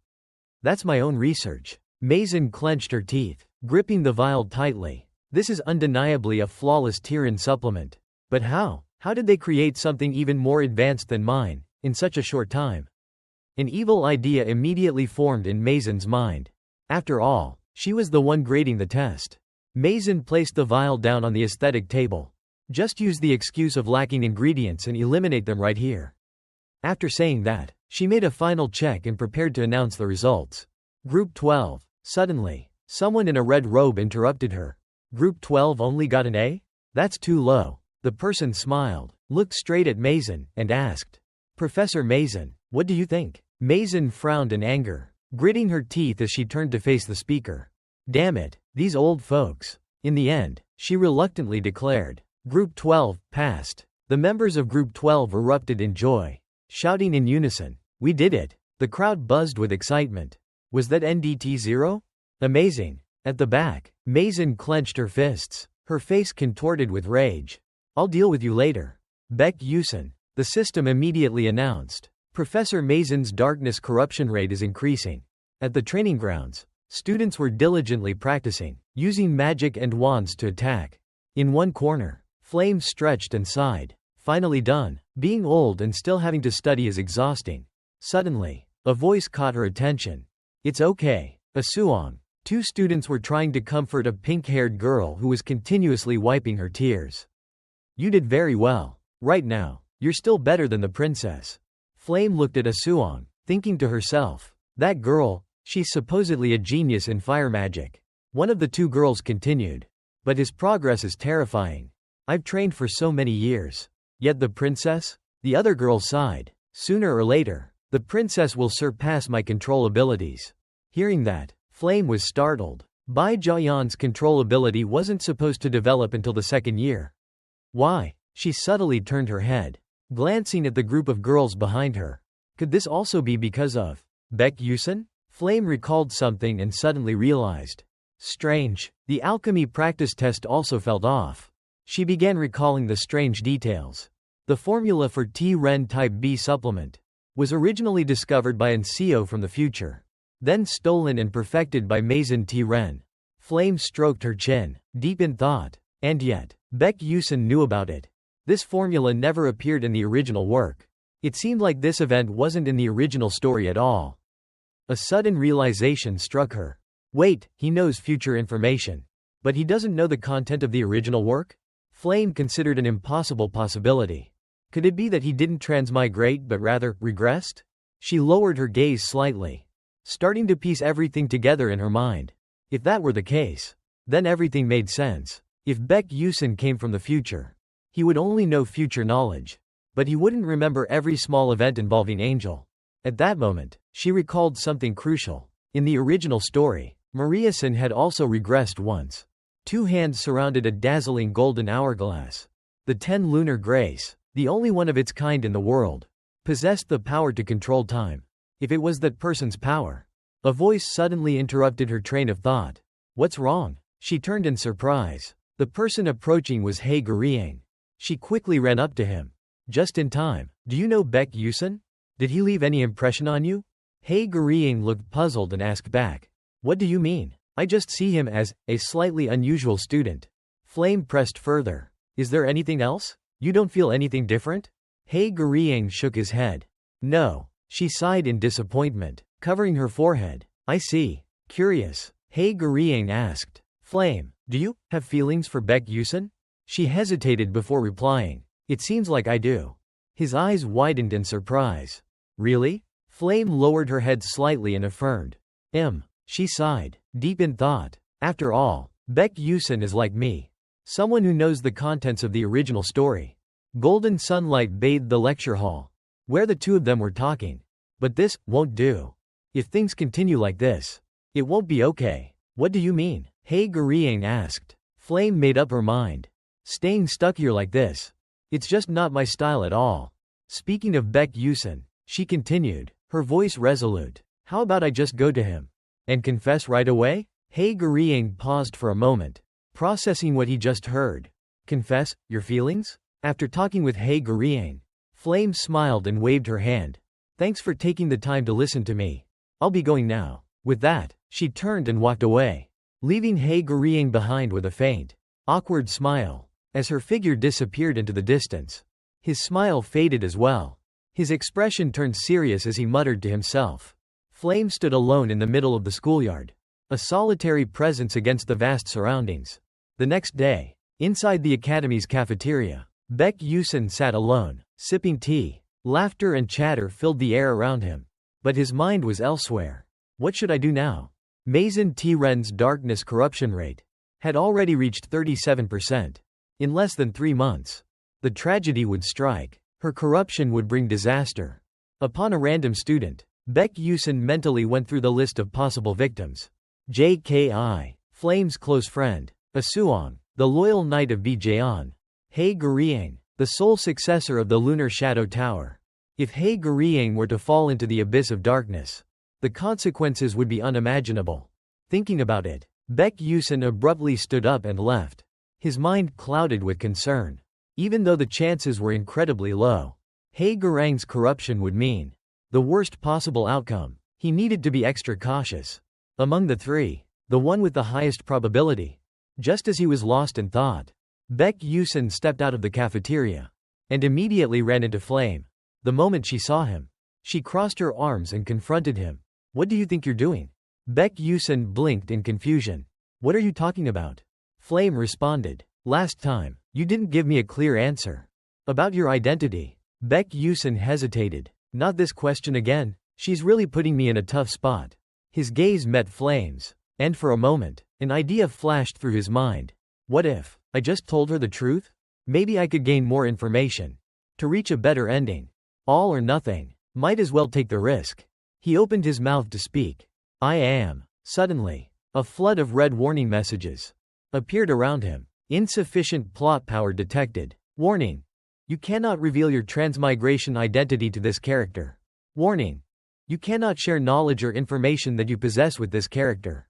Speaker 1: That's my own research. Mason clenched her teeth, gripping the vial tightly. This is undeniably a flawless Tyran supplement. But how? How did they create something even more advanced than mine, in such a short time? An evil idea immediately formed in Mason's mind. After all, she was the one grading the test. Mason placed the vial down on the aesthetic table. Just use the excuse of lacking ingredients and eliminate them right here. After saying that, she made a final check and prepared to announce the results. Group 12. Suddenly, someone in a red robe interrupted her. Group 12 only got an A? That's too low. The person smiled, looked straight at Mason, and asked, Professor Mason, what do you think? Mason frowned in anger, gritting her teeth as she turned to face the speaker. Damn it, these old folks. In the end, she reluctantly declared, Group 12 passed. The members of Group 12 erupted in joy, shouting in unison, We did it. The crowd buzzed with excitement. Was that NDT 0? Amazing. At the back, Mason clenched her fists, her face contorted with rage. I'll deal with you later. Beck Yusen. The system immediately announced. Professor Mason's darkness corruption rate is increasing. At the training grounds, students were diligently practicing, using magic and wands to attack. In one corner, Flame stretched and sighed. Finally done. Being old and still having to study is exhausting. Suddenly, a voice caught her attention. It's okay, Asuong. Two students were trying to comfort a pink-haired girl who was continuously wiping her tears. You did very well. Right now, you're still better than the princess. Flame looked at Asuong, thinking to herself, that girl, she's supposedly a genius in fire magic. One of the two girls continued. But his progress is terrifying. I've trained for so many years. Yet the princess? The other girl sighed. Sooner or later, the princess will surpass my control abilities. Hearing that, Flame was startled. Bai Jiayan's control ability wasn't supposed to develop until the second year. Why? She subtly turned her head, glancing at the group of girls behind her. Could this also be because of Beck Yusen? Flame recalled something and suddenly realized. Strange. The alchemy practice test also felt off. She began recalling the strange details. The formula for T-Ren Type B supplement was originally discovered by an CEO from the future, then stolen and perfected by Mason T-Ren. Flame stroked her chin, deep in thought. And yet, Beck Yusen knew about it. This formula never appeared in the original work. It seemed like this event wasn't in the original story at all. A sudden realization struck her. Wait, he knows future information. But he doesn't know the content of the original work? Flame considered an impossible possibility. Could it be that he didn't transmigrate but rather regressed? She lowered her gaze slightly, starting to piece everything together in her mind. If that were the case, then everything made sense. If Beck Yusen came from the future, he would only know future knowledge. But he wouldn't remember every small event involving Angel. At that moment, she recalled something crucial. In the original story, Maria-san had also regressed once. Two hands surrounded a dazzling golden hourglass. The 10 lunar grace, the only one of its kind in the world, possessed the power to control time. If it was that person's power. A voice suddenly interrupted her train of thought. What's wrong? She turned in surprise. The person approaching was Hei Guriang. She quickly ran up to him. Just in time. Do you know Beck Yusen? Did he leave any impression on you? Hei Guriang looked puzzled and asked back. What do you mean? I just see him as a slightly unusual student. Flame pressed further. Is there anything else? You don't feel anything different? Hei Guriang shook his head. No. She sighed in disappointment, covering her forehead. I see. Curious. Hei Guriang asked. Flame, do you have feelings for Beck Yusen? She hesitated before replying. It seems like I do. His eyes widened in surprise. Really? Flame lowered her head slightly and affirmed. She sighed, deep in thought. After all, Beck Yusen is like me. Someone who knows the contents of the original story. Golden sunlight bathed the lecture hall, where the two of them were talking. But this won't do. If things continue like this, it won't be okay. What do you mean? Hei Guriang asked. Flame made up her mind. Staying stuck here like this. It's just not my style at all. Speaking of Beck Yusen, she continued, her voice resolute. How about I just go to him and confess right away? He Guriang paused for a moment, processing what he just heard. Confess your feelings? After talking with He Guriang, Flame smiled and waved her hand. Thanks for taking the time to listen to me. I'll be going now. With that, she turned and walked away, leaving He Guriang behind with a faint, awkward smile. As her figure disappeared into the distance, his smile faded as well. His expression turned serious as he muttered to himself. Flame stood alone in the middle of the schoolyard, a solitary presence against the vast surroundings. The next day, inside the academy's cafeteria, Baek Yusin sat alone, sipping tea. Laughter and chatter filled the air around him. But his mind was elsewhere. What should I do now? Maison T-Ren's darkness corruption rate had already reached 37%. In less than 3 months, the tragedy would strike. Her corruption would bring disaster. Upon a random student, Baek Yusin mentally went through the list of possible victims. JKI, Flame's close friend. Asuong, the loyal knight of Bijayan. He Guriang, the sole successor of the Lunar Shadow Tower. If He Guriang were to fall into the abyss of darkness, the consequences would be unimaginable. Thinking about it, Baek Yusin abruptly stood up and left. His mind clouded with concern. Even though the chances were incredibly low, He Guriang's corruption would mean the worst possible outcome. He needed to be extra cautious. Among the three, the one with the highest probability. Just as he was lost in thought, Baek Yusin stepped out of the cafeteria and immediately ran into Flame. The moment she saw him, she crossed her arms and confronted him. What do you think you're doing? Baek Yusin blinked in confusion. What are you talking about? Flame responded. Last time, you didn't give me a clear answer. About your identity. Baek Yusin hesitated. Not this question again. She's really putting me in a tough spot. His gaze met Flame's, and for a moment, an idea flashed through his mind. What if I just told her the truth? Maybe I could gain more information to reach a better ending. All or nothing. Might as well take the risk. He opened his mouth to speak. I am. Suddenly, a flood of red warning messages appeared around him. Insufficient plot power detected. Warning. You cannot reveal your transmigration identity to this character. Warning. You cannot share knowledge or information that you possess with this character.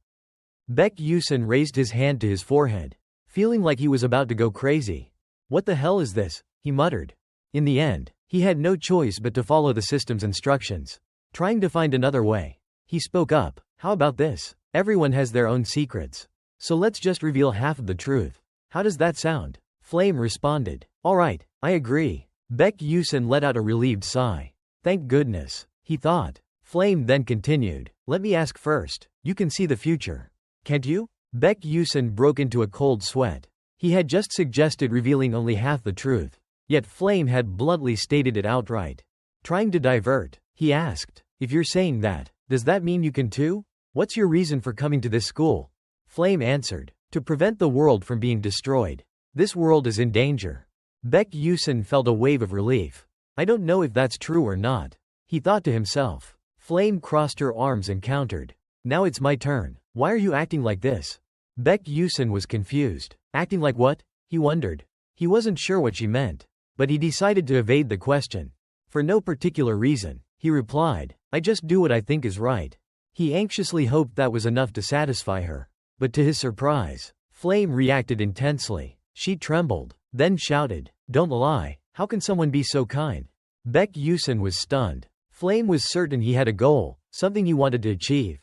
Speaker 1: Baek Yusin raised his hand to his forehead, feeling like he was about to go crazy. What the hell is this? He muttered. In the end, he had no choice but to follow the system's instructions. Trying to find another way, he spoke up. How about this? Everyone has their own secrets. So let's just reveal half of the truth. How does that sound? Flame responded. Alright, I agree. Baek Yusin let out a relieved sigh. Thank goodness, he thought. Flame then continued. Let me ask first. You can see the future, can't you? Baek Yusin broke into a cold sweat. He had just suggested revealing only half the truth. Yet Flame had bluntly stated it outright. Trying to divert, he asked. If you're saying that, does that mean you can too? What's your reason for coming to this school? Flame answered. To prevent the world from being destroyed. This world is in danger. Baek Yusin felt a wave of relief. I don't know if that's true or not, he thought to himself. Flame crossed her arms and countered. Now it's my turn. Why are you acting like this? Baek Yusin was confused. Acting like what? He wondered. He wasn't sure what she meant, but he decided to evade the question. For no particular reason, he replied. I just do what I think is right. He anxiously hoped that was enough to satisfy her. But to his surprise, Flame reacted intensely. She trembled, then shouted, Don't lie, how can someone be so kind? Baek Yusin was stunned. Flame was certain he had a goal, something he wanted to achieve.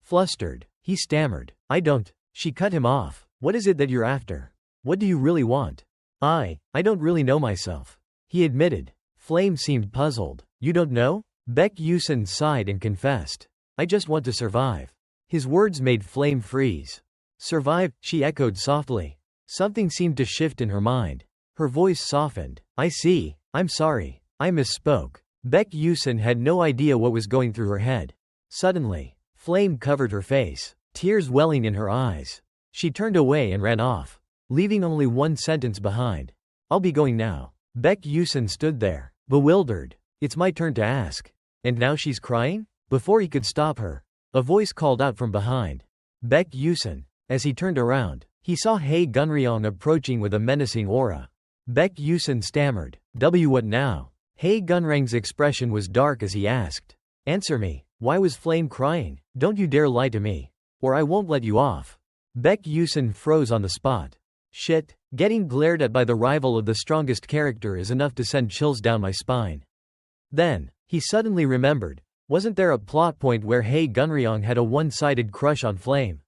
Speaker 1: Flustered, he stammered, I don't. She cut him off. What is it that you're after? What do you really want? I don't really know myself, he admitted. Flame seemed puzzled. You don't know? Baek Yusin sighed and confessed. I just want to survive. His words made Flame freeze. Survive, she echoed softly. Something seemed to shift in her mind. Her voice softened. I see, I'm sorry, I misspoke. Baek Yusin had no idea what was going through her head. Suddenly, Flame covered her face, tears welling in her eyes. She turned away and ran off, leaving only one sentence behind. I'll be going now. Baek Yusin stood there, bewildered. It's my turn to ask. And now she's crying? Before he could stop her, a voice called out from behind. Baek Yusin. As he turned around, he saw He Gunryong approaching with a menacing aura. Baek Yusin stammered. What now? He Gunryong's expression was dark as he asked. Answer me, why was Flame crying? Don't you dare lie to me. or I won't let you off." Baek Yusin froze on the spot. Shit, getting glared at by the rival of the strongest character is enough to send chills down my spine. Then, he suddenly remembered, wasn't there a plot point where Hae Gunryong had a one-sided crush on Flame?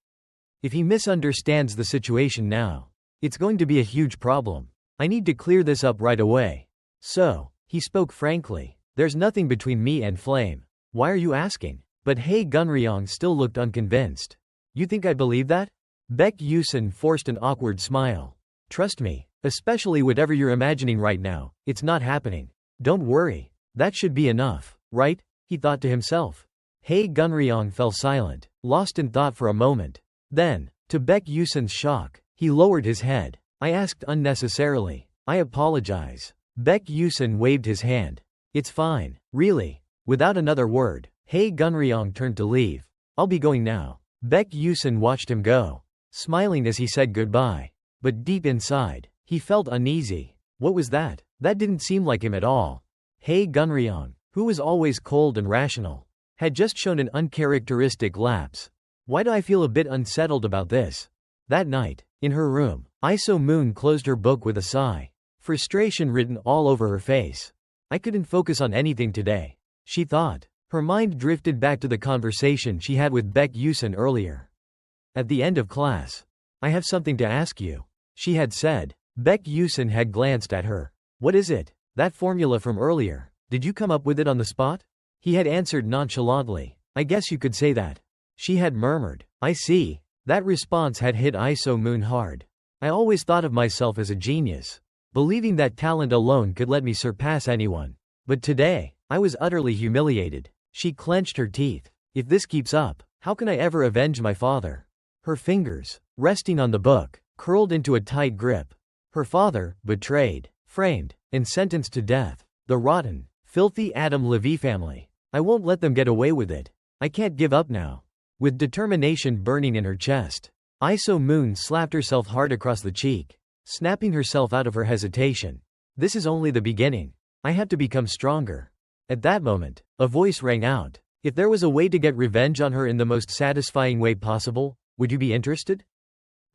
Speaker 1: If he misunderstands the situation now, it's going to be a huge problem. I need to clear this up right away. So, he spoke frankly, there's nothing between me and Flame. Why are you asking? But Hae Gunryong still looked unconvinced. You think I believe that? Baek Yusin forced an awkward smile. Trust me, especially whatever you're imagining right now, it's not happening. Don't worry. That should be enough, right? He thought to himself. Hae Gunryong fell silent, lost in thought for a moment. Then, to Baek Yusin's shock, he lowered his head. I asked unnecessarily. I apologize. Baek Yusin waved his hand. It's fine, really. Without another word, Hae Gunryong turned to leave. I'll be going now. Baek Yusin watched him go, smiling as he said goodbye. But deep inside, he felt uneasy. What was that? That didn't seem like him at all. Hae Gunryong, who was always cold and rational, had just shown an uncharacteristic lapse. Why do I feel a bit unsettled about this? That night, in her room, Iso Moon closed her book with a sigh, frustration written all over her face. I couldn't focus on anything today, she thought. Her mind drifted back to the conversation she had with Baek Yusin earlier. At the end of class, I have something to ask you, she had said. Baek Yusin had glanced at her. What is it? That formula from earlier, did you come up with it on the spot? He had answered nonchalantly. I guess you could say that. She had murmured. I see. That response had hit Iso Moon hard. I always thought of myself as a genius, believing that talent alone could let me surpass anyone. But today, I was utterly humiliated. She clenched her teeth. If this keeps up, how can I ever avenge my father? Her fingers, resting on the book, curled into a tight grip. Her father, betrayed, framed, and sentenced to death. The rotten, filthy Adam Levy family. I won't let them get away with it. I can't give up now. With determination burning in her chest, Iso Moon slapped herself hard across the cheek, snapping herself out of her hesitation. This is only the beginning. I have to become stronger. At that moment, a voice rang out. If there was a way to get revenge on her in the most satisfying way possible, would you be interested?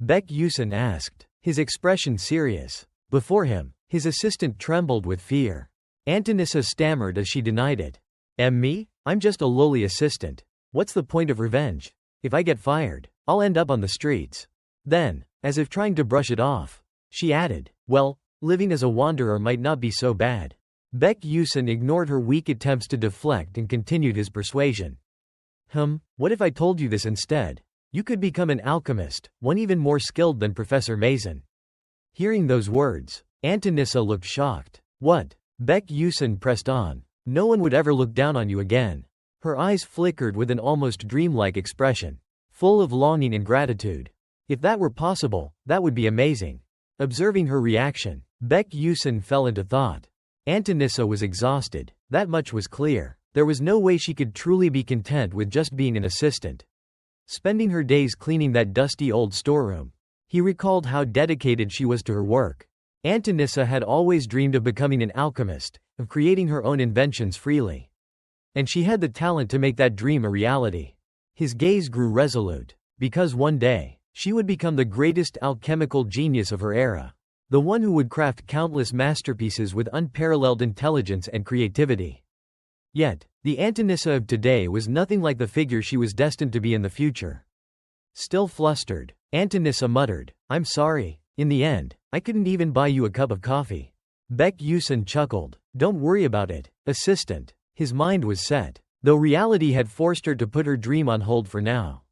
Speaker 1: Baek Yusin asked, his expression serious. Before him, his assistant trembled with fear. Antonissa stammered as she denied it. Me? I'm just a lowly assistant. What's the point of revenge? If I get fired, I'll end up on the streets. Then, as if trying to brush it off, she added, well, living as a wanderer might not be so bad. Baek Yusin ignored her weak attempts to deflect and continued his persuasion. What if I told you this instead? You could become an alchemist, one even more skilled than Professor Mason. Hearing those words, Antonissa looked shocked. What? Baek Yusin pressed on. No one would ever look down on you again. Her eyes flickered with an almost dreamlike expression, full of longing and gratitude. If that were possible, that would be amazing. Observing her reaction, Baek Yusin fell into thought. Antonissa was exhausted. That much was clear. There was no way she could truly be content with just being an assistant, spending her days cleaning that dusty old storeroom. He recalled how dedicated she was to her work. Antonissa had always dreamed of becoming an alchemist, of creating her own inventions freely. And she had the talent to make that dream a reality. His gaze grew resolute, because one day, she would become the greatest alchemical genius of her era. The one who would craft countless masterpieces with unparalleled intelligence and creativity. Yet, the Antonissa of today was nothing like the figure she was destined to be in the future. Still flustered, Antonissa muttered, I'm sorry. In the end, I couldn't even buy you a cup of coffee. Baek Yusin chuckled. Don't worry about it, assistant. His mind was set, though reality had forced her to put her dream on hold for now.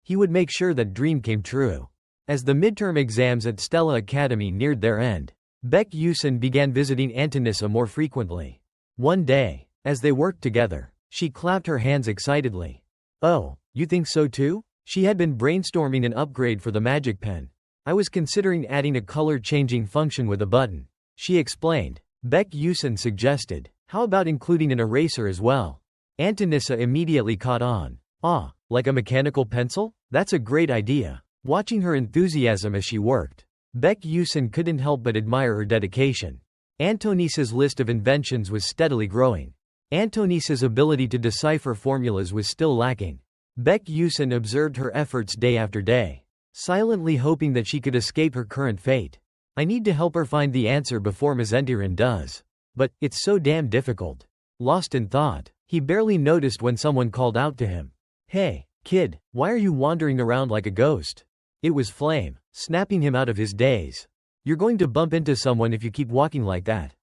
Speaker 1: He would make sure that dream came true. As the midterm exams at Stella Academy neared their end, Baek Yusin began visiting Antonissa more frequently. One day, as they worked together, she clapped her hands excitedly. Oh, you think so too? She had been brainstorming an upgrade for the magic pen. I was considering adding a color-changing function with a button, she explained. Baek Yusin suggested, how about including an eraser as well? Antonissa immediately caught on. Ah, like a mechanical pencil? That's a great idea. Watching her enthusiasm as she worked, Baek Yusin couldn't help but admire her dedication. Antonissa's list of inventions was steadily growing. Antonissa's ability to decipher formulas was still lacking. Baek Yusin observed her efforts day after day, silently hoping that she could escape her current fate. I need to help her find the answer before Mazendiran does. But, it's so damn difficult. Lost in thought, he barely noticed when someone called out to him. Hey, kid, why are you wandering around like a ghost? It was Flame, snapping him out of his daze. You're going to bump into someone if you keep walking like that,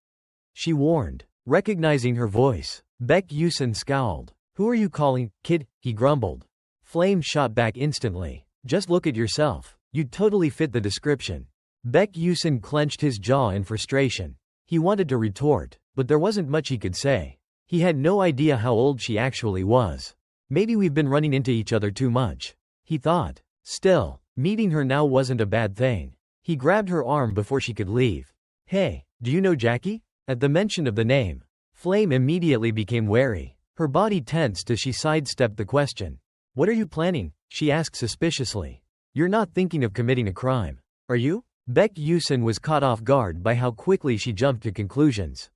Speaker 1: she warned. Recognizing her voice, Baek Yusin scowled. Who are you calling, kid? He grumbled. Flame shot back instantly. Just look at yourself. You totally fit the description. Baek Yusin clenched his jaw in frustration. He wanted to retort, but there wasn't much he could say. He had no idea how old she actually was. Maybe we've been running into each other too much, he thought. Still, meeting her now wasn't a bad thing. He grabbed her arm before she could leave. Hey, do you know Jackie? At the mention of the name, Flame immediately became wary. Her body tensed as she sidestepped the question. What are you planning? She asked suspiciously. You're not thinking of committing a crime, are you? Baek Yusin was caught off guard by how quickly she jumped to conclusions.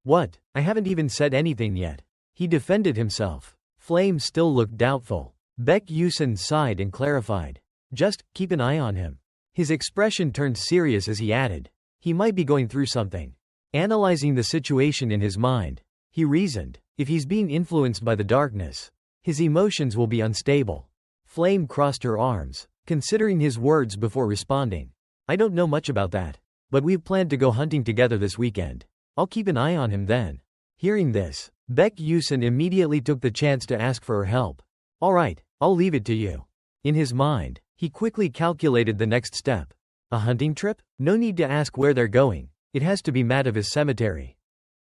Speaker 1: What? I haven't even said anything yet. He defended himself. Flame still looked doubtful. Baek Yusin sighed and clarified. Just keep an eye on him. His expression turned serious as he added. He might be going through something. Analyzing the situation in his mind, he reasoned. If he's being influenced by the darkness, his emotions will be unstable. Flame crossed her arms, considering his words before responding. I don't know much about that, but we've planned to go hunting together this weekend. I'll keep an eye on him then. Hearing this, Baek Yusin immediately took the chance to ask for her help. All right, I'll leave it to you. In his mind, he quickly calculated the next step. A hunting trip? No need to ask where they're going. It has to be Matavis Cemetery.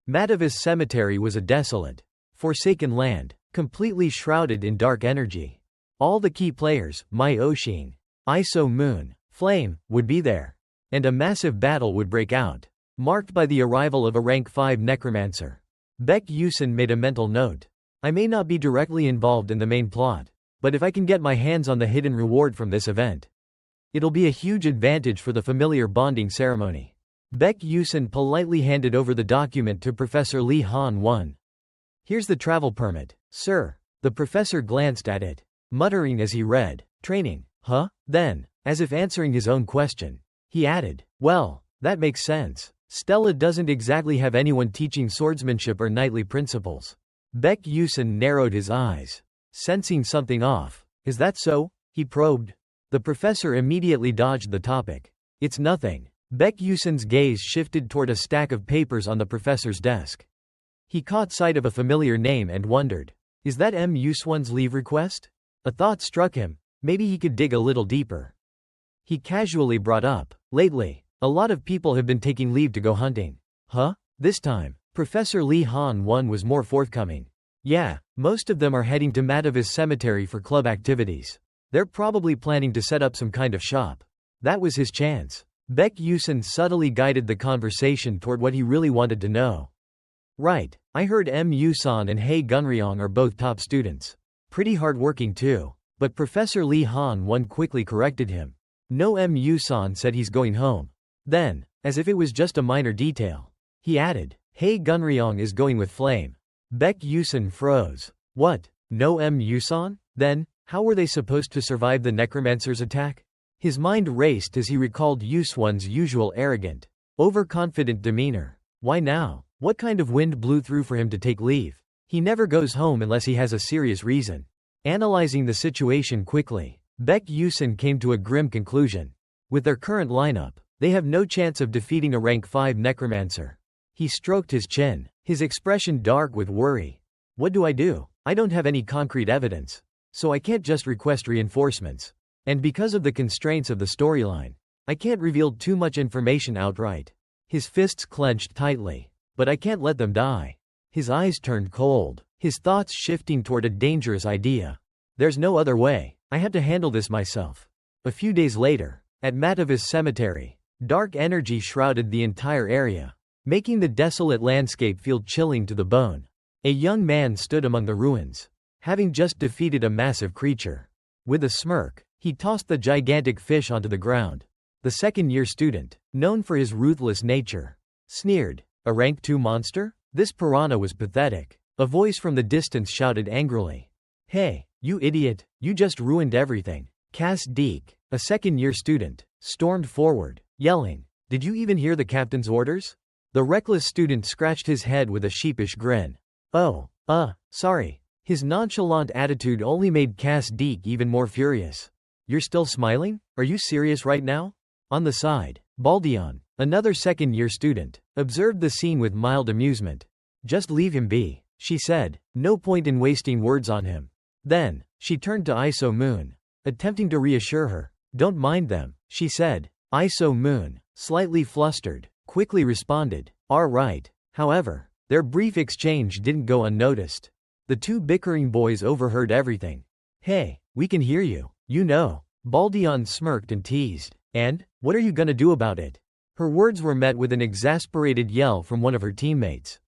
Speaker 1: Matavis Cemetery was a desolate, forsaken land, completely shrouded in dark energy. All the key players, Mai Oshin, Iso Moon, Flame, would be there. And a massive battle would break out, marked by the arrival of a rank 5 necromancer. Baek Yusin made a mental note. I may not be directly involved in the main plot, but if I can get my hands on the hidden reward from this event, it'll be a huge advantage for the familiar bonding ceremony. Baek Yusin politely handed over the document to Professor Lee Han-won. Here's the travel permit, sir. The professor glanced at it, muttering as he read. Training, huh? Then, as if answering his own question, he added, well, that makes sense. Stella doesn't exactly have anyone teaching swordsmanship or knightly principles. Baek Yusin narrowed his eyes, sensing something off. Is that so? He probed. The professor immediately dodged the topic. It's nothing. Baek Yusin's gaze shifted toward a stack of papers on the professor's desk. He caught sight of a familiar name and wondered. Is that M. Yusun's leave request? A thought struck him. Maybe he could dig a little deeper. He casually brought up. Lately, a lot of people have been taking leave to go hunting. Huh? This time, Professor Lee Han-won was more forthcoming. Yeah, most of them are heading to Matavis Cemetery for club activities. They're probably planning to set up some kind of shop. That was his chance. Baek Yusin subtly guided the conversation toward what he really wanted to know. Right, I heard M. Yusun and Hei Gunryong are both top students. Pretty hardworking too. But Professor Lee Han-won quickly corrected him. No, M. Yusun said he's going home. Then, as if it was just a minor detail, he added, Hei Gunryong is going with Flame. Baek Yusin froze. What? No M. Yusun? Then, how were they supposed to survive the necromancer's attack? His mind raced as he recalled Yusun's usual arrogant, overconfident demeanor. Why now? What kind of wind blew through for him to take leave? He never goes home unless he has a serious reason. Analyzing the situation quickly, Baek Yusin came to a grim conclusion. With their current lineup, they have no chance of defeating a rank 5 necromancer. He stroked his chin, his expression dark with worry. What do? I don't have any concrete evidence, so I can't just request reinforcements. And because of the constraints of the storyline, I can't reveal too much information outright. His fists clenched tightly. But I can't let them die. His eyes turned cold, his thoughts shifting toward a dangerous idea. There's no other way. I have to handle this myself. A few days later, at Matavis Cemetery, dark energy shrouded the entire area, making the desolate landscape feel chilling to the bone. A young man stood among the ruins, having just defeated a massive creature. With a smirk, he tossed the gigantic fish onto the ground. The second-year student, known for his ruthless nature, sneered. A rank 2 monster? This piranha was pathetic. A voice from the distance shouted angrily. Hey, You idiot, you just ruined everything. Cass Deek, a second-year student, stormed forward, yelling, "Did you even hear the captain's orders?" The reckless student scratched his head with a sheepish grin. "Oh, sorry." His nonchalant attitude only made Cass Deek even more furious. "You're still smiling? Are you serious right now?" On the side, Baldion, another second-year student, observed the scene with mild amusement. "Just leave him be," she said, "no point in wasting words on him." Then, she turned to Iso Moon, attempting to reassure her. "Don't mind them," she said. Iso Moon, slightly flustered, quickly responded, "All right." However, their brief exchange didn't go unnoticed. The two bickering boys overheard everything. "Hey, we can hear you, you know." Baldion smirked and teased. "And, what are you gonna do about it?" Her words were met with an exasperated yell from one of her teammates.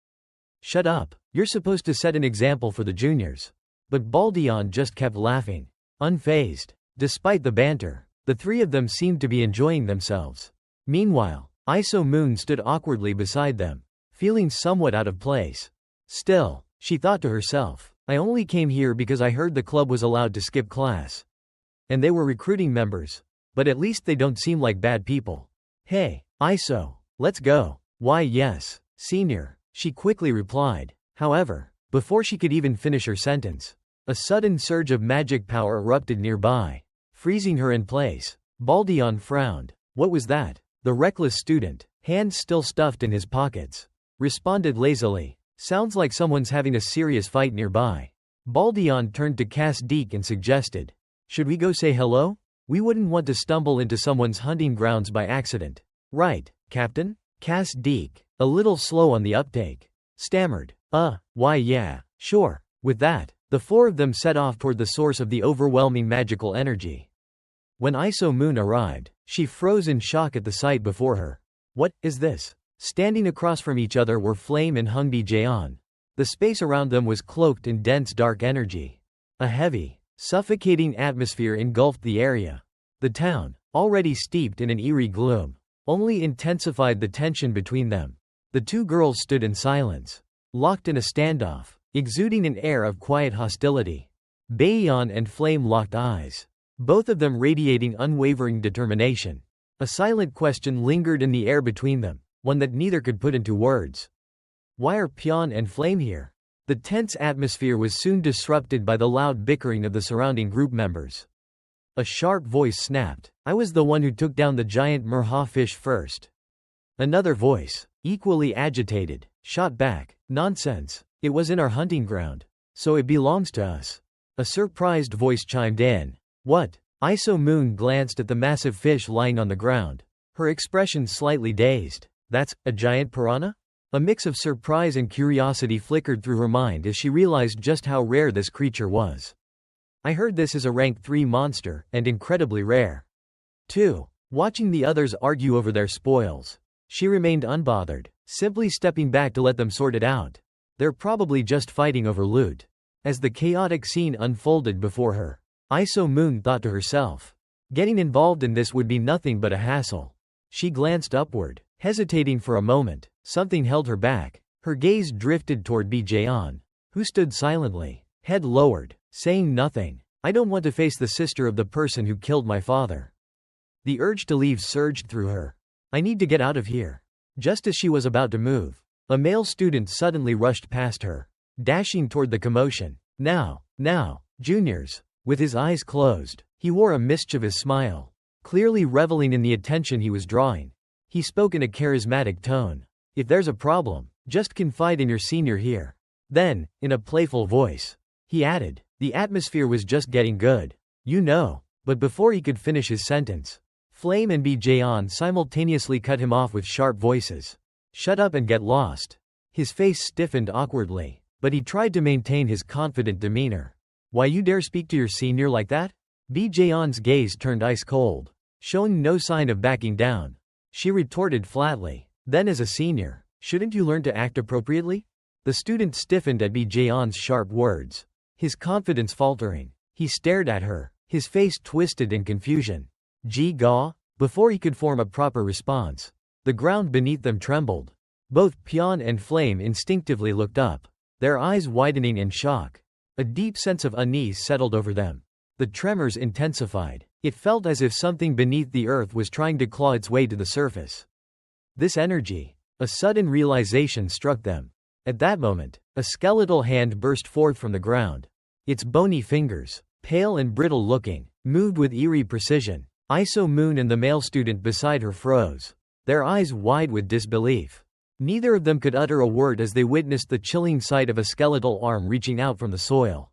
Speaker 1: "Shut up, you're supposed to set an example for the juniors." But Baldion just kept laughing, unfazed. Despite the banter, the three of them seemed to be enjoying themselves. Meanwhile, Iso Moon stood awkwardly beside them, feeling somewhat out of place. Still, she thought to herself, "I only came here because I heard the club was allowed to skip class. And they were recruiting members. But at least they don't seem like bad people." "Hey, Iso, let's go." "Why yes, senior," she quickly replied. However, before she could even finish her sentence, a sudden surge of magic power erupted nearby, freezing her in place. Baldion frowned. "What was that?" The reckless student, hands still stuffed in his pockets, responded lazily. "Sounds like someone's having a serious fight nearby." Baldion turned to Cass Deek and suggested, "Should we go say hello? We wouldn't want to stumble into someone's hunting grounds by accident." "Right, Captain?" Cass Deek, a little slow on the uptake, stammered, why yeah, sure." With that, the four of them set off toward the source of the overwhelming magical energy. When Iso Moon arrived, she froze in shock at the sight before her. "What is this?" Standing across from each other were Flame and Hungbi Jaeon. The space around them was cloaked in dense dark energy. A heavy, suffocating atmosphere engulfed the area. The town, already steeped in an eerie gloom, only intensified the tension between them. The two girls stood in silence, locked in a standoff, exuding an air of quiet hostility. Baeyeon and Flame locked eyes, both of them radiating unwavering determination. A silent question lingered in the air between them, one that neither could put into words. Why are Pyeon and Flame here? The tense atmosphere was soon disrupted by the loud bickering of the surrounding group members. A sharp voice snapped, "I was the one who took down the giant merha fish first." Another voice, equally agitated, shot back, "Nonsense, it was in our hunting ground, so it belongs to us." A surprised voice chimed in. "What?" Iso Moon glanced at the massive fish lying on the ground, her expression slightly dazed. "That's a giant piranha?" A mix of surprise and curiosity flickered through her mind as she realized just how rare this creature was. "I heard this is a rank 3 monster, and incredibly rare." 2. Watching the others argue over their spoils, she remained unbothered, simply stepping back to let them sort it out. They're probably just fighting over loot. As the chaotic scene unfolded before her, Iso Moon thought to herself, getting involved in this would be nothing but a hassle. She glanced upward, hesitating for a moment. Something held her back. Her gaze drifted toward Jaeon, who stood silently, head lowered, saying nothing. "I don't want to face the sister of the person who killed my father." The urge to leave surged through her. "I need to get out of here." Just as she was about to move, a male student suddenly rushed past her, dashing toward the commotion. Now, juniors." With his eyes closed, he wore a mischievous smile, clearly reveling in the attention he was drawing. He spoke in a charismatic tone. "If there's a problem, just confide in your senior here." Then, in a playful voice, he added, "The atmosphere was just getting good, you know." But before he could finish his sentence, Flame and Jaeon simultaneously cut him off with sharp voices. "Shut up and get lost." His face stiffened awkwardly, but he tried to maintain his confident demeanor. "Why you dare speak to your senior like that?" Jaeon's gaze turned ice cold, showing no sign of backing down. She retorted flatly, "Then as a senior, shouldn't you learn to act appropriately?" The student stiffened at Jaeon's sharp words, his confidence faltering. He stared at her, his face twisted in confusion. "Ga?" Before he could form a proper response, the ground beneath them trembled. Both Pyeon and Flame instinctively looked up, their eyes widening in shock. A deep sense of unease settled over them. The tremors intensified. It felt as if something beneath the earth was trying to claw its way to the surface. This energy. A sudden realization struck them. At that moment, a skeletal hand burst forth from the ground. Its bony fingers, pale and brittle looking, moved with eerie precision. Iso Moon and the male student beside her froze, their eyes wide with disbelief. Neither of them could utter a word as they witnessed the chilling sight of a skeletal arm reaching out from the soil.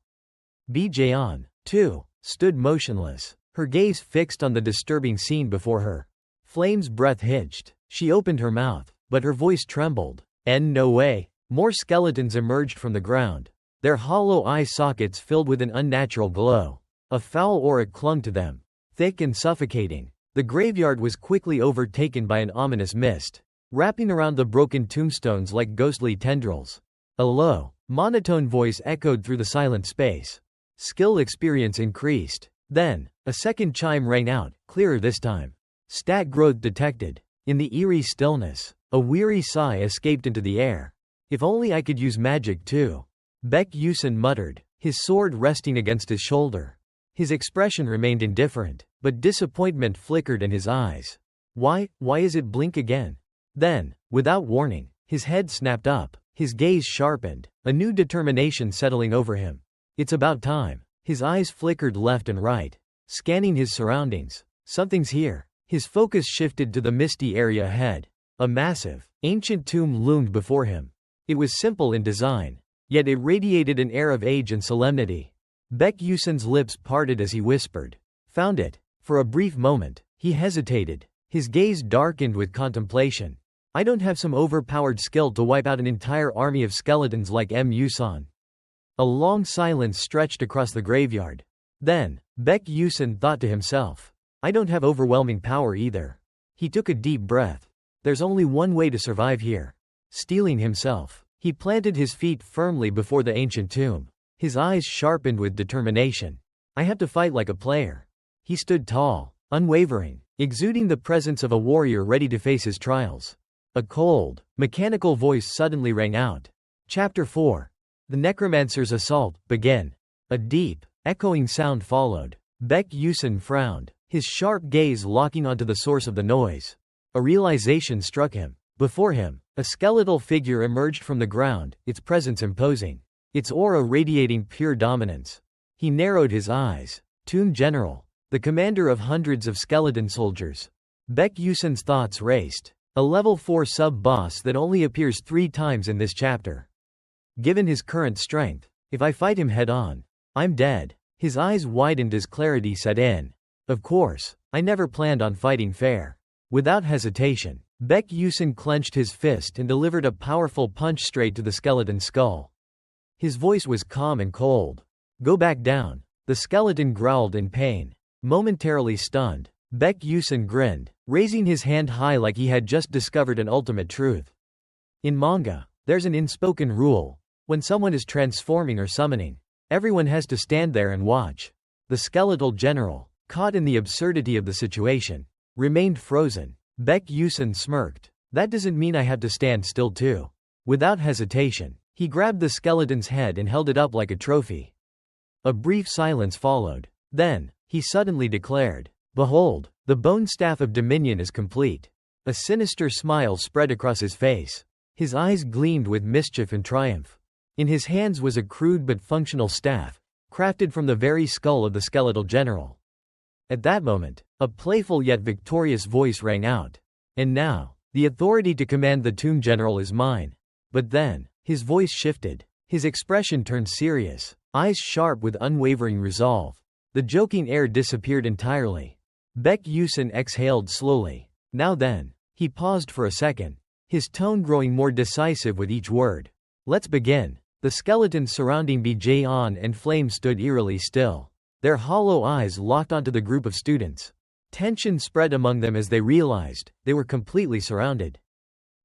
Speaker 1: Jaeon, too, stood motionless, her gaze fixed on the disturbing scene before her. Flame's breath hitched. She opened her mouth, but her voice trembled. No way. More skeletons emerged from the ground, their hollow eye sockets filled with an unnatural glow. A foul aura clung to them, thick and suffocating. The graveyard was quickly overtaken by an ominous mist, wrapping around the broken tombstones like ghostly tendrils. A low, monotone voice echoed through the silent space. Skill experience increased. Then, a second chime rang out, clearer this time. Stat growth detected. In the eerie stillness, a weary sigh escaped into the air. If only I could use magic too. Baek Yusun muttered, his sword resting against his shoulder. His expression remained indifferent, but disappointment flickered in his eyes. Why is it blink again? Then, without warning, his head snapped up, his gaze sharpened, a new determination settling over him. It's about time. His eyes flickered left and right, scanning his surroundings. Something's here. His focus shifted to the misty area ahead. A massive, ancient tomb loomed before him. It was simple in design, yet it radiated an air of age and solemnity. Baek Yusun's lips parted as he whispered, "Found it." For a brief moment, he hesitated, his gaze darkened with contemplation. I don't have some overpowered skill to wipe out an entire army of skeletons like Yusun. A long silence stretched across the graveyard. Then, Baek Yusun thought to himself, I don't have overwhelming power either. He took a deep breath. There's only one way to survive here. Steeling himself, he planted his feet firmly before the ancient tomb. His eyes sharpened with determination. I have to fight like a player. He stood tall, unwavering, exuding the presence of a warrior ready to face his trials. A cold, mechanical voice suddenly rang out. Chapter 4. The Necromancer's Assault, begin. A deep, echoing sound followed. Baek Yusun frowned, his sharp gaze locking onto the source of the noise. A realization struck him. Before him, a skeletal figure emerged from the ground, its presence imposing, its aura radiating pure dominance. He narrowed his eyes. Tomb General, the commander of hundreds of skeleton soldiers. Baek Yusun's thoughts raced. A level 4 sub-boss that only appears 3 times in this chapter. Given his current strength, if I fight him head-on, I'm dead. His eyes widened as clarity set in. Of course, I never planned on fighting fair. Without hesitation, Baek Yusun clenched his fist and delivered a powerful punch straight to the skeleton's skull. His voice was calm and cold. Go back down. The skeleton growled in pain. Momentarily stunned, Baek Yusun grinned, raising his hand high like he had just discovered an ultimate truth. In manga, there's an unspoken rule. When someone is transforming or summoning, everyone has to stand there and watch. The skeletal general, caught in the absurdity of the situation, remained frozen. Baek Yusun smirked. That doesn't mean I have to stand still too. Without hesitation, he grabbed the skeleton's head and held it up like a trophy. A brief silence followed. Then, he suddenly declared, Behold, the bone staff of Dominion is complete. A sinister smile spread across his face. His eyes gleamed with mischief and triumph. In his hands was a crude but functional staff, crafted from the very skull of the skeletal general. At that moment, a playful yet victorious voice rang out. And now, the authority to command the tomb general is mine. But then, his voice shifted. His expression turned serious, eyes sharp with unwavering resolve. The joking air disappeared entirely. Baek Yusun exhaled slowly. Now then, he paused for a second, his tone growing more decisive with each word. Let's begin. The skeletons surrounding Jaeon and Flame stood eerily still, their hollow eyes locked onto the group of students. Tension spread among them as they realized they were completely surrounded.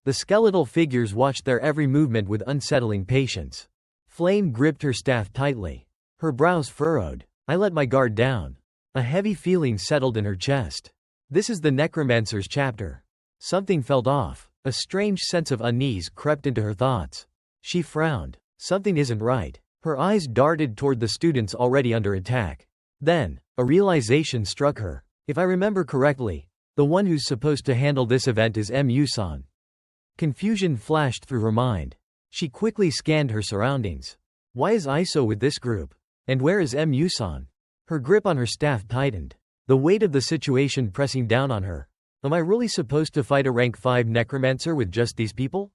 Speaker 1: The skeletal figures watched their every movement with unsettling patience. Flame gripped her staff tightly. Her brows furrowed. I let my guard down. A heavy feeling settled in her chest. This is the Necromancer's chapter. Something felt off. A strange sense of unease crept into her thoughts. She frowned. Something isn't right. Her eyes darted toward the students already under attack. Then, a realization struck her. If I remember correctly, the one who's supposed to handle this event is MU-san. Confusion flashed through her mind. She quickly scanned her surroundings. Why is ISO with this group? And where is MU-san? Her grip on her staff tightened, the weight of the situation pressing down on her. Am I really supposed to fight a rank 5 necromancer with just these people?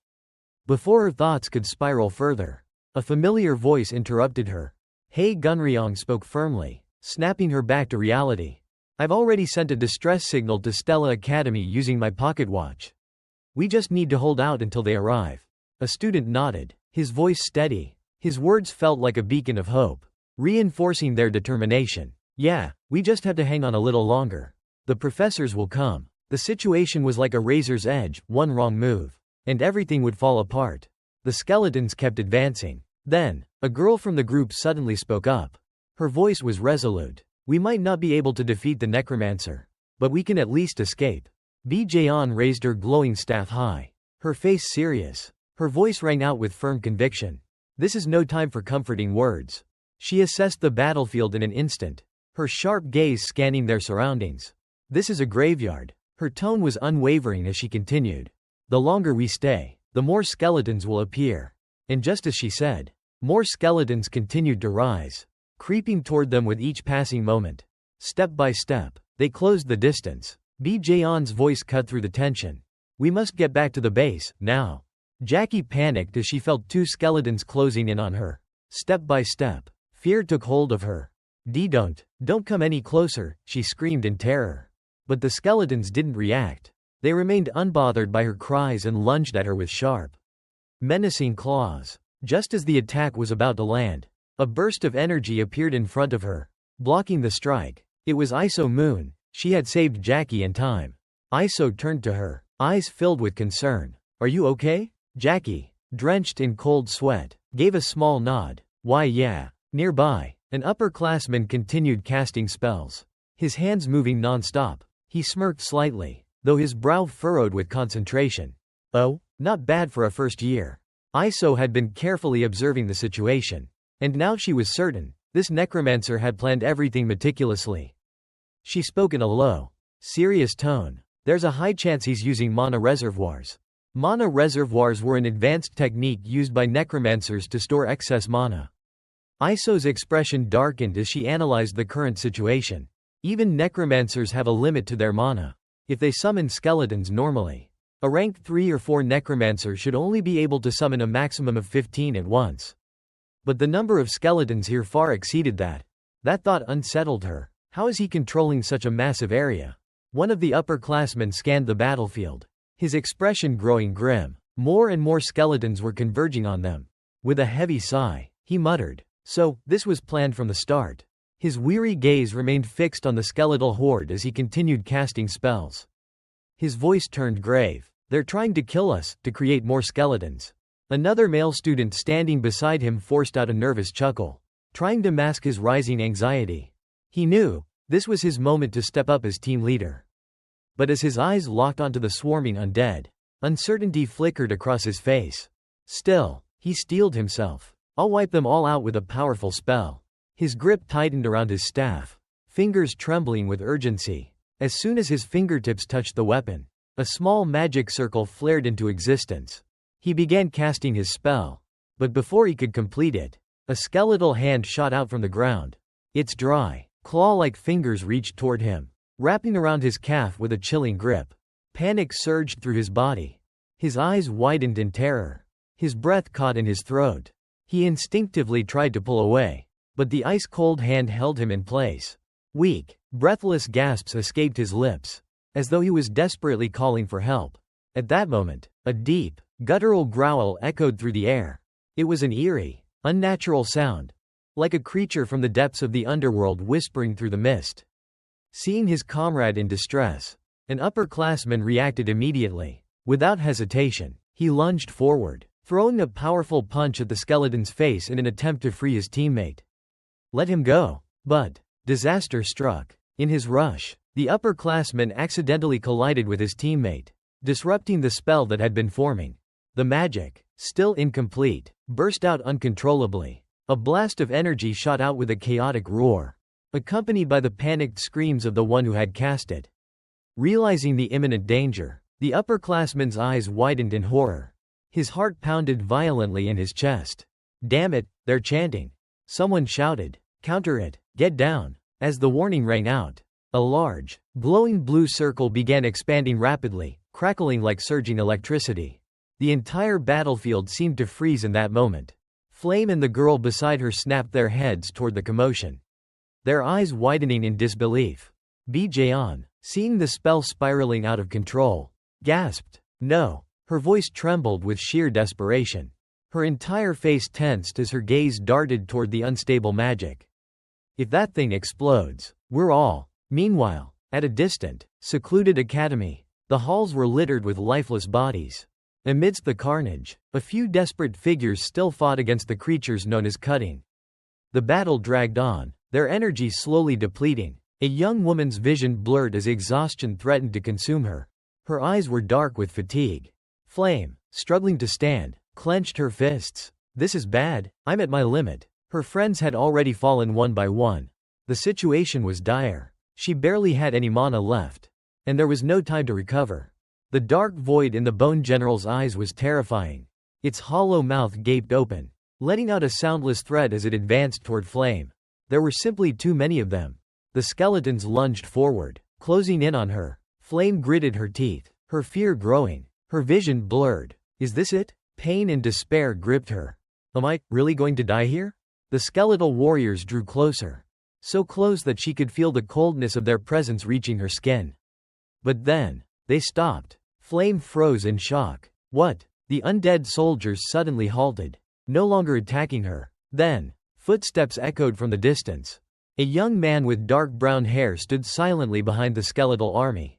Speaker 1: Before her thoughts could spiral further, a familiar voice interrupted her. Hei Gunryong spoke firmly, snapping her back to reality. I've already sent a distress signal to Stella Academy using my pocket watch. We just need to hold out until they arrive. A student nodded, his voice steady. His words felt like a beacon of hope, reinforcing their determination. Yeah, we just have to hang on a little longer. The professors will come. The situation was like a razor's edge, one wrong move, and everything would fall apart. The skeletons kept advancing. Then, a girl from the group suddenly spoke up. Her voice was resolute. We might not be able to defeat the necromancer, but we can at least escape. Jaeon raised her glowing staff high, her face serious. Her voice rang out with firm conviction. This is no time for comforting words. She assessed the battlefield in an instant, her sharp gaze scanning their surroundings. This is a graveyard. Her tone was unwavering as she continued. The longer we stay, the more skeletons will appear. And just as she said, more skeletons continued to rise, creeping toward them with each passing moment. Step by step, they closed the distance. Jaeon's voice cut through the tension. We must get back to the base, now. Jackie panicked as she felt 2 skeletons closing in on her. Step by step, fear took hold of her. Don't come any closer, she screamed in terror. But the skeletons didn't react. They remained unbothered by her cries and lunged at her with sharp, menacing claws. Just as the attack was about to land, a burst of energy appeared in front of her, blocking the strike. It was Iso Moon. She had saved Jackie in time. Iso turned to her, eyes filled with concern. Are you okay? Jackie, drenched in cold sweat, gave a small nod. Why yeah. Nearby, an upperclassman continued casting spells, his hands moving non-stop. He smirked slightly, though his brow furrowed with concentration. Oh, not bad for a first year. Iso had been carefully observing the situation, and now she was certain, this necromancer had planned everything meticulously. She spoke in a low, serious tone. There's a high chance he's using mana reservoirs. Mana reservoirs were an advanced technique used by necromancers to store excess mana. Iso's expression darkened as she analyzed the current situation. Even necromancers have a limit to their mana. If they summon skeletons normally, a rank 3 or 4 necromancer should only be able to summon a maximum of 15 at once. But the number of skeletons here far exceeded that. That thought unsettled her. How is he controlling such a massive area? One of the upperclassmen scanned the battlefield, his expression growing grim. More and more skeletons were converging on them. With a heavy sigh, he muttered, so, this was planned from the start. His weary gaze remained fixed on the skeletal horde as he continued casting spells. His voice turned grave. They're trying to kill us, to create more skeletons. Another male student standing beside him forced out a nervous chuckle, trying to mask his rising anxiety. He knew, this was his moment to step up as team leader. But as his eyes locked onto the swarming undead, uncertainty flickered across his face. Still, he steeled himself. I'll wipe them all out with a powerful spell. His grip tightened around his staff, fingers trembling with urgency. As soon as his fingertips touched the weapon, a small magic circle flared into existence. He began casting his spell. But before he could complete it, a skeletal hand shot out from the ground. Its dry, claw-like fingers reached toward him, wrapping around his calf with a chilling grip. Panic surged through his body. His eyes widened in terror. His breath caught in his throat. He instinctively tried to pull away, but the ice-cold hand held him in place. Weak, breathless gasps escaped his lips, as though he was desperately calling for help. At that moment, a deep, guttural growl echoed through the air. It was an eerie, unnatural sound, like a creature from the depths of the underworld whispering through the mist. Seeing his comrade in distress, an upperclassman reacted immediately. Without hesitation, he lunged forward, throwing a powerful punch at the skeleton's face in an attempt to free his teammate. Let him go. But disaster struck. In his rush, the upperclassman accidentally collided with his teammate, disrupting the spell that had been forming. The magic, still incomplete, burst out uncontrollably. A blast of energy shot out with a chaotic roar, accompanied by the panicked screams of the one who had cast it. Realizing the imminent danger, the upperclassman's eyes widened in horror. His heart pounded violently in his chest. "Damn it, they're chanting!" Someone shouted. "Counter it! Get down!" As the warning rang out, a large, glowing blue circle began expanding rapidly, crackling like surging electricity. The entire battlefield seemed to freeze in that moment. Flame and the girl beside her snapped their heads toward the commotion, their eyes widening in disbelief. Jaeon, seeing the spell spiraling out of control, gasped, "No!" Her voice trembled with sheer desperation. Her entire face tensed as her gaze darted toward the unstable magic. If that thing explodes, we're all. Meanwhile, at a distant, secluded academy, the halls were littered with lifeless bodies. Amidst the carnage, a few desperate figures still fought against the creatures known as cutting. The battle dragged on, their energy slowly depleting. A young woman's vision blurred as exhaustion threatened to consume her. Her eyes were dark with fatigue. Flame, struggling to stand, clenched her fists. "This is bad, I'm at my limit." Her friends had already fallen one by one. The situation was dire. She barely had any mana left, and there was no time to recover. The dark void in the Bone General's eyes was terrifying. Its hollow mouth gaped open, letting out a soundless threat as it advanced toward Flame. There were simply too many of them. The skeletons lunged forward, closing in on her. Flame gritted her teeth, her fear growing, her vision blurred. Is this it? Pain and despair gripped her. Am I really going to die here? The skeletal warriors drew closer, so close that she could feel the coldness of their presence reaching her skin. But then, they stopped. Flame froze in shock. What? The undead soldiers suddenly halted, no longer attacking her. Then, footsteps echoed from the distance. A young man with dark brown hair stood silently behind the skeletal army.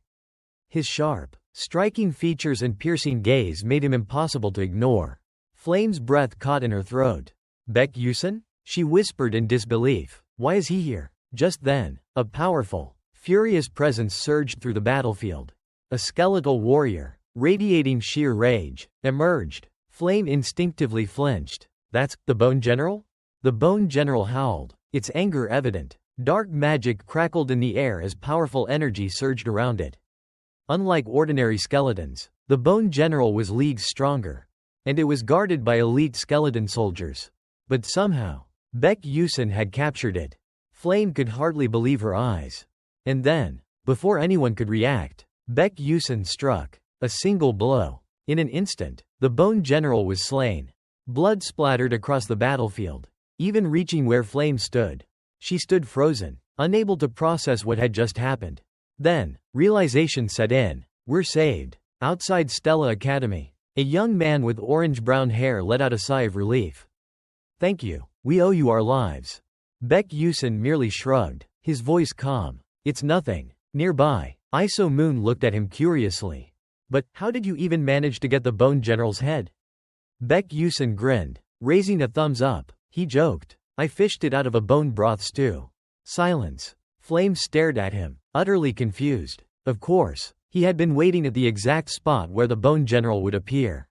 Speaker 1: His sharp, striking features and piercing gaze made him impossible to ignore. Flame's breath caught in her throat. "Baek Yusun?" she whispered in disbelief. "Why is he here?" Just then, a powerful, furious presence surged through the battlefield. A skeletal warrior, radiating sheer rage, emerged. Flame instinctively flinched. "That's the Bone General?" The Bone General howled, its anger evident. Dark magic crackled in the air as powerful energy surged around it. Unlike ordinary skeletons, the Bone General was leagues stronger, and it was guarded by elite skeleton soldiers. But somehow, Baek Yusun had captured it. Flame could hardly believe her eyes. And then, before anyone could react, Baek Yusun struck a single blow. In an instant, the Bone General was slain. Blood splattered across the battlefield, even reaching where Flame stood. She stood frozen, unable to process what had just happened. Then, realization set in. We're saved. Outside Stella Academy, a young man with orange-brown hair let out a sigh of relief. "Thank you. We owe you our lives." Baek Yusun merely shrugged, his voice calm. "It's nothing." Nearby, Iso Moon looked at him curiously. "But, how did you even manage to get the Bone General's head?" Baek Yusun grinned, raising a thumbs up. He joked, "I fished it out of a bone broth stew." Silence. Flame stared at him, utterly confused. Of course, he had been waiting at the exact spot where the Bone General would appear.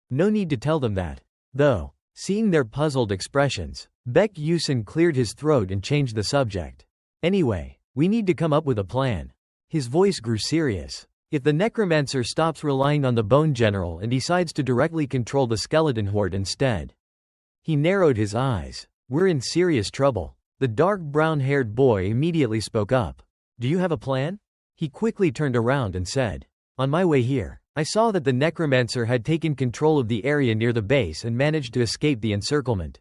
Speaker 1: No need to tell them that. Though, seeing their puzzled expressions, Baek Yusun cleared his throat and changed the subject. "Anyway, we need to come up with a plan." His voice grew serious. "If the necromancer stops relying on the Bone General and decides to directly control the skeleton horde instead." He narrowed his eyes. "We're in serious trouble." The dark brown-haired boy immediately spoke up. "Do you have a plan?" He quickly turned around and said, "On my way here, I saw that the necromancer had taken control of the area near the base and managed to escape the encirclement."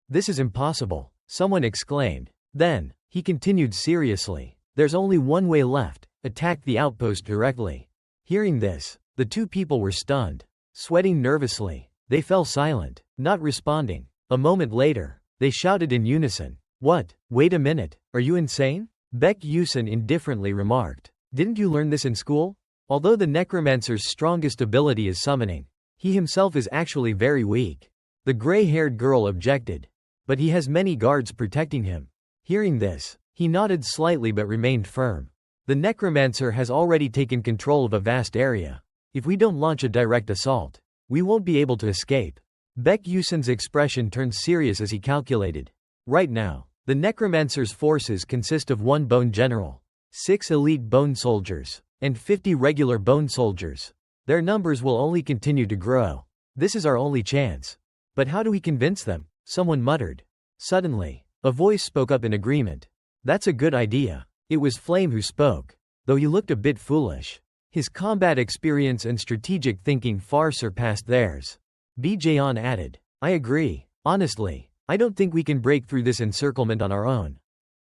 Speaker 1: "This is impossible," someone exclaimed. Then, he continued seriously, "There's only one way left, attack the outpost directly." Hearing this, the two people were stunned. Sweating nervously, they fell silent, not responding. A moment later, they shouted in unison, "What? Wait a minute, are you insane?" Baek Yusun indifferently remarked, "Didn't you learn this in school? Although the necromancer's strongest ability is summoning, he himself is actually very weak." The gray-haired girl objected. "But he has many guards protecting him." Hearing this, he nodded slightly but remained firm. "The necromancer has already taken control of a vast area. If we don't launch a direct assault, we won't be able to escape." Baek Yusun's expression turned serious as he calculated. Right now, the necromancer's forces consist of 1 bone general, 6 elite bone soldiers, and 50 regular bone soldiers. Their numbers will only continue to grow. This is our only chance. But how do we convince them? Someone muttered. Suddenly, a voice spoke up in agreement. That's a good idea. It was Flame who spoke, though he looked a bit foolish. His combat experience and strategic thinking far surpassed theirs. Jaeon added, I agree. Honestly, I don't think we can break through this encirclement on our own.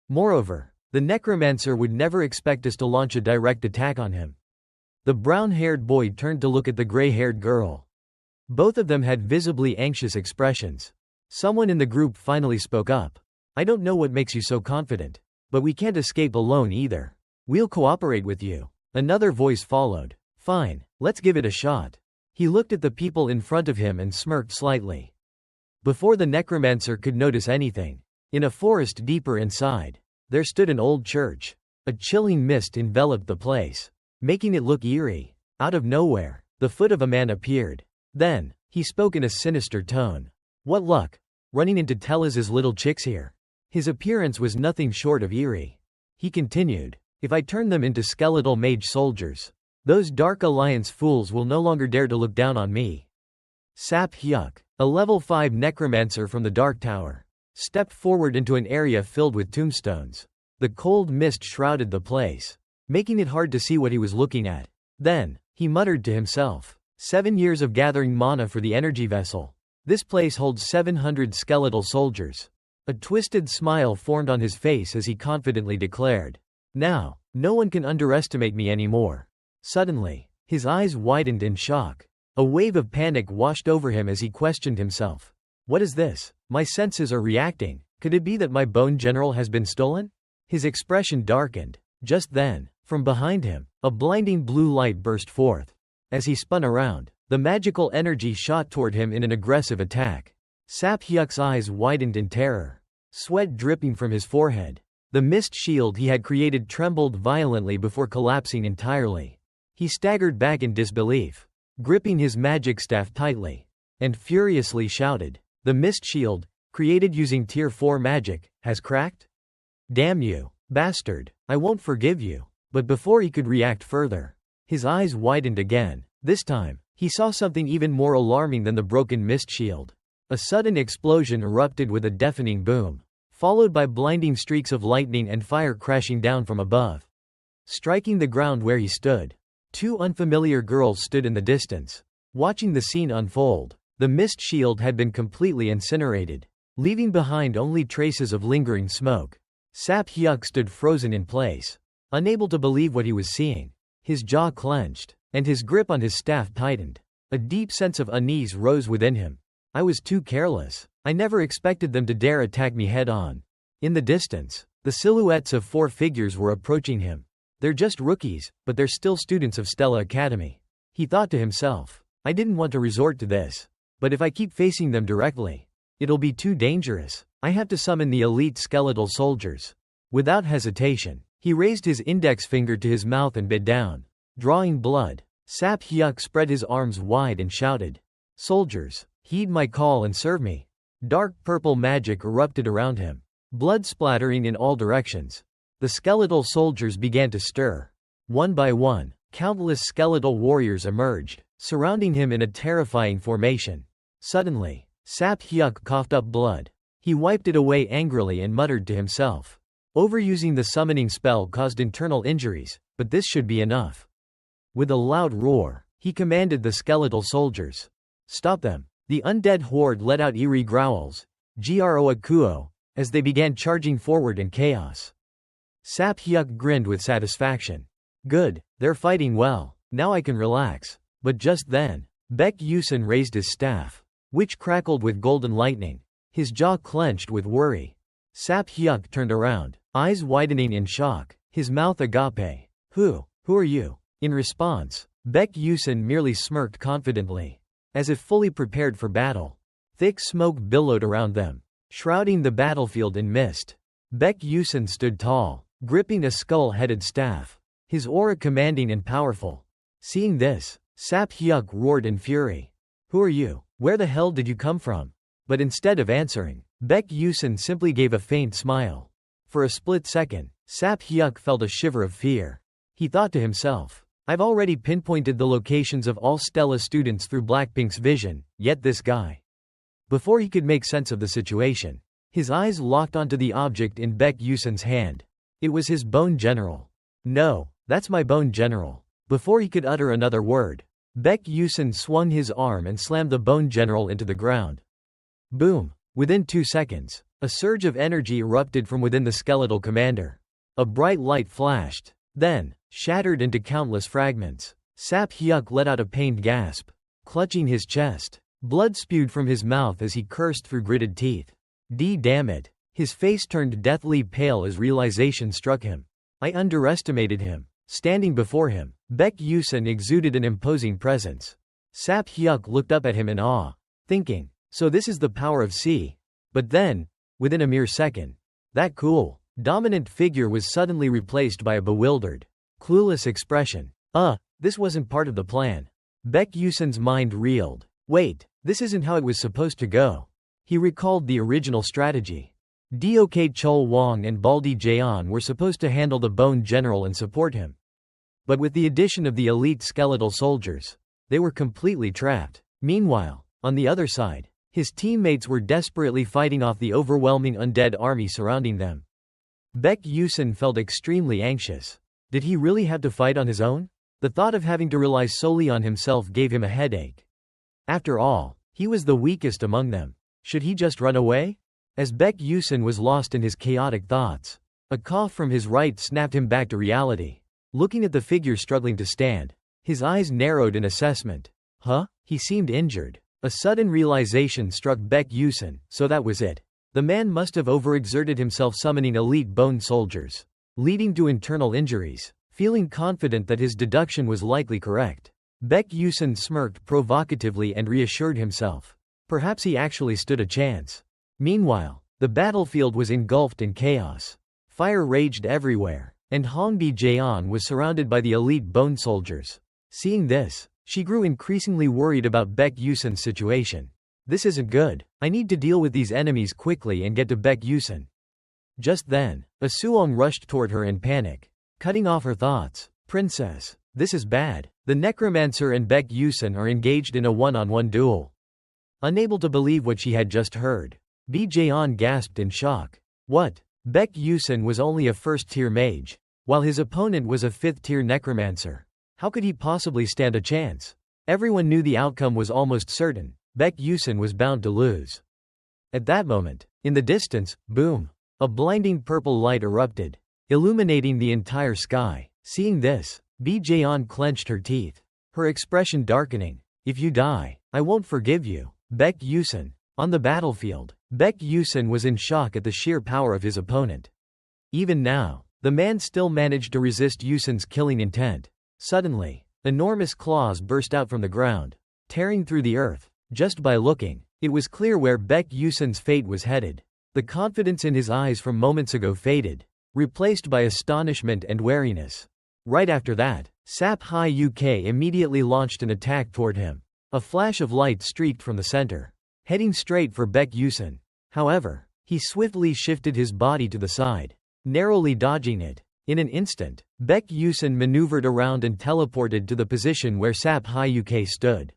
Speaker 1: Moreover, the necromancer would never expect us to launch a direct attack on him. The brown-haired boy turned to look at the gray-haired girl. Both of them had visibly anxious expressions. Someone in the group finally spoke up. I don't know what makes you so confident. But we can't escape alone either. We'll cooperate with you. Another voice followed. Fine, let's give it a shot. He looked at the people in front of him and smirked slightly. Before the necromancer could notice anything, in a forest deeper inside, there stood an old church. A chilling mist enveloped the place, making it look eerie. Out of nowhere, the foot of a man appeared. Then, he spoke in a sinister tone. What luck, running into Tellez's little chicks here. His appearance was nothing short of eerie. He continued, if I turn them into skeletal mage soldiers, those Dark Alliance fools will no longer dare to look down on me. Sap Hyuk, a level 5 necromancer from the Dark Tower, stepped forward into an area filled with tombstones. The cold mist shrouded the place, making it hard to see what he was looking at. Then, he muttered to himself, 7 years of gathering mana for the energy vessel. This place holds 700 skeletal soldiers. A twisted smile formed on his face as he confidently declared, now, no one can underestimate me anymore. Suddenly, his eyes widened in shock. A wave of panic washed over him as he questioned himself. What is this? My senses are reacting. Could it be that my bone general has been stolen? His expression darkened. Just then, from behind him, a blinding blue light burst forth. As he spun around, the magical energy shot toward him in an aggressive attack. Sap Hyuk's eyes widened in terror. Sweat dripping from his forehead. The mist shield he had created trembled violently before collapsing entirely. He staggered back in disbelief, gripping his magic staff tightly, and furiously shouted, the mist shield, created using Tier 4 magic, has cracked? Damn you, bastard, I won't forgive you. But before he could react further, his eyes widened again. This time, he saw something even more alarming than the broken mist shield. A sudden explosion erupted with a deafening boom, followed by blinding streaks of lightning and fire crashing down from above, striking the ground where he stood. 2 unfamiliar girls stood in the distance, watching the scene unfold. The mist shield had been completely incinerated, leaving behind only traces of lingering smoke. Sap Hyuk stood frozen in place, unable to believe what he was seeing. His jaw clenched, and his grip on his staff tightened. A deep sense of unease rose within him. I was too careless. I never expected them to dare attack me head-on. In the distance, the silhouettes of 4 figures were approaching him. They're just rookies, but they're still students of Stella Academy. He thought to himself, I didn't want to resort to this. But if I keep facing them directly, it'll be too dangerous. I have to summon the elite skeletal soldiers. Without hesitation, he raised his index finger to his mouth and bit down, drawing blood. Sap Hyuk spread his arms wide and shouted, soldiers, heed my call and serve me. Dark purple magic erupted around him, blood splattering in all directions. The skeletal soldiers began to stir. One by one, countless skeletal warriors emerged, surrounding him in a terrifying formation. Suddenly, Sap Hyuk coughed up blood. He wiped it away angrily and muttered to himself. Overusing the summoning spell caused internal injuries, but this should be enough. With a loud roar, he commanded the skeletal soldiers. Stop them. The undead horde let out eerie growls, Gro Akuo, as they began charging forward in chaos. Sap Hyuk grinned with satisfaction. Good, they're fighting well, now I can relax. But just then, Baek Yusun raised his staff, which crackled with golden lightning. His jaw clenched with worry. Sap Hyuk turned around, eyes widening in shock, his mouth agape. Who are you? In response, Baek Yusun merely smirked confidently, as if fully prepared for battle. Thick smoke billowed around them, shrouding the battlefield in mist. Baek Yusun stood tall, gripping a skull-headed staff, his aura commanding and powerful. Seeing this, Sap Hyuk roared in fury. Who are you? Where the hell did you come from? But instead of answering, Baek Yusun simply gave a faint smile. For a split second, Sap Hyuk felt a shiver of fear. He thought to himself, I've already pinpointed the locations of all Stella students through Blackpink's vision, yet this guy. Before he could make sense of the situation, his eyes locked onto the object in Baek Yusun's hand. It was his bone general. No, that's my bone general. Before he could utter another word, Baek Yusun swung his arm and slammed the bone general into the ground. Boom! Within 2 seconds, a surge of energy erupted from within the skeletal commander. A bright light flashed, then, shattered into countless fragments. Sap Hyuk let out a pained gasp. Clutching his chest, blood spewed from his mouth as he cursed through gritted teeth. Damn it. His face turned deathly pale as realization struck him. I underestimated him. Standing before him, Baek Yusun exuded an imposing presence. Sap Hyuk looked up at him in awe, thinking, so this is the power of C. But then, within a mere second, that cool, dominant figure was suddenly replaced by a bewildered, clueless expression. This wasn't part of the plan. Baek Yusun's mind reeled. Wait, this isn't how it was supposed to go. He recalled the original strategy. Dok Chol Wong and Baldi Jaeon were supposed to handle the Bone General and support him. But with the addition of the elite skeletal soldiers, they were completely trapped. Meanwhile, on the other side, his teammates were desperately fighting off the overwhelming undead army surrounding them. Baek Yusun felt extremely anxious. Did he really have to fight on his own? The thought of having to rely solely on himself gave him a headache. After all, he was the weakest among them. Should he just run away? As Baek Yusun was lost in his chaotic thoughts, a cough from his right snapped him back to reality. Looking at the figure struggling to stand, his eyes narrowed in assessment. He seemed injured. A sudden realization struck Baek Yusun, so that was it. The man must have overexerted himself summoning elite bone soldiers, leading to internal injuries. Feeling confident that his deduction was likely correct, Baek Yusun smirked provocatively and reassured himself. Perhaps he actually stood a chance. Meanwhile, the battlefield was engulfed in chaos. Fire raged everywhere, and Hongbi Jaeon was surrounded by the elite bone soldiers. Seeing this, she grew increasingly worried about Baek Yusun's situation. This isn't good. I need to deal with these enemies quickly and get to Baek Yusun. Just then, Asuong rushed toward her in panic, cutting off her thoughts. Princess, this is bad. The necromancer and Baek Yusun are engaged in a one-on-one duel. Unable to believe what she had just heard, Bi Jaeon gasped in shock. What? Baek Yusun was only a first-tier mage, while his opponent was a fifth-tier necromancer. How could he possibly stand a chance? Everyone knew the outcome was almost certain. Baek Yusun was bound to lose. At that moment, in the distance, boom! A blinding purple light erupted, illuminating the entire sky. Seeing this, Bi Jaeon clenched her teeth, her expression darkening. If you die, I won't forgive you. Baek Yusun. On the battlefield, Baek Yusun was in shock at the sheer power of his opponent. Even now, the man still managed to resist Yusun's killing intent. Suddenly, enormous claws burst out from the ground, tearing through the earth. Just by looking, it was clear where Baek Yusun's fate was headed. The confidence in his eyes from moments ago faded, replaced by astonishment and wariness. Right after that, Sap Hyuk immediately launched an attack toward him. A flash of light streaked from the center, heading straight for Baek Yusun. However, he swiftly shifted his body to the side, narrowly dodging it. In an instant, Baek Yusun maneuvered around and teleported to the position where Sap Hyuk stood,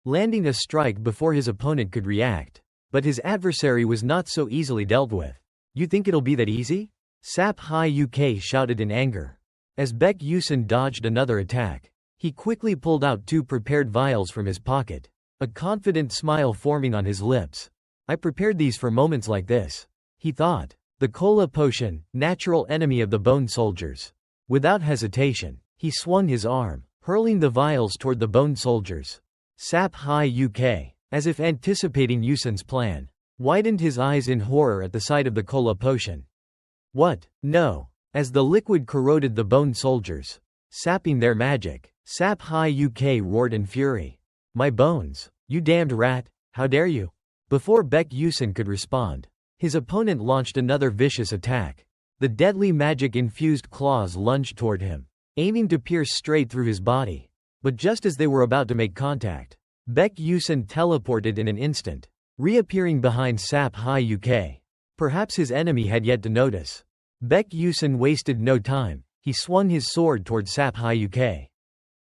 Speaker 1: landing a strike before his opponent could react. But his adversary was not so easily dealt with. You think it'll be that easy? Sap Hyuk shouted in anger. As Baek Yusun dodged another attack, he quickly pulled out 2 prepared vials from his pocket, a confident smile forming on his lips. I prepared these for moments like this, he thought. The cola potion, natural enemy of the bone soldiers. Without hesitation, he swung his arm, hurling the vials toward the bone soldiers. Sap Hyuk, as if anticipating Yusun's plan, widened his eyes in horror at the sight of the cola potion. What? No! As the liquid corroded the bone soldiers, sapping their magic, Sap Hyuk roared in fury. My bones! You damned rat! How dare you! Before Baek Yusun could respond, his opponent launched another vicious attack. The deadly magic-infused claws lunged toward him, aiming to pierce straight through his body. But just as they were about to make contact, Baek Yusun teleported in an instant, reappearing behind Sap Hai Uk. Perhaps his enemy had yet to notice. Baek Yusun wasted no time, he swung his sword toward Sap Hai Uk,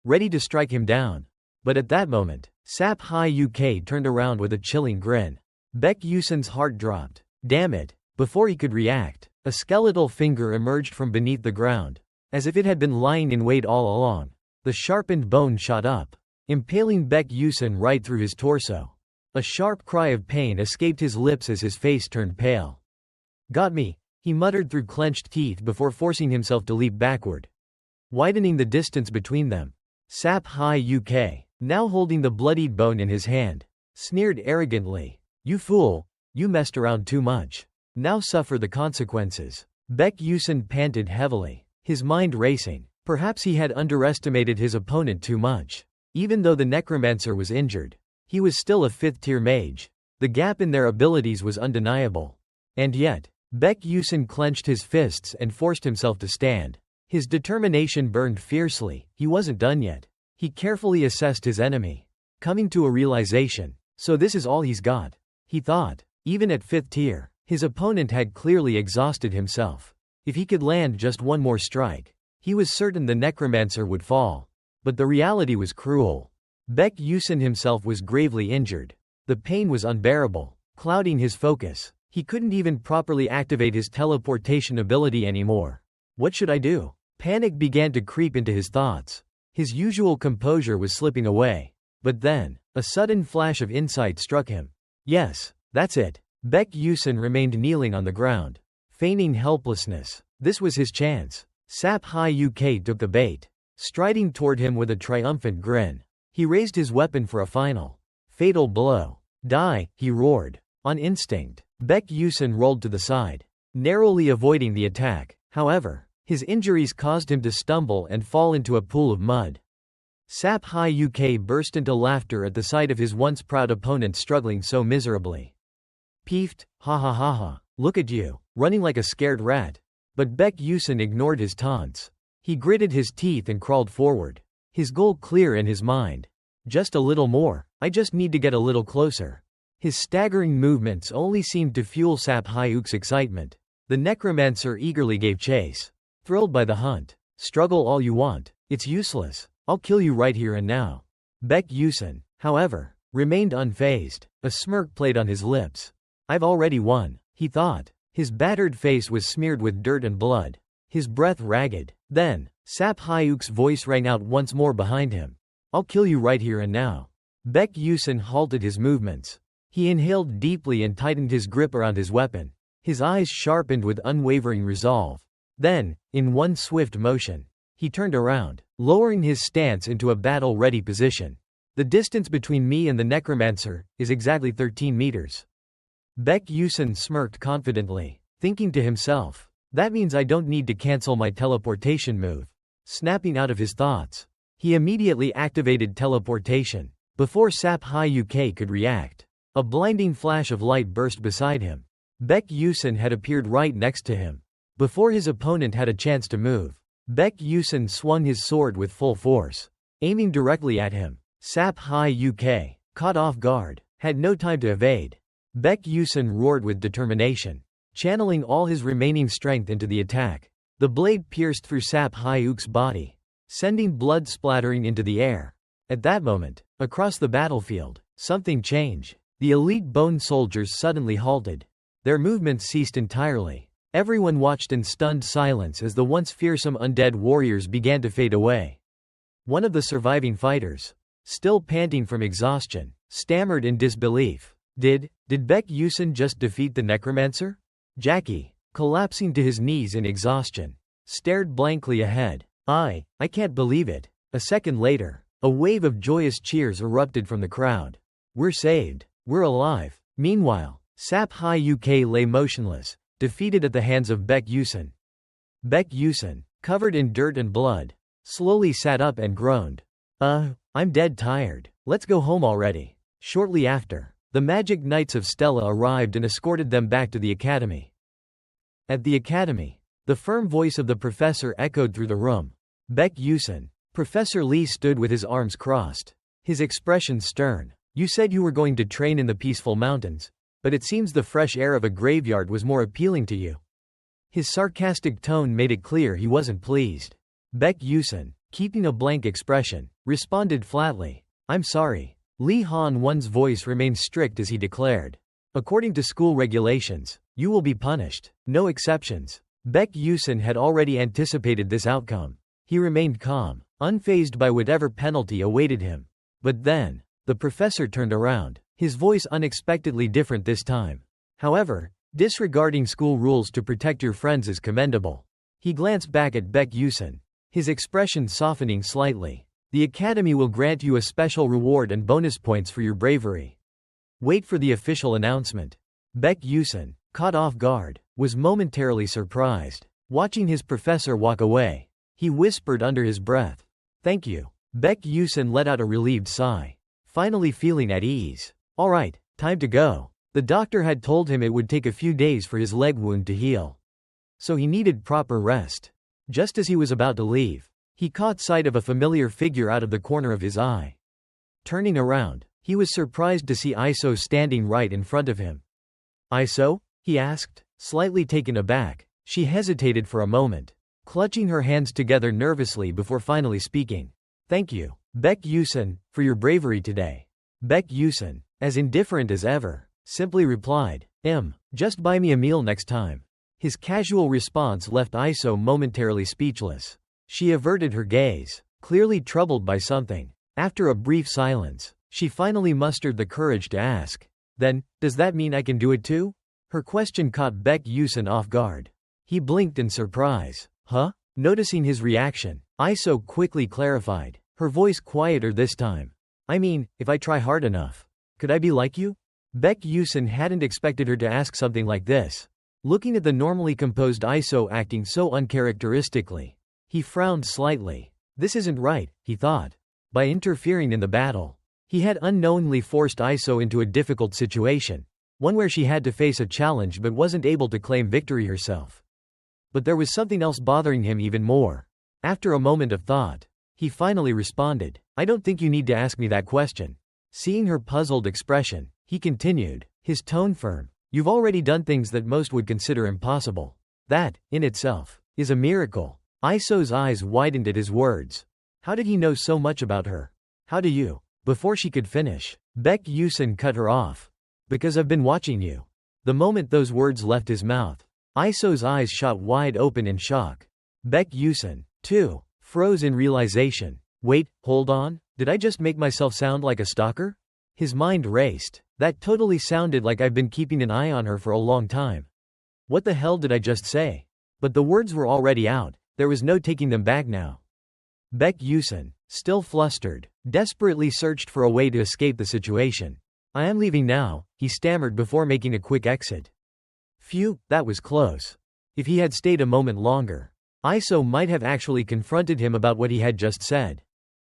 Speaker 1: ready to strike him down. But at that moment, Sap Hai Uk turned around with a chilling grin. Baek Yusun's heart dropped. Damn it! Before he could react, a skeletal finger emerged from beneath the ground, as if it had been lying in wait all along. The sharpened bone shot up, impaling Baek Yusun right through his torso. A sharp cry of pain escaped his lips as his face turned pale. Got me, he muttered through clenched teeth before forcing himself to leap backward, widening the distance between them. Sap Hai Uk, now holding the bloodied bone in his hand, sneered arrogantly. You fool, you messed around too much. Now suffer the consequences. Baek Yusun panted heavily, his mind racing. Perhaps he had underestimated his opponent too much. Even though the necromancer was injured, he was still a 5th-tier mage. The gap in their abilities was undeniable. And yet, Baek Yusun clenched his fists and forced himself to stand. His determination burned fiercely. He wasn't done yet. He carefully assessed his enemy, coming to a realization. So this is all he's got, he thought. Even at 5th tier, his opponent had clearly exhausted himself. If he could land just one more strike, he was certain the necromancer would fall. But the reality was cruel. Baek Yusun himself was gravely injured. The pain was unbearable, clouding his focus. He couldn't even properly activate his teleportation ability anymore. What should I do? Panic began to creep into his thoughts. His usual composure was slipping away. But then, a sudden flash of insight struck him. Yes, that's it. Baek Yusun remained kneeling on the ground, feigning helplessness. This was his chance. Sap Hai Uk took the bait, striding toward him with a triumphant grin. He raised his weapon for a final, fatal blow. Die, he roared. On instinct, Baek Yusun rolled to the side, narrowly avoiding the attack. However, his injuries caused him to stumble and fall into a pool of mud. Sap Hai Uk burst into laughter at the sight of his once proud opponent struggling so miserably. Peeved, ha ha ha ha, look at you, running like a scared rat. But Baek Yusun ignored his taunts. He gritted his teeth and crawled forward, his goal clear in his mind. Just a little more, I just need to get a little closer. His staggering movements only seemed to fuel Sap Hai Uk's excitement. The necromancer eagerly gave chase, thrilled by the hunt. Struggle all you want, it's useless. I'll kill you right here and now. Baek Yusun, however, remained unfazed. A smirk played on his lips. I've already won, he thought. His battered face was smeared with dirt and blood, his breath ragged. Then, Sap Hai Uk's voice rang out once more behind him. I'll kill you right here and now. Baek Yusun halted his movements. He inhaled deeply and tightened his grip around his weapon, his eyes sharpened with unwavering resolve. Then, in one swift motion, he turned around, lowering his stance into a battle-ready position. The distance between me and the necromancer is exactly 13 meters. Baek Yusun smirked confidently, thinking to himself, that means I don't need to cancel my teleportation move. Snapping out of his thoughts, he immediately activated teleportation. Before Sap Hai Uk could react, a blinding flash of light burst beside him. Baek Yusun had appeared right next to him. Before his opponent had a chance to move, Baek Yusun swung his sword with full force, aiming directly at him. Sap Hai Uk, caught off guard, had no time to evade. Baek Yusun roared with determination, channeling all his remaining strength into the attack. The blade pierced through Sap Hai Uk's body, sending blood splattering into the air. At that moment, across the battlefield, something changed. The elite bone soldiers suddenly halted. Their movements ceased entirely. Everyone watched in stunned silence as the once fearsome undead warriors began to fade away. One of the surviving fighters, still panting from exhaustion, stammered in disbelief. Did Baek Yusun just defeat the necromancer? Jackie, collapsing to his knees in exhaustion, stared blankly ahead. I can't believe it. A second later, a wave of joyous cheers erupted from the crowd. We're saved. We're alive. Meanwhile, Sap Hai Uk lay motionless, defeated at the hands of Baek Yusun. Baek Yusun, covered in dirt and blood, slowly sat up and groaned. I'm dead tired. Let's go home already. Shortly after, the Magic Knights of Stella arrived and escorted them back to the academy. At the academy, the firm voice of the professor echoed through the room. Baek Yusun. Professor Lee stood with his arms crossed, his expression stern. You said you were going to train in the peaceful mountains, but it seems the fresh air of a graveyard was more appealing to you. His sarcastic tone made it clear he wasn't pleased. Baek Yusun, keeping a blank expression, responded flatly. I'm sorry. Lee Han-won's voice remained strict as he declared. According to school regulations, you will be punished. No exceptions. Baek Yusun had already anticipated this outcome. He remained calm, unfazed by whatever penalty awaited him. But then, the professor turned around, his voice unexpectedly different this time. However, disregarding school rules to protect your friends is commendable. He glanced back at Baek Yusun, his expression softening slightly. The academy will grant you a special reward and bonus points for your bravery. Wait for the official announcement. Baek Yusun, caught off guard, was momentarily surprised. Watching his professor walk away, he whispered under his breath, "Thank you." Baek Yusun let out a relieved sigh, finally feeling at ease. All right, time to go. The doctor had told him it would take a few days for his leg wound to heal, so he needed proper rest. Just as he was about to leave, he caught sight of a familiar figure out of the corner of his eye. Turning around, he was surprised to see Iso standing right in front of him. "Iso?" he asked, slightly taken aback. She hesitated for a moment, clutching her hands together nervously before finally speaking. "Thank you, Baek Yusun, for your bravery today." Baek Yusun, as indifferent as ever, simply replied, Just buy me a meal next time." His casual response left Iso momentarily speechless. She averted her gaze, clearly troubled by something. After a brief silence, she finally mustered the courage to ask, "Then, does that mean I can do it too?" Her question caught Baek Yusun off guard. He blinked in surprise. Huh? Noticing his reaction, Iso quickly clarified, her voice quieter this time. "I mean, if I try hard enough. Could I be like you?" Baek Yusun hadn't expected her to ask something like this. Looking at the normally composed Iso acting so uncharacteristically, he frowned slightly. This isn't right, he thought. By interfering in the battle, he had unknowingly forced Iso into a difficult situation, one where she had to face a challenge but wasn't able to claim victory herself. But there was something else bothering him even more. After a moment of thought, he finally responded, "I don't think you need to ask me that question." Seeing her puzzled expression, he continued, his tone firm. "You've already done things that most would consider impossible. That, in itself, is a miracle." Iso's eyes widened at his words. How did he know so much about her? "How do you?" Before she could finish, Baek Yusun cut her off. "Because I've been watching you." The moment those words left his mouth, Iso's eyes shot wide open in shock. Baek Yusun, too, froze in realization. Wait, hold on, did I just make myself sound like a stalker? His mind raced. That totally sounded like I've been keeping an eye on her for a long time. What the hell did I just say? But the words were already out, there was no taking them back now. Baek Yusun, still flustered, desperately searched for a way to escape the situation. "I am leaving now," he stammered before making a quick exit. Phew, that was close. If he had stayed a moment longer, Iso might have actually confronted him about what he had just said.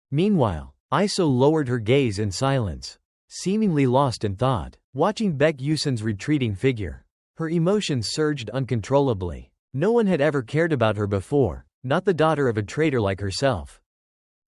Speaker 1: Meanwhile, Iso lowered her gaze in silence, seemingly lost in thought, watching Baek Yusun's retreating figure. Her emotions surged uncontrollably. No one had ever cared about her before, not the daughter of a traitor like herself.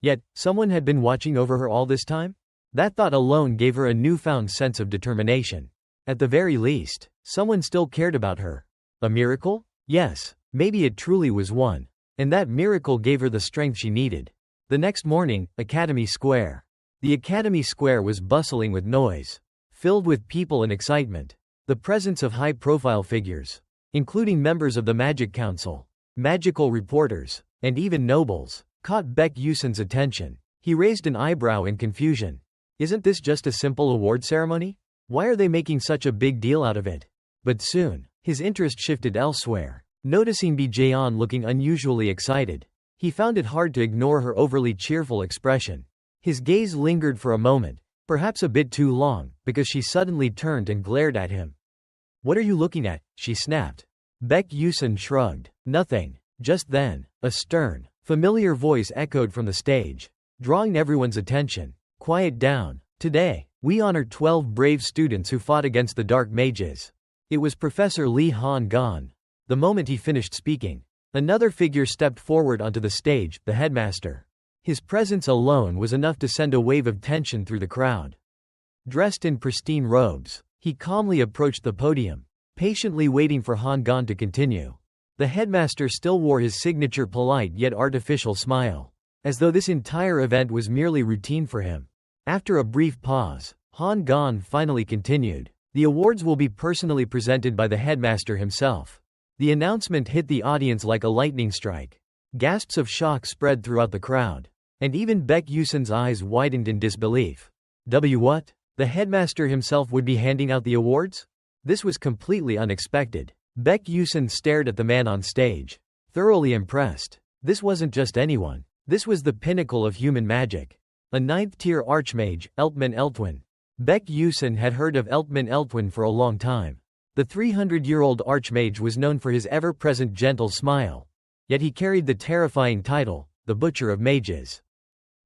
Speaker 1: Yet, someone had been watching over her all this time? That thought alone gave her a newfound sense of determination. At the very least, someone still cared about her. A miracle? Yes, maybe it truly was one. And that miracle gave her the strength she needed. The next morning, Academy Square. The Academy Square was bustling with noise, filled with people and excitement. The presence of high-profile figures, including members of the Magic Council, magical reporters, and even nobles, caught Baek Yusun's attention. He raised an eyebrow in confusion. Isn't this just a simple award ceremony? Why are they making such a big deal out of it? But soon, his interest shifted elsewhere. Noticing Jaeon looking unusually excited, he found it hard to ignore her overly cheerful expression. His gaze lingered for a moment, perhaps a bit too long, because she suddenly turned and glared at him. "What are you looking at?" she snapped. Baek Yusun shrugged. "Nothing." Just then, a stern, familiar voice echoed from the stage, drawing everyone's attention. "Quiet down. Today, we honor 12 brave students who fought against the dark mages." It was Professor Lee Han-gon. The moment he finished speaking, another figure stepped forward onto the stage, the headmaster. His presence alone was enough to send a wave of tension through the crowd. Dressed in pristine robes, he calmly approached the podium, patiently waiting for Han Gan to continue. The headmaster still wore his signature polite yet artificial smile, as though this entire event was merely routine for him. After a brief pause, Han Gan finally continued. The awards will be personally presented by the headmaster himself. The announcement hit the audience like a lightning strike. Gasps of shock spread throughout the crowd, and even Baek Yusun's eyes widened in disbelief. What? The headmaster himself would be handing out the awards? This was completely unexpected. Baek Yusun stared at the man on stage, thoroughly impressed. This wasn't just anyone. This was the pinnacle of human magic. A 9th-tier archmage, Eltman Eltwin. Baek Yusun had heard of Eltman Eltwin for a long time. The 300-year-old archmage was known for his ever-present gentle smile. Yet he carried the terrifying title, the Butcher of Mages.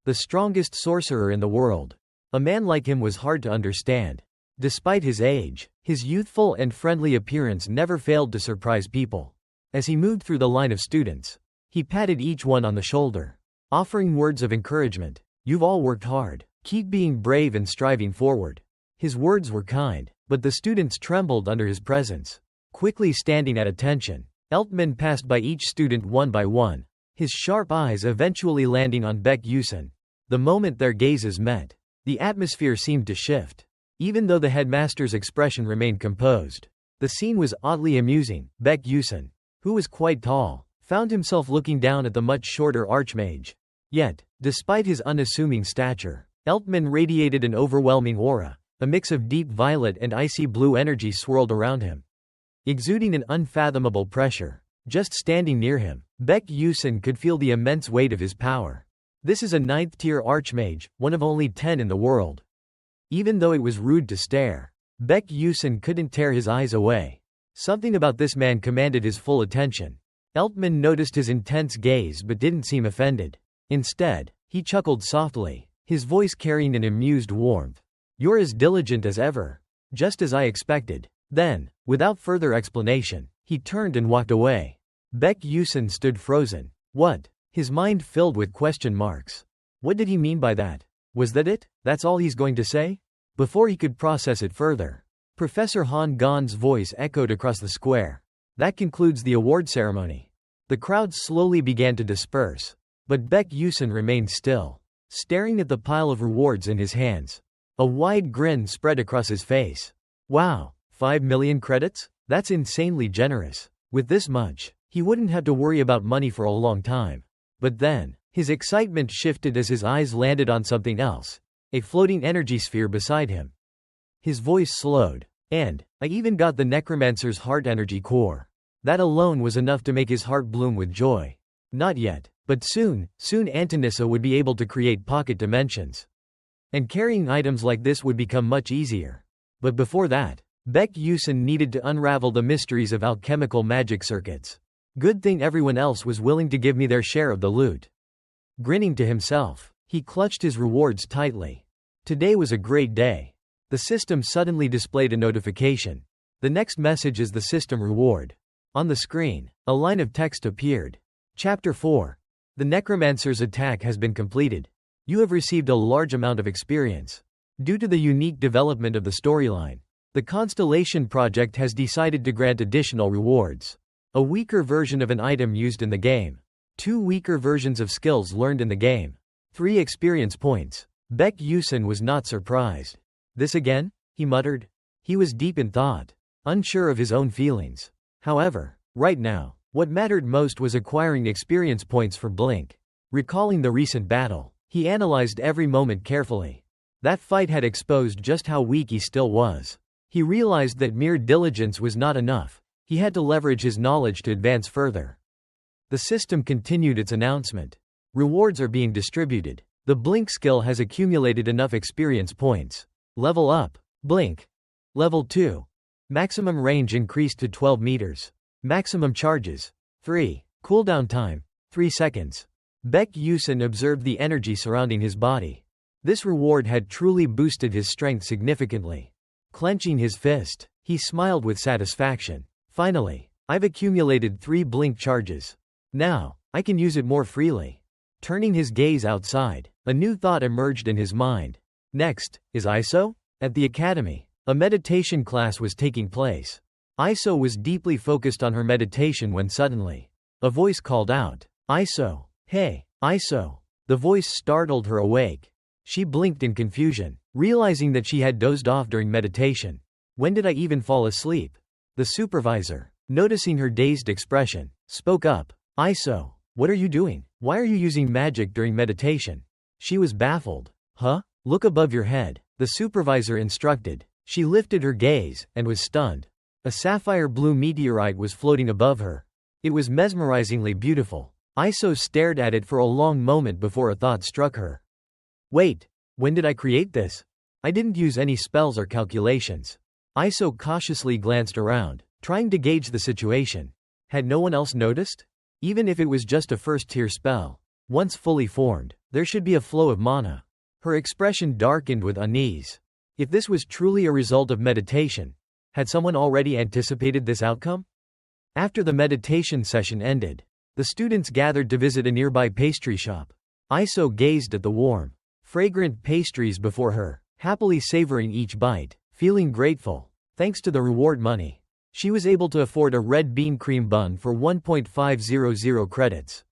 Speaker 1: The strongest sorcerer in the world. A man like him was hard to understand. Despite his age, his youthful and friendly appearance never failed to surprise people. As he moved through the line of students, he patted each one on the shoulder, offering words of encouragement. You've all worked hard. Keep being brave and striving forward. His words were kind, but the students trembled under his presence. Quickly standing at attention, Eltman passed by each student one by one, his sharp eyes eventually landing on Baek Yusun. The moment their gazes met, the atmosphere seemed to shift. Even though the headmaster's expression remained composed, the scene was oddly amusing. Baek Yusun, who was quite tall, found himself looking down at the much shorter archmage. Yet, despite his unassuming stature, Eltman radiated an overwhelming aura. A mix of deep violet and icy blue energy swirled around him, exuding an unfathomable pressure. Just standing near him, Baek Yusun could feel the immense weight of his power. This is a 9th-tier archmage, one of only 10 in the world. Even though it was rude to stare, Baek Yusun couldn't tear his eyes away. Something about this man commanded his full attention. Eltman noticed his intense gaze but didn't seem offended. Instead, he chuckled softly, his voice carrying an amused warmth. You're as diligent as ever. Just as I expected. Then, without further explanation, he turned and walked away. Baek Yusun stood frozen. What? His mind filled with question marks. What did he mean by that? Was that it? That's all he's going to say? Before he could process it further, Professor Han Gan's voice echoed across the square. That concludes the award ceremony. The crowd slowly began to disperse, but Baek Yusun remained still, staring at the pile of rewards in his hands. A wide grin spread across his face. Wow, 5 million credits? That's insanely generous. With this much, he wouldn't have to worry about money for a long time. But then, his excitement shifted as his eyes landed on something else, a floating energy sphere beside him. His voice slowed. And, I even got the necromancer's heart energy core. That alone was enough to make his heart bloom with joy. Not yet, but soon Antonissa would be able to create pocket dimensions. And carrying items like this would become much easier. But before that, Baek Yusun needed to unravel the mysteries of alchemical magic circuits. Good thing everyone else was willing to give me their share of the loot. Grinning to himself, he clutched his rewards tightly. Today was a great day. The system suddenly displayed a notification. The next message is the system reward. On the screen, a line of text appeared. Chapter 4. The Necromancer's attack has been completed. You have received a large amount of experience. Due to the unique development of the storyline, the Constellation Project has decided to grant additional rewards. A weaker version of an item used in the game. 2 weaker versions of skills learned in the game. 3 experience points. Baek Yusun was not surprised. This again? He muttered. He was deep in thought, unsure of his own feelings. However, right now, what mattered most was acquiring experience points for Blink. Recalling the recent battle, he analyzed every moment carefully. That fight had exposed just how weak he still was. He realized that mere diligence was not enough. He had to leverage his knowledge to advance further. The system continued its announcement. Rewards are being distributed. The Blink skill has accumulated enough experience points. Level up. Blink. Level 2. Maximum range increased to 12 meters. Maximum charges. 3. Cooldown time. 3 seconds. Baek Yusun observed the energy surrounding his body. This reward had truly boosted his strength significantly. Clenching his fist, he smiled with satisfaction. Finally, I've accumulated 3 Blink charges. Now, I can use it more freely. Turning his gaze outside, a new thought emerged in his mind. Next, is Iso? At the academy, a meditation class was taking place. Iso was deeply focused on her meditation when suddenly, a voice called out, Iso, hey, Iso. The voice startled her awake. She blinked in confusion, realizing that she had dozed off during meditation. When did I even fall asleep? The supervisor, noticing her dazed expression, spoke up. Iso, what are you doing? Why are you using magic during meditation? She was baffled. Huh? Look above your head, the supervisor instructed. She lifted her gaze, and was stunned. A sapphire blue meteorite was floating above her. It was mesmerizingly beautiful. Iso stared at it for a long moment before a thought struck her. Wait, when did I create this? I didn't use any spells or calculations. Iso cautiously glanced around, trying to gauge the situation. Had no one else noticed? Even if it was just a first-tier spell, once fully formed, there should be a flow of mana. Her expression darkened with unease. If this was truly a result of meditation, had someone already anticipated this outcome? After the meditation session ended, the students gathered to visit a nearby pastry shop. Iso gazed at the warm, fragrant pastries before her, happily savoring each bite, feeling grateful. Thanks to the reward money, she was able to afford a red bean cream bun for 1.500 credits.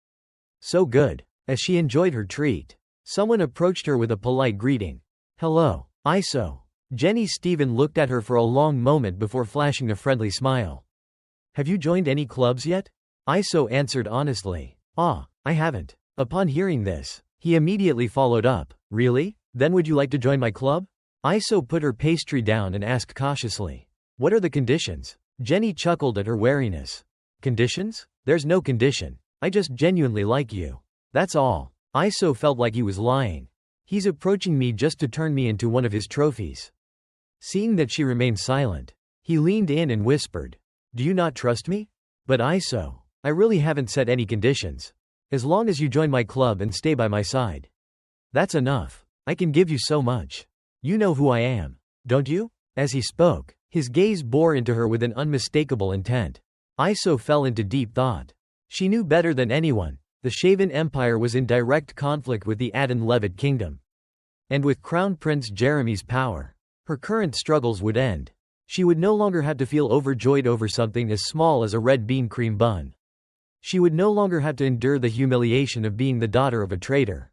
Speaker 1: So good. As she enjoyed her treat, someone approached her with a polite greeting. Hello, Iso. Jenny Steven looked at her for a long moment before flashing a friendly smile. Have you joined any clubs yet? Iso answered honestly. I haven't. Upon hearing this, he immediately followed up. Really? Then would you like to join my club? Iso put her pastry down and asked cautiously. What are the conditions? Jenny chuckled at her wariness. Conditions? There's no condition. I just genuinely like you. That's all. Iso felt like he was lying. He's approaching me just to turn me into one of his trophies. Seeing that she remained silent, he leaned in and whispered. Do you not trust me? But Iso, I really haven't set any conditions. As long as you join my club and stay by my side. That's enough. I can give you so much. You know who I am, don't you? As he spoke, his gaze bore into her with an unmistakable intent. Iso fell into deep thought. She knew better than anyone. The Shaven Empire was in direct conflict with the Adon-Levitt Kingdom. And with Crown Prince Jeremy's power, her current struggles would end. She would no longer have to feel overjoyed over something as small as a red bean cream bun. She would no longer have to endure the humiliation of being the daughter of a traitor.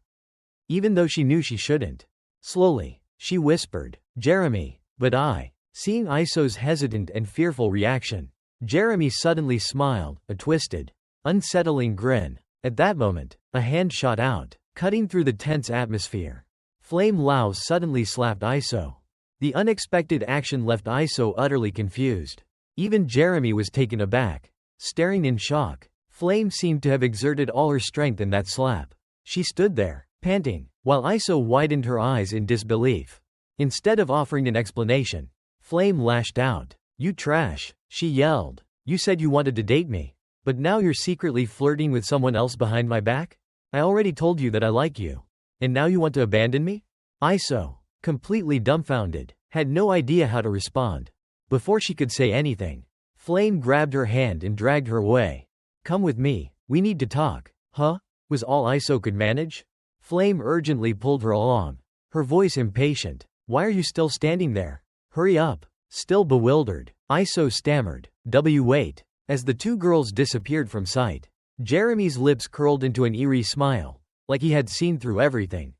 Speaker 1: Even though she knew she shouldn't. Slowly, she whispered, Jeremy, but I. Seeing Iso's hesitant and fearful reaction, Jeremy suddenly smiled, a twisted, unsettling grin. At that moment, a hand shot out, cutting through the tense atmosphere. Flame Lao suddenly slapped Iso. The unexpected action left Iso utterly confused. Even Jeremy was taken aback, staring in shock. Flame seemed to have exerted all her strength in that slap. She stood there, panting, while Iso widened her eyes in disbelief. Instead of offering an explanation, Flame lashed out. You trash, she yelled. You said you wanted to date me. But now you're secretly flirting with someone else behind my back? I already told you that I like you. And now you want to abandon me? Iso, completely dumbfounded, had no idea how to respond. Before she could say anything, Flame grabbed her hand and dragged her away. Come with me, we need to talk. Huh? Was all Iso could manage? Flame urgently pulled her along, her voice impatient. Why are you still standing there? Hurry up. Still bewildered, Iso stammered. Wait. As the two girls disappeared from sight, Jeremy's lips curled into an eerie smile, like he had seen through everything.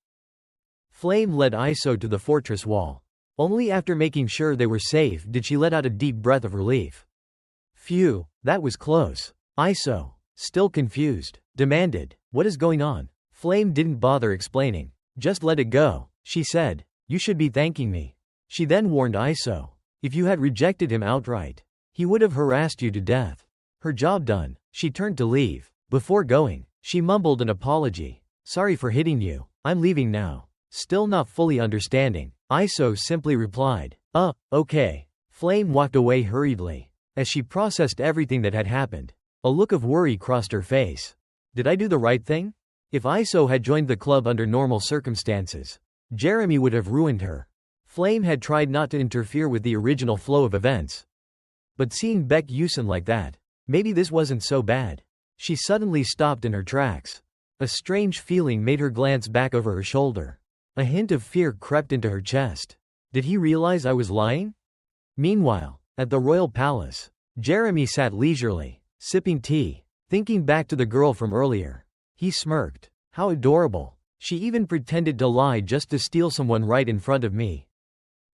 Speaker 1: Flame led Iso to the fortress wall. Only after making sure they were safe did she let out a deep breath of relief. Phew, that was close. Iso, still confused, demanded, what is going on? Flame didn't bother explaining. Just let it go, she said. You should be thanking me. She then warned Iso. If you had rejected him outright, he would have harassed you to death. Her job done, she turned to leave. Before going, she mumbled an apology. Sorry for hitting you, I'm leaving now. Still not fully understanding, Iso simply replied, okay. Flame walked away hurriedly. As she processed everything that had happened, a look of worry crossed her face. Did I do the right thing? If Iso had joined the club under normal circumstances, Jeremy would have ruined her. Flame had tried not to interfere with the original flow of events. But seeing Baek Yusun like that, maybe this wasn't so bad. She suddenly stopped in her tracks. A strange feeling made her glance back over her shoulder. A hint of fear crept into her chest. Did he realize I was lying? Meanwhile, at the royal palace, Jeremy sat leisurely, sipping tea, thinking back to the girl from earlier. He smirked. How adorable. She even pretended to lie just to steal someone right in front of me.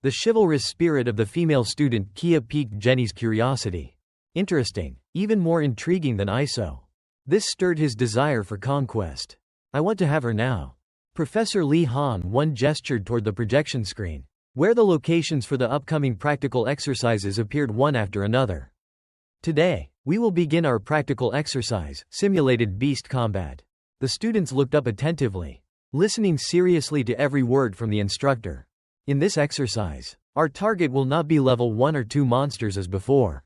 Speaker 1: The chivalrous spirit of the female student Kia piqued Jenny's curiosity. Interesting, even more intriguing than ISO. This stirred his desire for conquest. I want to have her now. Professor Lee Han gestured toward the projection screen, where the locations for the upcoming practical exercises appeared one after another. Today, we will begin our practical exercise, simulated beast combat. The students looked up attentively, listening seriously to every word from the instructor. In this exercise, our target will not be level 1 or 2 monsters as before,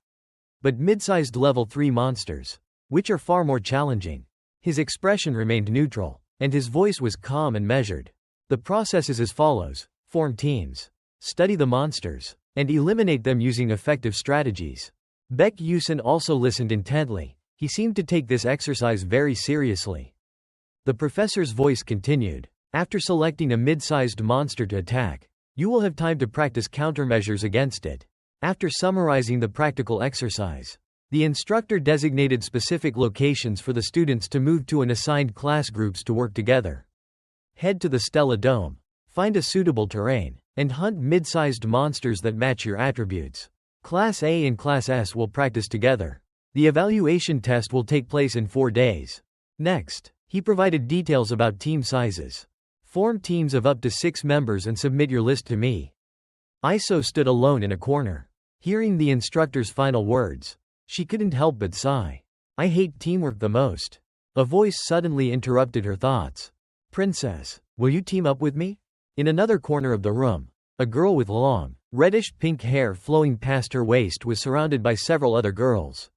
Speaker 1: but mid-sized level 3 monsters, which are far more challenging. His expression remained neutral, and his voice was calm and measured. The process is as follows: form teams, study the monsters, and eliminate them using effective strategies. Baek Yusin also listened intently. He seemed to take this exercise very seriously. The professor's voice continued. After selecting a mid-sized monster to attack, you will have time to practice countermeasures against it. After summarizing the practical exercise, the instructor designated specific locations for the students to move to and assigned class groups to work together. Head to the Stella Dome, find a suitable terrain, and hunt mid-sized monsters that match your attributes. Class A and Class S will practice together. The evaluation test will take place in 4 days. Next, he provided details about team sizes. Form teams of up to 6 members and submit your list to me. ISO stood alone in a corner. Hearing the instructor's final words, she couldn't help but sigh. I hate teamwork the most. A voice suddenly interrupted her thoughts. Princess, will you team up with me? In another corner of the room, a girl with long, reddish-pink hair flowing past her waist was surrounded by several other girls.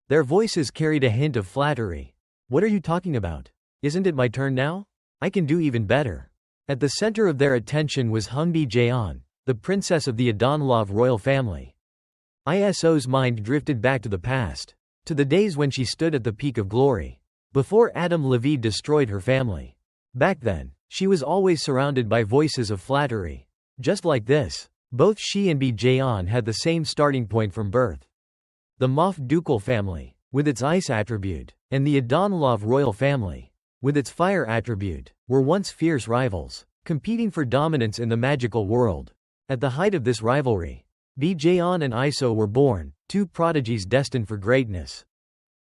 Speaker 1: Their voices carried a hint of flattery. What are you talking about? Isn't it my turn now? I can do even better. At the center of their attention was Hungbi Jeon, the princess of the Adonlov royal family. ISO's mind drifted back to the past, to the days when she stood at the peak of glory, before Adam Levy destroyed her family. Back then, she was always surrounded by voices of flattery. Just like this, both she and Jeon had the same starting point from birth. The Moff Ducal family, with its ice attribute, and the Adonlov royal family, with its fire attribute, were once fierce rivals, competing for dominance in the magical world. At the height of this rivalry, Jeon and ISO were born, 2 prodigies destined for greatness.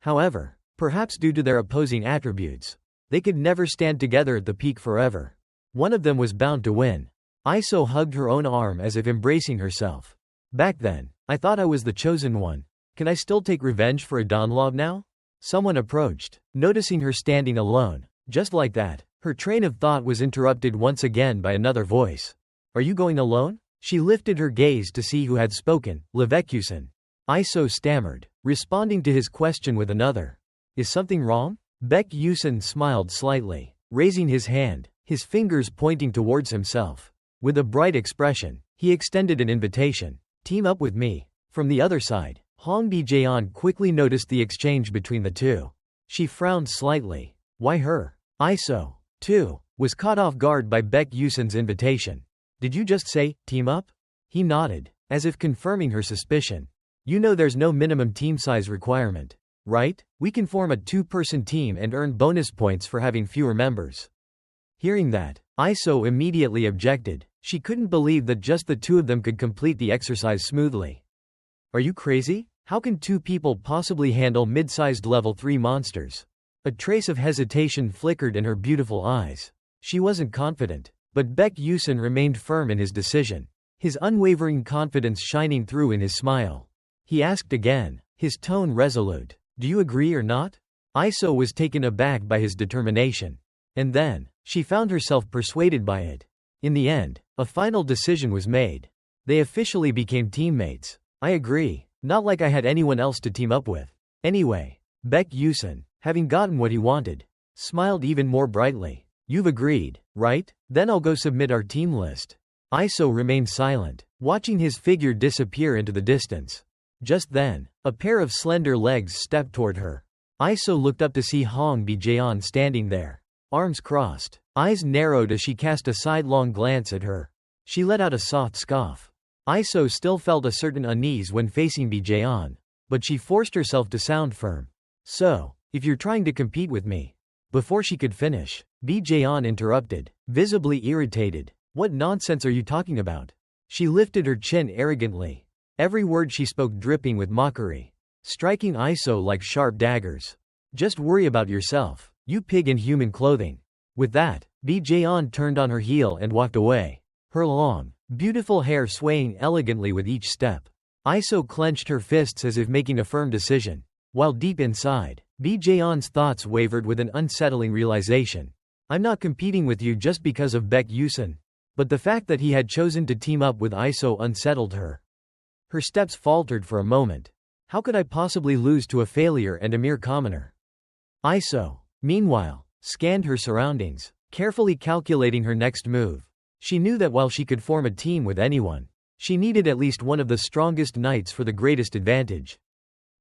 Speaker 1: However, perhaps due to their opposing attributes, they could never stand together at the peak forever. One of them was bound to win. ISO hugged her own arm as if embracing herself. Back then, I thought I was the chosen one. Can I still take revenge for Adonlov now? Someone approached, noticing her standing alone. Just like that, her train of thought was interrupted once again by another voice. Are you going alone? She lifted her gaze to see who had spoken. Levekusen. ISO stammered, responding to his question with another. Is something wrong? Baek Yusin smiled slightly, raising his hand, his fingers pointing towards himself. With a bright expression, he extended an invitation. Team up with me. From the other side, Hongbi Jeon quickly noticed the exchange between the two. She frowned slightly. Why her? ISO, too, was caught off guard by Baek Yusin's invitation. Did you just say, team up? He nodded, as if confirming her suspicion. You know there's no minimum team size requirement, right? We can form a 2-person team and earn bonus points for having fewer members. Hearing that, ISO immediately objected. She couldn't believe that just the 2 of them could complete the exercise smoothly. Are you crazy? How can 2 people possibly handle mid-sized level 3 monsters? A trace of hesitation flickered in her beautiful eyes. She wasn't confident, but Baek Yusin remained firm in his decision, his unwavering confidence shining through in his smile. He asked again, his tone resolute. Do you agree or not? ISO was taken aback by his determination. And then, she found herself persuaded by it. In the end, a final decision was made. They officially became teammates. I agree, not like I had anyone else to team up with. Anyway, Baek Yusin, having gotten what he wanted, smiled even more brightly. You've agreed, right? Then I'll go submit our team list. ISO remained silent, watching his figure disappear into the distance. Just then, a pair of slender legs stepped toward her. ISO looked up to see Hongbi Jeon standing there. arms crossed, eyes narrowed as she cast a sidelong glance at her. She let out a soft scoff. Iso still felt a certain unease when facing Baekjeon, but she forced herself to sound firm. So, if you're trying to compete with me. Before she could finish, Baekjeon interrupted, visibly irritated. What nonsense are you talking about? She lifted her chin arrogantly, every word she spoke dripping with mockery, striking Iso like sharp daggers. Just worry about yourself, you pig in human clothing. With that, Baekjeon turned on her heel and walked away, her long, beautiful hair swaying elegantly with each step. Iso clenched her fists as if making a firm decision, while deep inside, Baekjeon's thoughts wavered with an unsettling realization. I'm not competing with you just because of Baekhyusen. But the fact that he had chosen to team up with Iso unsettled her. Her steps faltered for a moment. How could I possibly lose to a failure and a mere commoner? Iso, meanwhile, scanned her surroundings, carefully calculating her next move. She knew that while she could form a team with anyone, she needed at least one of the strongest knights for the greatest advantage.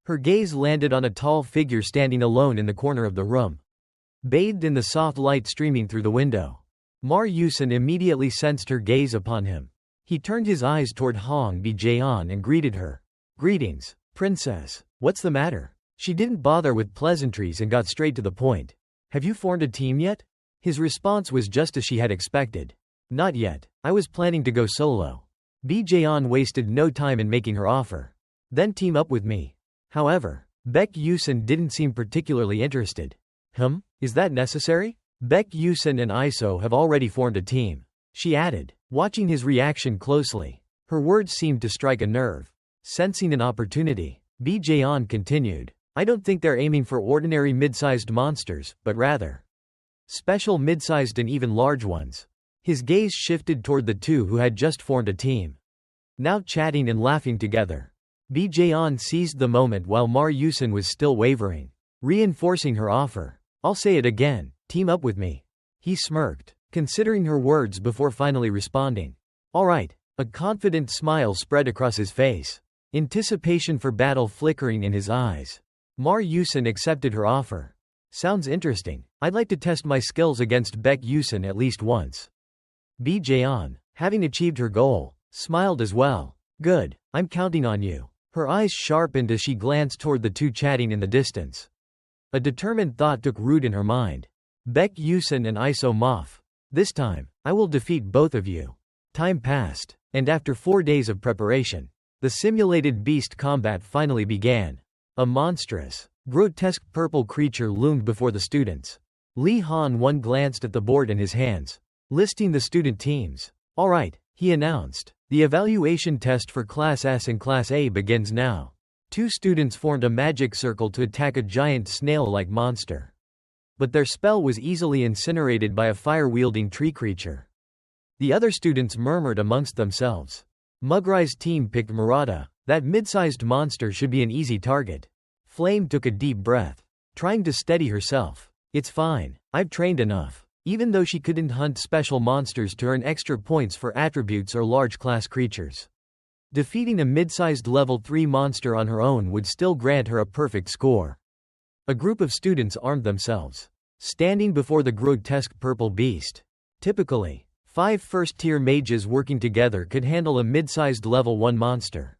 Speaker 1: Her gaze landed on a tall figure standing alone in the corner of the room, bathed in the soft light streaming through the window. Baekhyusen immediately sensed her gaze upon him. He turned his eyes toward Hong Baekjeon and greeted her. Greetings, princess. What's the matter? She didn't bother with pleasantries and got straight to the point. Have you formed a team yet? His response was just as she had expected. Not yet. I was planning to go solo. Baekjeon wasted no time in making her offer. Then team up with me. However, Baekhyusen didn't seem particularly interested. Is that necessary? Baekhyusen and Iso have already formed a team, she added, watching his reaction closely. Her words seemed to strike a nerve. Sensing an opportunity, Baekjeon continued. I don't think they're aiming for ordinary mid-sized monsters, but rather special mid-sized and even large ones. His gaze shifted toward the two who had just formed a team, now chatting and laughing together. Baekjeon seized the moment while Baekhyusen was still wavering, reinforcing her offer. I'll say it again. Team up with me. He smirked, considering her words before finally responding. All right. A confident smile spread across his face, anticipation for battle flickering in his eyes. Baekhyusen accepted her offer. Sounds interesting. I'd like to test my skills against Baekhyusen at least once. Baekjeon, having achieved her goal, smiled as well. Good. I'm counting on you. Her eyes sharpened as she glanced toward the two chatting in the distance. A determined thought took root in her mind. Baekhyusen and Iso Moff. This time, I will defeat both of you. Time passed, and after 4 days of preparation, the simulated beast combat finally began. A monstrous, grotesque purple creature loomed before the students. Lee Han-won glanced at the board in his hands, listing the student teams. All right, he announced. The evaluation test for Class S and Class A begins now. 2 students formed a magic circle to attack a giant snail-like monster. But their spell was easily incinerated by a fire-wielding tree creature. The other students murmured amongst themselves. Mugrai's team picked Murata. That mid-sized monster should be an easy target. Flame took a deep breath, trying to steady herself. It's fine. I've trained enough. Even though she couldn't hunt special monsters to earn extra points for attributes or large class creatures, defeating a mid-sized level 3 monster on her own would still grant her a perfect score. A group of students armed themselves, standing before the grotesque purple beast. Typically, 5 first-tier mages working together could handle a mid-sized level 1 monster.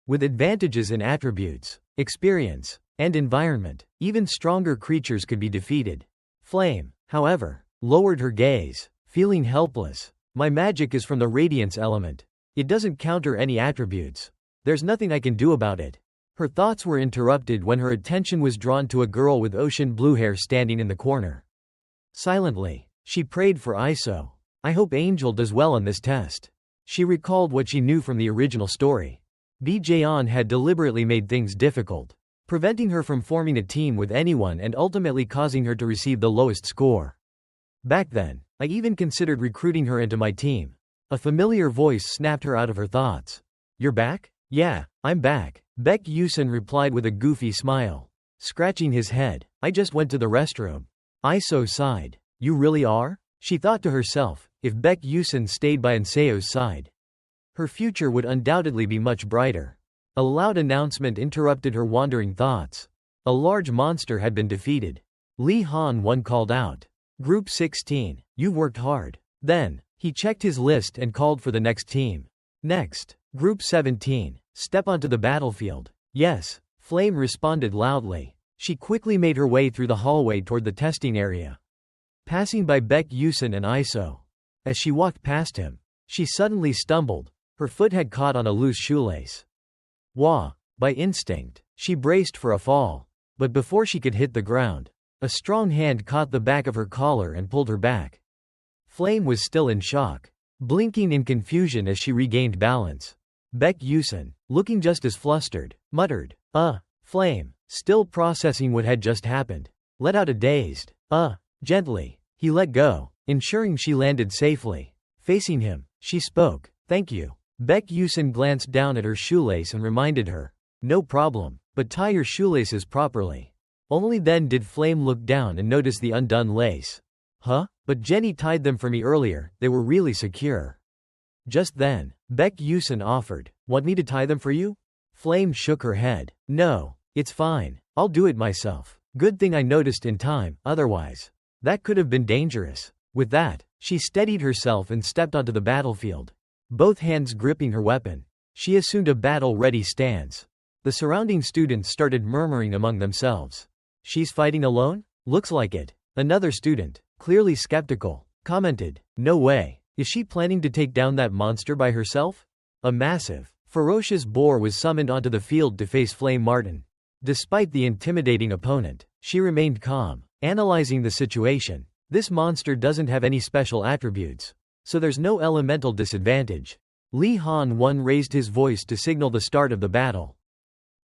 Speaker 1: With advantages in attributes, experience, and environment, even stronger creatures could be defeated. Flame, however, lowered her gaze, feeling helpless. My magic is from the radiance element. It doesn't counter any attributes. There's nothing I can do about it. Her thoughts were interrupted when her attention was drawn to a girl with ocean blue hair standing in the corner. Silently, she prayed for Iso. I hope Angel does well on this test. She recalled what she knew from the original story. Baekjeon had deliberately made things difficult, preventing her from forming a team with anyone and ultimately causing her to receive the lowest score. Back then, I even considered recruiting her into my team. A familiar voice snapped her out of her thoughts. You're back? Yeah, I'm back. Baekhyusen replied with a goofy smile, scratching his head. I just went to the restroom. Iso sighed. You really are? She thought to herself, if Baekhyusen stayed by Anseo's side, her future would undoubtedly be much brighter. A loud announcement interrupted her wandering thoughts. A large monster had been defeated. Lee Han-won called out. Group 16. You've worked hard. Then, he checked his list and called for the next team. Next. Group 17. Step onto the battlefield. Yes. Flame responded loudly. She quickly made her way through the hallway toward the testing area, passing by Baek Yusin and Iso. As she walked past him, she suddenly stumbled. Her foot had caught on a loose shoelace. Wah! By instinct, she braced for a fall. But before she could hit the ground, a strong hand caught the back of her collar and pulled her back. Flame was still in shock, blinking in confusion as she regained balance. Baek Yusin, looking just as flustered, muttered, Flame, still processing what had just happened, let out a dazed, gently. He let go, ensuring she landed safely. Facing him, she spoke, thank you. Baek Yusin glanced down at her shoelace and reminded her, no problem, but tie your shoelaces properly. Only then did Flame look down and notice the undone lace. Huh? But Jenny tied them for me earlier, they were really secure. Just then, Baek Yusin offered, want me to tie them for you? Flame shook her head. No, it's fine, I'll do it myself. Good thing I noticed in time, otherwise, that could have been dangerous. With that, she steadied herself and stepped onto the battlefield, both hands gripping her weapon. She assumed a battle-ready stance. The surrounding students started murmuring among themselves. She's fighting alone? Looks like it. Another student, clearly skeptical, commented, no way. Is she planning to take down that monster by herself? A massive, ferocious boar was summoned onto the field to face Flame Martin. Despite the intimidating opponent, she remained calm, analyzing the situation. This monster doesn't have any special attributes, so there's no elemental disadvantage. Lee Han-won raised his voice to signal the start of the battle.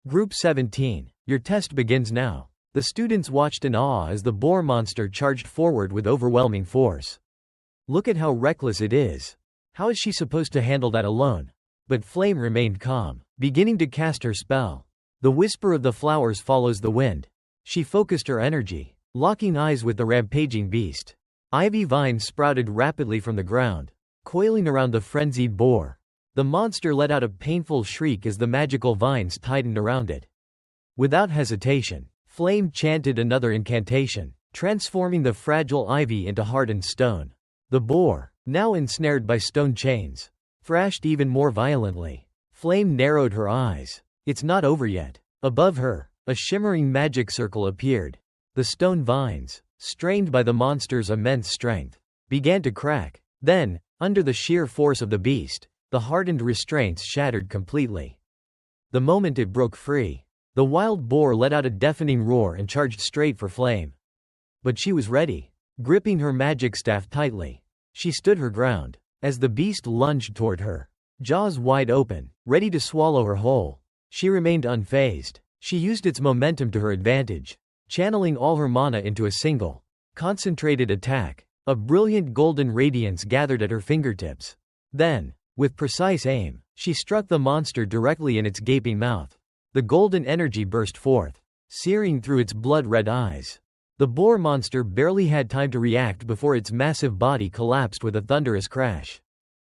Speaker 1: Group 17, your test begins now. The students watched in awe as the boar monster charged forward with overwhelming force. Look at how reckless it is. How is she supposed to handle that alone? But Flame remained calm, beginning to cast her spell. The whisper of the flowers follows the wind. She focused her energy, locking eyes with the rampaging beast. Ivy vines sprouted rapidly from the ground, coiling around the frenzied boar. The monster let out a painful shriek as the magical vines tightened around it. Without hesitation, Flame chanted another incantation, transforming the fragile ivy into hardened stone. The boar, now ensnared by stone chains, thrashed even more violently. Flame narrowed her eyes. It's not over yet. Above her, a shimmering magic circle appeared. The stone vines, strained by the monster's immense strength, began to crack. Then, under the sheer force of the beast, the hardened restraints shattered completely. The moment it broke free, the wild boar let out a deafening roar and charged straight for Flame. But she was ready. Gripping her magic staff tightly, she stood her ground. As the beast lunged toward her, jaws wide open, ready to swallow her whole, she remained unfazed. She used its momentum to her advantage, channeling all her mana into a single, concentrated attack. A brilliant golden radiance gathered at her fingertips. Then, with precise aim, she struck the monster directly in its gaping mouth. The golden energy burst forth, searing through its blood-red eyes. The boar monster barely had time to react before its massive body collapsed with a thunderous crash.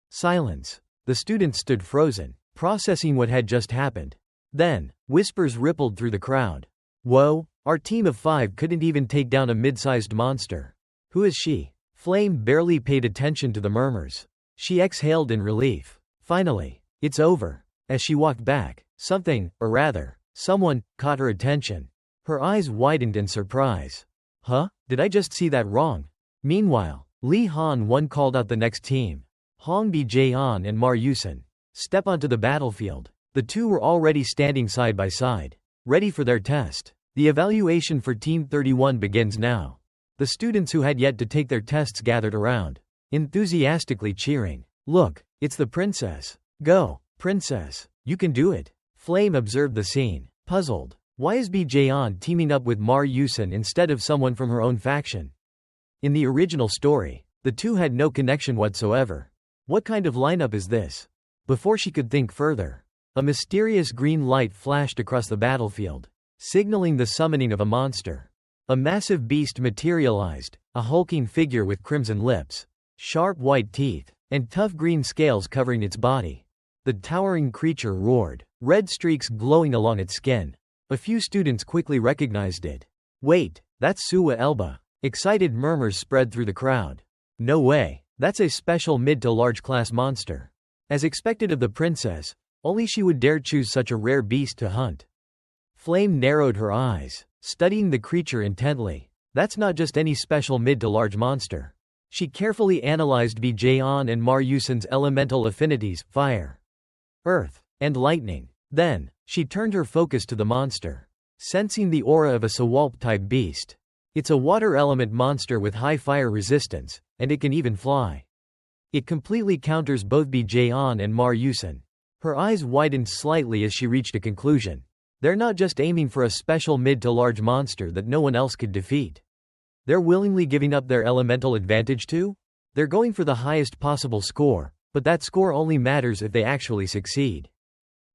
Speaker 1: Silence. The students stood frozen, processing what had just happened. Then, whispers rippled through the crowd. Whoa, our team of 5 couldn't even take down a mid-sized monster. Who is she? Flame barely paid attention to the murmurs. She exhaled in relief. Finally, it's over. As she walked back, something, or rather, someone, caught her attention. Her eyes widened in surprise. Huh? Did I just see that wrong? Meanwhile, Lee Han-won called out the next team. Hong Bi-jaeon and Mar Yusin. Step onto the battlefield. The two were already standing side by side, ready for their test. The evaluation for Team 31 begins now. The students who had yet to take their tests gathered around, enthusiastically cheering. Look, it's the princess. Go, princess, you can do it. Flame observed the scene, puzzled. Why is Bi-jaeon teaming up with Mar Yusin instead of someone from her own faction? In the original story, the two had no connection whatsoever. What kind of lineup is this? Before she could think further, a mysterious green light flashed across the battlefield, signaling the summoning of a monster. A massive beast materialized, a hulking figure with crimson lips, sharp white teeth, and tough green scales covering its body. The towering creature roared, red streaks glowing along its skin. A few students quickly recognized it. Wait, that's Suwa Elba. Excited murmurs spread through the crowd. No way, that's a special mid to large class monster. As expected of the princess, only she would dare choose such a rare beast to hunt. Flame narrowed her eyes, studying the creature intently. That's not just any special mid to large monster. She carefully analyzed Bijayan and Maryusen's elemental affinities, fire, earth, and lightning. Then, she turned her focus to the monster. Sensing the aura of a Sawalp-type beast. It's a water element monster with high fire resistance, and it can even fly. It completely counters both Bijayan and Maryusen. Her eyes widened slightly as she reached a conclusion. They're not just aiming for a special mid to large monster that no one else could defeat. They're willingly giving up their elemental advantage too? They're going for the highest possible score, but that score only matters if they actually succeed.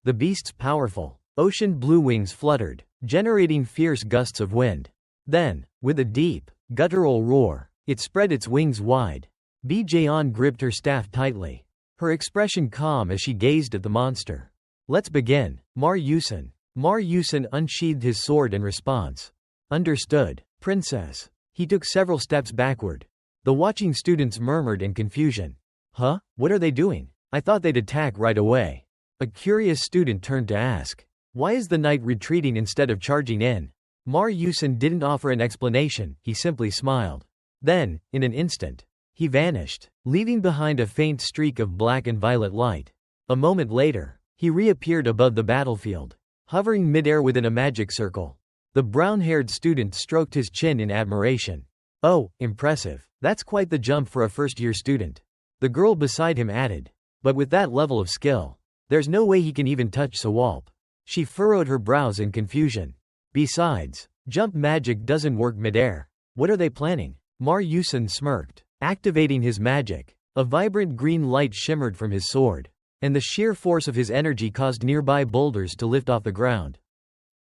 Speaker 1: The beast's powerful. Ocean blue wings fluttered, generating fierce gusts of wind. Then, with a deep, guttural roar, it spread its wings wide. Bijayan gripped her staff tightly, her expression calm as she gazed at the monster. Let's begin, Maryusen. Maryusen unsheathed his sword in response. Understood, princess. He took several steps backward. The watching students murmured in confusion. Huh? What are they doing? I thought they'd attack right away. A curious student turned to ask. Why is the knight retreating instead of charging in? Maryusen didn't offer an explanation, he simply smiled. Then, in an instant, he vanished, leaving behind a faint streak of black and violet light. A moment later, he reappeared above the battlefield, hovering midair within a magic circle. The brown-haired student stroked his chin in admiration. Oh, impressive. That's quite the jump for a first-year student. The girl beside him added. But with that level of skill, there's no way he can even touch Sawalp. She furrowed her brows in confusion. Besides, jump magic doesn't work midair. What are they planning? Maryusen smirked, activating his magic. A vibrant green light shimmered from his sword, and the sheer force of his energy caused nearby boulders to lift off the ground.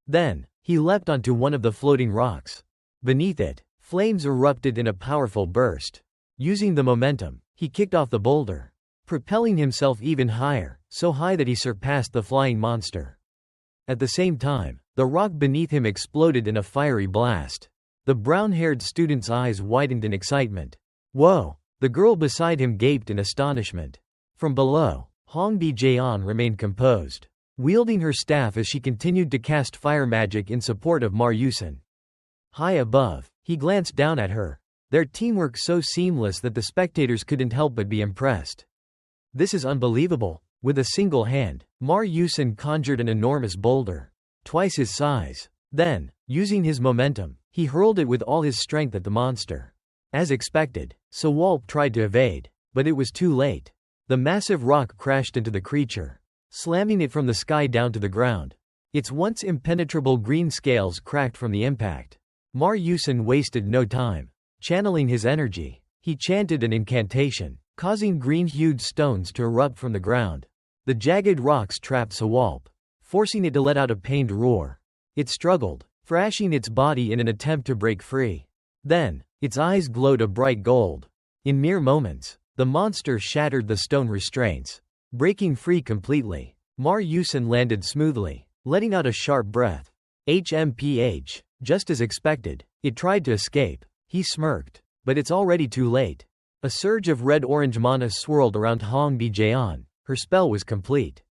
Speaker 1: Then, he leapt onto one of the floating rocks. Beneath it, flames erupted in a powerful burst. Using the momentum, he kicked off the boulder, propelling himself even higher, so high that he surpassed the flying monster. At the same time, the rock beneath him exploded in a fiery blast. The brown-haired student's eyes widened in excitement. Whoa! The girl beside him gaped in astonishment. From below, Hong Bijayan remained composed, wielding her staff as she continued to cast fire magic in support of Maryusen. High above, he glanced down at her. Their teamwork so seamless that the spectators couldn't help but be impressed. This is unbelievable. With a single hand, Maryusen conjured an enormous boulder, twice his size. Then, using his momentum, he hurled it with all his strength at the monster. As expected, Sawalp tried to evade, but it was too late. The massive rock crashed into the creature, slamming it from the sky down to the ground. Its once impenetrable green scales cracked from the impact. Maryusen wasted no time. Channeling his energy, he chanted an incantation, causing green-hued stones to erupt from the ground. The jagged rocks trapped Sawalp, forcing it to let out a pained roar. It struggled, thrashing its body in an attempt to break free. Then, its eyes glowed a bright gold. In mere moments, the monster shattered the stone restraints, breaking free completely. Maryusen landed smoothly, letting out a sharp breath. HMPH, just as expected, it tried to escape. He smirked, but it's already too late. A surge of red-orange mana swirled around Hong Bijayan. Her spell was complete.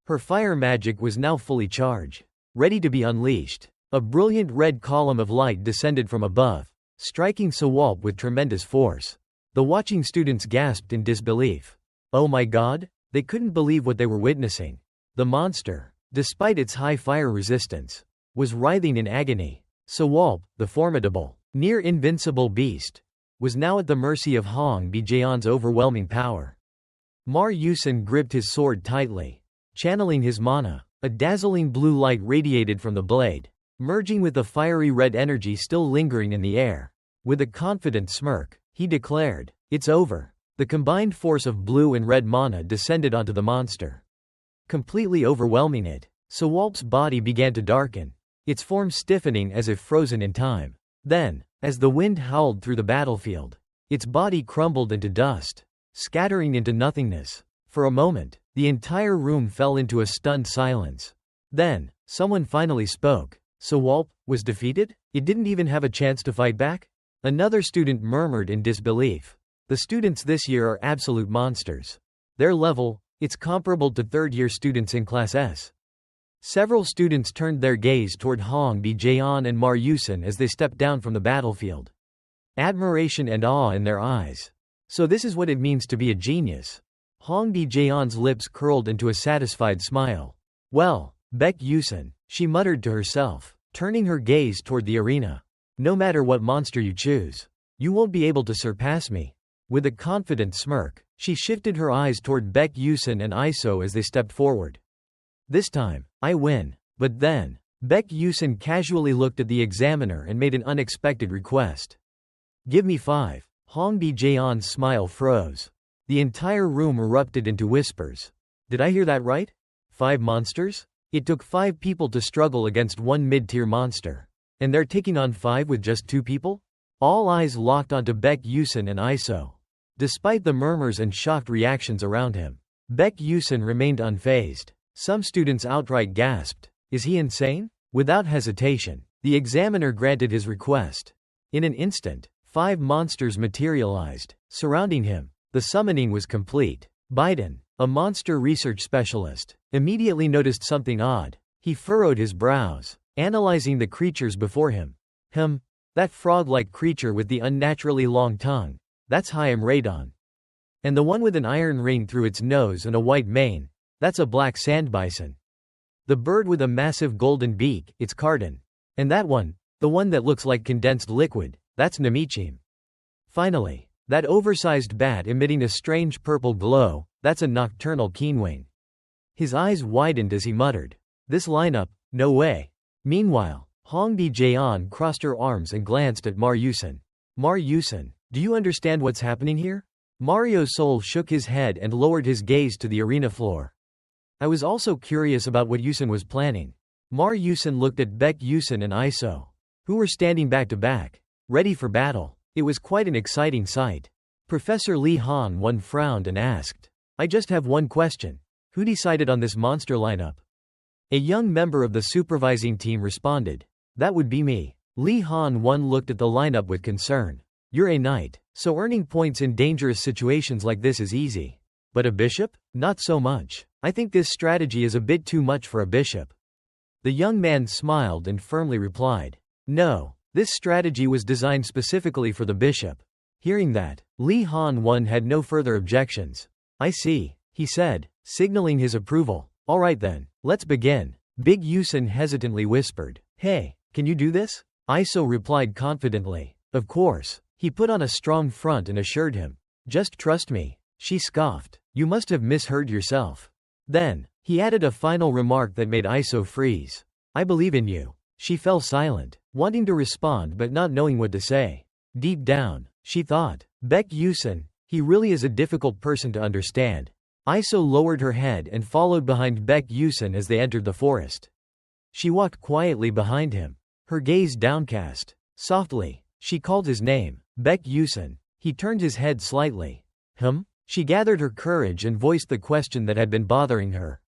Speaker 1: Her fire magic was now fully charged, ready to be unleashed. A brilliant red column of light descended from above, striking Sawalp with tremendous force. The watching students gasped in disbelief. Oh my god, they couldn't believe what they were witnessing. The monster, despite its high fire resistance, was writhing in agony. Sawalp, the formidable, near-invincible beast, was now at the mercy of Hong Bijayan's overwhelming power. Maryusen gripped his sword tightly, channeling his mana. A dazzling blue light radiated from the blade, merging with the fiery red energy still lingering in the air. With a confident smirk, he declared, "It's over." The combined force of blue and red mana descended onto the monster, completely overwhelming it. Sawalp's body began to darken, its form stiffening as if frozen in time. Then, as the wind howled through the battlefield, its body crumbled into dust, scattering into nothingness. For a moment, the entire room fell into a stunned silence. Then, someone finally spoke. Sawalp was defeated? It didn't even have a chance to fight back? Another student murmured in disbelief. The students this year are absolute monsters. Their level, it's comparable to third-year students in Class S. Several students turned their gaze toward Hong Bi-jaeon and Mar Yusin as they stepped down from the battlefield. Admiration and awe in their eyes. So this is what it means to be a genius. Hong Bi-jaeon's lips curled into a satisfied smile. Well, Baek Yusin, she muttered to herself, turning her gaze toward the arena. No matter what monster you choose, you won't be able to surpass me. With a confident smirk, she shifted her eyes toward Baek Yusin and Iso as they stepped forward. This time, I win. But then, Baek Yusin casually looked at the examiner and made an unexpected request. Give me 5. Hong Bi-jaeon's smile froze. The entire room erupted into whispers. Did I hear that right? 5 monsters? It took 5 people to struggle against one mid-tier monster. And they're taking on 5 with just 2 people? All eyes locked onto Baek Yusin and Iso. Despite the murmurs and shocked reactions around him, Baek Yusin remained unfazed. Some students outright gasped, "Is he insane?" Without hesitation, the examiner granted his request. In an instant, 5 monsters materialized, surrounding him. The summoning was complete. Biden, a monster research specialist, immediately noticed something odd. He furrowed his brows, analyzing the creatures before him. That frog-like creature with the unnaturally long tongue. That's Hyam Radon. And the one with an iron ring through its nose and a white mane. That's a black sand bison. The bird with a massive golden beak, it's Cardin. And that one, the one that looks like condensed liquid, that's Namichim. Finally, that oversized bat emitting a strange purple glow, that's a nocturnal keenwing. His eyes widened as he muttered, "This lineup, no way." Meanwhile, Hong Bi-jaeon crossed her arms and glanced at Mar Yusin. Mar Yusin, do you understand what's happening here? Mario Sol shook his head and lowered his gaze to the arena floor. I was also curious about what Yusin was planning. Mar Yusin looked at Baek Yusin and Iso, who were standing back to back, ready for battle. It was quite an exciting sight. Professor Lee Han-won frowned and asked, "I just have one question. Who decided on this monster lineup?" A young member of the supervising team responded, "That would be me." Lee Han-won looked at the lineup with concern. "You're a knight, so earning points in dangerous situations like this is easy. But a bishop? Not so much. I think this strategy is a bit too much for a bishop." The young man smiled and firmly replied, "No. This strategy was designed specifically for the bishop." Hearing that, Lee Han-won had no further objections. "I see," he said, signaling his approval. "All right then, let's begin." Big Yusin hesitantly whispered, "Hey, can you do this?" Iso replied confidently, "Of course." He put on a strong front and assured him, "Just trust me." She scoffed, "You must have misheard yourself." Then, he added a final remark that made Iso freeze. "I believe in you." She fell silent, wanting to respond but not knowing what to say. Deep down, she thought, Baek Yusin, he really is a difficult person to understand. Iso lowered her head and followed behind Baek Yusin as they entered the forest. She walked quietly behind him, her gaze downcast. Softly, she called his name, Baek Yusin. He turned his head slightly. She gathered her courage and voiced the question that had been bothering her.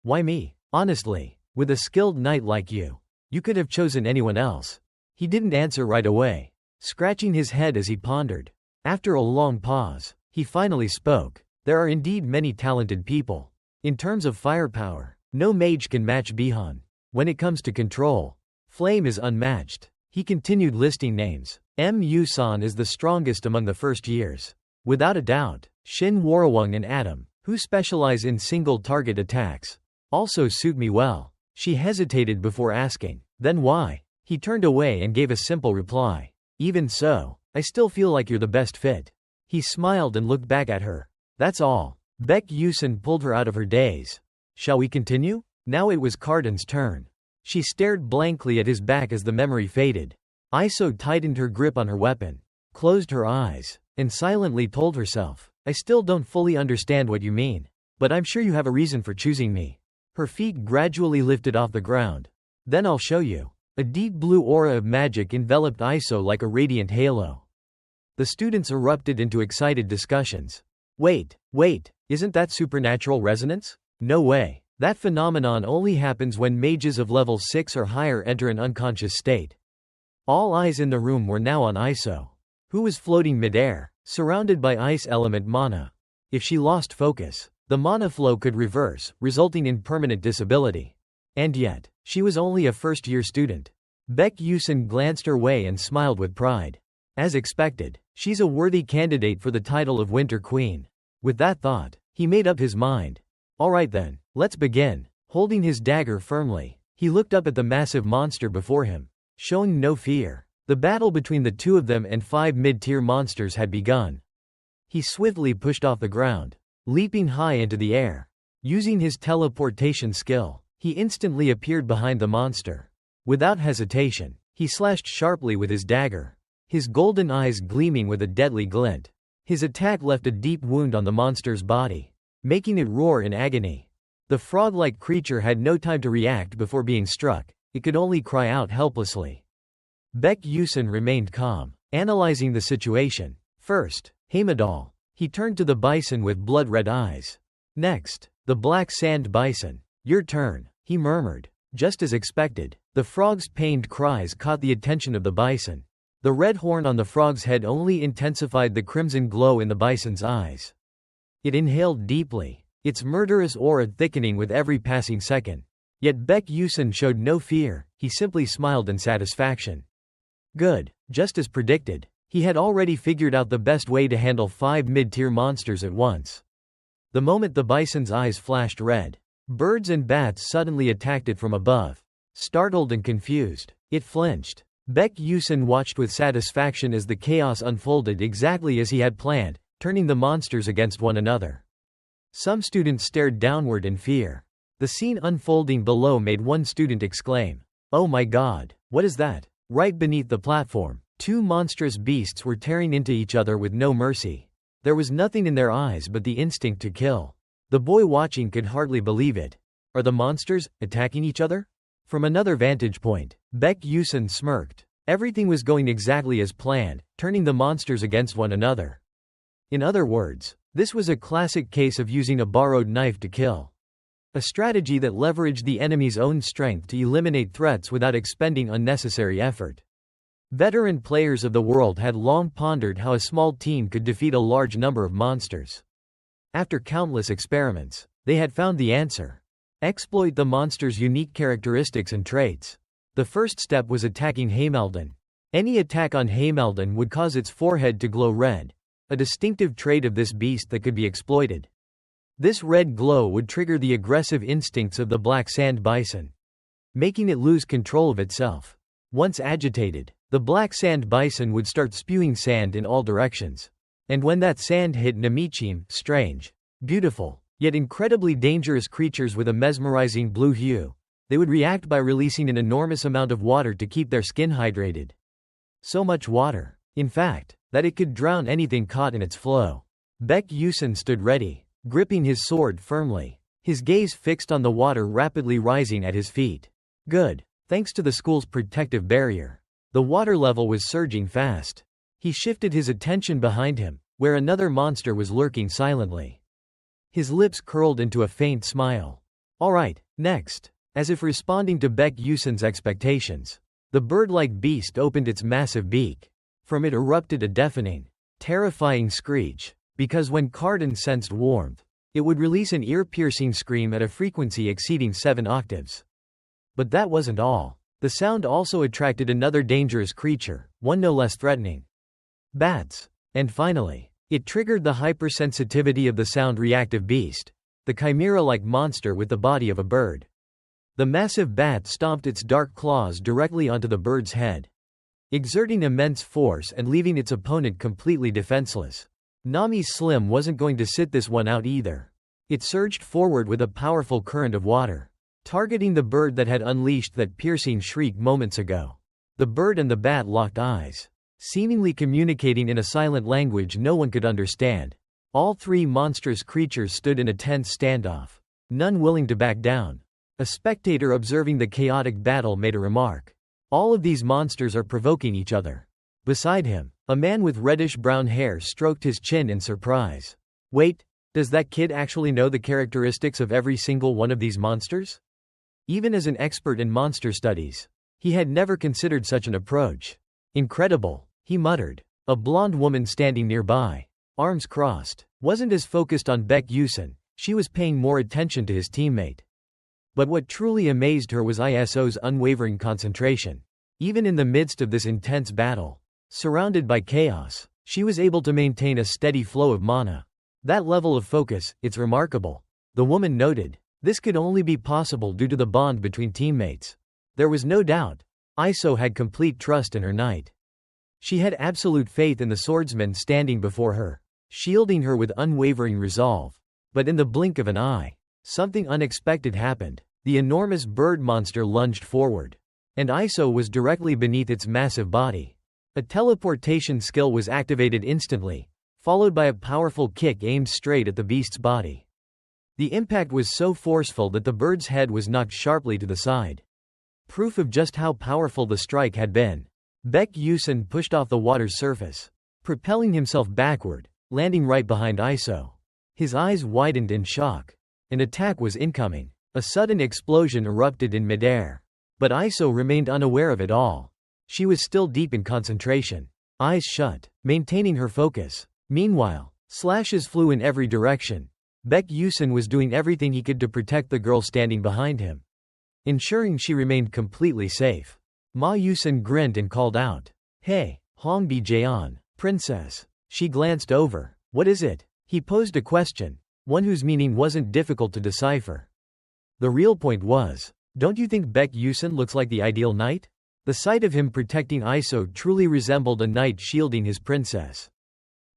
Speaker 1: "Why me? Honestly, with a skilled knight like you, you could have chosen anyone else." He didn't answer right away, scratching his head as he pondered. After a long pause, he finally spoke. "There are indeed many talented people. In terms of firepower, no mage can match Bihan. When it comes to control, Flame is unmatched." He continued listing names. Yusan is the strongest among the first years. Without a doubt, Shin Warwang and Adam, who specialize in single-target attacks, also suit me well. She hesitated before asking, "Then why?" He turned away and gave a simple reply. "Even so, I still feel like you're the best fit." He smiled and looked back at her. "That's all." Baek Yusin pulled her out of her daze. "Shall we continue?" Now it was Cardin's turn. She stared blankly at his back as the memory faded. Iso tightened her grip on her weapon, closed her eyes, and silently told herself, "I still don't fully understand what you mean. But I'm sure you have a reason for choosing me." Her feet gradually lifted off the ground. "Then I'll show you." A deep blue aura of magic enveloped Iso like a radiant halo. The students erupted into excited discussions. Wait, isn't that supernatural resonance? No way. That phenomenon only happens when mages of level 6 or higher enter an unconscious state. All eyes in the room were now on Iso, who was floating midair, surrounded by ice element mana. If she lost focus, the mana flow could reverse, resulting in permanent disability. And yet, she was only a first-year student. Baek Yusun glanced her way and smiled with pride. As expected, she's a worthy candidate for the title of Winter Queen. With that thought, he made up his mind. Alright then, let's begin. Holding his dagger firmly, he looked up at the massive monster before him, showing no fear. The battle between the two of them and 5 mid-tier monsters had begun. He swiftly pushed off the ground, leaping high into the air. Using his teleportation skill, he instantly appeared behind the monster. Without hesitation, he slashed sharply with his dagger, his golden eyes gleaming with a deadly glint. His attack left a deep wound on the monster's body, making it roar in agony. The frog-like creature had no time to react before being struck. It could only cry out helplessly. Baek Yusun remained calm, analyzing the situation. First, Heimadal. He turned to the bison with blood-red eyes. Next, the black sand bison. Your turn, he murmured. Just as expected, the frog's pained cries caught the attention of the bison. The red horn on the frog's head only intensified the crimson glow in the bison's eyes. It inhaled deeply, its murderous aura thickening with every passing second. Yet Baek Yusun showed no fear, he simply smiled in satisfaction. Good, just as predicted, he had already figured out the best way to handle 5 mid-tier monsters at once. The moment the bison's eyes flashed red, birds and bats suddenly attacked it from above. Startled and confused, it flinched. Baek Yusun watched with satisfaction as the chaos unfolded exactly as he had planned, turning the monsters against one another. Some students stared downward in fear. The scene unfolding below made one student exclaim, "Oh my god, what is that?" Right beneath the platform, 2 monstrous beasts were tearing into each other with no mercy. There was nothing in their eyes but the instinct to kill. The boy watching could hardly believe it. Are the monsters attacking each other? From another vantage point, Baek Yusun smirked. Everything was going exactly as planned, turning the monsters against one another. In other words, this was a classic case of using a borrowed knife to kill. A strategy that leveraged the enemy's own strength to eliminate threats without expending unnecessary effort. Veteran players of the world had long pondered how a small team could defeat a large number of monsters. After countless experiments, they had found the answer. Exploit the monster's unique characteristics and traits. The first step was attacking Heimalden. Any attack on Heimalden would cause its forehead to glow red, a distinctive trait of this beast that could be exploited. This red glow would trigger the aggressive instincts of the black sand bison, making it lose control of itself. Once agitated, the black sand bison would start spewing sand in all directions. And when that sand hit Namichim, strange, beautiful, yet incredibly dangerous creatures with a mesmerizing blue hue, they would react by releasing an enormous amount of water to keep their skin hydrated. So much water, in fact, that it could drown anything caught in its flow. Baek Yusun stood ready, gripping his sword firmly, his gaze fixed on the water rapidly rising at his feet. Good, thanks to the school's protective barrier. The water level was surging fast. He shifted his attention behind him, where another monster was lurking silently. His lips curled into a faint smile. Alright, next. As if responding to Baek Yusun's expectations, the bird-like beast opened its massive beak. From it erupted a deafening, terrifying screech, because when Carden sensed warmth, it would release an ear-piercing scream at a frequency exceeding 7 octaves. But that wasn't all. The sound also attracted another dangerous creature, one no less threatening. Bats. And finally, it triggered the hypersensitivity of the sound-reactive beast, the chimera-like monster with the body of a bird. The massive bat stomped its dark claws directly onto the bird's head, exerting immense force and leaving its opponent completely defenseless. Nami Slim wasn't going to sit this one out either. It surged forward with a powerful current of water, targeting the bird that had unleashed that piercing shriek moments ago. The bird and the bat locked eyes, seemingly communicating in a silent language no one could understand. All 3 monstrous creatures stood in a tense standoff, none willing to back down. A spectator observing the chaotic battle made a remark. All of these monsters are provoking each other. Beside him, a man with reddish-brown hair stroked his chin in surprise. Wait, does that kid actually know the characteristics of every single one of these monsters? Even as an expert in monster studies, he had never considered such an approach. Incredible, he muttered. A blonde woman standing nearby, arms crossed, wasn't as focused on Baek Yusun. She was paying more attention to his teammate. But what truly amazed her was ISO's unwavering concentration. Even in the midst of this intense battle, surrounded by chaos, she was able to maintain a steady flow of mana. That level of focus, it's remarkable. The woman noted. This could only be possible due to the bond between teammates. There was no doubt. ISO had complete trust in her knight. She had absolute faith in the swordsman standing before her, shielding her with unwavering resolve. But in the blink of an eye, something unexpected happened. The enormous bird monster lunged forward, and ISO was directly beneath its massive body. A teleportation skill was activated instantly, followed by a powerful kick aimed straight at the beast's body. The impact was so forceful that the bird's head was knocked sharply to the side. Proof of just how powerful the strike had been. Baek Yusun pushed off the water's surface, propelling himself backward, landing right behind ISO. His eyes widened in shock. An attack was incoming. A sudden explosion erupted in midair. But ISO remained unaware of it all. She was still deep in concentration, eyes shut, maintaining her focus. Meanwhile, slashes flew in every direction. Baek Yusun was doing everything he could to protect the girl standing behind him, ensuring she remained completely safe. Ma Yusun grinned and called out, "Hey, Hongbi Jaeon, princess." She glanced over. "What is it?" He posed a question, one whose meaning wasn't difficult to decipher. The real point was, don't you think Baek Yusun looks like the ideal knight? The sight of him protecting ISO truly resembled a knight shielding his princess.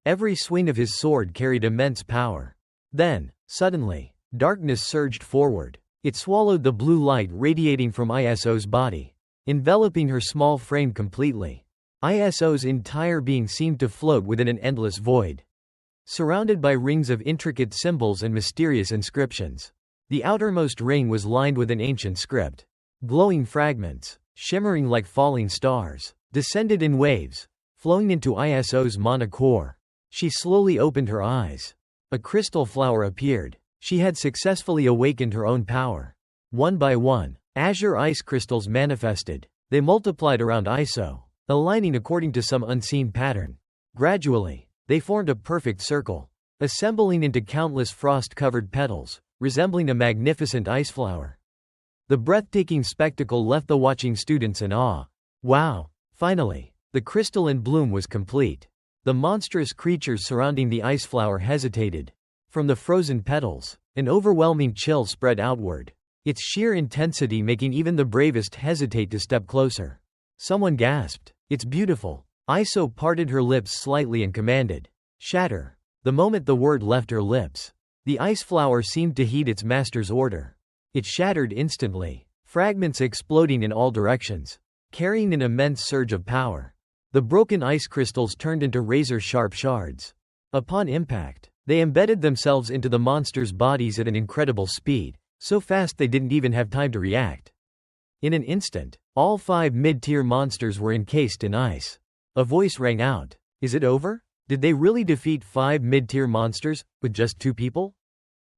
Speaker 1: Every swing of his sword carried immense power. Then, suddenly, darkness surged forward. It swallowed the blue light radiating from ISO's body, enveloping her small frame completely. ISO's entire being seemed to float within an endless void, surrounded by rings of intricate symbols and mysterious inscriptions. The outermost ring was lined with an ancient script. Glowing fragments, shimmering like falling stars, descended in waves, flowing into ISO's mana core. She slowly opened her eyes. A crystal flower appeared. She had successfully awakened her own power. One by one, azure ice crystals manifested. They multiplied around ISO, aligning according to some unseen pattern. Gradually, they formed a perfect circle, assembling into countless frost-covered petals, resembling a magnificent ice flower. The breathtaking spectacle left the watching students in awe. Wow! Finally, the crystalline bloom was complete. The monstrous creatures surrounding the ice flower hesitated. From the frozen petals, an overwhelming chill spread outward, its sheer intensity making even the bravest hesitate to step closer. Someone gasped, "It's beautiful." ISO parted her lips slightly and commanded, "Shatter." The moment the word left her lips, the ice flower seemed to heed its master's order. It shattered instantly, fragments exploding in all directions, carrying an immense surge of power. The broken ice crystals turned into razor-sharp shards. Upon impact, they embedded themselves into the monsters' bodies at an incredible speed, so fast they didn't even have time to react. In an instant, all 5 mid-tier monsters were encased in ice. A voice rang out, "Is it over? Did they really defeat 5 mid-tier monsters, with just 2 people?"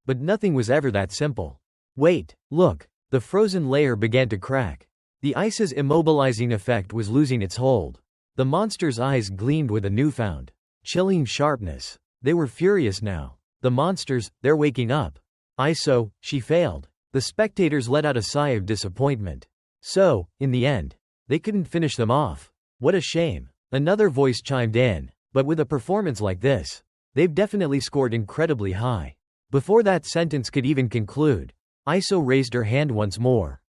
Speaker 1: But nothing was ever that simple. Wait, look, the frozen layer began to crack. The ice's immobilizing effect was losing its hold. The monsters' eyes gleamed with a newfound, chilling sharpness. They were furious now. The monsters, they're waking up. ISO, she failed. The spectators let out a sigh of disappointment. So, in the end, they couldn't finish them off. What a shame. Another voice chimed in, but with a performance like this, they've definitely scored incredibly high. Before that sentence could even conclude, ISO raised her hand once more.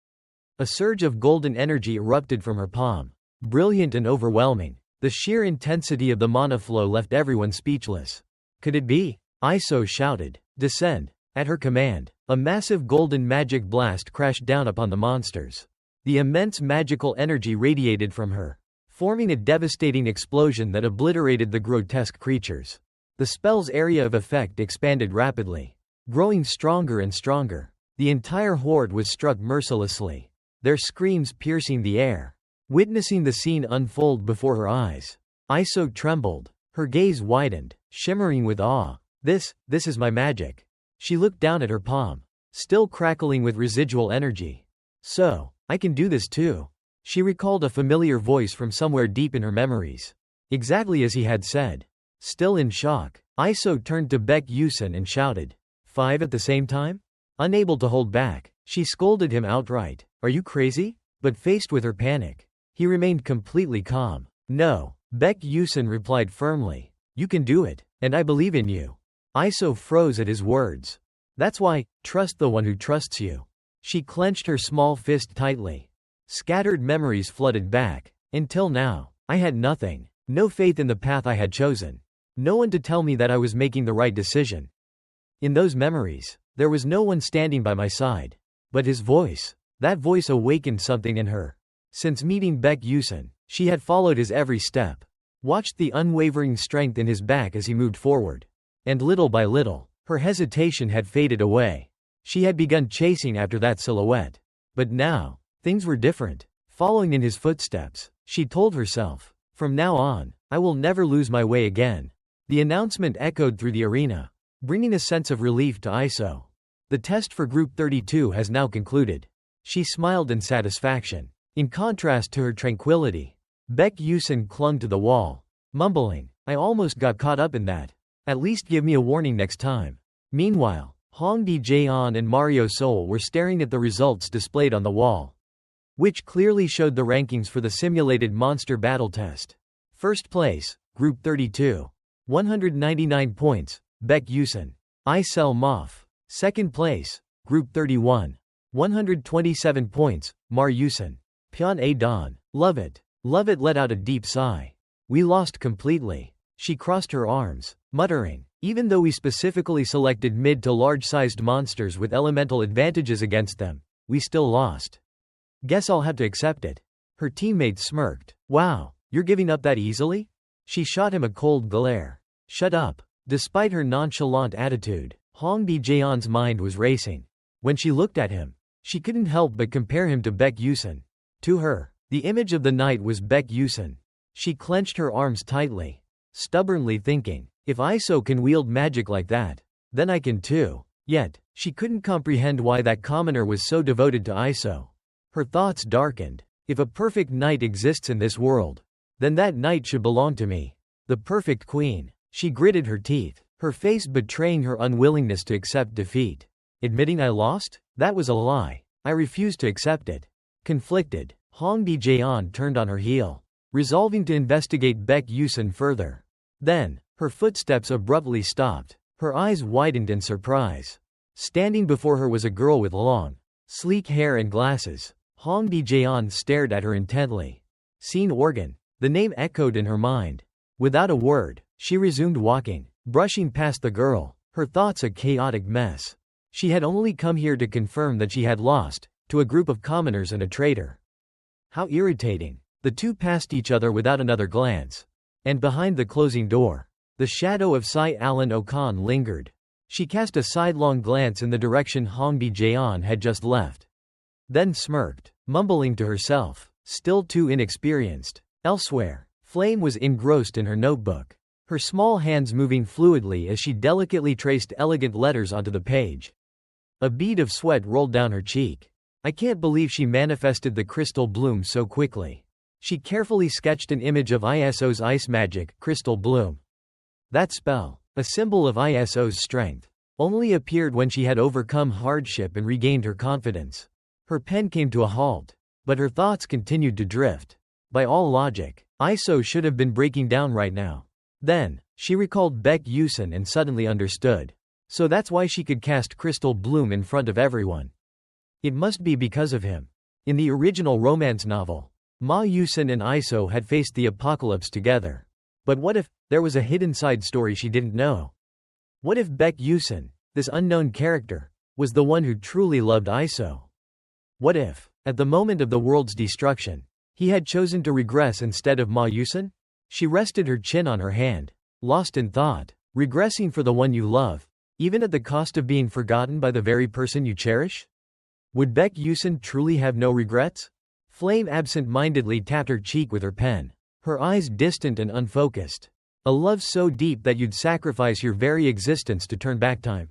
Speaker 1: A surge of golden energy erupted from her palm, brilliant and overwhelming. The sheer intensity of the mana flow left everyone speechless. Could it be? ISO shouted, "Descend." At her command, a massive golden magic blast crashed down upon the monsters. The immense magical energy radiated from her, forming a devastating explosion that obliterated the grotesque creatures. The spell's area of effect expanded rapidly, growing stronger and stronger. The entire horde was struck mercilessly, their screams piercing the air. Witnessing the scene unfold before her eyes, ISO trembled, her gaze widened, shimmering with awe. This is my magic." She looked down at her palm, still crackling with residual energy. "So, I can do this too." She recalled a familiar voice from somewhere deep in her memories. Exactly as he had said. Still in shock, Iso turned to Baek Yusun and shouted, "5 at the same time?" Unable to hold back, she scolded him outright. "Are you crazy?" But faced with her panic, he remained completely calm. "No," Baek Yusun replied firmly. "You can do it, and I believe in you." Iso froze at his words. "That's why, trust the one who trusts you." She clenched her small fist tightly. Scattered memories flooded back. Until now, I had nothing. No faith in the path I had chosen. No one to tell me that I was making the right decision. In those memories, there was no one standing by my side. But his voice, that voice awakened something in her. Since meeting Baek Yusun, she had followed his every step, watched the unwavering strength in his back as he moved forward. And little by little, her hesitation had faded away. She had begun chasing after that silhouette. But now, things were different. Following in his footsteps, she told herself, "From now on, I will never lose my way again." The announcement echoed through the arena, bringing a sense of relief to Iso. The test for Group 32 has now concluded. She smiled in satisfaction. In contrast to her tranquility, Baek Yusun clung to the wall, mumbling, "I almost got caught up in that. At least give me a warning next time." Meanwhile, Hongbi Jaeon and Mario Seoul were staring at the results displayed on the wall, which clearly showed the rankings for the simulated monster battle test. First place, Group 32. 199 points, Baek Yusun. Isel Moff. Second place, Group 31. 127 points, Mar Yusun. Pyeon A Don. Love it. Love it let out a deep sigh. We lost completely. She crossed her arms, muttering, even though we specifically selected mid to large-sized monsters with elemental advantages against them, we still lost. Guess I'll have to accept it. Her teammate smirked. Wow, you're giving up that easily? She shot him a cold glare. Shut up. Despite her nonchalant attitude, Hongbi Jaeon's mind was racing. When she looked at him, she couldn't help but compare him to Baek Yusun. To her, the image of the knight was Baek Yusun. She clenched her arms tightly, stubbornly thinking, if Iso can wield magic like that, then I can too. Yet, she couldn't comprehend why that commoner was so devoted to Iso. Her thoughts darkened. If a perfect knight exists in this world, then that knight should belong to me. The perfect queen. She gritted her teeth, her face betraying her unwillingness to accept defeat. Admitting I lost? That was a lie. I refused to accept it. Conflicted, Hongbi Jaeon turned on her heel, resolving to investigate Baek Yusun further. Then, her footsteps abruptly stopped. Her eyes widened in surprise. Standing before her was a girl with long, sleek hair and glasses. Hongbi Jaeon stared at her intently. Scene organ. The name echoed in her mind. Without a word, she resumed walking, brushing past the girl, her thoughts a chaotic mess. She had only come here to confirm that she had lost, to a group of commoners and a traitor. How irritating. The two passed each other without another glance. And behind the closing door, the shadow of Sai Alan Okan lingered. She cast a sidelong glance in the direction Hongbi Jaeon had just left. Then smirked, mumbling to herself, still too inexperienced. Elsewhere, Flame was engrossed in her notebook, her small hands moving fluidly as she delicately traced elegant letters onto the page. A bead of sweat rolled down her cheek. I can't believe she manifested the crystal bloom so quickly. She carefully sketched an image of Iso's ice magic, crystal bloom. That spell, a symbol of Iso's strength, only appeared when she had overcome hardship and regained her confidence. Her pen came to a halt, but her thoughts continued to drift. By all logic, Iso should have been breaking down right now. Then, she recalled Baek Yusun and suddenly understood. So that's why she could cast Crystal Bloom in front of everyone. It must be because of him. In the original romance novel, Ma Yusun and Iso had faced the apocalypse together. But what if there was a hidden side story she didn't know? What if Baek Yusun, this unknown character, was the one who truly loved Iso? What if, at the moment of the world's destruction, he had chosen to regress instead of Ma Yusun? She rested her chin on her hand, lost in thought. Regressing for the one you love, even at the cost of being forgotten by the very person you cherish? Would Baek Yusun truly have no regrets? Flame absent-mindedly tapped her cheek with her pen, her eyes distant and unfocused. A love so deep that you'd sacrifice your very existence to turn back time.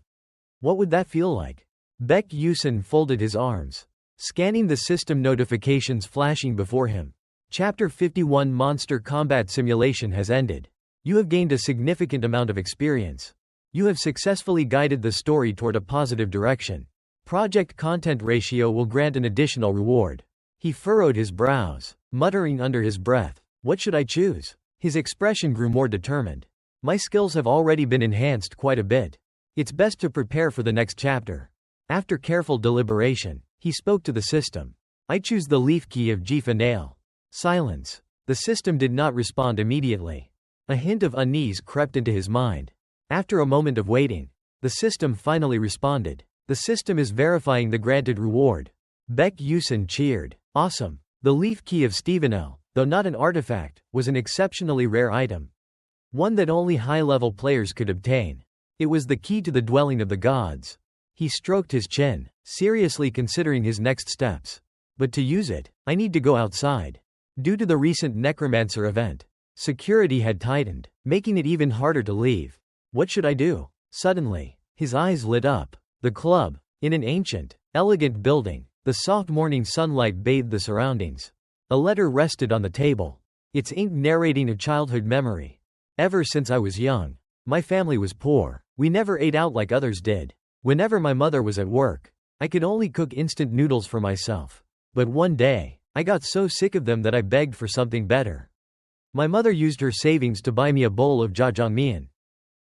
Speaker 1: What would that feel like? Baek Yusun folded his arms. scanning the system notifications flashing before him. Chapter 51 Monster Combat Simulation has ended. You have gained a significant amount of experience. You have successfully guided the story toward a positive direction. Project Content Ratio will grant an additional reward. He furrowed his brows, muttering under his breath, "What should I choose?" His expression grew more determined. "My skills have already been enhanced quite a bit. It's best to prepare for the next chapter." After careful deliberation, he spoke to the system. "I choose the leaf key of Jifa Nail." Silence. The system did not respond immediately. A hint of unease crept into his mind. After a moment of waiting, the system finally responded. "The system is verifying the granted reward." Baek Yusin cheered. "Awesome." The leaf key of Stevenel, though not an artifact, was an exceptionally rare item. One that only high-level players could obtain. It was the key to the dwelling of the gods. He stroked his chin, seriously considering his next steps. "But to use it, I need to go outside." Due to the recent necromancer event, security had tightened, making it even harder to leave. "What should I do?" Suddenly, his eyes lit up. The club, in an ancient, elegant building, the soft morning sunlight bathed the surroundings. A letter rested on the table, its ink narrating a childhood memory. "Ever since I was young, my family was poor. We never ate out like others did. Whenever my mother was at work, I could only cook instant noodles for myself. But one day, I got so sick of them that I begged for something better. My mother used her savings to buy me a bowl of jjajangmyeon.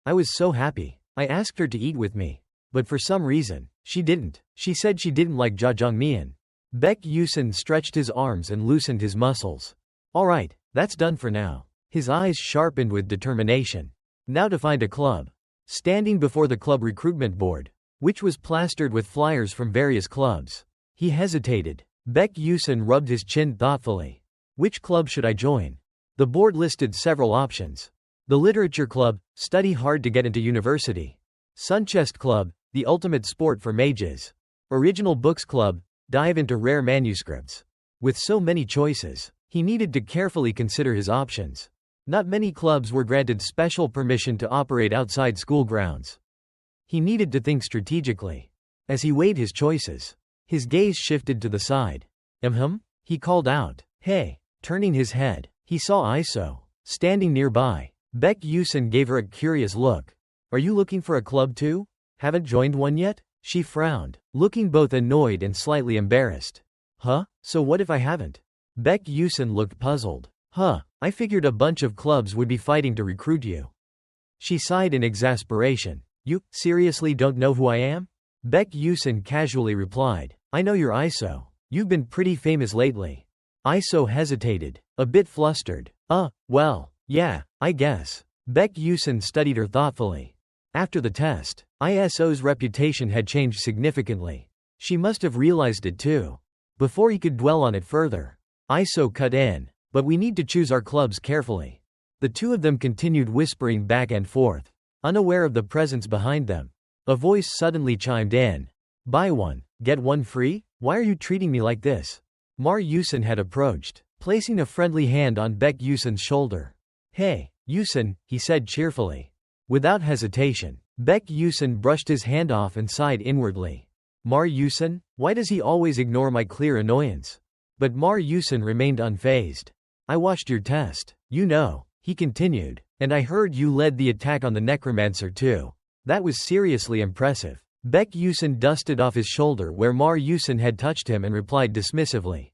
Speaker 1: I was so happy. I asked her to eat with me. But for some reason, she didn't. She said she didn't like jjajangmyeon." Baek Yusin stretched his arms and loosened his muscles. "All right, that's done for now." His eyes sharpened with determination. Now to find a club. Standing before the club recruitment board, which was plastered with flyers from various clubs, he hesitated. Baek Yusin rubbed his chin thoughtfully. "Which club should I join?" The board listed several options. The Literature Club, study hard to get into university. Sunchest Club, the ultimate sport for mages. Original Books Club, dive into rare manuscripts. With so many choices, he needed to carefully consider his options. Not many clubs were granted special permission to operate outside school grounds. He needed to think strategically. As he weighed his choices, his gaze shifted to the side. He called out. "Hey." Turning his head, he saw Iso, standing nearby. Baek Yusin gave her a curious look. "Are you looking for a club too? Haven't joined one yet?" She frowned, looking both annoyed and slightly embarrassed. "Huh? So what if I haven't?" Baek Yusin looked puzzled. I figured a bunch of clubs would be fighting to recruit you." She sighed in exasperation. "You, seriously don't know who I am?" Baek Yusin casually replied. "I know you're Iso. You've been pretty famous lately." Iso hesitated, a bit flustered. Well, yeah, I guess." Baek Yusin studied her thoughtfully. After the test, Iso's reputation had changed significantly. She must have realized it too. Before he could dwell on it further, Iso cut in. "But we need to choose our clubs carefully." The two of them continued whispering back and forth, unaware of the presence behind them. A voice suddenly chimed in. "Buy one, get one free? Why are you treating me like this?" Mar Yusin had approached, placing a friendly hand on Baek Yusin's shoulder. "Hey, Yusin," he said cheerfully. Without hesitation, Baek Yusin brushed his hand off and sighed inwardly. "Mar Yusin? Why does he always ignore my clear annoyance?" But Mar Yusin remained unfazed. "I watched your test, you know," he continued, "and I heard you led the attack on the necromancer too. That was seriously impressive." Baek Yusin dusted off his shoulder where Mar Yusin had touched him and replied dismissively.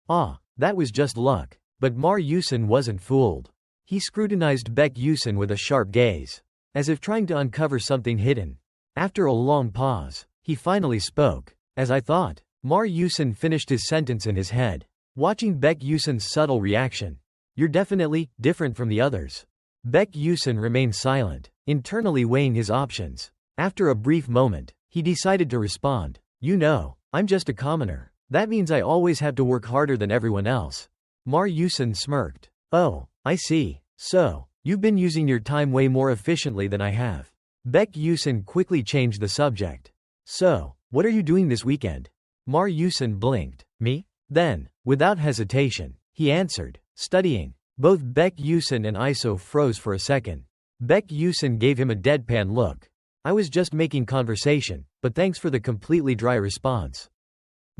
Speaker 1: That was just luck." But Mar Yusin wasn't fooled. He scrutinized Baek Yusin with a sharp gaze, as if trying to uncover something hidden. After a long pause, he finally spoke. "As I thought." Mar Yusin finished his sentence in his head, watching Baek Yusin's subtle reaction. "You're definitely different from the others." Baek Yusin remained silent, internally weighing his options. After a brief moment, he decided to respond. "You know, I'm just a commoner. That means I always have to work harder than everyone else." Mar Yusin smirked. "Oh, I see. So, you've been using your time way more efficiently than I have." Baek Yusin quickly changed the subject. "So, what are you doing this weekend?" Mar Yusin blinked. "Me?" Then, without hesitation, he answered, "Studying." Both Baek Yusin and Iso froze for a second. Baek Yusin gave him a deadpan look. "I was just making conversation, but thanks for the completely dry response."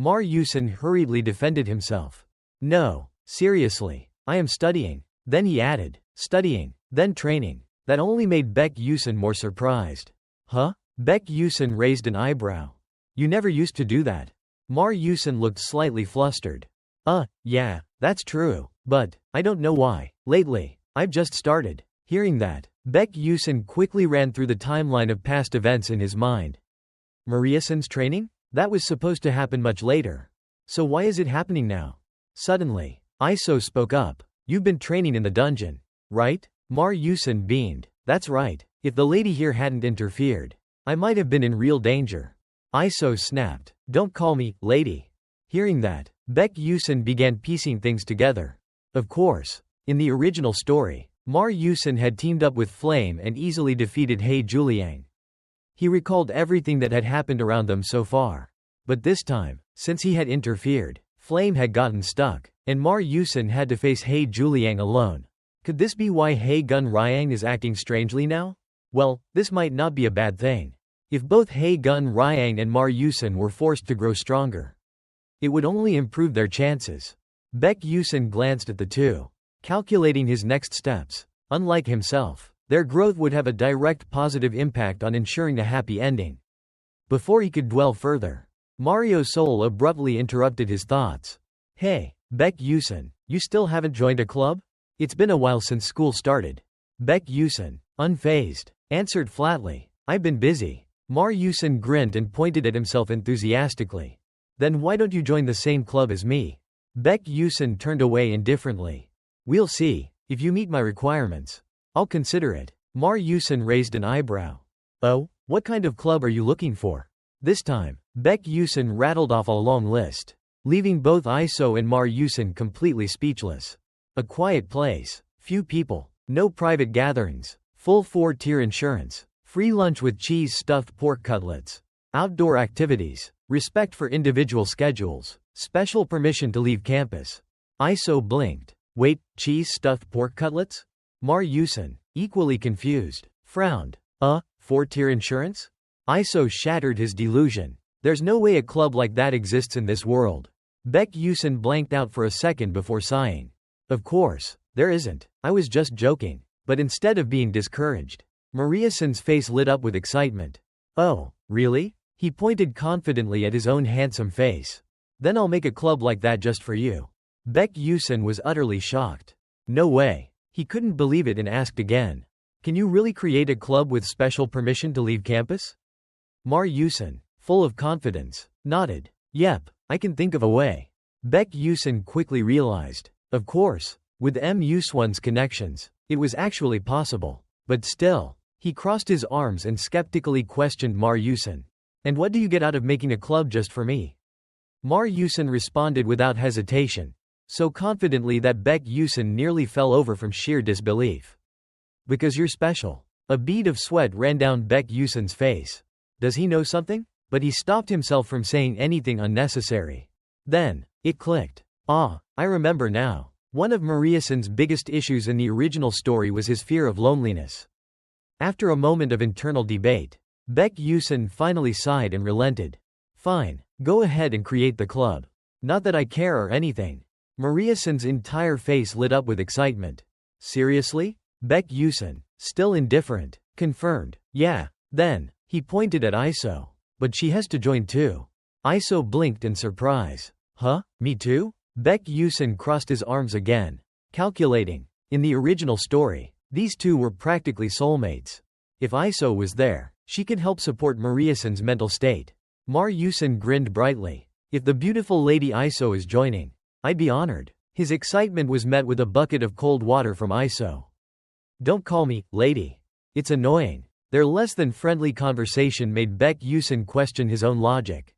Speaker 1: Mar Yusin hurriedly defended himself. No, seriously, I am studying. Then he added, studying, then training. That only made Baek Yusin more surprised. Huh? Baek Yusin raised an eyebrow. You never used to do that. Mar Yusin looked slightly flustered. Yeah, that's true, but I don't know why. Lately, I've just started. Hearing that, Baek Yusin quickly ran through the timeline of past events in his mind. Mariasin's training? That was supposed to happen much later. So why is it happening now? Suddenly, Iso spoke up. You've been training in the dungeon, right? Mar Yusin beamed. That's right. If the lady here hadn't interfered, I might have been in real danger. Iso snapped. Don't call me lady. Hearing that, Baek Yusin began piecing things together. Of course, in the original story, Mar Yusin had teamed up with Flame and easily defeated He Juliang. He recalled everything that had happened around them so far. But this time, since he had interfered, Flame had gotten stuck, and Mar Yusin had to face He Juliang alone. Could this be why He Gun Ryang is acting strangely now? Well, this might not be a bad thing. If both He Gun Ryang and Mar Yusin were forced to grow stronger, it would only improve their chances. Baek Yusin glanced at the two, calculating his next steps. Unlike himself, their growth would have a direct positive impact on ensuring a happy ending. Before he could dwell further, Mario Soul abruptly interrupted his thoughts. Hey, Baek Yusin, you still haven't joined a club? It's been a while since school started. Baek Yusin, unfazed, answered flatly. I've been busy. Mar Yusin grinned and pointed at himself enthusiastically. Then why don't you join the same club as me? Baek Yusin turned away indifferently. We'll see. If you meet my requirements, I'll consider it. Mar Yusin raised an eyebrow. Oh, what kind of club are you looking for? This time, Baek Yusin rattled off a long list, leaving both Iso and Mar Yusin completely speechless. A quiet place, few people, no private gatherings, full 4-tier insurance, free lunch with cheese-stuffed pork cutlets, outdoor activities, respect for individual schedules, special permission to leave campus. Iso blinked. Wait, cheese-stuffed pork cutlets? Mar Yusin, equally confused, frowned. 4-tier insurance? Iso shattered his delusion. There's no way a club like that exists in this world. Baek Yusin blanked out for a second before sighing. Of course, there isn't. I was just joking. But instead of being discouraged, Mariasin's face lit up with excitement. Oh, really? He pointed confidently at his own handsome face. Then I'll make a club like that just for you. Baek Yusin was utterly shocked. No way. He couldn't believe it and asked again. Can you really create a club with special permission to leave campus? Mar Yusin, full of confidence, nodded. Yep, I can think of a way. Baek Yusin quickly realized. Of course, with M. Yuswan's connections, it was actually possible. But still, he crossed his arms and skeptically questioned Mar Yusin. And what do you get out of making a club just for me? Mar Yusin responded without hesitation, so confidently that Baek Yusin nearly fell over from sheer disbelief. Because you're special. A bead of sweat ran down Baek Yusin's face. Does he know something? But he stopped himself from saying anything unnecessary. Then, it clicked. I remember now. One of Mariasin's biggest issues in the original story was his fear of loneliness. After a moment of internal debate, Baek Yusin finally sighed and relented. Fine, go ahead and create the club. Not that I care or anything. Mariasin's entire face lit up with excitement. Seriously? Baek Yusin, still indifferent, confirmed. Yeah. Then, he pointed at Iso. But she has to join too. Iso blinked in surprise. Huh? Me too? Baek Yusin crossed his arms again, calculating. In the original story, these two were practically soulmates. If Iso was there, she could help support Mariasin's mental state. Mar Yusin grinned brightly. If the beautiful lady Iso is joining, I'd be honored. His excitement was met with a bucket of cold water from Iso. Don't call me lady. It's annoying. Their less than friendly conversation made Baek Yusin question his own logic.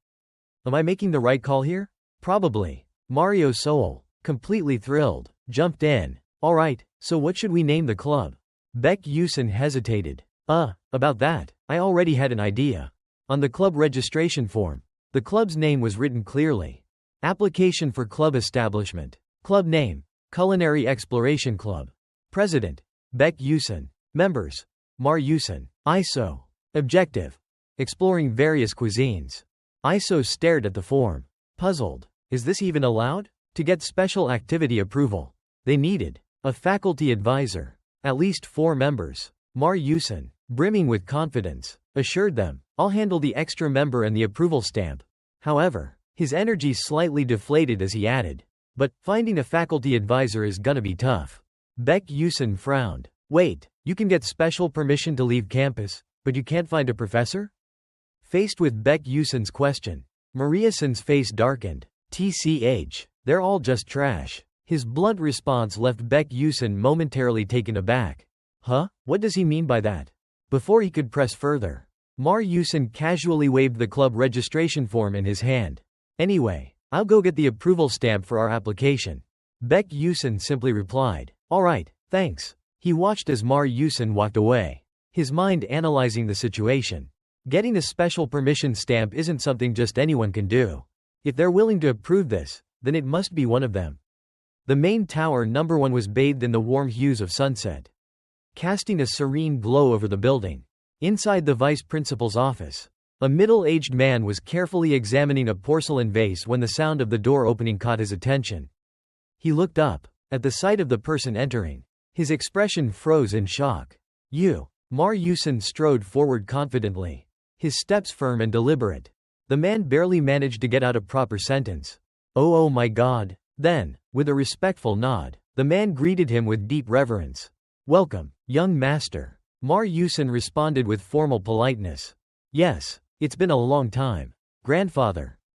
Speaker 1: Am I making the right call here? Probably. Mario Soul, completely thrilled, jumped in. Alright, so what should we name the club? Baek Yusin hesitated. About that, I already had an idea. On the club registration form, the club's name was written clearly. Application for club establishment. Club name, Culinary Exploration Club. President, Baek Yusin. Members, Mar Yusin. Iso. Objective, exploring various cuisines. Iso stared at the form, Puzzled, is this even allowed? To get special activity approval, they needed a faculty advisor, at least 4 members. Mar Yusin, brimming with confidence, assured them, I'll handle the extra member and the approval stamp. However, his energy slightly deflated as he added, but finding a faculty advisor is gonna be tough. Baek Yusin frowned. Wait, you can get special permission to leave campus, but you can't find a professor? Faced with Baek Yusin's question, Mariasin's face darkened. TCH, they're all just trash. His blunt response left Baek Yusin momentarily taken aback. Huh? What does he mean by that? Before he could press further, Mar Yusin casually waved the club registration form in his hand. Anyway, I'll go get the approval stamp for our application. Baek Yusin simply replied, alright, thanks. He watched as Mar Yusin walked away, his mind analyzing the situation. Getting a special permission stamp isn't something just anyone can do. If they're willing to approve this, then it must be one of them. The main tower number 1 was bathed in the warm hues of sunset, casting a serene glow over the building. Inside the vice principal's office, a middle-aged man was carefully examining a porcelain vase when the sound of the door opening caught his attention. He looked up, at the sight of the person entering. His expression froze in shock. You. Mar Yusin strode forward confidently, his steps firm and deliberate. The man barely managed to get out a proper sentence. Oh my god. Then, with a respectful nod, the man greeted him with deep reverence. Welcome, young master. Mar Yusin responded with formal politeness. Yes, it's been a long time. Grandfather.